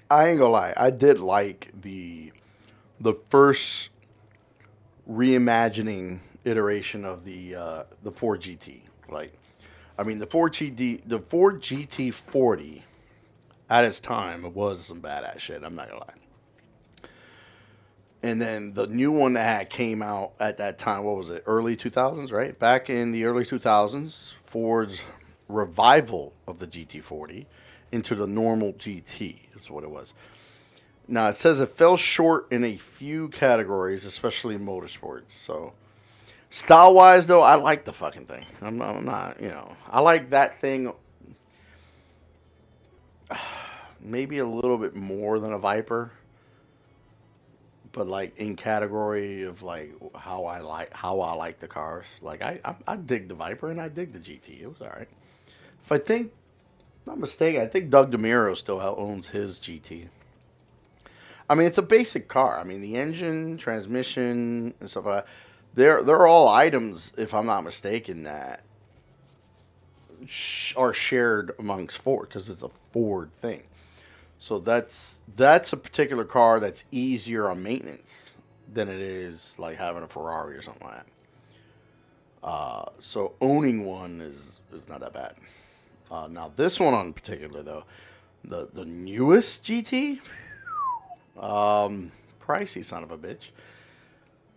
I ain't gonna lie. I did like the first reimagining iteration of the Ford GT. Like, I mean, the Ford GT40 at its time was some badass shit. I'm not gonna lie. And then the new one that came out at that time, what was it? Early 2000s, right? Back in the early 2000s, Ford's revival of the GT40 into the normal GT is what it was. Now, it says it fell short in a few categories, especially motorsports. So, style-wise, though, I like the fucking thing. I'm not, I like that thing maybe a little bit more than a Viper. But, like, in category of, like, how I like the cars. Like, I dig the Viper and I dig the GT. It was all right. If I think, not mistaken, I think Doug DeMuro still owns his GT. I mean, it's a basic car. I mean, the engine, transmission, and stuff like that, they're all items, if I'm not mistaken, that are shared amongst Ford because it's a Ford thing. So that's a particular car that's easier on maintenance than it is like having a Ferrari or something like that. So owning one is not that bad. Now this one in particular though, the newest GT, pricey son of a bitch.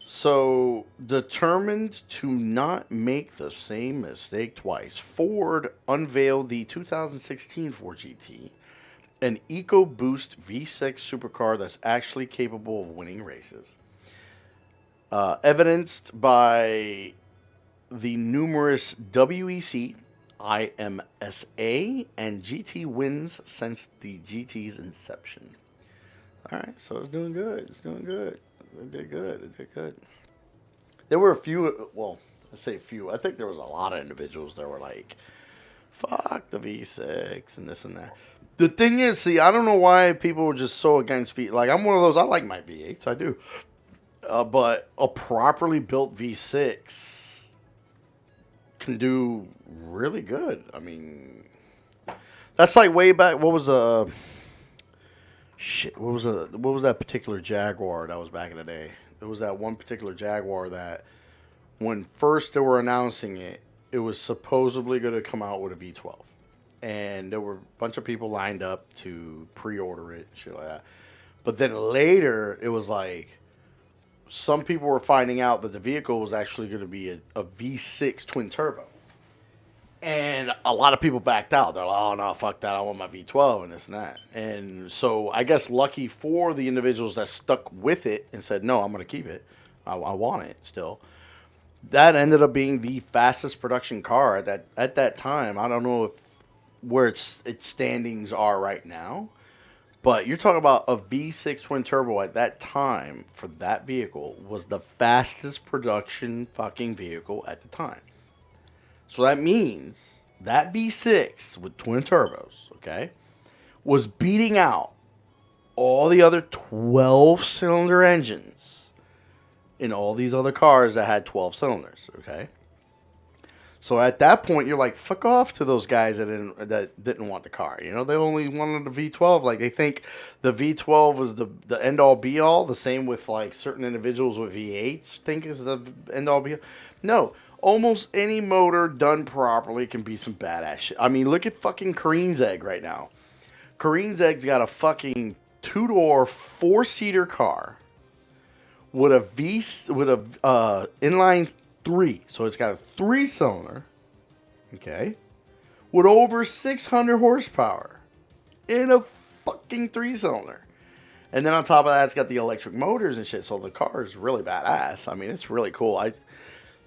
So, determined to not make the same mistake twice, Ford unveiled the 2016 Ford GT, an EcoBoost V6 supercar that's actually capable of winning races. Evidenced by the numerous WEC, IMSA, and GT wins since the GT's inception. Alright, so it's doing good. It's doing good. It did good. It did good. There were a few, well, let's say few. I think there was a lot of individuals that were like, fuck the V6 and this and that. The thing is, see, I don't know why people were just so against V. Like, I'm one of those, I like my V8s, I do. But a properly built V6 can do really good. I mean, that's like way back, what was that particular Jaguar that was back in the day? There was that one particular Jaguar that when first they were announcing it, it was supposedly going to come out with a V12. And there were a bunch of people lined up to pre-order it, shit like that. But then later, it was like, some people were finding out that the vehicle was actually going to be a V6 twin turbo. And a lot of people backed out. They're like, oh, no, fuck that. I want my V12 and this and that. And so I guess lucky for the individuals that stuck with it and said, no, I'm going to keep it. I want it still. That ended up being the fastest production car at that time. I don't know where its standings are right now. But you're talking about a V6 twin turbo at that time for that vehicle was the fastest production fucking vehicle at the time. So that means that V6 with twin turbos, okay, was beating out all the other 12-cylinder engines in all these other cars that had 12 cylinders, okay? So at that point, you're like, fuck off to those guys that didn't want the car. You know, they only wanted the V12. Like, they think the V12 was the end-all, be-all. The same with, like, certain individuals with V8s think is the end-all, be-all. No. Almost any motor done properly can be some badass shit. I mean, look at fucking Kareen's Egg right now. Kareen's Egg's got a fucking two-door, four-seater car with a inline 3. So it's got a 3-cylinder, okay, with over 600 horsepower in a fucking 3-cylinder. And then on top of that, it's got the electric motors and shit. So the car is really badass. I mean, it's really cool.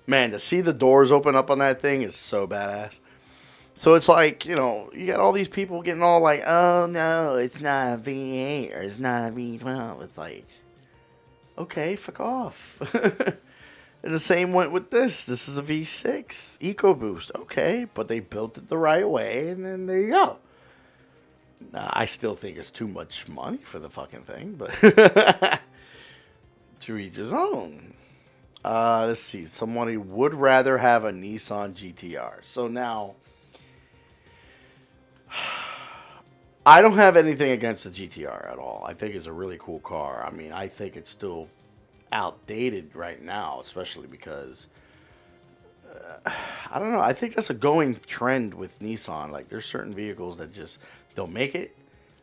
Man, to see the doors open up on that thing is so badass. So it's like, you know, you got all these people getting all like, oh, no, it's not a V8 or it's not a V12. It's like, okay, fuck off. And the same went with this. This is a V6 EcoBoost. Okay, but they built it the right way, and then there you go. I still think it's too much money for the fucking thing, but to each his own. Let's see. Somebody would rather have a Nissan GTR. So now, I don't have anything against the GTR at all. I think it's a really cool car. I mean, I think it's still outdated right now, especially because, I don't know. I think that's a going trend with Nissan. Like, there's certain vehicles that just don't make it.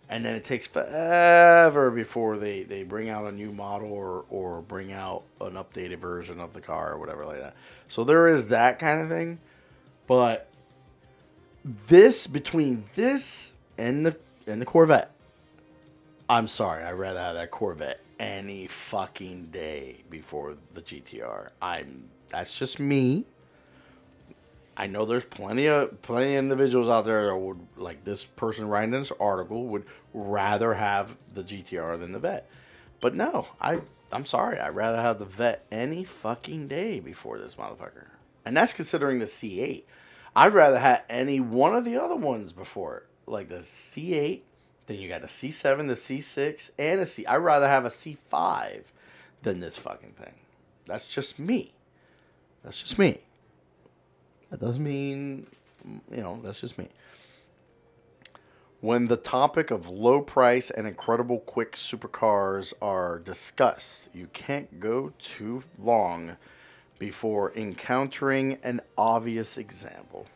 And then it takes forever before they bring out a new model or bring out an updated version of the car or whatever like that. So there is that kind of thing. But between this and the Corvette, I'm sorry, I'd rather have that Corvette any fucking day before the GTR. That's just me. I know there's plenty of individuals out there that would, like this person writing this article, would rather have the GTR than the Vet. But no, I'm sorry. I'd rather have the Vet any fucking day before this motherfucker. And that's considering the C8. I'd rather have any one of the other ones before it. Like the C8, then you got the C7, the C6, and a C. I'd rather have a C5 than this fucking thing. That's just me. That's just me. That doesn't mean, you know, that's just me. When the topic of low price and incredible quick supercars are discussed, you can't go too long before encountering an obvious example.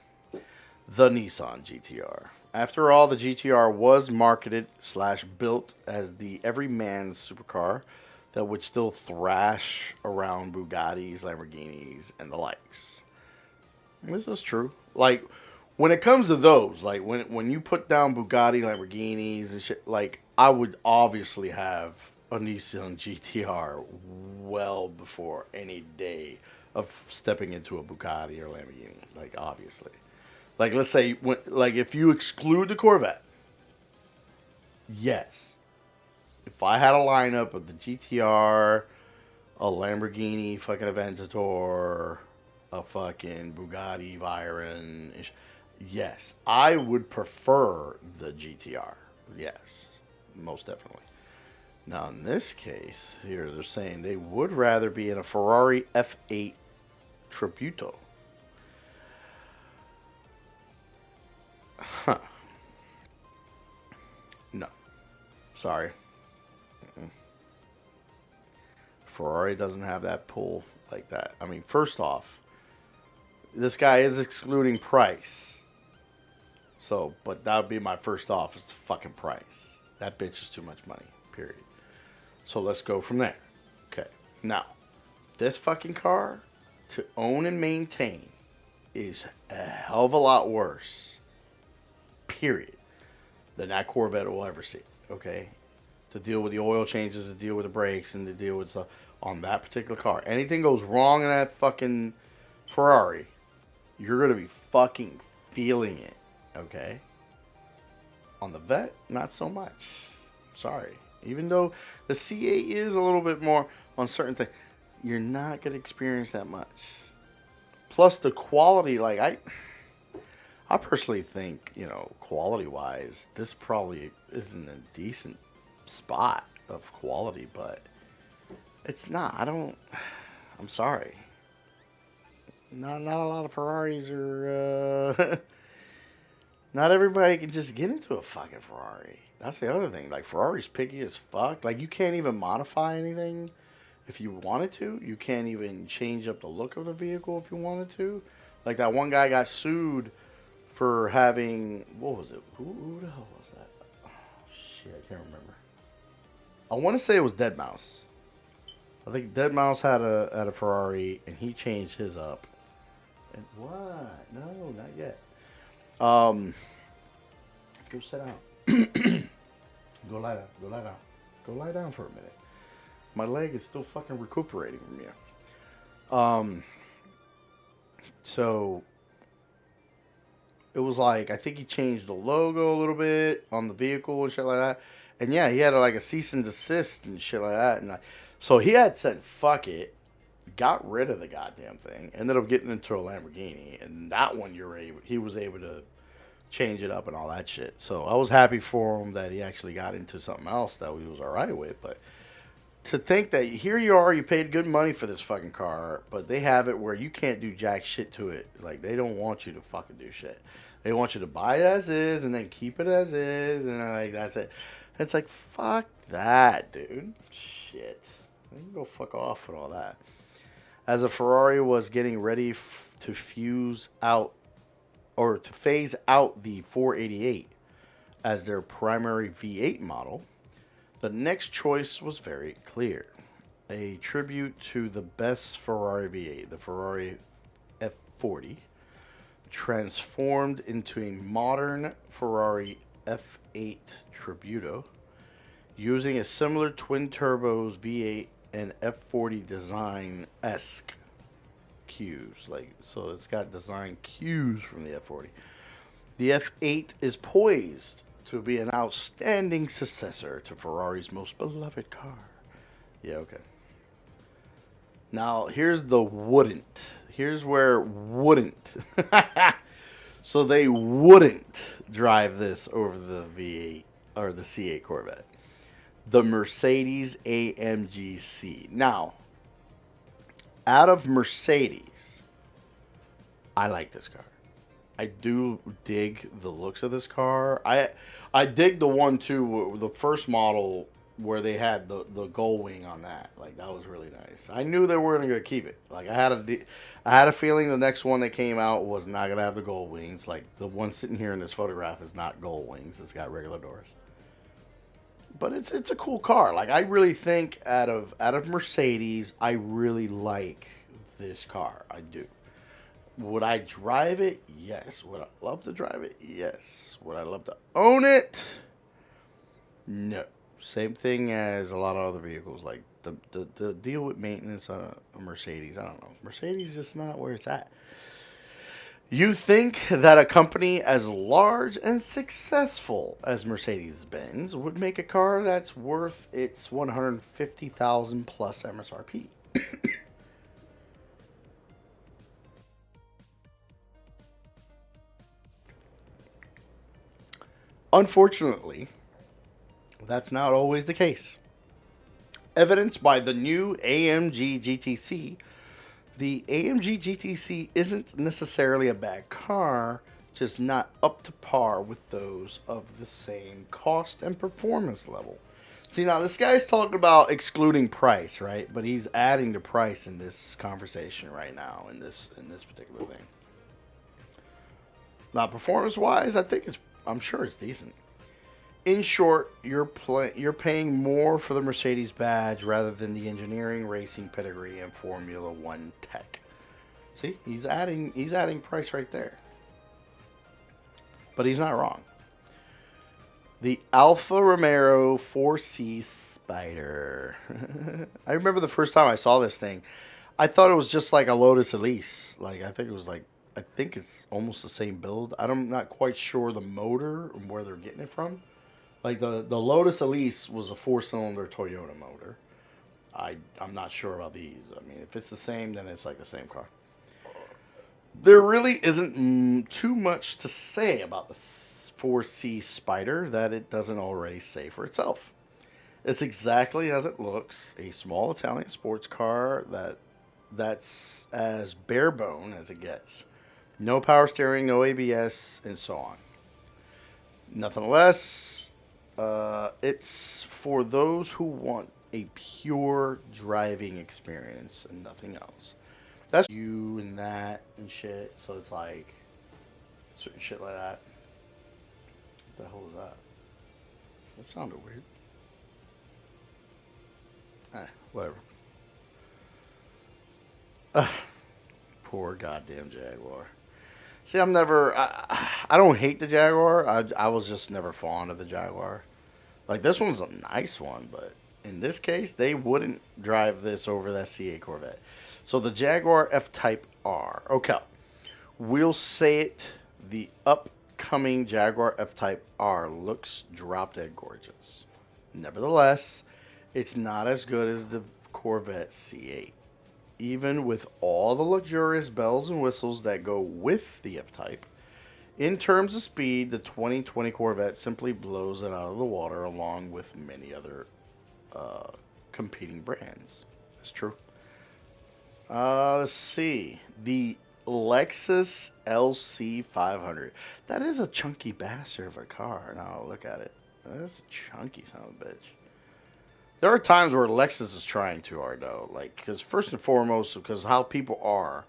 The Nissan GTR. After all, the GTR was marketed / built as the everyman's supercar. that would still thrash around Bugattis, Lamborghinis, and the likes. This is true. Like, when it comes to those, like, when you put down Bugatti, Lamborghinis, and shit, like, I would obviously have a Nissan GTR well before any day of stepping into a Bugatti or Lamborghini. Like, obviously. Like, let's say, like, if you exclude the Corvette, yes. If I had a lineup of the GTR, a Lamborghini fucking Aventador, a fucking Bugatti Veyron, yes, I would prefer the GTR. Yes, most definitely. Now, in this case, here they're saying they would rather be in a Ferrari F8 Tributo. Huh. No. Sorry. Ferrari doesn't have that pull like that. I mean, first off, this guy is excluding price. So, but that would be my first off, is the fucking price. That bitch is too much money, period. So let's go from there. Okay. Now, this fucking car, to own and maintain, is a hell of a lot worse, period, than that Corvette will ever see. Okay? To deal with the oil changes, to deal with the brakes, and to deal with stuff on that particular car. Anything goes wrong in that fucking Ferrari, you're going to be fucking feeling it. Okay? On the Vet, not so much. Sorry. Even though the C8 is a little bit more on certain things, you're not going to experience that much. Plus the quality, like I personally think, you know, quality-wise, this probably isn't a decent spot of quality, but it's not. I'm sorry. Not a lot of Ferraris are, not everybody can just get into a fucking Ferrari. That's the other thing. Like, Ferrari's picky as fuck. Like, you can't even modify anything if you wanted to. You can't even change up the look of the vehicle if you wanted to. Like, that one guy got sued for having, what was it? Who the hell was that? Oh, shit, I can't remember. I want to say it was Deadmau5. I think Deadmau5 had a Ferrari, and he changed his up. And what? No, not yet. Go sit down. Go lie down. Go lie down. Go lie down for a minute. My leg is still fucking recuperating from you. So it was like, I think he changed the logo a little bit on the vehicle and shit like that. And yeah, he had like a cease and desist and shit like that. And so he had said, fuck it, got rid of the goddamn thing, ended up getting into a Lamborghini. And that one, he was able to change it up and all that shit. So I was happy for him that he actually got into something else that he was all right with. But to think that here you are, you paid good money for this fucking car, but they have it where you can't do jack shit to it. Like, they don't want you to fucking do shit. They want you to buy it as is and then keep it as is, and like, that's it. It's like, fuck that, dude. Shit. You can go fuck off with all that. As a Ferrari was getting ready to phase out the 488 as their primary V8 model, the next choice was very clear. A tribute to the best Ferrari V8, the Ferrari F40, transformed into a modern Ferrari F8 Tributo, using a similar twin turbos V8 and F40 design-esque cues. So it's got design cues from the F40. The F8 is poised to be an outstanding successor to Ferrari's most beloved car. Yeah, okay. Now, here's the wouldn't. Here's where wouldn't. So they wouldn't drive this over the V8 or the C8 Corvette. The Mercedes AMG C. Now, out of Mercedes, I like this car. I do dig the looks of this car. I dig the one too, the first model where they had the gull wing on that. Like, that was really nice. I knew they were gonna keep it. Like, I had a feeling the next one that came out was not gonna have the gull wings. Like, the one sitting here in this photograph is not gull wings. It's got regular doors. but it's a cool car. Like I really think out of Mercedes, I really like this car. I do. Would I drive it? Yes. Would I love to drive it? Yes. Would I love to own it? No. Same thing as a lot of other vehicles. Like the deal with maintenance on a Mercedes, I don't know. Mercedes is just not where it's at. You think that a company as large and successful as Mercedes-Benz would make a car that's worth its $150,000 plus MSRP? Unfortunately, that's not always the case. Evidenced by the new AMG GTC, the AMG GTC isn't necessarily a bad car, just not up to par with those of the same cost and performance level. See, now this guy's talking about excluding price, right? But he's adding the price in this conversation right now, in this particular thing. Now, performance-wise, I'm sure it's decent. In short, you're paying more for the Mercedes badge rather than the engineering, racing pedigree, and Formula One tech. See, he's adding price right there. But he's not wrong. The Alfa Romeo 4C Spider. I remember the first time I saw this thing, I thought it was just like a Lotus Elise. I think it's almost the same build. I'm not quite sure the motor and where they're getting it from. Like the Lotus Elise was a 4-cylinder Toyota motor. I'm not sure about these. I mean, if it's the same, then it's like the same car. There really isn't too much to say about the 4C Spider that it doesn't already say for itself. It's exactly as it looks, a small Italian sports car that's as bare bone as it gets. No power steering, no ABS, and so on. Nothing less. It's for those who want a pure driving experience and nothing else. That's you and that and shit. So it's like certain shit like that. What the hell was that? That sounded weird. Whatever. Poor goddamn Jaguar. See, I don't hate the Jaguar. I was just never fond of the Jaguar. Like, this one's a nice one, but in this case, they wouldn't drive this over that C8 Corvette. So the Jaguar F-Type R. Okay, we'll say it. The upcoming Jaguar F-Type R looks drop-dead gorgeous. Nevertheless, it's not as good as the Corvette C8. Even with all the luxurious bells and whistles that go with the F-Type, in terms of speed, the 2020 Corvette simply blows it out of the water along with many other competing brands. That's true. Let's see. The Lexus LC500. That is a chunky bastard of a car. Now look at it. That's a chunky son of a bitch. There are times where Lexus is trying too hard, though. Like, because first and foremost, because how people are,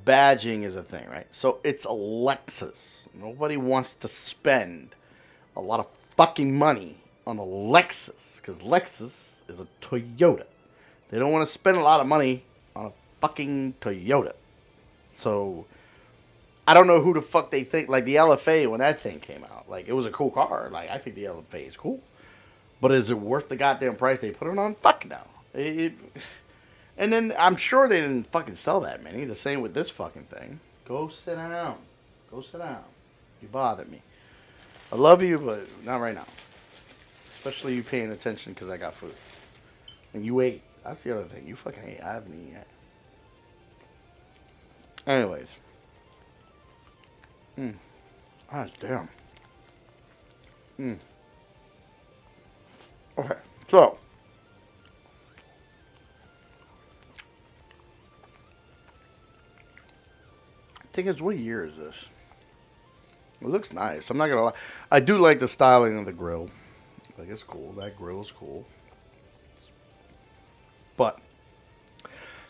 badging is a thing, right? So it's a Lexus. Nobody wants to spend a lot of fucking money on a Lexus, because Lexus is a Toyota. They don't want to spend a lot of money on a fucking Toyota. So I don't know who the fuck they think. Like the LFA, when that thing came out, like, it was a cool car. Like, I think the LFA is cool. But is it worth the goddamn price they put it on? Fuck no. And then I'm sure they didn't fucking sell that many. The same with this fucking thing. Go sit down. Go sit down. You bother me. I love you, but not right now. Especially you paying attention because I got food. And you ate. That's the other thing. You fucking ate. I haven't eaten yet. Anyways. Ah, damn. Okay, so I think it's, what year is this? It looks nice. I'm not gonna lie. I do like the styling of the grill. Like, it's cool. That grill is cool. But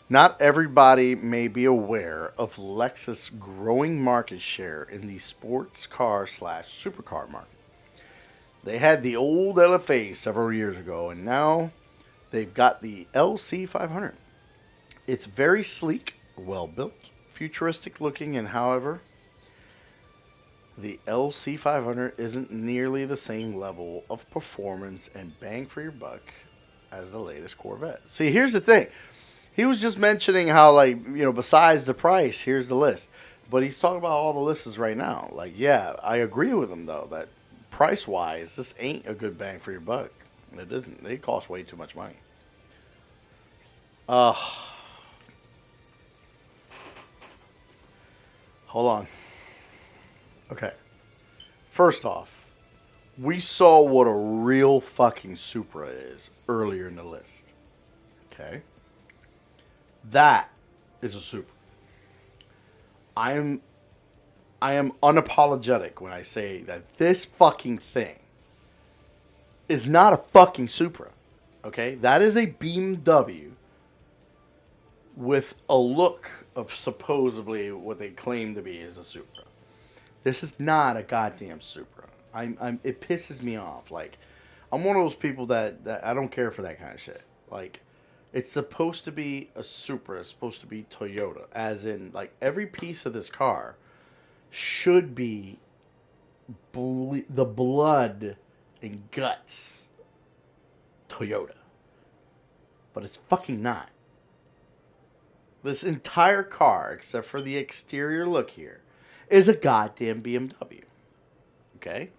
not everybody may be aware of Lexus' growing market share in the sports car / supercar market. They had the old LFA several years ago, and now they've got the LC500. It's very sleek, well built, futuristic looking, and however, the LC500 isn't nearly the same level of performance and bang for your buck as the latest Corvette. See, here's the thing. He was just mentioning how, like, you know, besides the price, here's the list. But he's talking about all the lists right now. Like, yeah, I agree with him, though, that price-wise, this ain't a good bang for your buck. It isn't. They cost way too much money. Hold on. Okay. First off, we saw what a real fucking Supra is earlier in the list. Okay? That is a Supra. I am unapologetic when I say that this fucking thing is not a fucking Supra. Okay? That is a BMW with a look of supposedly what they claim to be as a Supra. This is not a goddamn Supra. It pisses me off. Like, I'm one of those people that I don't care for that kind of shit. Like, it's supposed to be a Supra. It's supposed to be Toyota. As in, like, every piece of this car should be the blood and guts Toyota. But it's fucking not. This entire car, except for the exterior look here, is a goddamn BMW. Okay?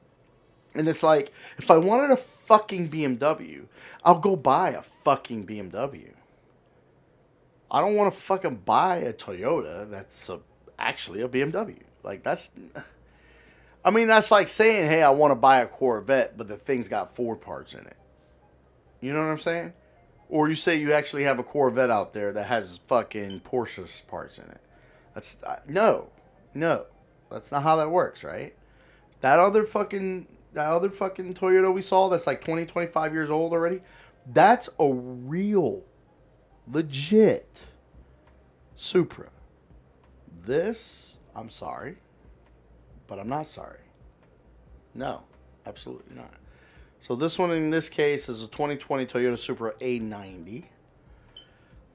And it's like, if I wanted a fucking BMW, I'll go buy a fucking BMW. I don't want to fucking buy a Toyota that's actually a BMW. Like, that's... I mean, that's like saying, hey, I want to buy a Corvette, but the thing's got Ford parts in it. You know what I'm saying? Or you say you actually have a Corvette out there that has fucking Porsche's parts in it. That's... No. That's not how that works, right? That other fucking Toyota we saw that's like 20, 25 years old already, that's a real, legit Supra. This, I'm sorry, but I'm not sorry. No, absolutely not. So this one in this case is a 2020 Toyota Supra A90.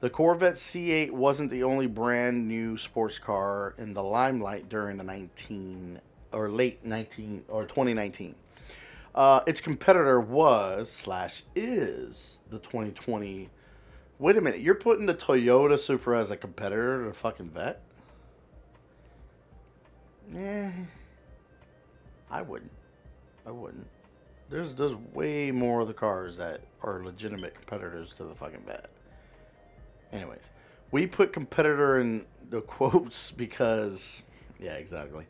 The Corvette C8 wasn't the only brand new sports car in the limelight during the 2019. Its competitor is the 2020. Wait a minute, you're putting the Toyota Supra as a competitor to the fucking Vet? Yeah, I wouldn't. There's way more of the cars that are legitimate competitors to the fucking Vet. Anyways, we put competitor in the quotes because, yeah, exactly.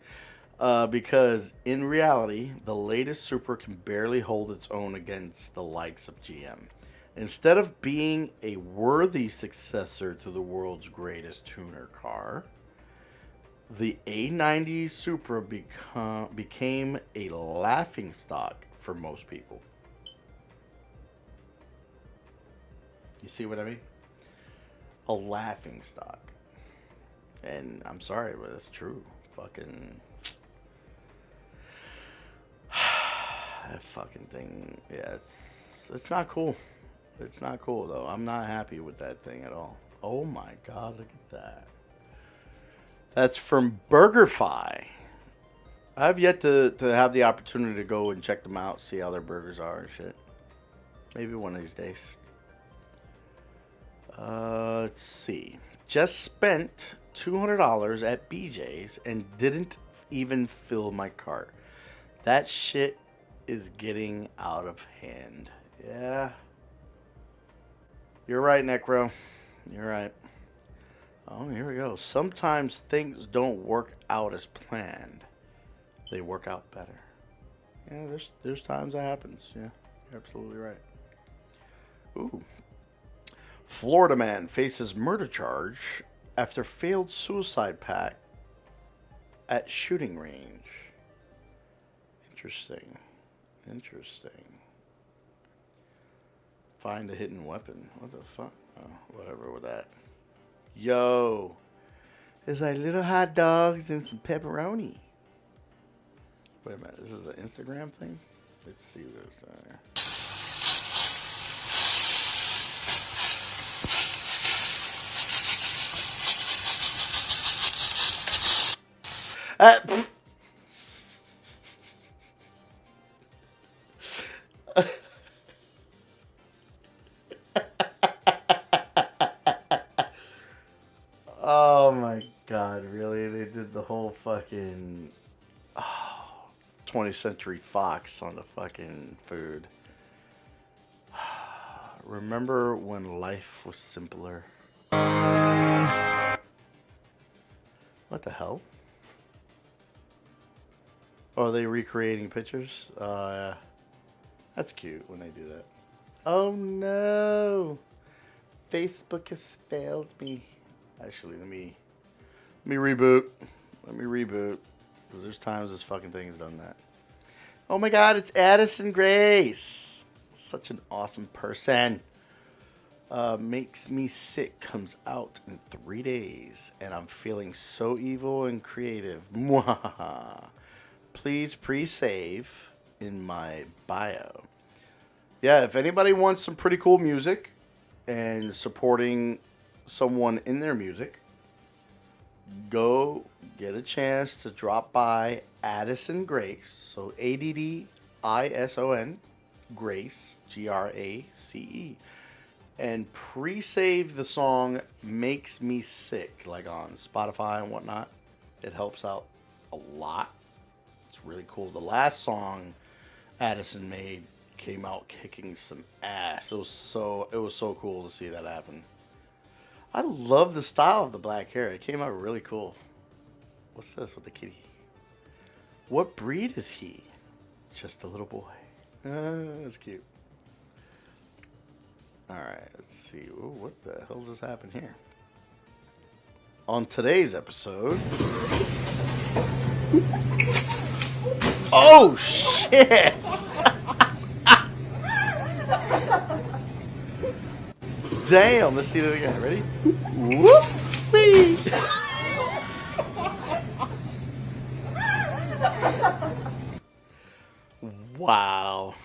Because in reality, the latest Supra can barely hold its own against the likes of GM. Instead of being a worthy successor to the world's greatest tuner car, the A90 Supra became a laughingstock for most people. You see what I mean? A laughingstock. And I'm sorry, but it's true. Fucking... that fucking thing, yeah, it's not cool. It's not cool, though. I'm not happy with that thing at all. Oh my god, look at that. That's from BurgerFi. I've yet to have the opportunity to go and check them out, see how their burgers are and shit. Maybe one of these days. Let's see. Just spent $200 at BJ's and didn't even fill my cart. That shit is getting out of hand. Yeah. You're right, Necro. You're right. Oh, here we go. Sometimes things don't work out as planned. They work out better. Yeah, there's times that happens. Yeah, you're absolutely right. Ooh. Florida man faces murder charge after failed suicide pact at shooting range. Interesting. Find a hidden weapon. What the fuck? Oh, whatever with that. Yo. There's like little hot dogs and some pepperoni. Wait a minute. This is an Instagram thing? Let's see what there's there. Oh my god, really? They did the whole fucking 20th Century Fox on the fucking food. Remember when life was simpler? What the hell? Oh, are they recreating pictures? That's cute when they do that. Oh no! Facebook has failed me. Actually, let me reboot. Let me reboot. Because there's times this fucking thing has done that. Oh my god, it's Addison Grace. Such an awesome person. Makes Me Sick comes out in 3 days. And I'm feeling so evil and creative. Mwahaha. Please pre-save in my bio. Yeah, if anybody wants some pretty cool music and supporting someone in their music, go get a chance to drop by Addison Grace. So ADDISON Grace, GRACE, and pre-save the song Makes Me Sick, like on Spotify and whatnot. It helps out a lot. It's really cool. The last song Addison made came out kicking some ass. It was so cool to see that happen. I love the style of the black hair. It came out really cool. What's this with the kitty? What breed is he? Just a little boy. That's cute. Alright, let's see. Ooh, what the hell just happened here? On today's episode... Oh, shit! Damn, let's see that again. Ready? Whoop-wee! Wow.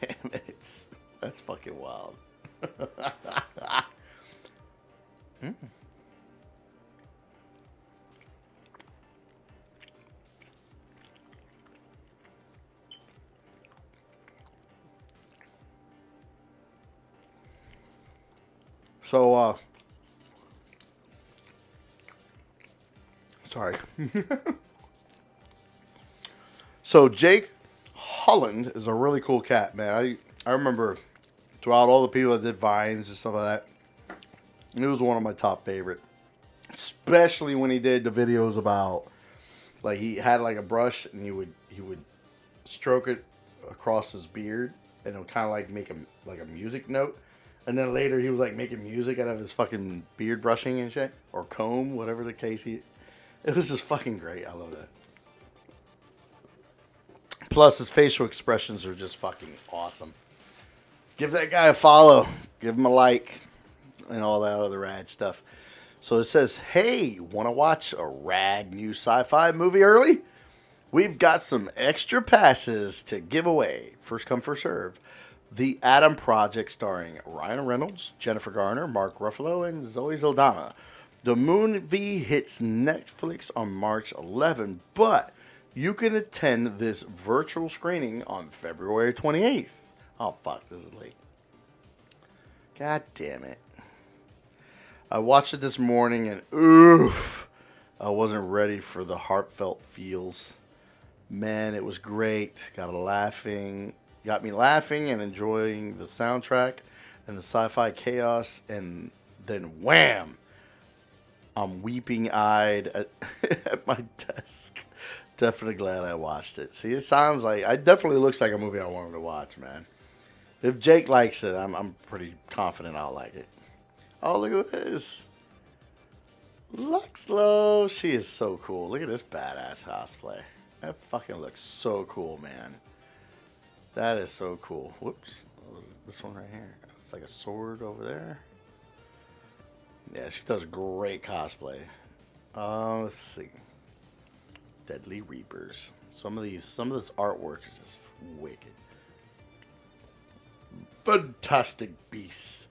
Damn it. That's fucking wild. So, sorry. So, Jake Holland is a really cool cat, man. I remember throughout all the people that did Vines and stuff like that, he was one of my top favorite. Especially when he did the videos about, like, he had like a brush and he would stroke it across his beard and it would kind of like make him like a music note. And then later he was like making music out of his fucking beard brushing and shit. Or comb, whatever the case. It was just fucking great. I love that. Plus his facial expressions are just fucking awesome. Give that guy a follow. Give him a like. And all that other rad stuff. So it says, hey, want to watch a rad new sci-fi movie early? We've got some extra passes to give away. First come, first serve. The Adam Project, starring Ryan Reynolds, Jennifer Garner, Mark Ruffalo, and Zoe Saldana. The movie hits Netflix on March 11, but you can attend this virtual screening on February 28th. Oh, fuck, this is late. God damn it. I watched it this morning, and oof, I wasn't ready for the heartfelt feels. Man, it was great. Got me laughing and enjoying the soundtrack and the sci-fi chaos, and then wham! I'm weeping-eyed at my desk. Definitely glad I watched it. See, it sounds like... It definitely looks like a movie I wanted to watch, man. If Jake likes it, I'm pretty confident I'll like it. Oh, look at this. Luxlo. She is so cool. Look at this badass cosplay. That fucking looks so cool, man. That is so cool. Whoops. What was it? This one right here. It's like a sword over there. Yeah, she does great cosplay. Let's see. Deadly Reapers. Some of this artwork is just Wicked. Fantastic Beasts.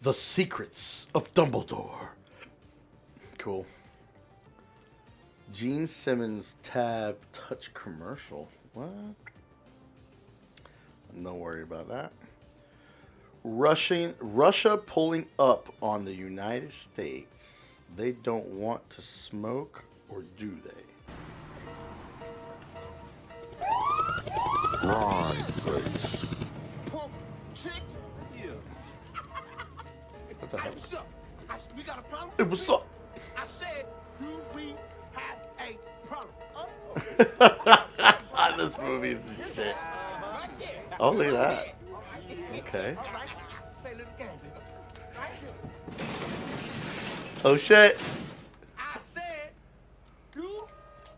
The Secrets of Dumbledore. Cool. Gene Simmons Tab Touch commercial. What? Don't worry about that. Russia pulling up on the United States. They don't want to smoke, or do they? Bride face. What the heck? We got a problem? Hey, what's up? I said, do we have a problem? This movie is the shit. Oh, look at that. Okay. Oh, shit. I said, do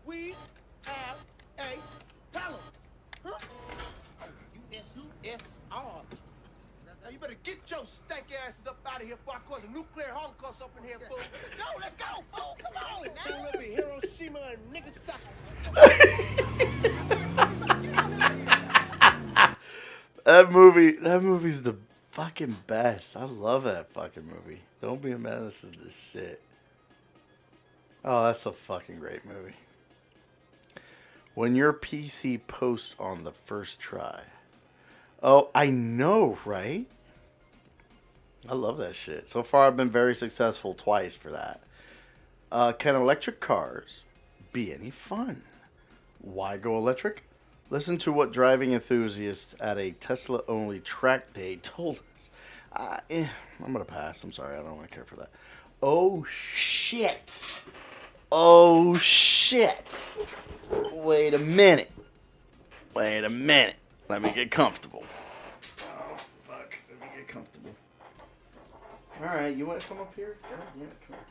we have a problem? Huh? U-S-U-S-R. Now you better get your stank asses up out of here before I cause a nuclear holocaust up in here, fool. Let's go, fool. Come on. Now. Little bit Hiroshima and Nagasaki. That movie's the fucking best. I love that fucking movie. Don't Be a Menace is the shit. Oh, that's a fucking great movie. When your PC posts on the first try. Oh, I know, right? I love that shit. So far, I've been very successful twice for that. Can electric cars be any fun? Why go electric? Listen to what driving enthusiasts at a Tesla-only track day told us. I'm going to pass. I'm sorry. I don't want to care for that. Oh, shit. Oh, shit. Wait a minute. Let me get comfortable. Oh, fuck. Let me get comfortable. All right. You want to come up here? God damn it. Come on.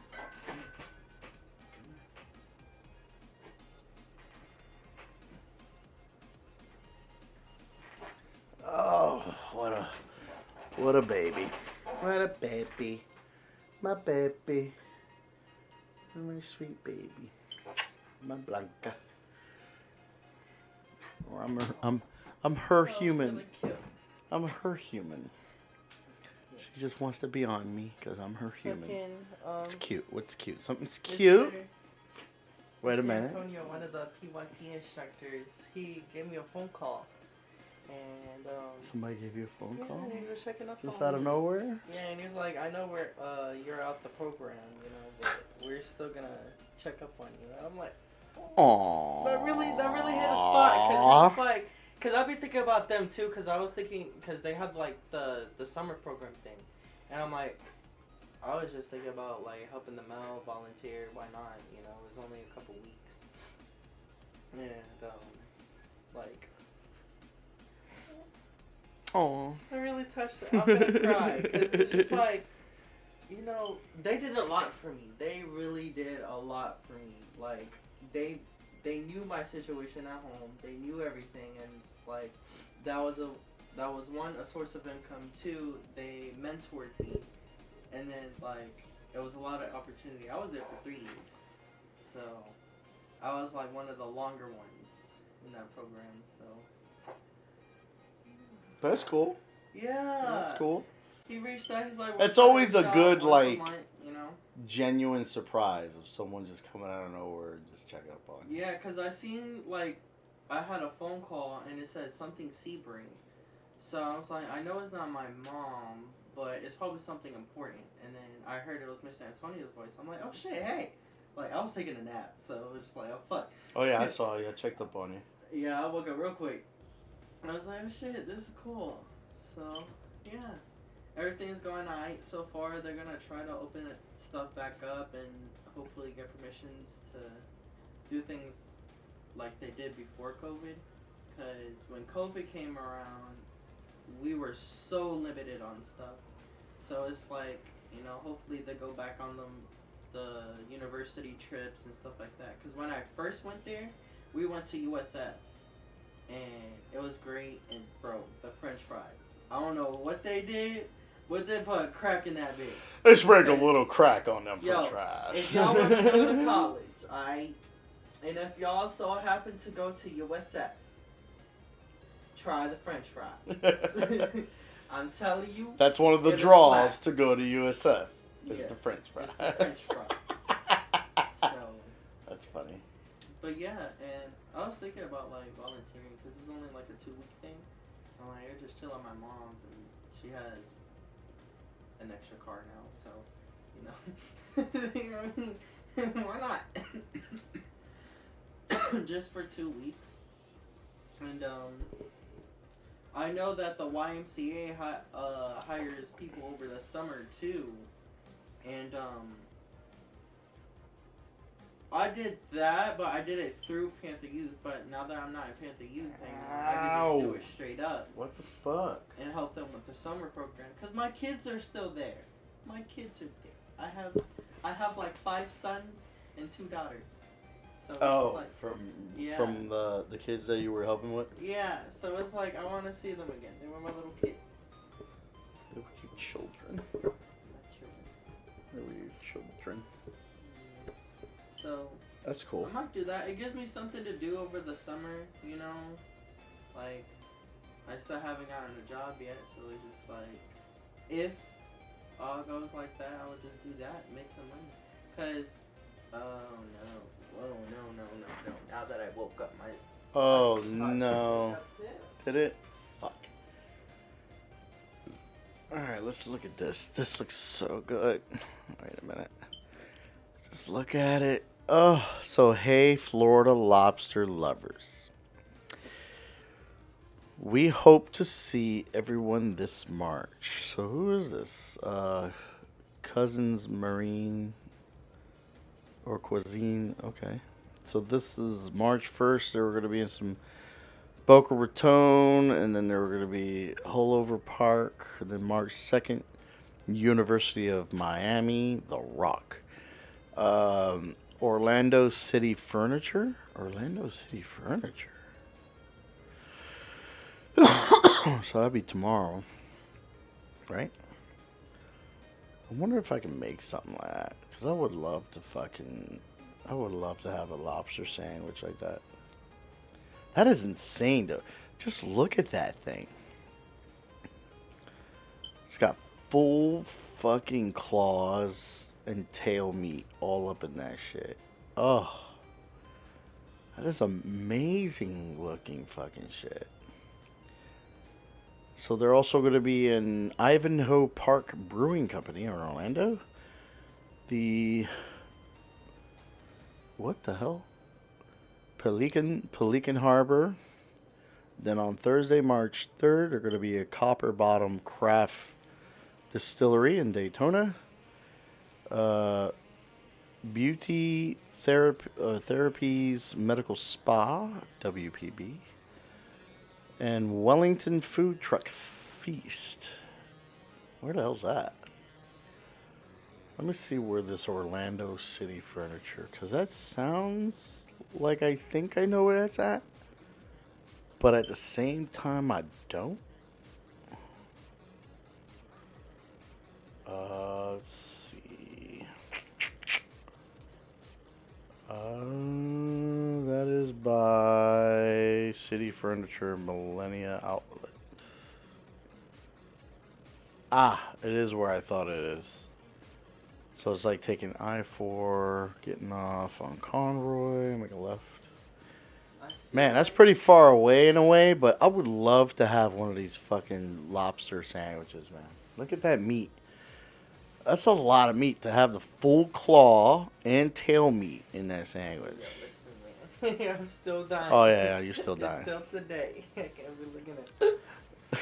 Oh, what a baby. What a baby. My baby. My sweet baby. My Blanca. Or I'm her human. Really cute. I'm her human. She just wants to be on me because I'm her human. It's cute. What's cute? Something's cute. Wait a minute. Antonio, one of the PYP instructors, he gave me a phone call. And Somebody gave you a phone call? Yeah, he was checking up Just on out of me. nowhere? Yeah, and he was like, I know you're out the program, you know, but we're still gonna check up on you. And I'm like, aww. That really hit a spot, cause it's like, cause I've been thinking about them too, cause I was thinking, cause they had like the summer program thing, and I'm like, I was just thinking about like helping them out, volunteer, why not? You know, it was only a couple weeks, and like. Oh, I really touched it. I'm gonna cry because it's just like, you know, they did a lot for me. They really did a lot for me. Like they knew my situation at home. They knew everything, and like that was one, a source of income. Two, they mentored me, and then like it was a lot of opportunity. I was there for 3 years, so I was like one of the longer ones in that program. So. that's cool. Yeah. That's cool. He reached out. He's like, It's always a good, like, you know. genuine surprise of someone just coming out of nowhere and just checking up on you. Yeah, cause I seen like, I had a phone call and it said something Sebring, so I was like, I know it's not my mom, but it's probably something important. And then I heard it was Mr. Antonio's voice. I'm like, oh shit, hey. Like I was taking a nap, so it was just like, oh fuck. Oh yeah, I saw you. I checked up on you. Yeah, I woke up real quick. I was like, oh shit, this is cool. So, yeah. Everything's going alright so far. They're gonna try to open stuff back up and hopefully get permissions to do things like they did before COVID. Because when COVID came around, we were so limited on stuff. So it's like, you know, hopefully they go back on the university trips and stuff like that. Because when I first went there, we went to USF. And it was great, and bro, the French fries. I don't know what they did, but they put a crack in that bitch. They sprinkle a little crack on them French fries. If y'all want to go to college, and if y'all so happen to go to USF, try the French fry. I'm telling you. That's one of the it'll draws slap. to go to USF. It's Yeah, the French fries. It's the French fries. So, That's funny. but yeah, and I was thinking about like volunteering because it's only like a 2-week thing. I'm like, I just chill at my mom's and she has an extra car now, so you know, why not? Just for 2 weeks, and I know that the YMCA hires people over the summer too, and I did that, but I did it through Panther Youth. But now that I'm not in Panther Youth anymore, I can just do it straight up. What the fuck? And help them with the summer program, cause my kids are still there. My kids are there. I have like 5 sons and 2 daughters. So it's like, from the kids that you were helping with. yeah, so it's like I want to see them again. They were my little kids. They were your children. My children. They were your children. So That's cool. I might do that. It gives me something to do over the summer, you know. Like I still haven't gotten a job yet, so it's just like if all goes like that, I would just do that, and make some money. Cause no. Now that I woke up, my Oh no. Did it? Fuck. Alright, let's look at this. This looks so good. Wait a minute. Just look at it. Oh, so hey, Florida lobster lovers. We hope to see everyone this March. So who is this? Cousins Marine or Cuisine. Okay. So this is March 1st. They were going to be in some Boca Raton, and then they were going to be Hullover Park. And then March 2nd, University of Miami, The Rock. Orlando City Furniture. Orlando City Furniture. So that'd be tomorrow, right? I wonder if I can make something like that, because I would love to have a lobster sandwich like that. That is insane, though. Just look at that thing. It's got full fucking claws and tail meat all up in that shit. Oh, that is amazing looking fucking shit. So they're also going to be in Ivanhoe Park Brewing Company in Orlando. What the hell? Pelican Harbor. Then on Thursday, March 3rd, they're going to be a Copper Bottom Craft Distillery in Daytona. Beauty Therapies Medical Spa, WPB. And Wellington Food Truck Feast. Where the hell's that? Let me see where this Orlando City Furniture, because that sounds like I think I know where that's at. But at the same time, I don't. Let's see. That is by City Furniture Millennia Outlet. Ah, it is where I thought it is. So it's like taking I-4, getting off on Conroy, make a left. Man, that's pretty far away in a way, but I would love to have one of these fucking lobster sandwiches, man. Look at that meat. That's a lot of meat to have the full claw and tail meat in that sandwich. Yeah, listen, man. I'm still dying. Oh, yeah, you're still dying. Still today. I can't be looking at it.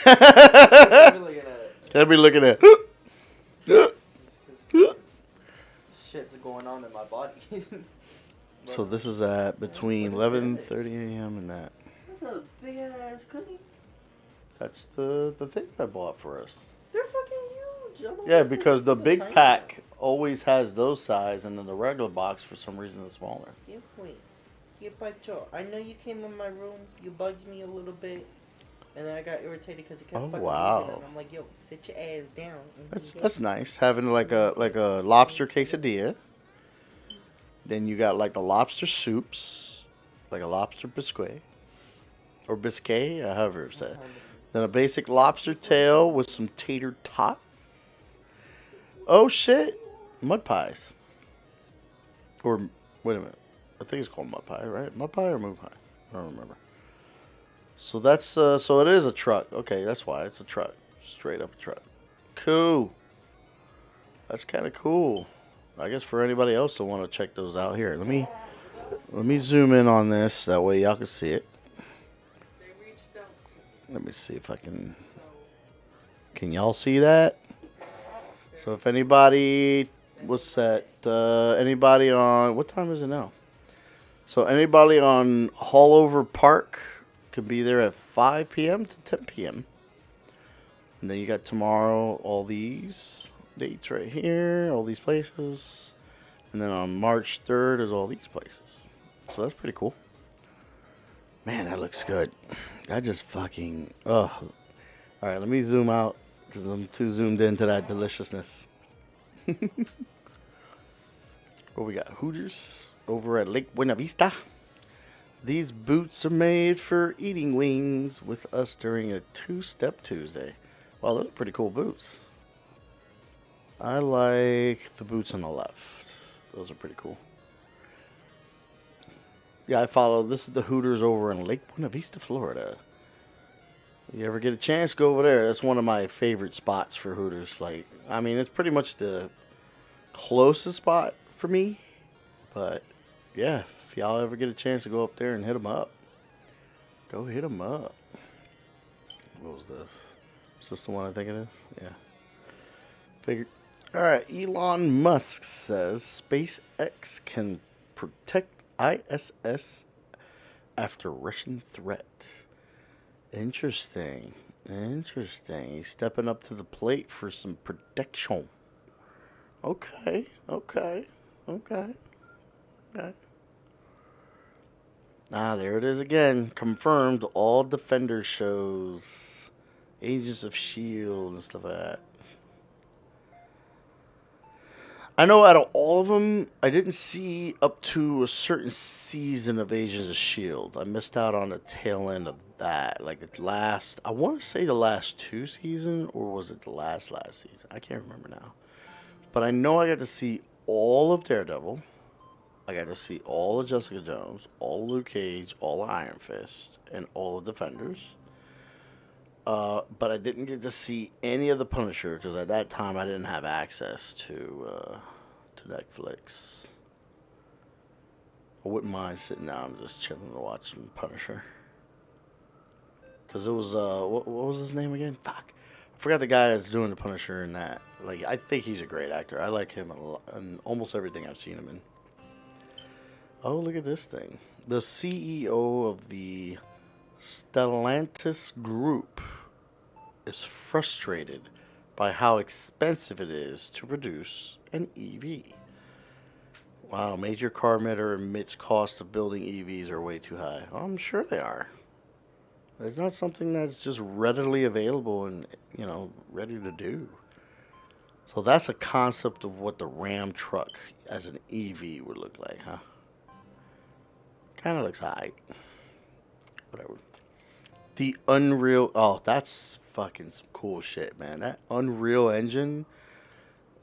I can't be looking at it. Can't be looking at Shit's going on in my body. So this is at between 11:30 a.m. and that. That's a big ass cookie. That's the thing I bought for us. They're fucking huge. Yeah, because the big pack always has those size, and then the regular box for some reason is smaller. I know you came in my room. You bugged me a little bit, and then I got irritated because you kept fucking wow. moving, and I'm like, yo, sit your ass down. That's nice. Having like a lobster quesadilla. Then you got like the lobster soups, like a lobster biscuit, or Biscay, however it's said. Then a basic lobster tail with some tater tot. Oh shit, mud pies. Or wait a minute, I think it's called mud pie, right? Mud pie or moon pie? I don't remember. So that's so it is a truck. Okay, that's why it's a truck. Straight up a truck. Cool. That's kind of cool. I guess for anybody else that want to check those out here, let me zoom in on this. That way y'all can see it. Let me see if I can. Can y'all see that? So if anybody, what's that? Anybody on, what time is it now? So anybody on Hallover Park could be there at 5 p.m. to 10 p.m. And then you got tomorrow, all these dates right here, all these places. And then on March 3rd is all these places. So that's pretty cool. Man, that looks good. I just fucking, oh. All right, let me zoom out because I'm too zoomed into that deliciousness. What we got? Hooters over at Lake Buena Vista. These boots are made for eating wings with us during a two-step Tuesday. Wow, those are pretty cool boots. I like the boots on the left. Those are pretty cool. Yeah, I follow. This is the Hooters over in Lake Buena Vista, Florida. You ever get a chance, go over there. That's one of my favorite spots for Hooters. Like, I mean, it's pretty much the closest spot for me. But, yeah, if y'all ever get a chance to go up there and hit them up, go hit them up. What was this? Is this the one I think it is? Yeah. Figured. All right, Elon Musk says SpaceX can protect ISS after Russian threat. Interesting. Interesting. He's stepping up to the plate for some protection. Okay. Okay. Okay. Okay. Ah, there it is again. Confirmed all Defender shows. Agents of S.H.I.E.L.D. and stuff like that. I know out of all of them, I didn't see up to a certain season of Agents of S.H.I.E.L.D. I missed out on the tail end of that. Like the last, I want to say the last two seasons, or was it the last season? I can't remember now. But I know I got to see all of Daredevil. I got to see all of Jessica Jones, all of Luke Cage, all of Iron Fist, and all of Defenders. But I didn't get to see any of the Punisher because at that time I didn't have access to Netflix. I wouldn't mind sitting down and just chilling to watch some Punisher. Because it was what was his name again? Fuck, I forgot the guy that's doing the Punisher in that. Like, I think he's a great actor. I like him in almost everything I've seen him in. Oh, look at this thing. The CEO of the Stellantis Group is frustrated by how expensive it is to produce an EV. Wow, major car maker admits cost of building EVs are way too high. Oh, I'm sure they are. It's not something that's just readily available and, you know, ready to do. So that's a concept of what the Ram truck as an EV would look like, huh? Kind of looks high. Whatever. The Unreal... Oh, that's fucking some cool shit, man. That Unreal Engine,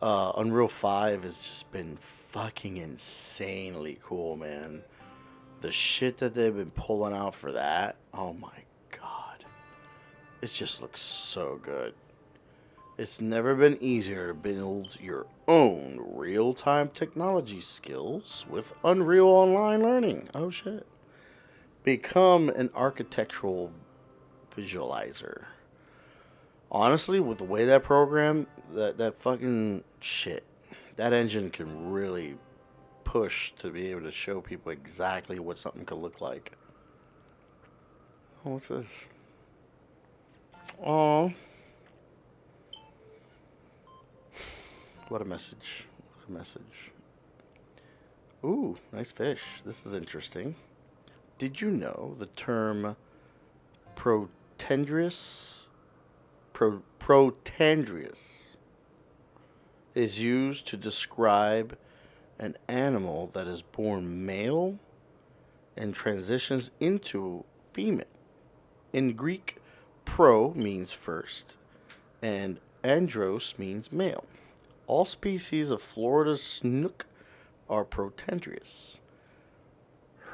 Unreal 5 has just been fucking insanely cool, man. The shit that they've been pulling out for that, oh my god. It just looks so good. It's never been easier to build your own real-time technology skills with Unreal Online Learning. Oh shit. Become an architectural visualizer. Honestly, with the way that program, that fucking shit, that engine can really push to be able to show people exactly what something could look like. Oh, what's this? Oh. What a message. What a message. Ooh, nice fish. This is interesting. Did you know the term protandrous is used to describe an animal that is born male and transitions into female In Greek, pro means first, and andros means male. All species of Florida's snook are protandrous.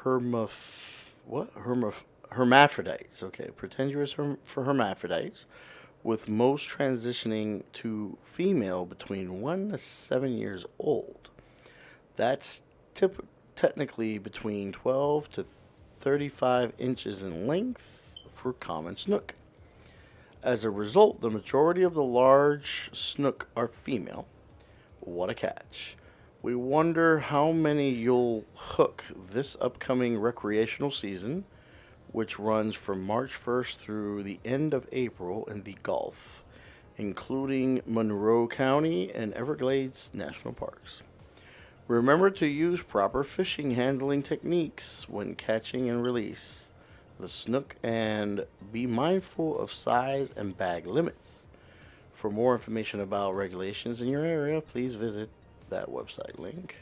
Hermaphrodites. Okay, protandrous for hermaphrodites, with most transitioning to female between 1 to 7 years old. That's technically between 12 to 35 inches in length for common snook. As a result, the majority of the large snook are female. What a catch. We wonder how many you'll hook this upcoming recreational season, which runs from March 1st through the end of April in the Gulf, including Monroe County and Everglades National Parks. Remember to use proper fishing handling techniques when catching and release the snook, and be mindful of size and bag limits. For more information about regulations in your area, please visit that website link.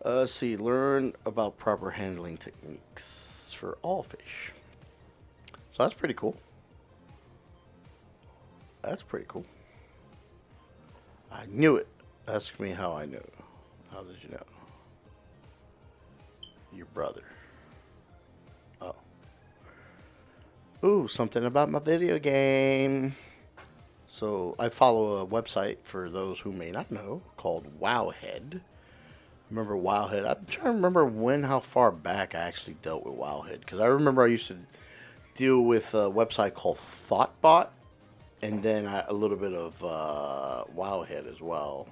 Learn about proper handling techniques for all fish. So that's pretty cool. That's pretty cool. I knew it. Ask me how I knew. How did you know? Your brother. Oh. Ooh, something about my video game. So I follow a website, for those who may not know, called Wowhead. Remember Wowhead? I'm trying to remember how far back I actually dealt with Wowhead. Because I remember I used to deal with a website called ThoughtBot. And then a little bit of Wowhead as well.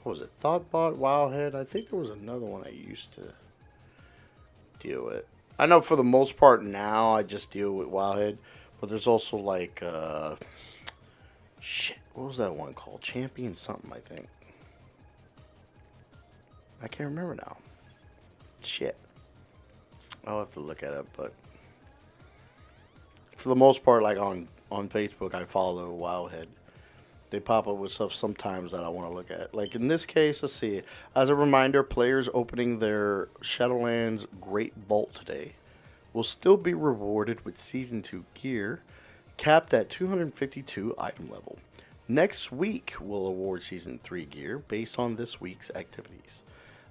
What was it? ThoughtBot, Wowhead? I think there was another one I used to deal with. I know for the most part now I just deal with Wowhead. But there's also like... what was that one called? Champion something, I think. I can't remember now. Shit. I'll have to look at it, but... For the most part, like on Facebook, I follow Wowhead. They pop up with stuff sometimes that I want to look at. Like in this case, let's see. As a reminder, players opening their Shadowlands Great Vault today will still be rewarded with Season 2 gear, capped at 252 item level. Next week, we'll award Season 3 gear based on this week's activities.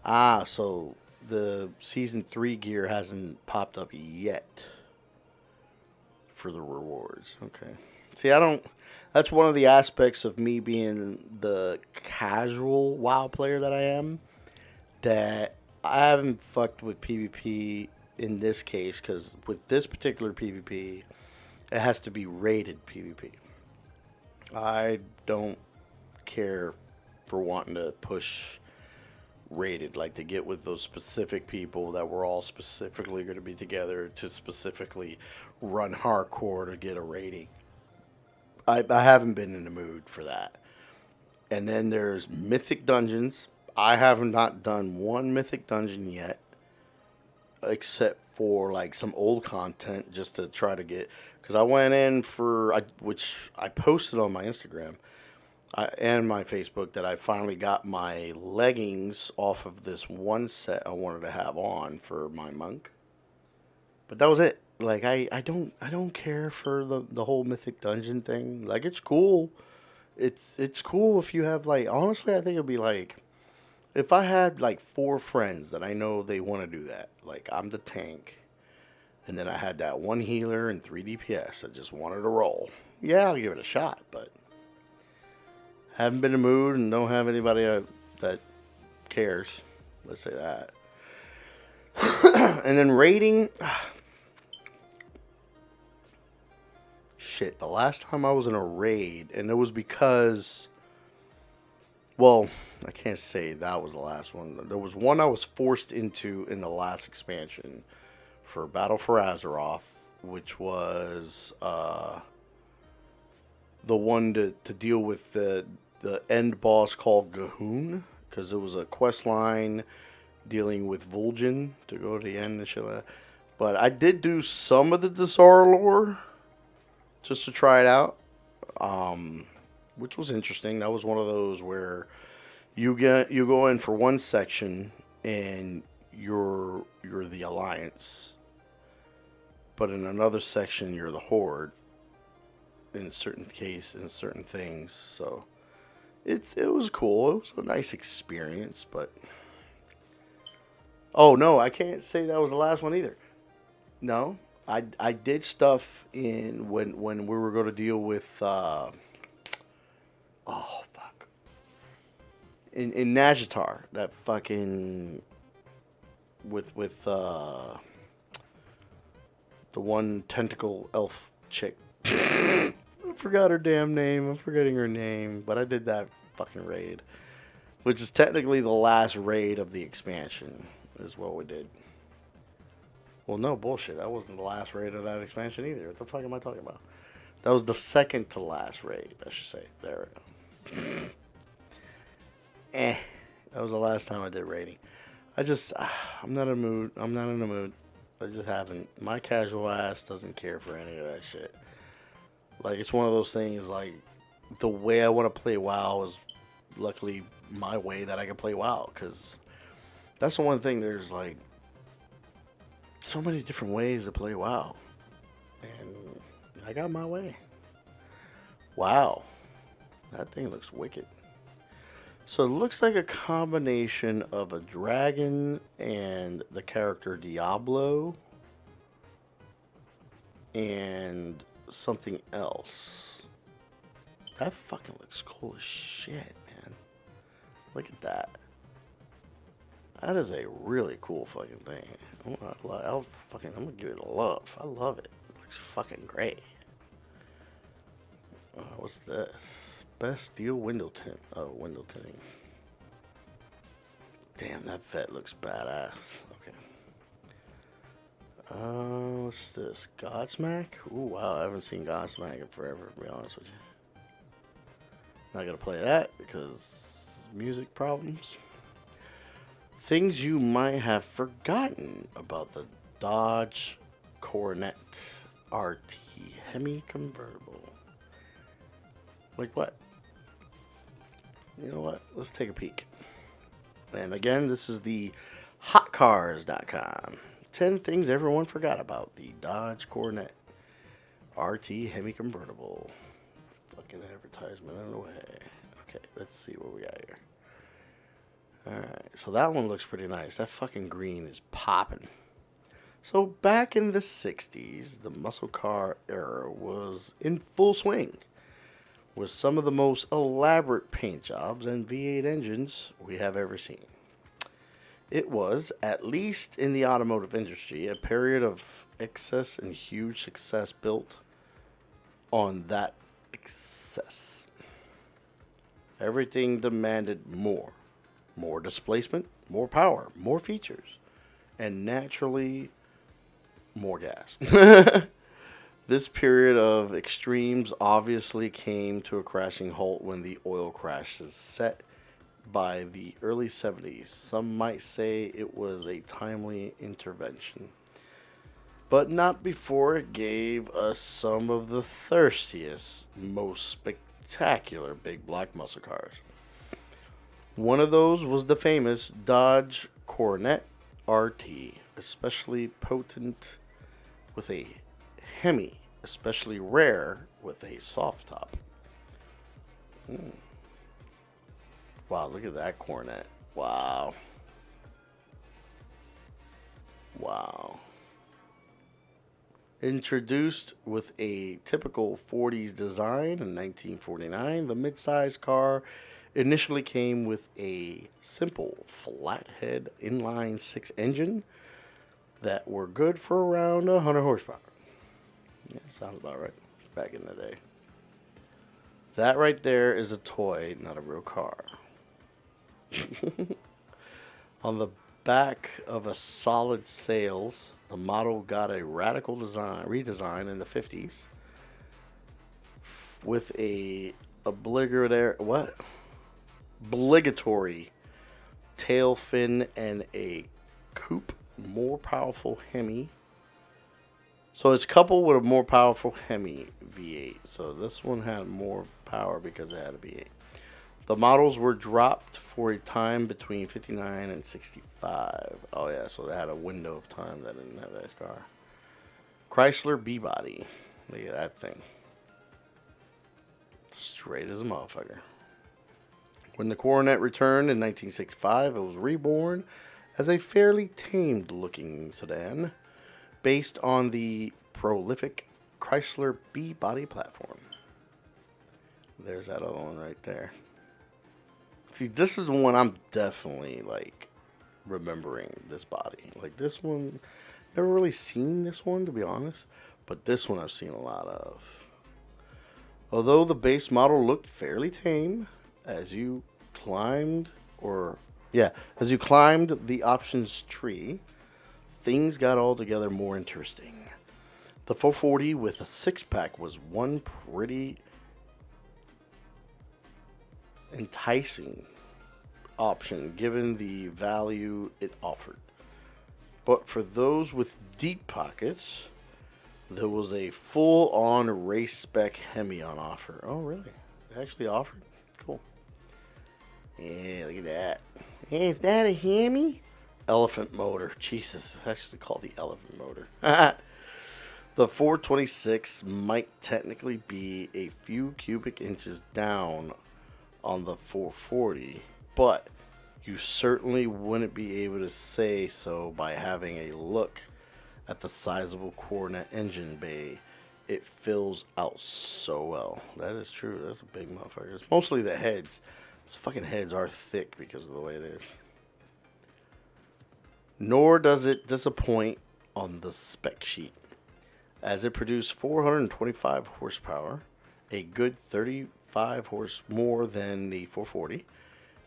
So the Season 3 gear hasn't popped up yet for the rewards. Okay. See, that's one of the aspects of me being the casual WoW player that I am, that I haven't fucked with PvP in this case, because with this particular PvP, it has to be rated PvP. I don't care for wanting to push rated, like to get with those specific people that we're all specifically going to be together to specifically run hardcore to get a rating. I haven't been in the mood for that. And then there's Mythic Dungeons. I have not done one Mythic Dungeon yet, except for like some old content just to try to get, because I went in for, which I posted on my Instagram and my Facebook, that I finally got my leggings off of this one set I wanted to have on for my monk. But that was it. Like I don't care for the whole Mythic Dungeon thing. Like it's cool. It's cool if you have like, honestly I think it'd be like, if I had like 4 friends that I know they want to do that. Like I'm the tank, and then I had that 1 healer and 3 DPS that just wanted to roll. Yeah, I'll give it a shot, but haven't been in the mood and don't have anybody that cares. Let's say that. And then raiding. Shit, the last time I was in a raid, and it was because, well, I can't say that was the last one. There was one I was forced into in the last expansion for Battle for Azeroth, which was the one to deal with the end boss called Gahoon, because it was a quest line dealing with Vol'jin to go to the end and shit like that. But I did do some of the Dazar lore just to try it out, which was interesting. That was one of those where you go in for one section and you're the Alliance, but in another section you're the Horde. In certain things, so it was cool. It was a nice experience, but oh no, I can't say that was the last one either. No, I did stuff in when we were going to deal with oh fuck in Najatar, that fucking with the one tentacle elf chick. I forgot her damn name. I'm forgetting her name, but I did that fucking raid, which is technically the last raid of the expansion, is what we did. Well, no, bullshit. That wasn't the last raid of that expansion either. What the fuck am I talking about? That was the second to last raid, I should say. There we go. That was the last time I did raiding. I'm not in a mood. I'm not in a mood. I just haven't. My casual ass doesn't care for any of that shit. Like, it's one of those things, like, the way I want to play WoW is luckily my way that I can play WoW, because that's the one thing, there's, like, so many different ways to play WoW, and I got my way. Wow, that thing looks wicked. So it looks like a combination of a dragon and the character Diablo, and something else. That fucking looks cool as shit, man. Look at that. That is a really cool fucking thing. I'm gonna give it a love. I love it. It looks fucking great. What's this? Best steel window tint. Oh, window tinting. Damn, that vet looks badass. Okay. What's this? Godsmack? Ooh, wow, I haven't seen Godsmack in forever, to be honest with you. Not gonna play that because music problems. Things you might have forgotten about the Dodge Coronet RT Hemi Convertible. Like what? You know what? Let's take a peek. And again, this is the hotcars.com. 10 things everyone forgot about the Dodge Coronet RT Hemi Convertible. Fucking advertisement in the way. Okay, let's see what we got here. Alright, so that one looks pretty nice. That fucking green is popping. So back in the 60s, the muscle car era was in full swing, with some of the most elaborate paint jobs and V8 engines we have ever seen. It was, at least in the automotive industry, a period of excess and huge success built on that excess. Everything demanded more. More displacement, more power, more features, and naturally, more gas. This period of extremes obviously came to a crashing halt when the oil crashes set by the early 70s. Some might say it was a timely intervention, but not before it gave us some of the thirstiest, most spectacular big black muscle cars. One of those was the famous Dodge Coronet RT, especially potent with a Hemi, especially rare with a soft top. Wow, look at that Coronet. Wow. Wow. Introduced with a typical 40s design in 1949, the midsize car initially came with a simple flathead inline 6 engine that were good for around 100 horsepower. Yeah, sounds about right. Back in the day. That right there is a toy, not a real car. On the back of a solid sails, the model got a radical redesign in the 50s with a obligatory tail fin and a coupe, more powerful Hemi. So it's coupled with a more powerful Hemi V8. So this one had more power because it had a V8. The models were dropped for a time between 59 and 65. Oh yeah, so they had a window of time that didn't have that car. Chrysler B-body. Look at that thing. Straight as a motherfucker. When the Coronet returned in 1965, it was reborn as a fairly tamed-looking sedan based on the prolific Chrysler B-body platform. There's that other one right there. See, this is the one I'm definitely, like, remembering this body. Like, this one, never really seen this one, to be honest. But this one I've seen a lot of. Although the base model looked fairly tame, as you climbed the options tree, things got altogether more interesting. The 440 with a 6-pack was one pretty enticing option given the value it offered. But for those with deep pockets, there was a full-on race spec Hemi on offer. Oh, really? They actually offered? Cool. Yeah, look at that. Hey, is that a Hemi? Elephant motor. Jesus, it's actually called the elephant motor. The 426 might technically be a few cubic inches down on the 440, but you certainly wouldn't be able to say so by having a look at the sizable Coronet engine bay. It fills out so well. That is true. That's a big motherfucker. It's mostly the heads. Those fucking heads are thick because of the way it is. Nor does it disappoint on the spec sheet, as it produced 425 horsepower, a good 35 horse more than the 440.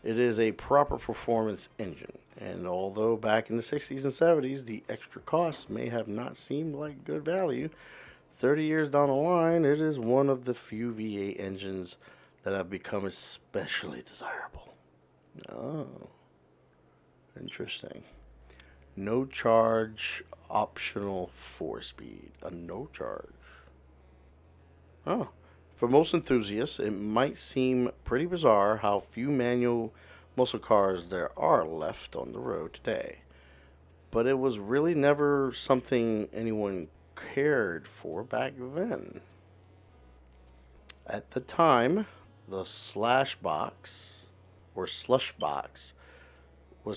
It is a proper performance engine, and although back in the 60s and 70s the extra costs may have not seemed like good value, 30 years down the line it is one of the few V8 engines that have become especially desirable. Oh, interesting. No charge, optional 4-speed. A no charge. Oh. For most enthusiasts, it might seem pretty bizarre how few manual muscle cars there are left on the road today. But it was really never something anyone cared for back then. At the time, the slush box was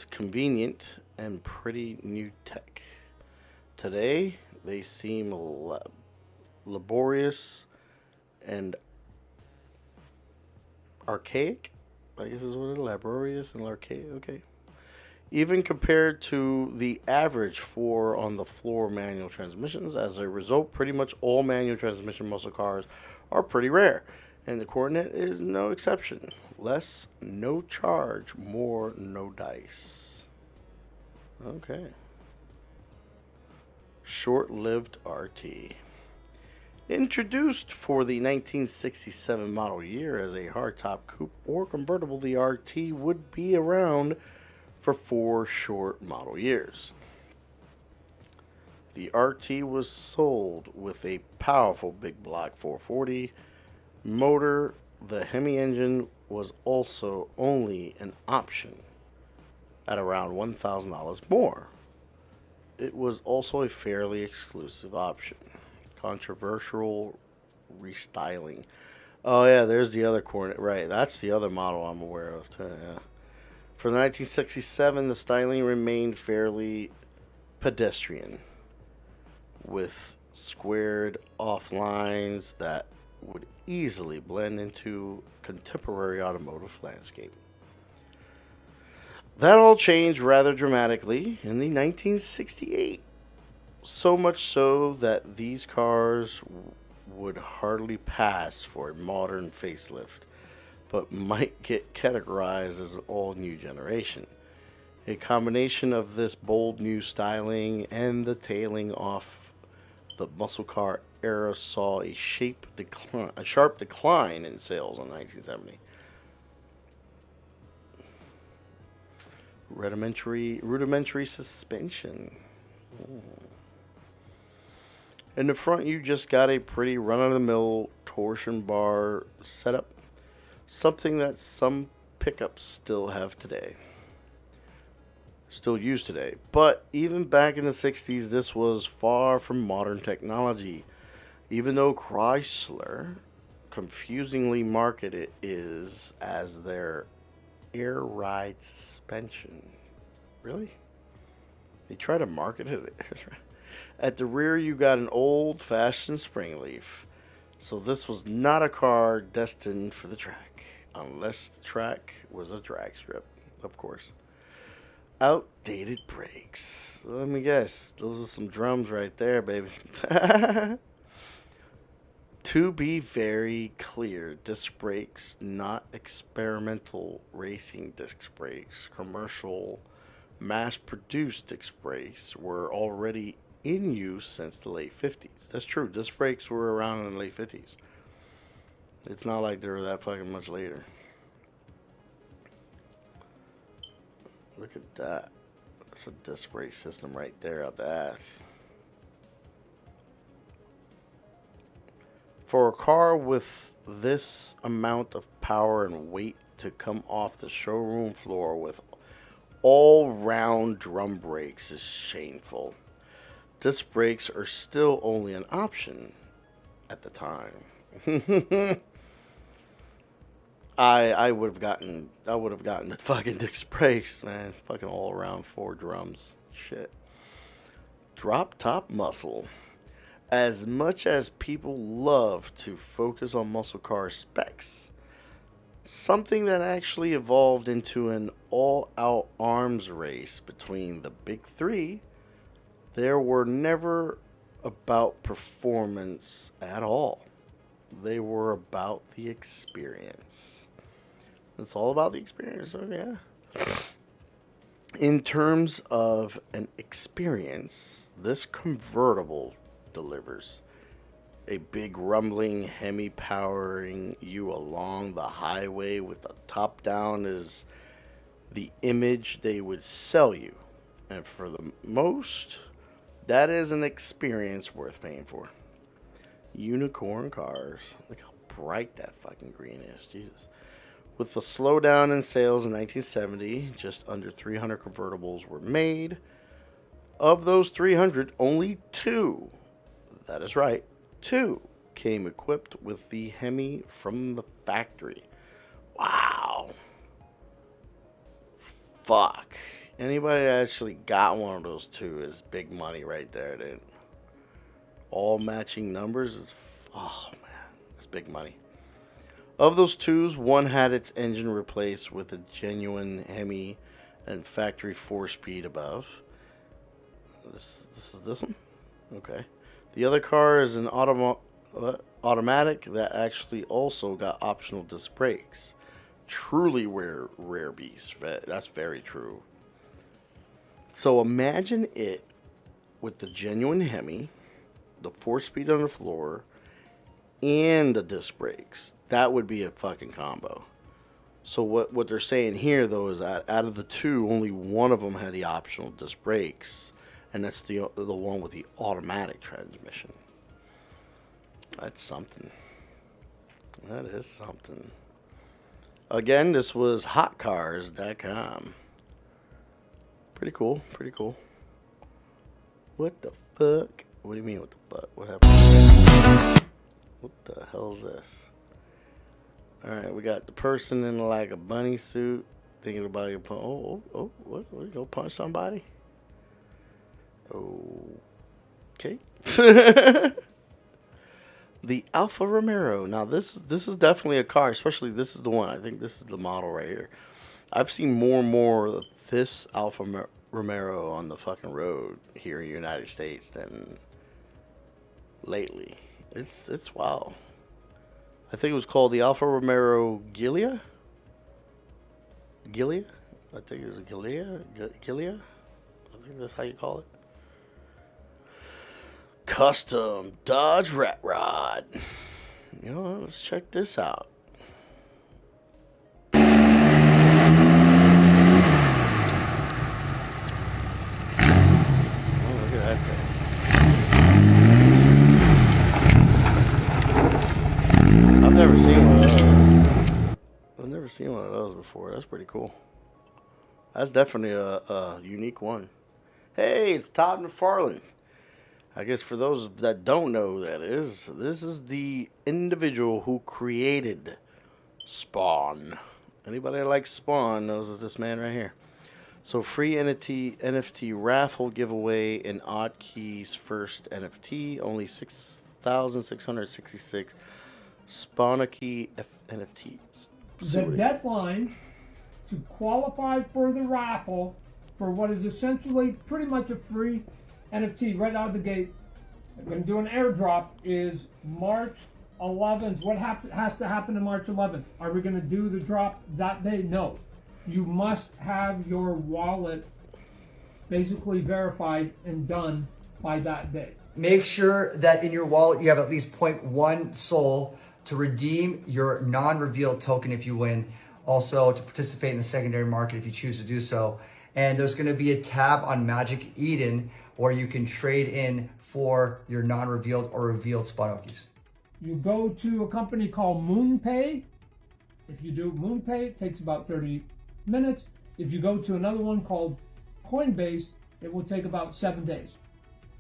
convenient and pretty new tech. Today, they seem laborious and archaic. I guess is what it is. Laborious and archaic. Okay. Even compared to the average 4 on the floor manual transmissions. As a result, pretty much all manual transmission muscle cars are pretty rare, and the Coronet is no exception. Less, no charge. More, no dice. Okay. Short-lived RT. Introduced for the 1967 model year as a hardtop coupe or convertible, the RT would be around for 4 short model years. The RT was sold with a powerful big block 440 motor. The Hemi engine was also only an option at around $1,000 more. It was also a fairly exclusive option. Controversial restyling. Oh yeah, there's the other Coronet. Right, that's the other model I'm aware of too. Yeah. For 1967, the styling remained fairly pedestrian, with squared off lines that would easily blend into contemporary automotive landscape. That all changed rather dramatically in the 1968. So much so that these cars would hardly pass for a modern facelift, but might get categorized as an all-new generation. A combination of this bold new styling and the tailing off the muscle car era saw a sharp decline in sales in 1970. Rudimentary suspension. In the front, you just got a pretty run-of-the-mill torsion bar setup, something that some pickups still have today. still used today. But even back in the 60s, this was far from modern technology. Even though Chrysler confusingly marketed it is as their air ride suspension. Really? They try to market it. At the rear, you got an old-fashioned spring leaf. So this was not a car destined for the track, unless the track was a drag strip, of course. Outdated brakes. Let me guess. Those are some drums right there, baby. To be very clear, disc brakes, not experimental racing disc brakes, commercial, mass-produced disc brakes were already in use since the late 50s. That's true. Disc brakes were around in the late 50s. It's not like they were that fucking much later. Look at that. That's a disc brake system right there out the ass. For a car with this amount of power and weight to come off the showroom floor with all-round drum brakes is shameful. Disc brakes are still only an option at the time. I would have gotten the fucking disc brakes, man. Fucking all around 4 drums. Shit. Drop top muscle. As much as people love to focus on muscle car specs, something that actually evolved into an all-out arms race between the big three, there were never about performance at all. They were about the experience. It's all about the experience, so yeah. In terms of an experience, this convertible delivers a big rumbling Hemi powering you along the highway with the top down is the image they would sell you. And for the most, that is an experience worth paying for. Unicorn cars. Look how bright that fucking green is. Jesus. With the slowdown in sales in 1970, just under 300 convertibles were made. Of those 300, only 2, that is right, 2 came equipped with the Hemi from the factory. Wow. Fuck. Anybody that actually got one of those 2 is big money right there, dude. All matching numbers is, oh man, that's big money. Of those 2s, one had its engine replaced with a genuine Hemi and factory 4-speed above. This is this one? Okay. The other car is an automatic that actually also got optional disc brakes. Truly rare beast. That's very true. So imagine it with the genuine Hemi, the 4-speed on the floor, and the disc brakes. That would be a fucking combo. So what they're saying here, though, is that out of the 2, only one of them had the optional disc brakes, and that's the one with the automatic transmission. That's something. That is something. Again, this was hotcars.com. Pretty cool. Pretty cool. What the fuck? What do you mean, what the fuck? What happened? What the hell is this? Alright, we got the person in like a bunny suit thinking about your punch. What? You gonna punch somebody? Okay. The Alfa Romero. Now this is definitely a car, especially this is the one. I think this is the model right here. I've seen more and more of this Alfa Romero on the fucking road here in the United States than lately. It's wild. I think it was called the Alfa Romero Giulia. I think it's Giulia. I think that's how you call it. Custom Dodge Rat Rod. You know, let's check this out. Oh, look at that thing. I've never seen one of those. I've never seen one of those before. That's pretty cool. That's definitely a unique one. Hey, it's Todd McFarlane. I guess for those that don't know who that is, this is the individual who created Spawn. Anybody that likes Spawn knows it's this man right here. So free NFT raffle giveaway in Odd Key's first NFT. Only 6,666 Spawnaki NFTs. The deadline to qualify for the raffle for what is essentially pretty much a free NFT right out of the gate. I'm going to do an airdrop is March 11th. What has to happen on March 11th? Are we going to do the drop that day? No. You must have your wallet basically verified and done by that day. Make sure that in your wallet you have at least 0.1 Sol to redeem your non-revealed token if you win. Also to participate in the secondary market if you choose to do so. And there's going to be a tab on Magic Eden where you can trade in for your non-revealed or revealed Spawnokis. You go to a company called MoonPay. If you do MoonPay, it takes about 30 minutes. If you go to another one called Coinbase, it will take about 7 days.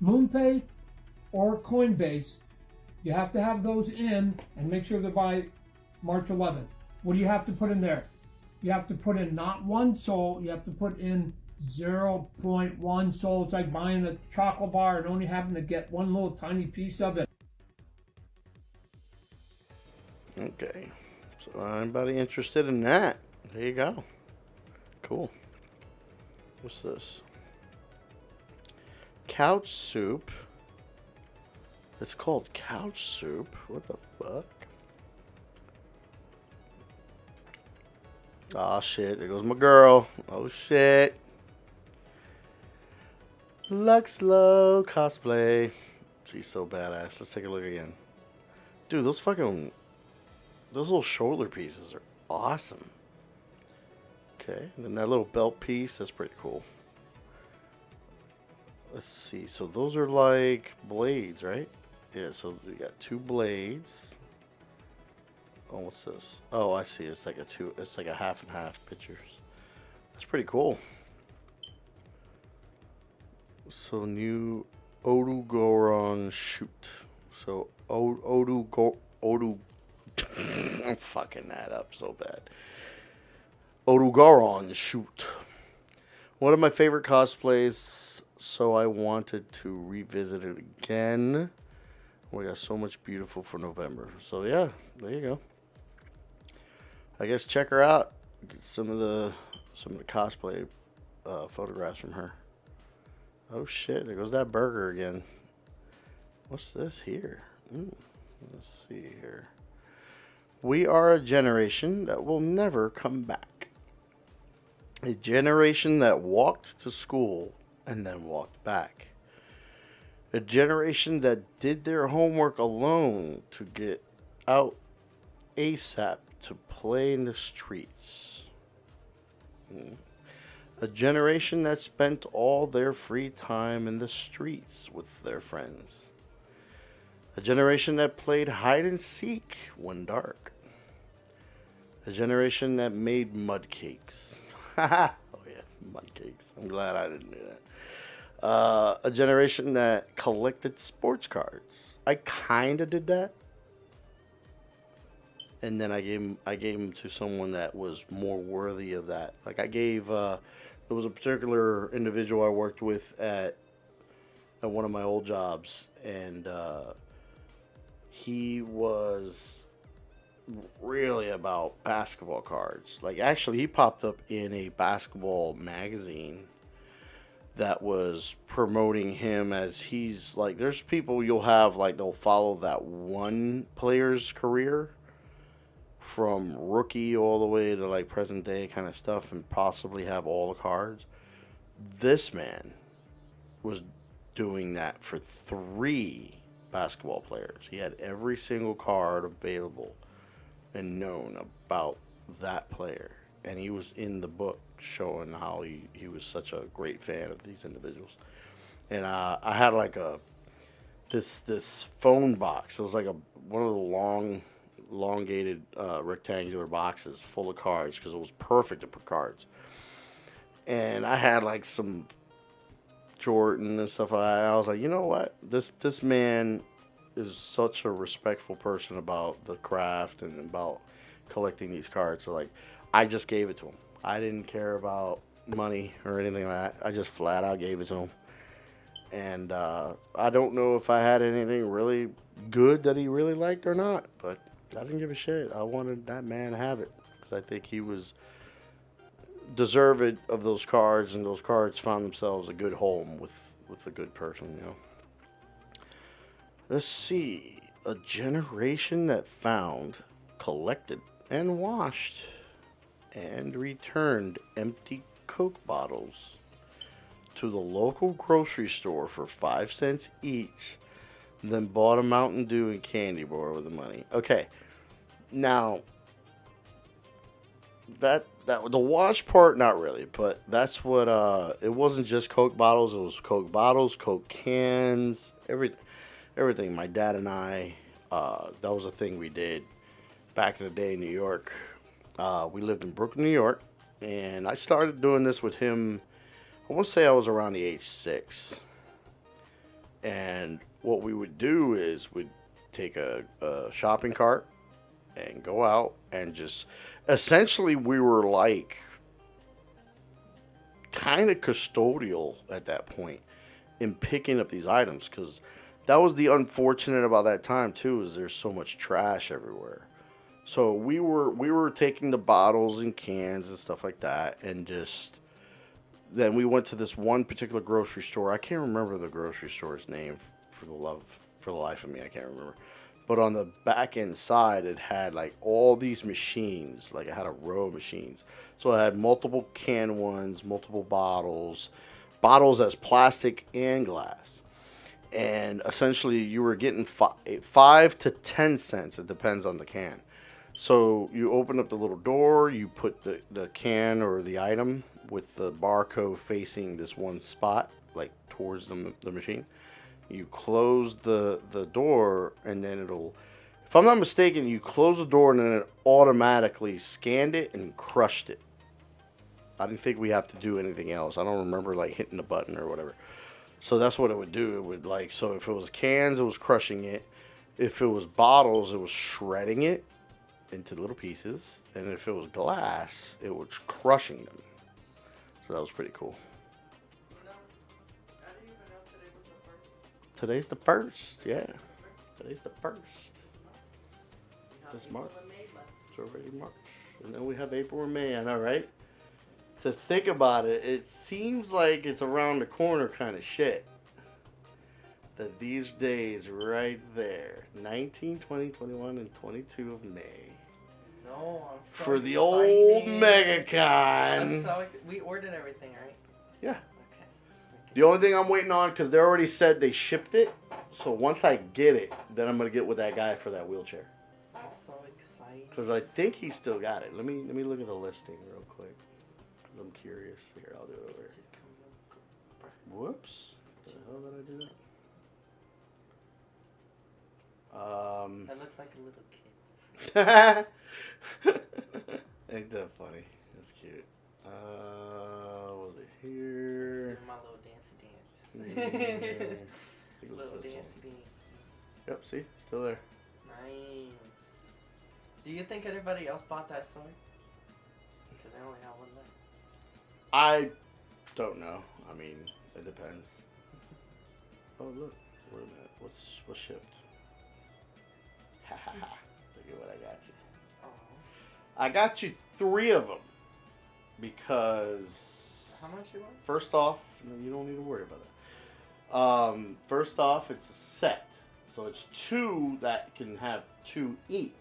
MoonPay or Coinbase, you have to have those in and make sure they're by March 11th. What do you have to put in there? You have to put in not 1 Sol, you have to put in 0.1 Sol. It's like buying a chocolate bar and only having to get one little tiny piece of it. Okay. So anybody interested in that? There you go. Cool. What's this? Couch soup. It's called couch soup. What the fuck? Oh shit, there goes my girl. Oh shit. Luxlow cosplay. She's so badass. Let's take a look again. Dude, those little shoulder pieces are awesome. Okay, and then that little belt piece, that's pretty cool. Let's see, so those are like blades, right? Yeah, so we got 2 blades. Oh, what's this? Oh, I see. It's like a half and half pictures. That's pretty cool. So new Odugoron shoot. So Odu. I'm fucking that up so bad. Odugoron shoot. One of my favorite cosplays, so I wanted to revisit it again. We got so much beautiful for November. So yeah, there you go. I guess check her out. Get some of the cosplay photographs from her. Oh shit! There goes that burger again. What's this here? Let's see here. We are a generation that will never come back. A generation that walked to school and then walked back. A generation that did their homework alone to get out ASAP to play in the streets. A generation that spent all their free time in the streets with their friends. A generation that played hide and seek when dark. A generation that made mud cakes. Oh yeah, mud cakes. I'm glad I didn't do that. A generation that collected sports cards. I kind of did that. And then I gave them to someone that was more worthy of that. Like I gave, there was a particular individual I worked with at one of my old jobs, and he was really about basketball cards. Like actually, he popped up in a basketball magazine that was promoting him as he's like. There's people you'll have like they'll follow that one player's career from rookie all the way to like present day kind of stuff and possibly have all the cards. This man was doing that for 3 basketball players. He had every single card available and known about that player. And he was in the book showing how he was such a great fan of these individuals. And I had like this phone box. It was like one of the elongated rectangular boxes full of cards because it was perfect to put cards. And I had like some Jordan and stuff like that. I was like, you know what? This man is such a respectful person about the craft and about collecting these cards. So like, I just gave it to him. I didn't care about money or anything like that. I just flat out gave it to him. And I don't know if I had anything really good that he really liked or not, but I didn't give a shit. I wanted that man to have it because I think he was deserved of those cards, and those cards found themselves a good home with a good person, you know. Let's see. A generation that found, collected, and washed and returned empty Coke bottles to the local grocery store for 5 cents each, then bought a Mountain Dew and candy bar with the money. Okay, now that the wash part, not really, but that's what it wasn't just Coke bottles. It was Coke bottles, Coke cans, everything. My dad and I, that was a thing we did back in the day in New York. We lived in Brooklyn, New York, and I started doing this with him. I want to say I was around the age 6. And what we would do is we'd take a shopping cart and go out and just, essentially we were like kind of custodial at that point in picking up these items, because that was the unfortunate about that time too, is there's so much trash everywhere. So we were taking the bottles and cans and stuff like that, and just then we went to this one particular grocery store. I can't remember the grocery store's name for the life of me. I can't remember. But on the back end side, it had like all these machines. Like it had a row of machines. So it had multiple can ones, multiple bottles as plastic and glass. And essentially you were getting 5 to 10 cents. It depends on the can. So you open up the little door, you put the can or the item with the barcode facing this one spot, like towards the machine. You close the door, and then it'll, if I'm not mistaken, you close the door and then it automatically scanned it and crushed it. I didn't think we have to do anything else. I don't remember like hitting the button or whatever. So that's what it would do. It would like, so if it was cans, it was crushing it. If it was bottles, it was shredding it into little pieces. And if it was glass, it was crushing them. So that was pretty cool. Today's the 1st, yeah. Today's the 1st. This March. It's already March. And then we have April and May, I know, right? To think about it, it seems like it's around the corner kind of shit. That these days right there, 19, 20, 21, and 22 of May. No, I'm so for the excited. old MegaCon. So we ordered everything, right? Yeah. The only thing I'm waiting on, because they already said they shipped it, so once I get it, then I'm going to get with that guy for that wheelchair. I'm so excited. Because I think he still got it. Let me look at the listing real quick. Because I'm curious. Here, I'll do it over here. Whoops. What the hell did I do that? I look like a little kid. Ain't that funny? That's cute. Was it here? My little dancey dance. Little dancey dance. Yep, see? Still there. Nice. Do you think anybody else bought that sword? Because I only have one left. I don't know. I mean, it depends. Oh, look. Wait a minute. What's shipped? Ha ha ha. Look at what I got you. I got you 3 of them. Because how much you want? First off, you don't need to worry about that. First off, it's a set, so it's 2 that can have 2 each.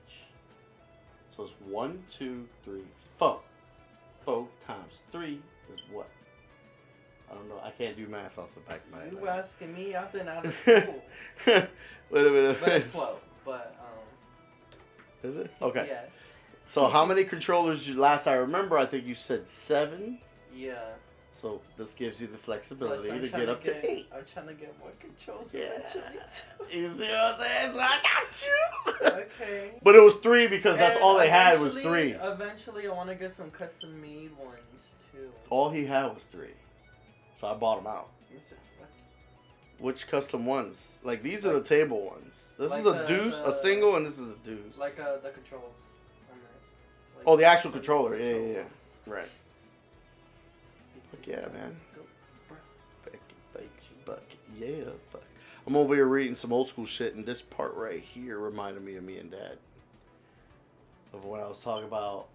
So it's 1, 2, 3, 4. 4 times 3 is what? I don't know. I can't do math off the back of my head. You asking me? I've been out of school. Wait a minute. But it's 12. But Is it? Okay. Yeah. So how many controllers last I remember, I think you said 7. Yeah. So this gives you the Plus, flexibility I'm to trying get up to 8. I'm trying to get more controls Yeah. eventually, too. You see what I'm saying? So I got you. Okay. But it was 3 because that's And all they had was eventually- 3. Eventually, I want to get some custom-made ones, too. All he had was 3. So I bought them out. Listen, what? Which custom ones? Like, these are the table ones. This like is a deuce, a single, and this is a deuce. Like the controls. On that. Like, Oh, the actual some controller. control Yeah. ones. Right. Fuck yeah, man. Fuck yeah. Fuck. I'm over here reading some old school shit, and this part right here reminded me of me and Dad. Of when I was talking about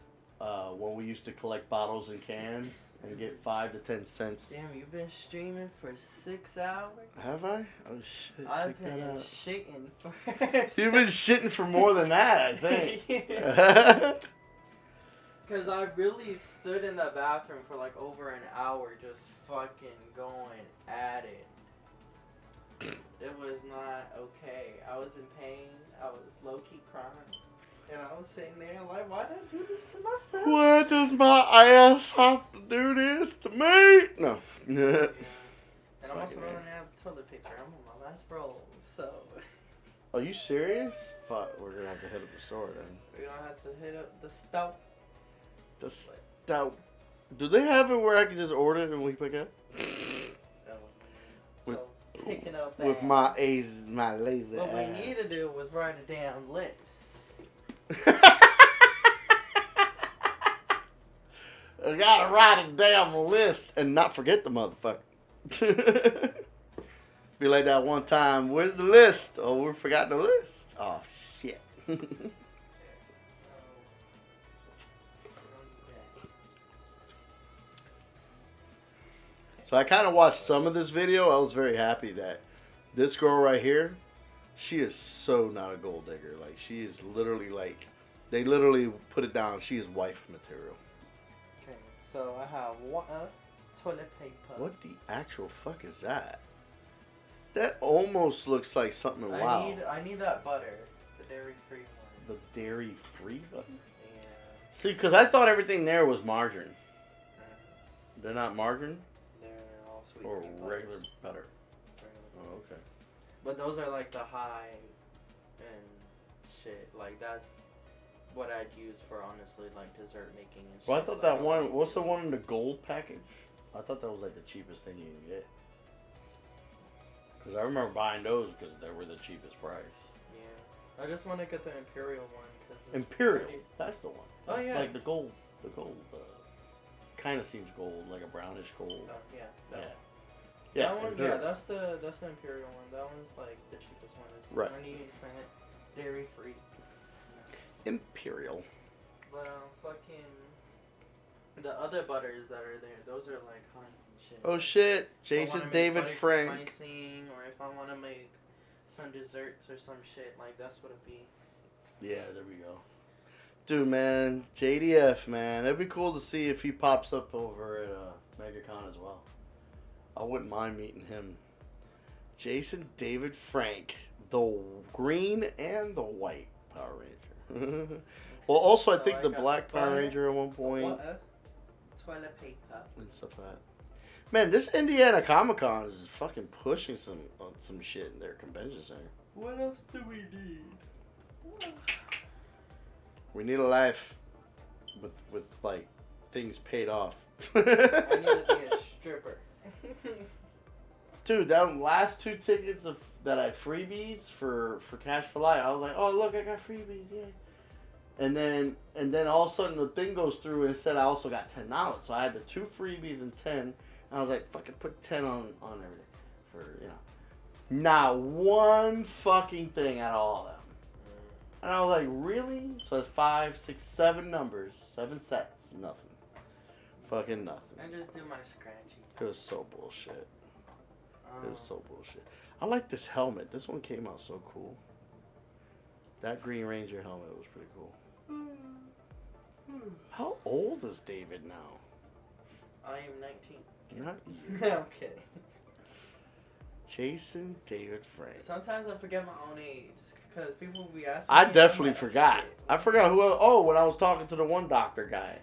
when we used to collect bottles and cans and get 5 to 10 cents. Damn, you've been streaming for 6 hours? Have I? Oh shit! I've check been that out. shitting for. You've been shitting for more than that, I think. Because I really stood in the bathroom for like over an hour just fucking going at it. It was not okay. I was in pain. I was low-key crying. And I was sitting there like, why did I do this to myself? Why does my ass have to do this to me? No. Yeah. And I'm also running out of toilet paper. I'm on my last roll, so. Are you serious? Fuck, we're gonna have to hit up the store then. We're gonna have to hit up the stove. The stout. Do they have it where I can just order it and we pick up? With, picking up with my lazy what ass. we need to do was write a damn list. I gotta write a damn list and not forget the motherfucker. Be like that one time, where's the list? Oh, we forgot the list. Oh, shit. So I kind of watched some of this video. I was very happy that this girl right here, she is so not a gold digger. Like, she is literally like, they literally put it down. She is wife material. Okay, so I have water, toilet paper. What the actual fuck is that? That almost looks like something wow. I need that butter, the dairy-free one. The dairy-free butter? Yeah. See, because I thought everything there was margarine. They're not margarine? They're all sweet. Or regular butter? Regular. Oh, okay. But those are like the high and shit. Like that's what I'd use for honestly like dessert making and shit. Well, I thought that one, what's the one in the gold package? I thought that was like the cheapest thing you can get. Because I remember buying those because they were the cheapest price. Yeah. I just want to get the Imperial one. Cause Imperial? That's the one. Oh, yeah. Like the gold. The gold. Kind of seems gold, like a brownish gold. Oh, yeah. Yeah. One. Yeah, That one, Imperial. yeah, that's the Imperial one. That one's like the cheapest one. It's Right. 98cent, dairy free. Imperial. But fucking the other butters that are there, those are like honey and shit. Oh shit, If I Jason wanna make David butter Frank. icing, or if I want to make some desserts or some shit, like that's what it'd be. Yeah, there we go. Dude, man, JDF, man. It'd be cool to see if he pops up over at MegaCon as well. I wouldn't mind meeting him. Jason David Frank, the green and the white Power Ranger. Well, also I So think I the got black Power butter, Ranger at one point Water, toilet paper. and stuff like that. Man, this Indiana Comic Con is fucking pushing some shit in their convention center. What else do we need? We need a life with like things paid off. I need to be a stripper. Dude, that last 2 tickets that I freebies for Cash for Life, I was like, oh look, I got freebies, yeah. And then all of a sudden the thing goes through and it said I also got $10, so I had the 2 freebies and 10. And I was like, fucking put 10 on everything for not one fucking thing out of all of them. And I was like, really? So it's 5, 6, 7 numbers, 7 sets, nothing, fucking nothing. I just do my scratchies. It was so bullshit. It was so bullshit. I like this helmet. This one came out so cool. That Green Ranger helmet was pretty cool. How old is David now? I am 19. Not you. No, I'm kidding. Jason David Frank. Sometimes I forget my own age because people will be asking. I me, definitely I'm like, forgot. shit. I forgot who. Oh, when I was talking to the one doctor guy,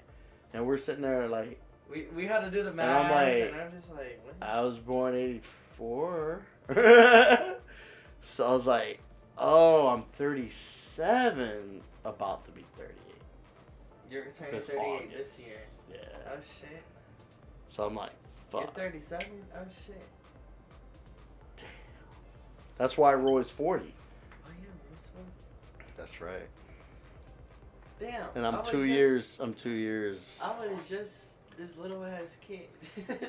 and we're sitting there like We had to do the I'm math, like- and I'm just like, what? I was born 84. So I was like, oh, I'm 37, about to be 38. You're turning This 38 August. this year. Yeah. Oh shit. So I'm like, You're fuck. 37? Oh shit. Damn. That's why Roy's 40. Oh yeah, this one. That's right. Damn. And I I'm was 2 just- years. I'm 2 years. I was just this little ass kid.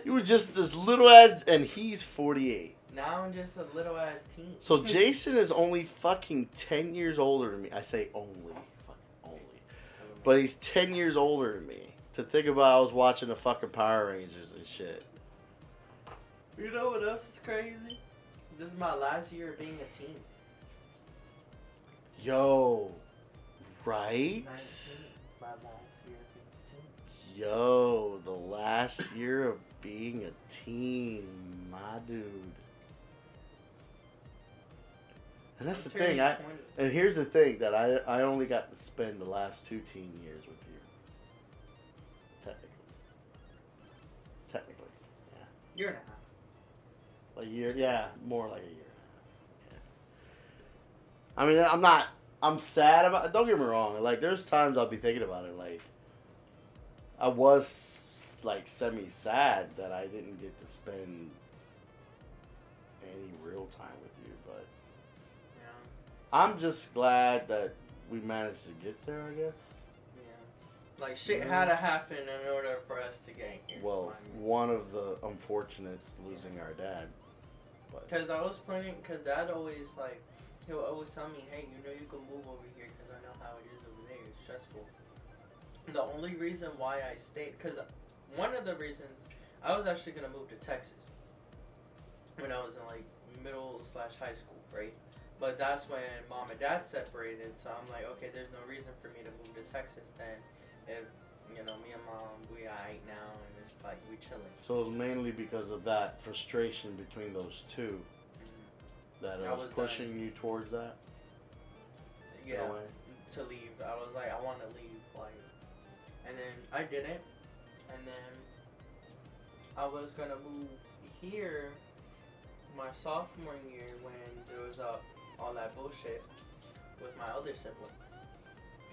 You were just this little ass, and he's 48. Now I'm just a little ass teen. So Jason is only fucking 10 years older than me. I say only. Fucking only. But he's 10 years older than me. To think about, I was watching the fucking Power Rangers and shit. You know what else is crazy? This is my last year of being a teen. Yo. Right? 19. It's my last year of being a teen. Yo, the last year of being a teen, my dude. And that's I'm the thing, turning 20. and here's the thing, that I only got to spend the last 2 teen years with you. Technically, yeah. Year and a half. A year, yeah, more like a year and a half. Yeah. I mean, I'm sad about it. Don't get me wrong. Like, there's times I'll be thinking about it. Like, I was, like, semi-sad that I didn't get to spend any real time with you. But Yeah. I'm just glad that we managed to get there, I guess. Yeah. Like shit had to happen in order for us to get here. Well, one of the unfortunates losing our dad. But Because I was planning, because Dad always, like, he'll always tell me, hey, you know you can move over here because I know how it is over there. It's stressful. The only reason why I stayed, because one of the reasons, I was actually going to move to Texas when I was in, like, middle/high school, right? But that's when Mom and Dad separated, so I'm like, okay, there's no reason for me to move to Texas then if, you know, me and Mom, we aight now, and it's like, we chilling. so it was mainly because of that frustration between those two that it I was was pushing done. you towards that. in a Yeah, way? to leave. I was like, I want to leave, like, and then I didn't, and then I was gonna move here my sophomore year when there was all that bullshit with my other siblings,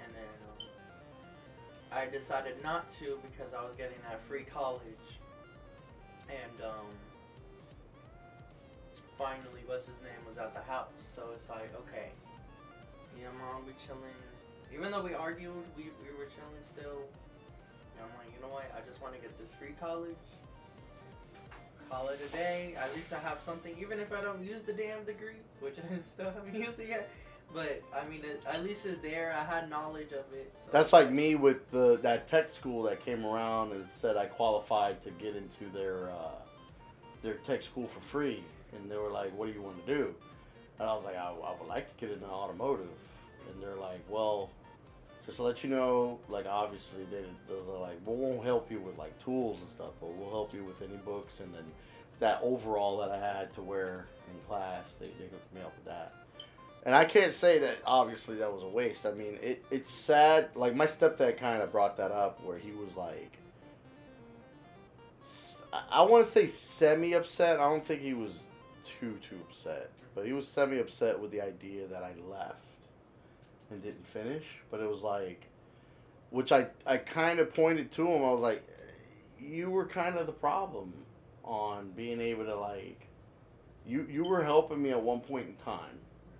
and then I decided not to because I was getting that free college, and finally, what's his name was at the house, so it's like, okay, me and Mom, we chilling. Even though we argued, we were chilling still. And I'm like, you know what? I just want to get this free college. Call it a day. At least I have something, even if I don't use the damn degree, which I still haven't used it yet. But I mean, at least it's there. I had knowledge of it. So. That's like me with that tech school that came around and said I qualified to get into their tech school for free, and they were like, "What do you want to do?" And I was like, "I would like to get into automotive." And they're like, "Well, just to let you know, like obviously they're like, we won't help you with like tools and stuff, but we'll help you with any books and then that overall that I had to wear in class, they hooked me up with that." And I can't say that obviously that was a waste. I mean, it's sad. Like my stepdad kind of brought that up where he was like, I want to say semi upset. I don't think he was too upset, but he was semi upset with the idea that I left and didn't finish. But it was like, which I kind of pointed to him. I was like, you were kind of the problem on being able to like, you were helping me at one point in time.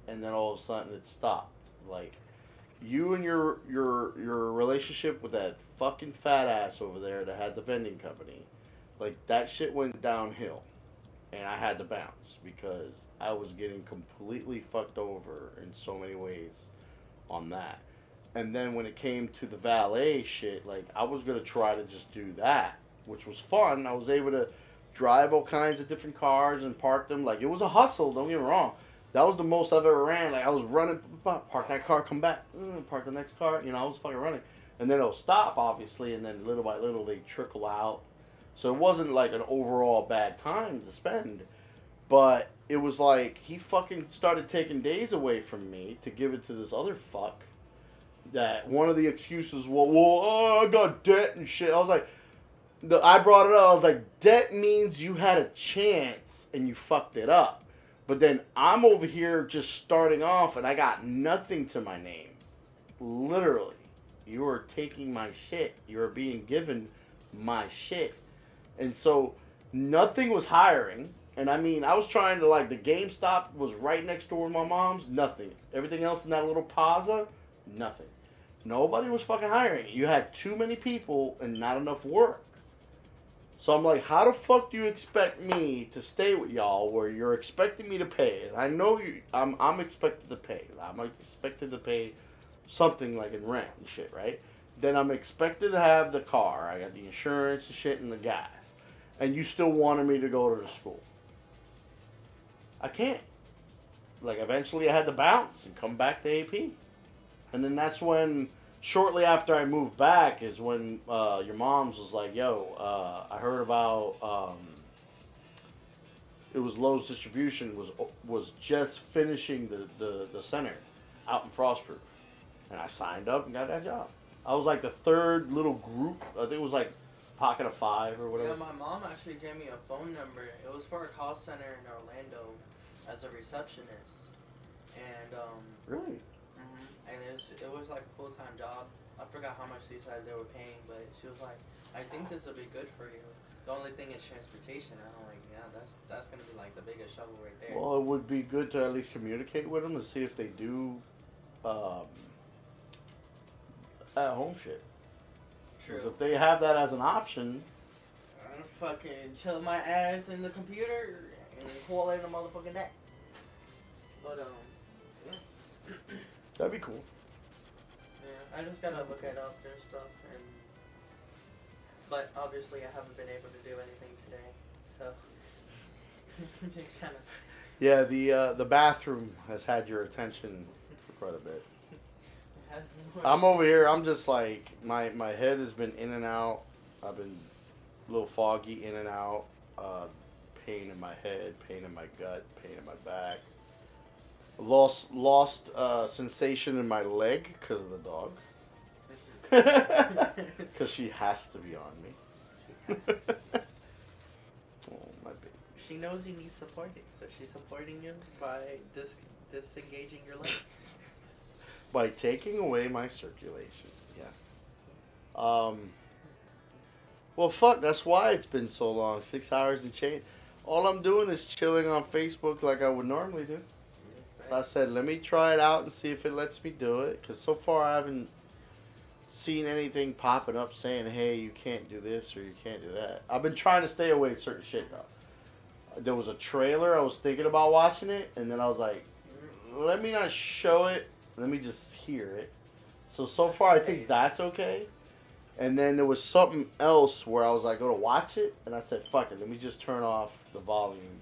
And then all of a sudden it stopped. Like, you and your relationship with that fucking fat ass over there that had the vending company, like that shit went downhill, and I had to bounce because I was getting completely fucked over in so many ways on that. And then when it came to the valet shit, like I was gonna try to just do that, which was fun. I was able to drive all kinds of different cars and park them. Like it was a hustle. Don't get me wrong. That was the most I've ever ran. Like, I was running, park that car, come back, park the next car. You know, I was fucking running. And then it'll stop, obviously, and then little by little they trickle out. So it wasn't like an overall bad time to spend. But it was like he fucking started taking days away from me to give it to this other fuck. That one of the excuses was, well, I got debt and shit. I was like, I brought it up. I was like, that means you had a chance and you fucked it up. But then I'm over here just starting off and I got nothing to my name. Literally. You are taking my shit. You are being given my shit. And so nothing was hiring. And I mean, I was trying to, like, the GameStop was right next door to my mom's. Nothing. Everything else in that little plaza, nothing. Nobody was fucking hiring. You had too many people and not enough work. So I'm like, how the fuck do you expect me to stay with y'all where you're expecting me to pay? And I know I'm expected to pay. I'm expected to pay something like in rent and shit, right? Then I'm expected to have the car. I got the insurance and shit and the gas. And you still wanted me to go to the school. I can't. Like, eventually I had to bounce and come back to AP. And then that's when, shortly after I moved back, is when your mom's was like, yo, I heard about, it was Lowe's Distribution was just finishing the center out in Frostproof. And I signed up and got that job. I was like the third little group. I think it was like pocket of 5 or whatever. Yeah, my mom actually gave me a phone number. It was for a call center in Orlando as a receptionist. And, Really? And it was like a full-time job. I forgot how much they said they were paying, but she was like, I think this will be good for you. The only thing is transportation. And I'm like, yeah, that's going to be like the biggest shovel right there. Well, it would be good to at least communicate with them to see if they do at-home shit. True. 'Cause if they have that as an option, I'm fucking chill my ass in the computer and fall in the motherfucking neck. But, yeah. that'd be cool. Yeah, I just gotta look at up their stuff, but obviously I haven't been able to do anything today, so just kind of. Yeah, the bathroom has had your attention for quite a bit. I'm over here. I'm just like my head has been in and out. I've been a little foggy in and out. Pain in my head, pain in my gut, pain in my back. Lost sensation in my leg because of the dog. Because she has to be on me. Oh, my baby. She knows you need supporting, so she's supporting you by disengaging your leg. By taking away my circulation, yeah. Well, fuck, that's why it's been so long. 6 hours and change. All I'm doing is chilling on Facebook like I would normally do. So I said, let me try it out and see if it lets me do it. Because so far I haven't seen anything popping up saying, hey, you can't do this or you can't do that. I've been trying to stay away from certain shit, though. There was a trailer. I was thinking about watching it. And then I was like, let me not show it. Let me just hear it. So far, I think that's okay. And then there was something else where I was like, going to watch it. And I said, fuck it. Let me just turn off the volume.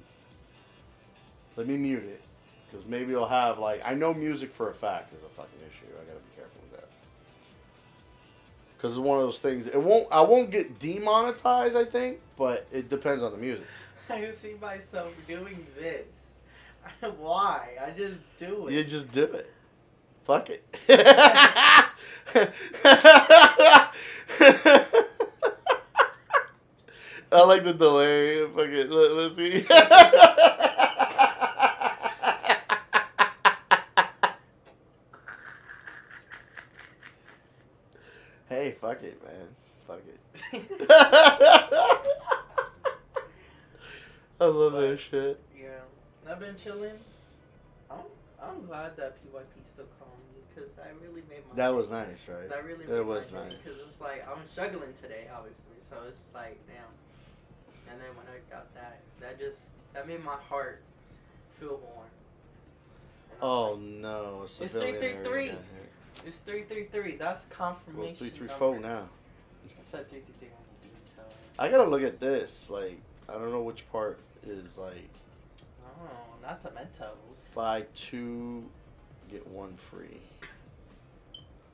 Let me mute it. Because maybe it'll have, like, I know music for a fact is a fucking issue. I got to be careful with that. Because it's one of those things. I won't get demonetized, I think. But it depends on the music. I see myself doing this. Why? I just do it. You just do it. Fuck it. I like the delay. Fuck it. Let's see. Hey, fuck it, man. Fuck it. I love that shit. Yeah, I've been chilling. I'm glad that PYP still called me because that really made my. That was nice, right? That really made was nice. Because it's like I'm struggling today, obviously, so it's just like damn. And then when I got that made my heart feel warm. Oh no, it's 333. It's 333. That's confirmation. Well, it's 334 now. I said 333. So. I gotta look at this. Like, I don't know which part is like. Oh, not the Mentos. Buy 2, get 1 free.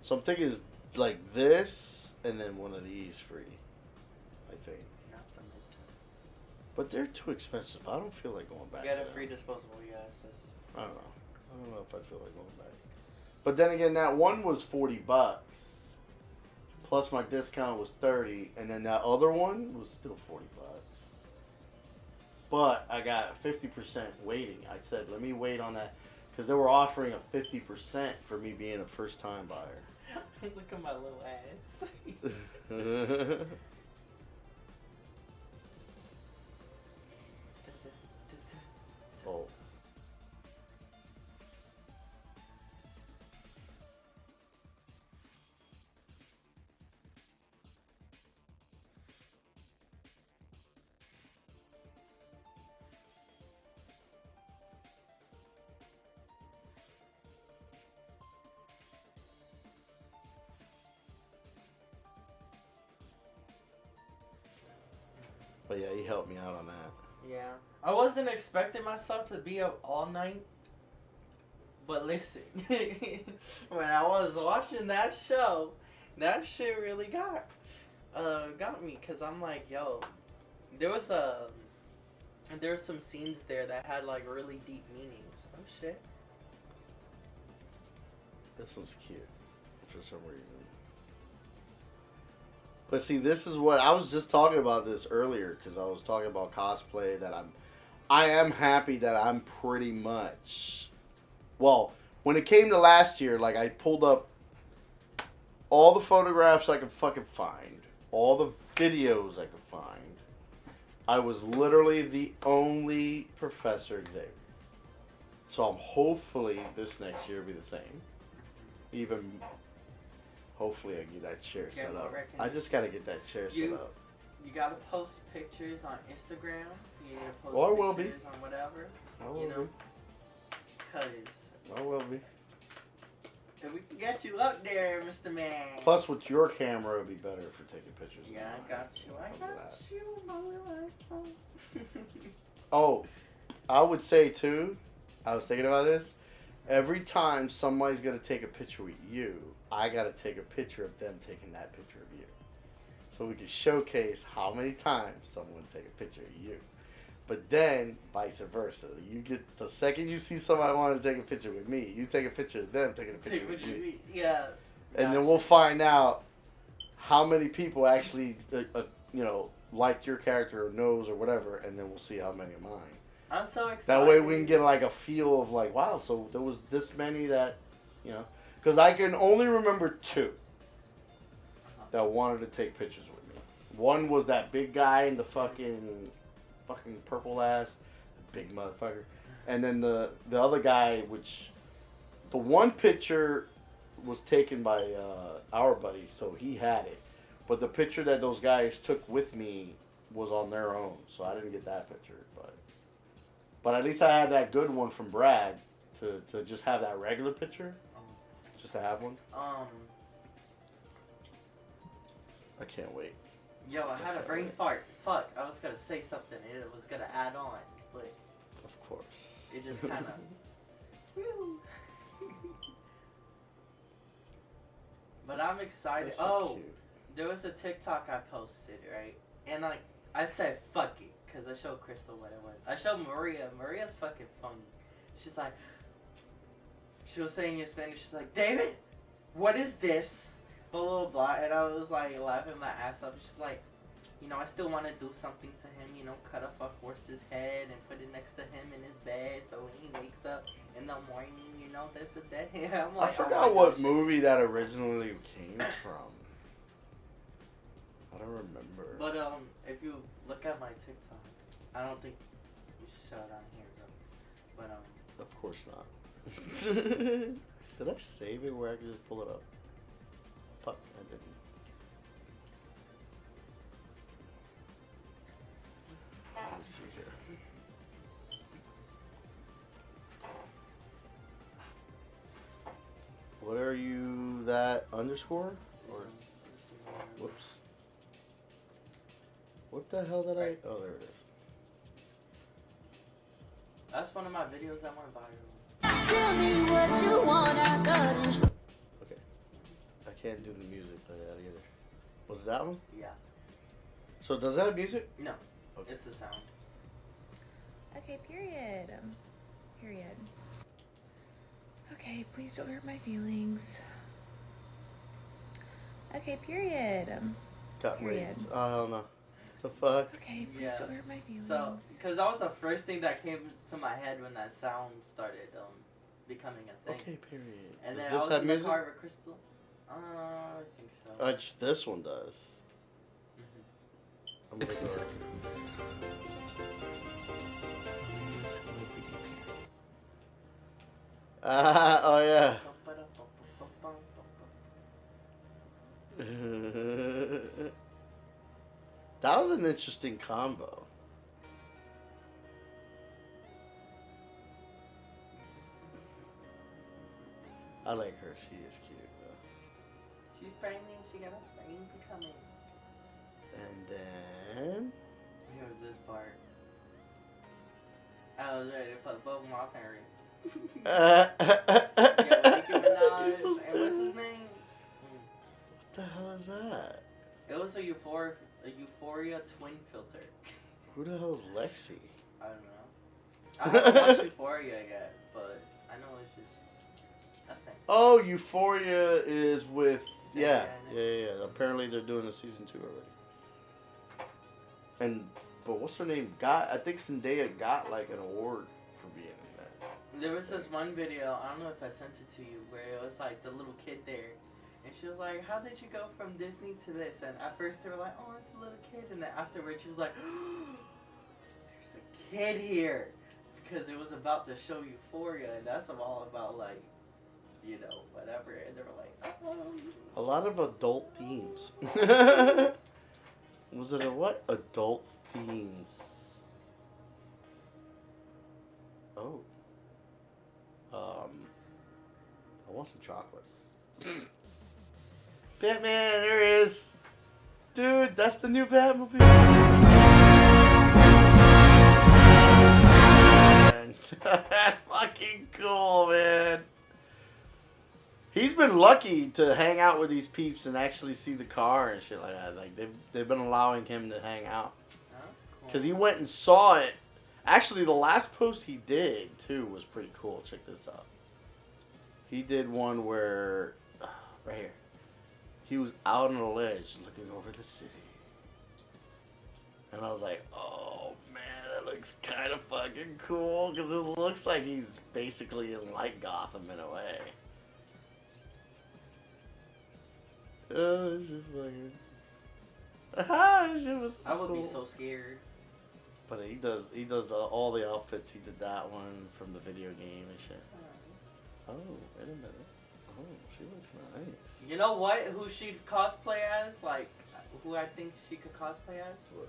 So I'm thinking it's like this, and then one of these free. I think. Not the Mentos. But they're too expensive. I don't feel like going back. You get a free disposable, yeah. I don't know. I don't know if I feel like going back. But then again, that one was $40 plus plus my discount was 30, and then that other one was still 45. But I got 50% waiting. I said, let me wait on that, because they were offering a 50% for me being a first-time buyer. Look at my little ass. Oh. But yeah, he helped me out on that. Yeah. I wasn't expecting myself to be up all night. But listen, when I was watching that show, that shit really got me, because I'm like, yo, there was some scenes there that had like really deep meanings. Oh shit. This one's cute for some reason. But see, this is what I was just talking about this earlier, because I was talking about cosplay, that I am happy that I'm pretty much, well, when it came to last year, like, I pulled up all the photographs I could fucking find, all the videos I could find. I was literally the only Professor Xavier. So I'm hopefully this next year will be the same. Even hopefully I get that chair set up. I just gotta get that chair set up. You gotta post pictures on Instagram. You need to post Well, I will pictures be. on whatever. I will you know, be. Cause I will be. if we can get you up there, Mr. Man. Plus, with your camera, it'd be better for taking pictures. Yeah, I got you. I got you, my little iPhone. Oh, I would say too, I was thinking about this. Every time somebody's gonna take a picture with you, I gotta take a picture of them taking that picture of you. So we can showcase how many times someone take a picture of you. But then, vice versa. You get, the second you see somebody wanting to take a picture with me, you take a picture of them taking a picture with you. Yeah. And then we'll find out how many people actually, liked your character or knows or whatever, and then we'll see how many of mine. I'm so excited. That way we can get like a feel of like, wow, so there was this many that, because I can only remember 2 that wanted to take pictures with me. One was that big guy in the fucking purple ass, big motherfucker. And then the other guy, which, the one picture was taken by our buddy, so he had it. But the picture that those guys took with me was on their own, so I didn't get that picture. But at least I had that good one from Brad to just have that regular picture, just to have one. I can't wait. Yo, I had a brain fart. Fuck, I was gonna say something and it was gonna add on, but of course, it just kind of. But I'm excited. So cute. There was a TikTok I posted, right? And like, I said, fuck it. Because I showed Crystal what it was. I showed Maria. Maria's fucking funny. She's like, she was saying in Spanish, she's like, David, what is this? Blah, blah, blah. And I was like laughing my ass off. She's like, I still want to do something to him, cut off a horse's head and put it next to him in his bed so when he wakes up in the morning, there's a day. I'm like, I forgot what movie that originally came from. I don't remember. But if you look at my TikTok, I don't think we should show it on here though. But of course not. Did I save it where I could just pull it up? Fuck, I didn't. Let me see here. What are you, that underscore? Or whoops. What the hell did I? Oh, there it is. that's one of my videos that went viral. Tell me what you want, I got it. Okay. I can't do the music like that either. Was it that one? Yeah. So does that have music? No. Okay. It's the sound. Okay, period. Period. Okay, please don't hurt my feelings. Okay, period. Got Period. raped. I don't know. The fuck? Okay, please Yeah. don't hurt my feelings. So, because that was the first thing that came to my head when that sound started becoming a thing. Okay, period. And Does then this I was have in music? the car with Crystal. I think so. This one does. Mm-hmm. I'm gonna 60 go- seconds. Oh yeah. That was an interesting combo. I like her. She is cute though. She's friendly. She got a friend coming. And then Here's this part. I was ready to put both my parents. Yeah, Nicki Minaj. He's so And what's his name? what the hell is that? It was a Euphoria twin filter. Who the hell's Lexi? I don't know. I haven't watched Euphoria yet, but I know it's just a thing. Oh, Euphoria is with yeah. Zendaya. Apparently they're doing a season 2 already. And but what's her name? I think Zendaya got like an award for being in that. There was this one video, I don't know if I sent it to you, where it was like the little kid there. And she was like, how did you go from Disney to this? And at first they were like, oh, it's a little kid. And then afterwards she was like, there's a kid here. Because it was about the show Euphoria. And that's all about like, you know, whatever. And they were like, oh. A lot of adult themes. Was it a what? Adult themes. Oh. I want some chocolate. Batman, there he is. Dude, that's the new Batmobile. That's fucking cool, man. He's been lucky to hang out with these peeps and actually see the car and shit like that. Like they've been allowing him to hang out. Because he went and saw it. Actually, the last post he did, too, was pretty cool. Check this out. He did one where, right here, he was out on a ledge looking over the city. And I was like, oh, man, that looks kind of fucking cool. Because it looks like he's basically in like Gotham in a way. Oh, it's just fucking... This shit was so I would cool. be so scared. But he does all the outfits. He did that one from the video game and shit. Oh, wait a minute. Oh, she looks nice. You know what? Who she'd cosplay as? Like, who I think she could cosplay as? What?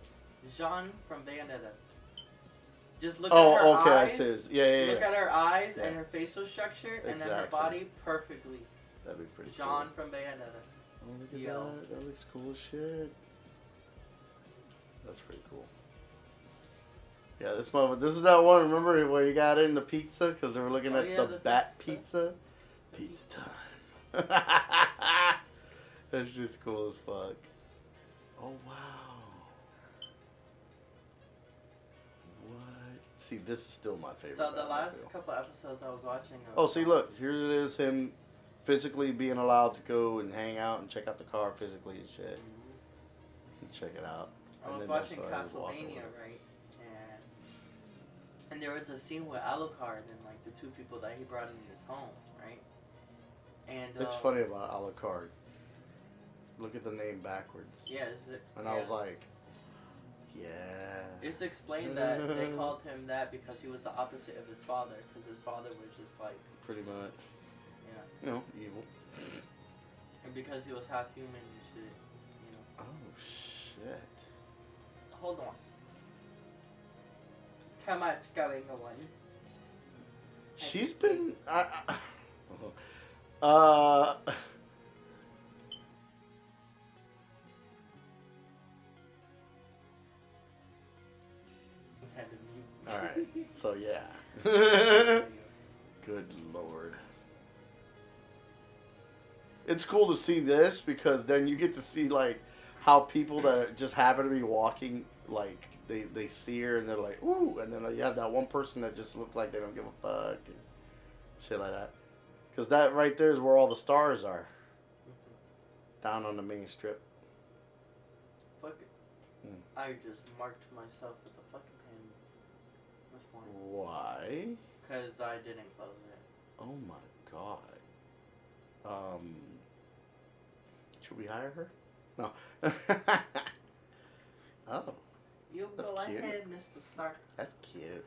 Jean from Bayonetta. Just look at her eyes. I see. Yeah. Look at her eyes and her facial structure and then her Exactly. body perfectly. That'd be pretty Jean cool. from Bayonetta. Oh, look at Yo. that. That looks cool as shit. That's pretty cool. Yeah, this is that one, remember, where you got in the pizza? Because they were looking at the bat pizza. Pizza time. That's just cool as fuck. Oh, wow. What? See, this is still my favorite. So the Batmobile. last couple episodes I was watching. Oh, see, look, here it is, him physically being allowed to go and hang out and check out the car physically and shit. And check it out. I And was then that's watching why I was walking Castlevania, away. right? And there was a scene with Alucard and like the two people that he brought in his home, right? And It's funny about Alucard. Look at the name backwards. Yeah, and I was like, yeah. It's explained that they called him that because he was the opposite of his father, because his father was just like pretty much, yeah, you know, evil. And because he was half human and shit, you know. Oh shit. Hold on. Too much going on. She's been Alright, so yeah. Good lord. It's cool to see this because then you get to see like how people that just happen to be walking, like they see her and they're like, ooh, and then you have that one person that just look like they don't give a fuck and shit like that. Because that right there is where all the stars are. down on the main strip. Fuck it. I just marked myself with a fucking pen this morning. Why? Because I didn't close it. Oh my god. Should we hire her? No. Oh. You That's go cute. ahead, Mr. Sark. That's cute.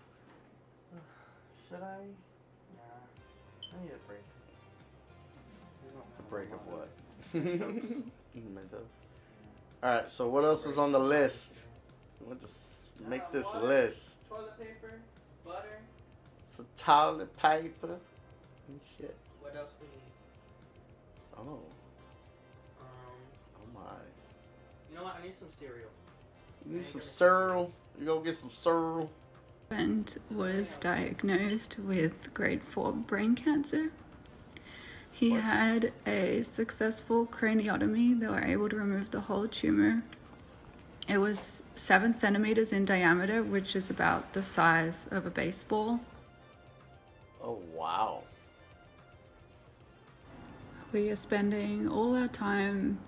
Should I? Nah. I need a break. A break of what? Mental. Alright, so what else is on the list? We want to make this water, list. Toilet paper, butter. Some toilet paper and shit. What else we need? Oh. Oh my. You know what? I need some cereal. You need some cereal? You go get some cereal? And was diagnosed with grade 4 brain cancer. He had a successful craniotomy. They were able to remove the whole tumor. It was 7 centimeters in diameter, which is about the size of a baseball. Oh, wow. We are spending all our time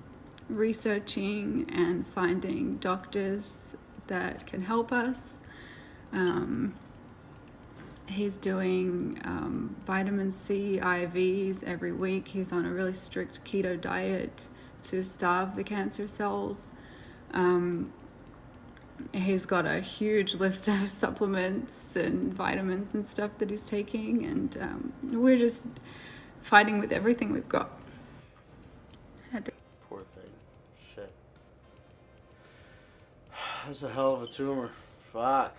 researching and finding doctors that can help us. He's doing vitamin C IVs every week. He's on a really strict keto diet to starve the cancer cells. He's got a huge list of supplements and vitamins and stuff that he's taking, and we're just fighting with everything we've got. Poor thing. Shit. That's a hell of a tumor. Fuck.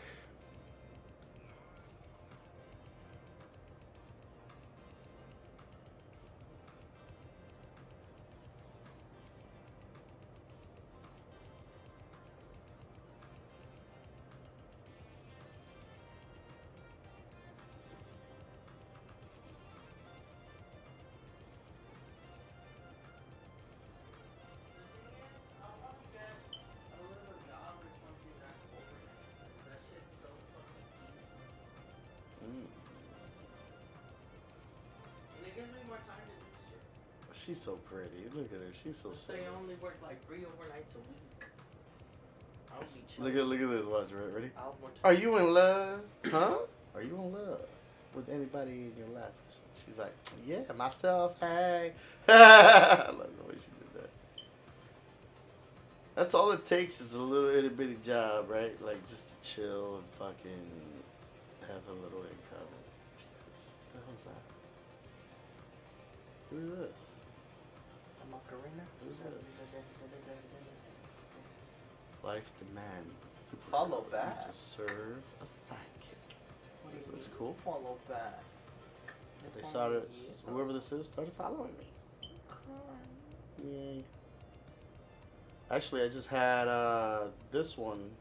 She's so pretty. Look at her. She's so So sweet. you only work like 3 overnights a week. I'll be Look at this. Watch. Ready? I'll more Are you in love? Huh? Are you in love with anybody in your life? She's like, yeah, myself. Hey. I love the way she did that. That's all it takes is a little itty bitty job, right? Like just to chill and fucking have a little income. Jesus, what the hell's that? Who is this? Macarena? Who's this? Life demands. Follow back. To serve a thigh kick. This looks cool. Follow back. They started. Whoever this is started following me. Yay. Actually, I just had this one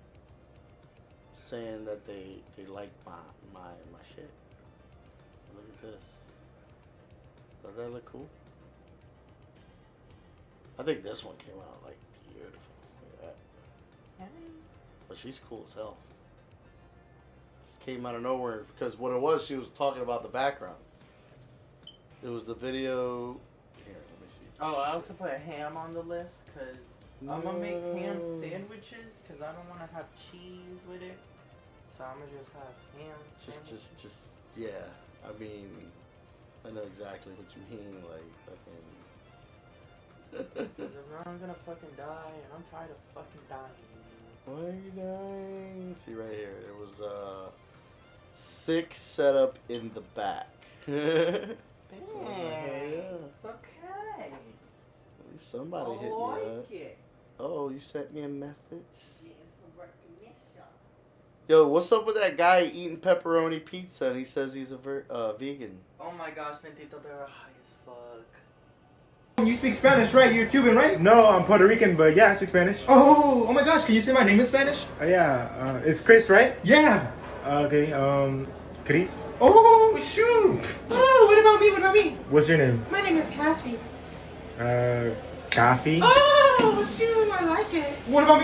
saying that they like my shit. Look at this. Does that look cool? I think this one came out like beautiful. Look at that. But she's cool as hell. Just came out of nowhere because what it was, she was talking about the background. It was the video. Here, let me see. Oh, I also put a ham on the list because I'm going to make ham sandwiches because I don't want to have cheese with it. So I'm going to just have ham sandwiches. Just, yeah. I mean, I know exactly what you mean. Like, fucking. Because I'm going to fucking die and I'm tired of fucking dying. Why are you dying? See right here. There was 6 set up in the back. Thanks. Yeah. It's okay. At least somebody hit me up. It. Oh, you sent me a message? Getting some recognition. Yo, what's up with that guy eating pepperoni pizza and he says he's a vegan? Oh my gosh, Bentito, they're high as fuck. You speak Spanish, right? You're Cuban, right? No, I'm Puerto Rican, but yeah, I speak Spanish. Oh my gosh, can you say my name in Spanish? Yeah, it's Chris, right? Yeah. Okay, Chris. Oh, shoot. Oh, what about me? What's your name? My name is Cassie. Cassie. Oh, shoot, I like it. What about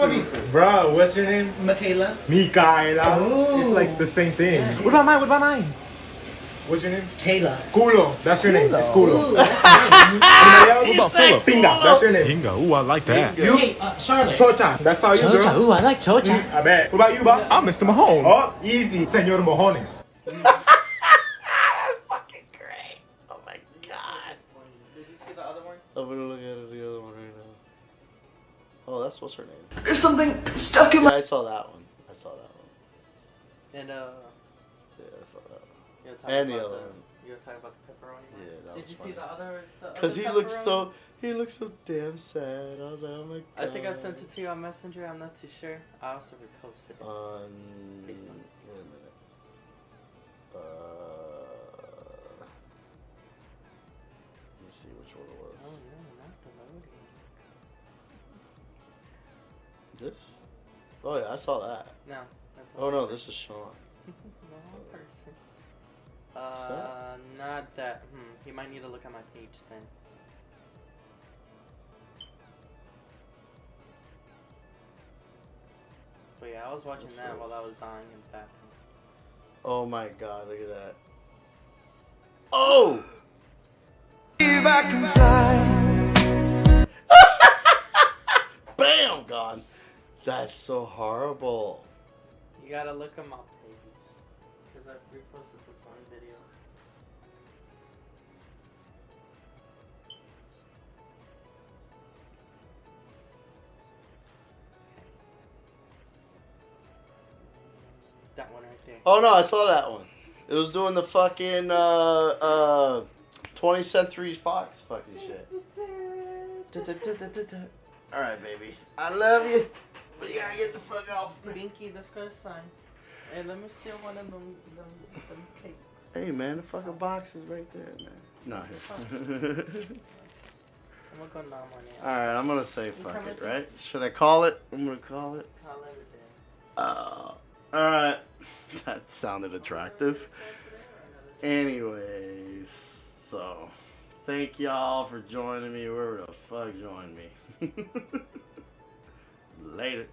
me? Bro, what's your name? Michaela. Michaela. Oh. It's like the same thing. Yeah. What about mine? What's your name? Taylor. Culo. That's your name. It's Culo. Ooh, that's nice. What about Philip? Pinga. That's your name. Pinga. Ooh, I like that. You? Hey, Charlotte. Chocha. That's how you Chocha. girl. Ooh, I like Chocha. I bet. What about you, Bob? I'm Mr. Mahone. Oh, easy. Senor Mojones. That's fucking great. Oh my god. Did you see the other one? I'm gonna look at the other one right now. Oh, that's what's her name. There's something stuck in my. I saw that one. I saw that one. And Yeah, I saw that one. you were talking And the about other the, one. you were talking about the pepperoni one? Yeah, that Did was you funny. see the other? Because he looks so damn sad. I was like, oh my god. I think I sent it to you on Messenger. I'm not too sure. I also reposted it. Wait a minute. Let me see which one it was. Oh no, not the loading. This? Oh yeah, I saw that. No. That's Oh no, this is Sean. Wrong person. that? Not that. You might need to look at my page then. But yeah, I was watching that while I was dying in the bathroom. Oh my god, look at that. Oh! If I can fly. Bam! Gone. That's so horrible. You gotta look at my page. Because I reposted this one video. That one right there. Oh no, I saw that one. It was doing the fucking 20th Century Fox fucking shit. Alright, baby. I love you. But you gotta get the fuck off me. Binky, let's go sign. Hey, let me steal one of them cakes. Hey man, the fucking box is right there, man. Not here. I'm gonna go nom on it. Alright, I'm gonna say fuck it, right? Should I call it? I'm gonna call it. Call everything. Alright. That sounded attractive. Anyways, so thank y'all for joining me. Whoever the fuck joined me. Later.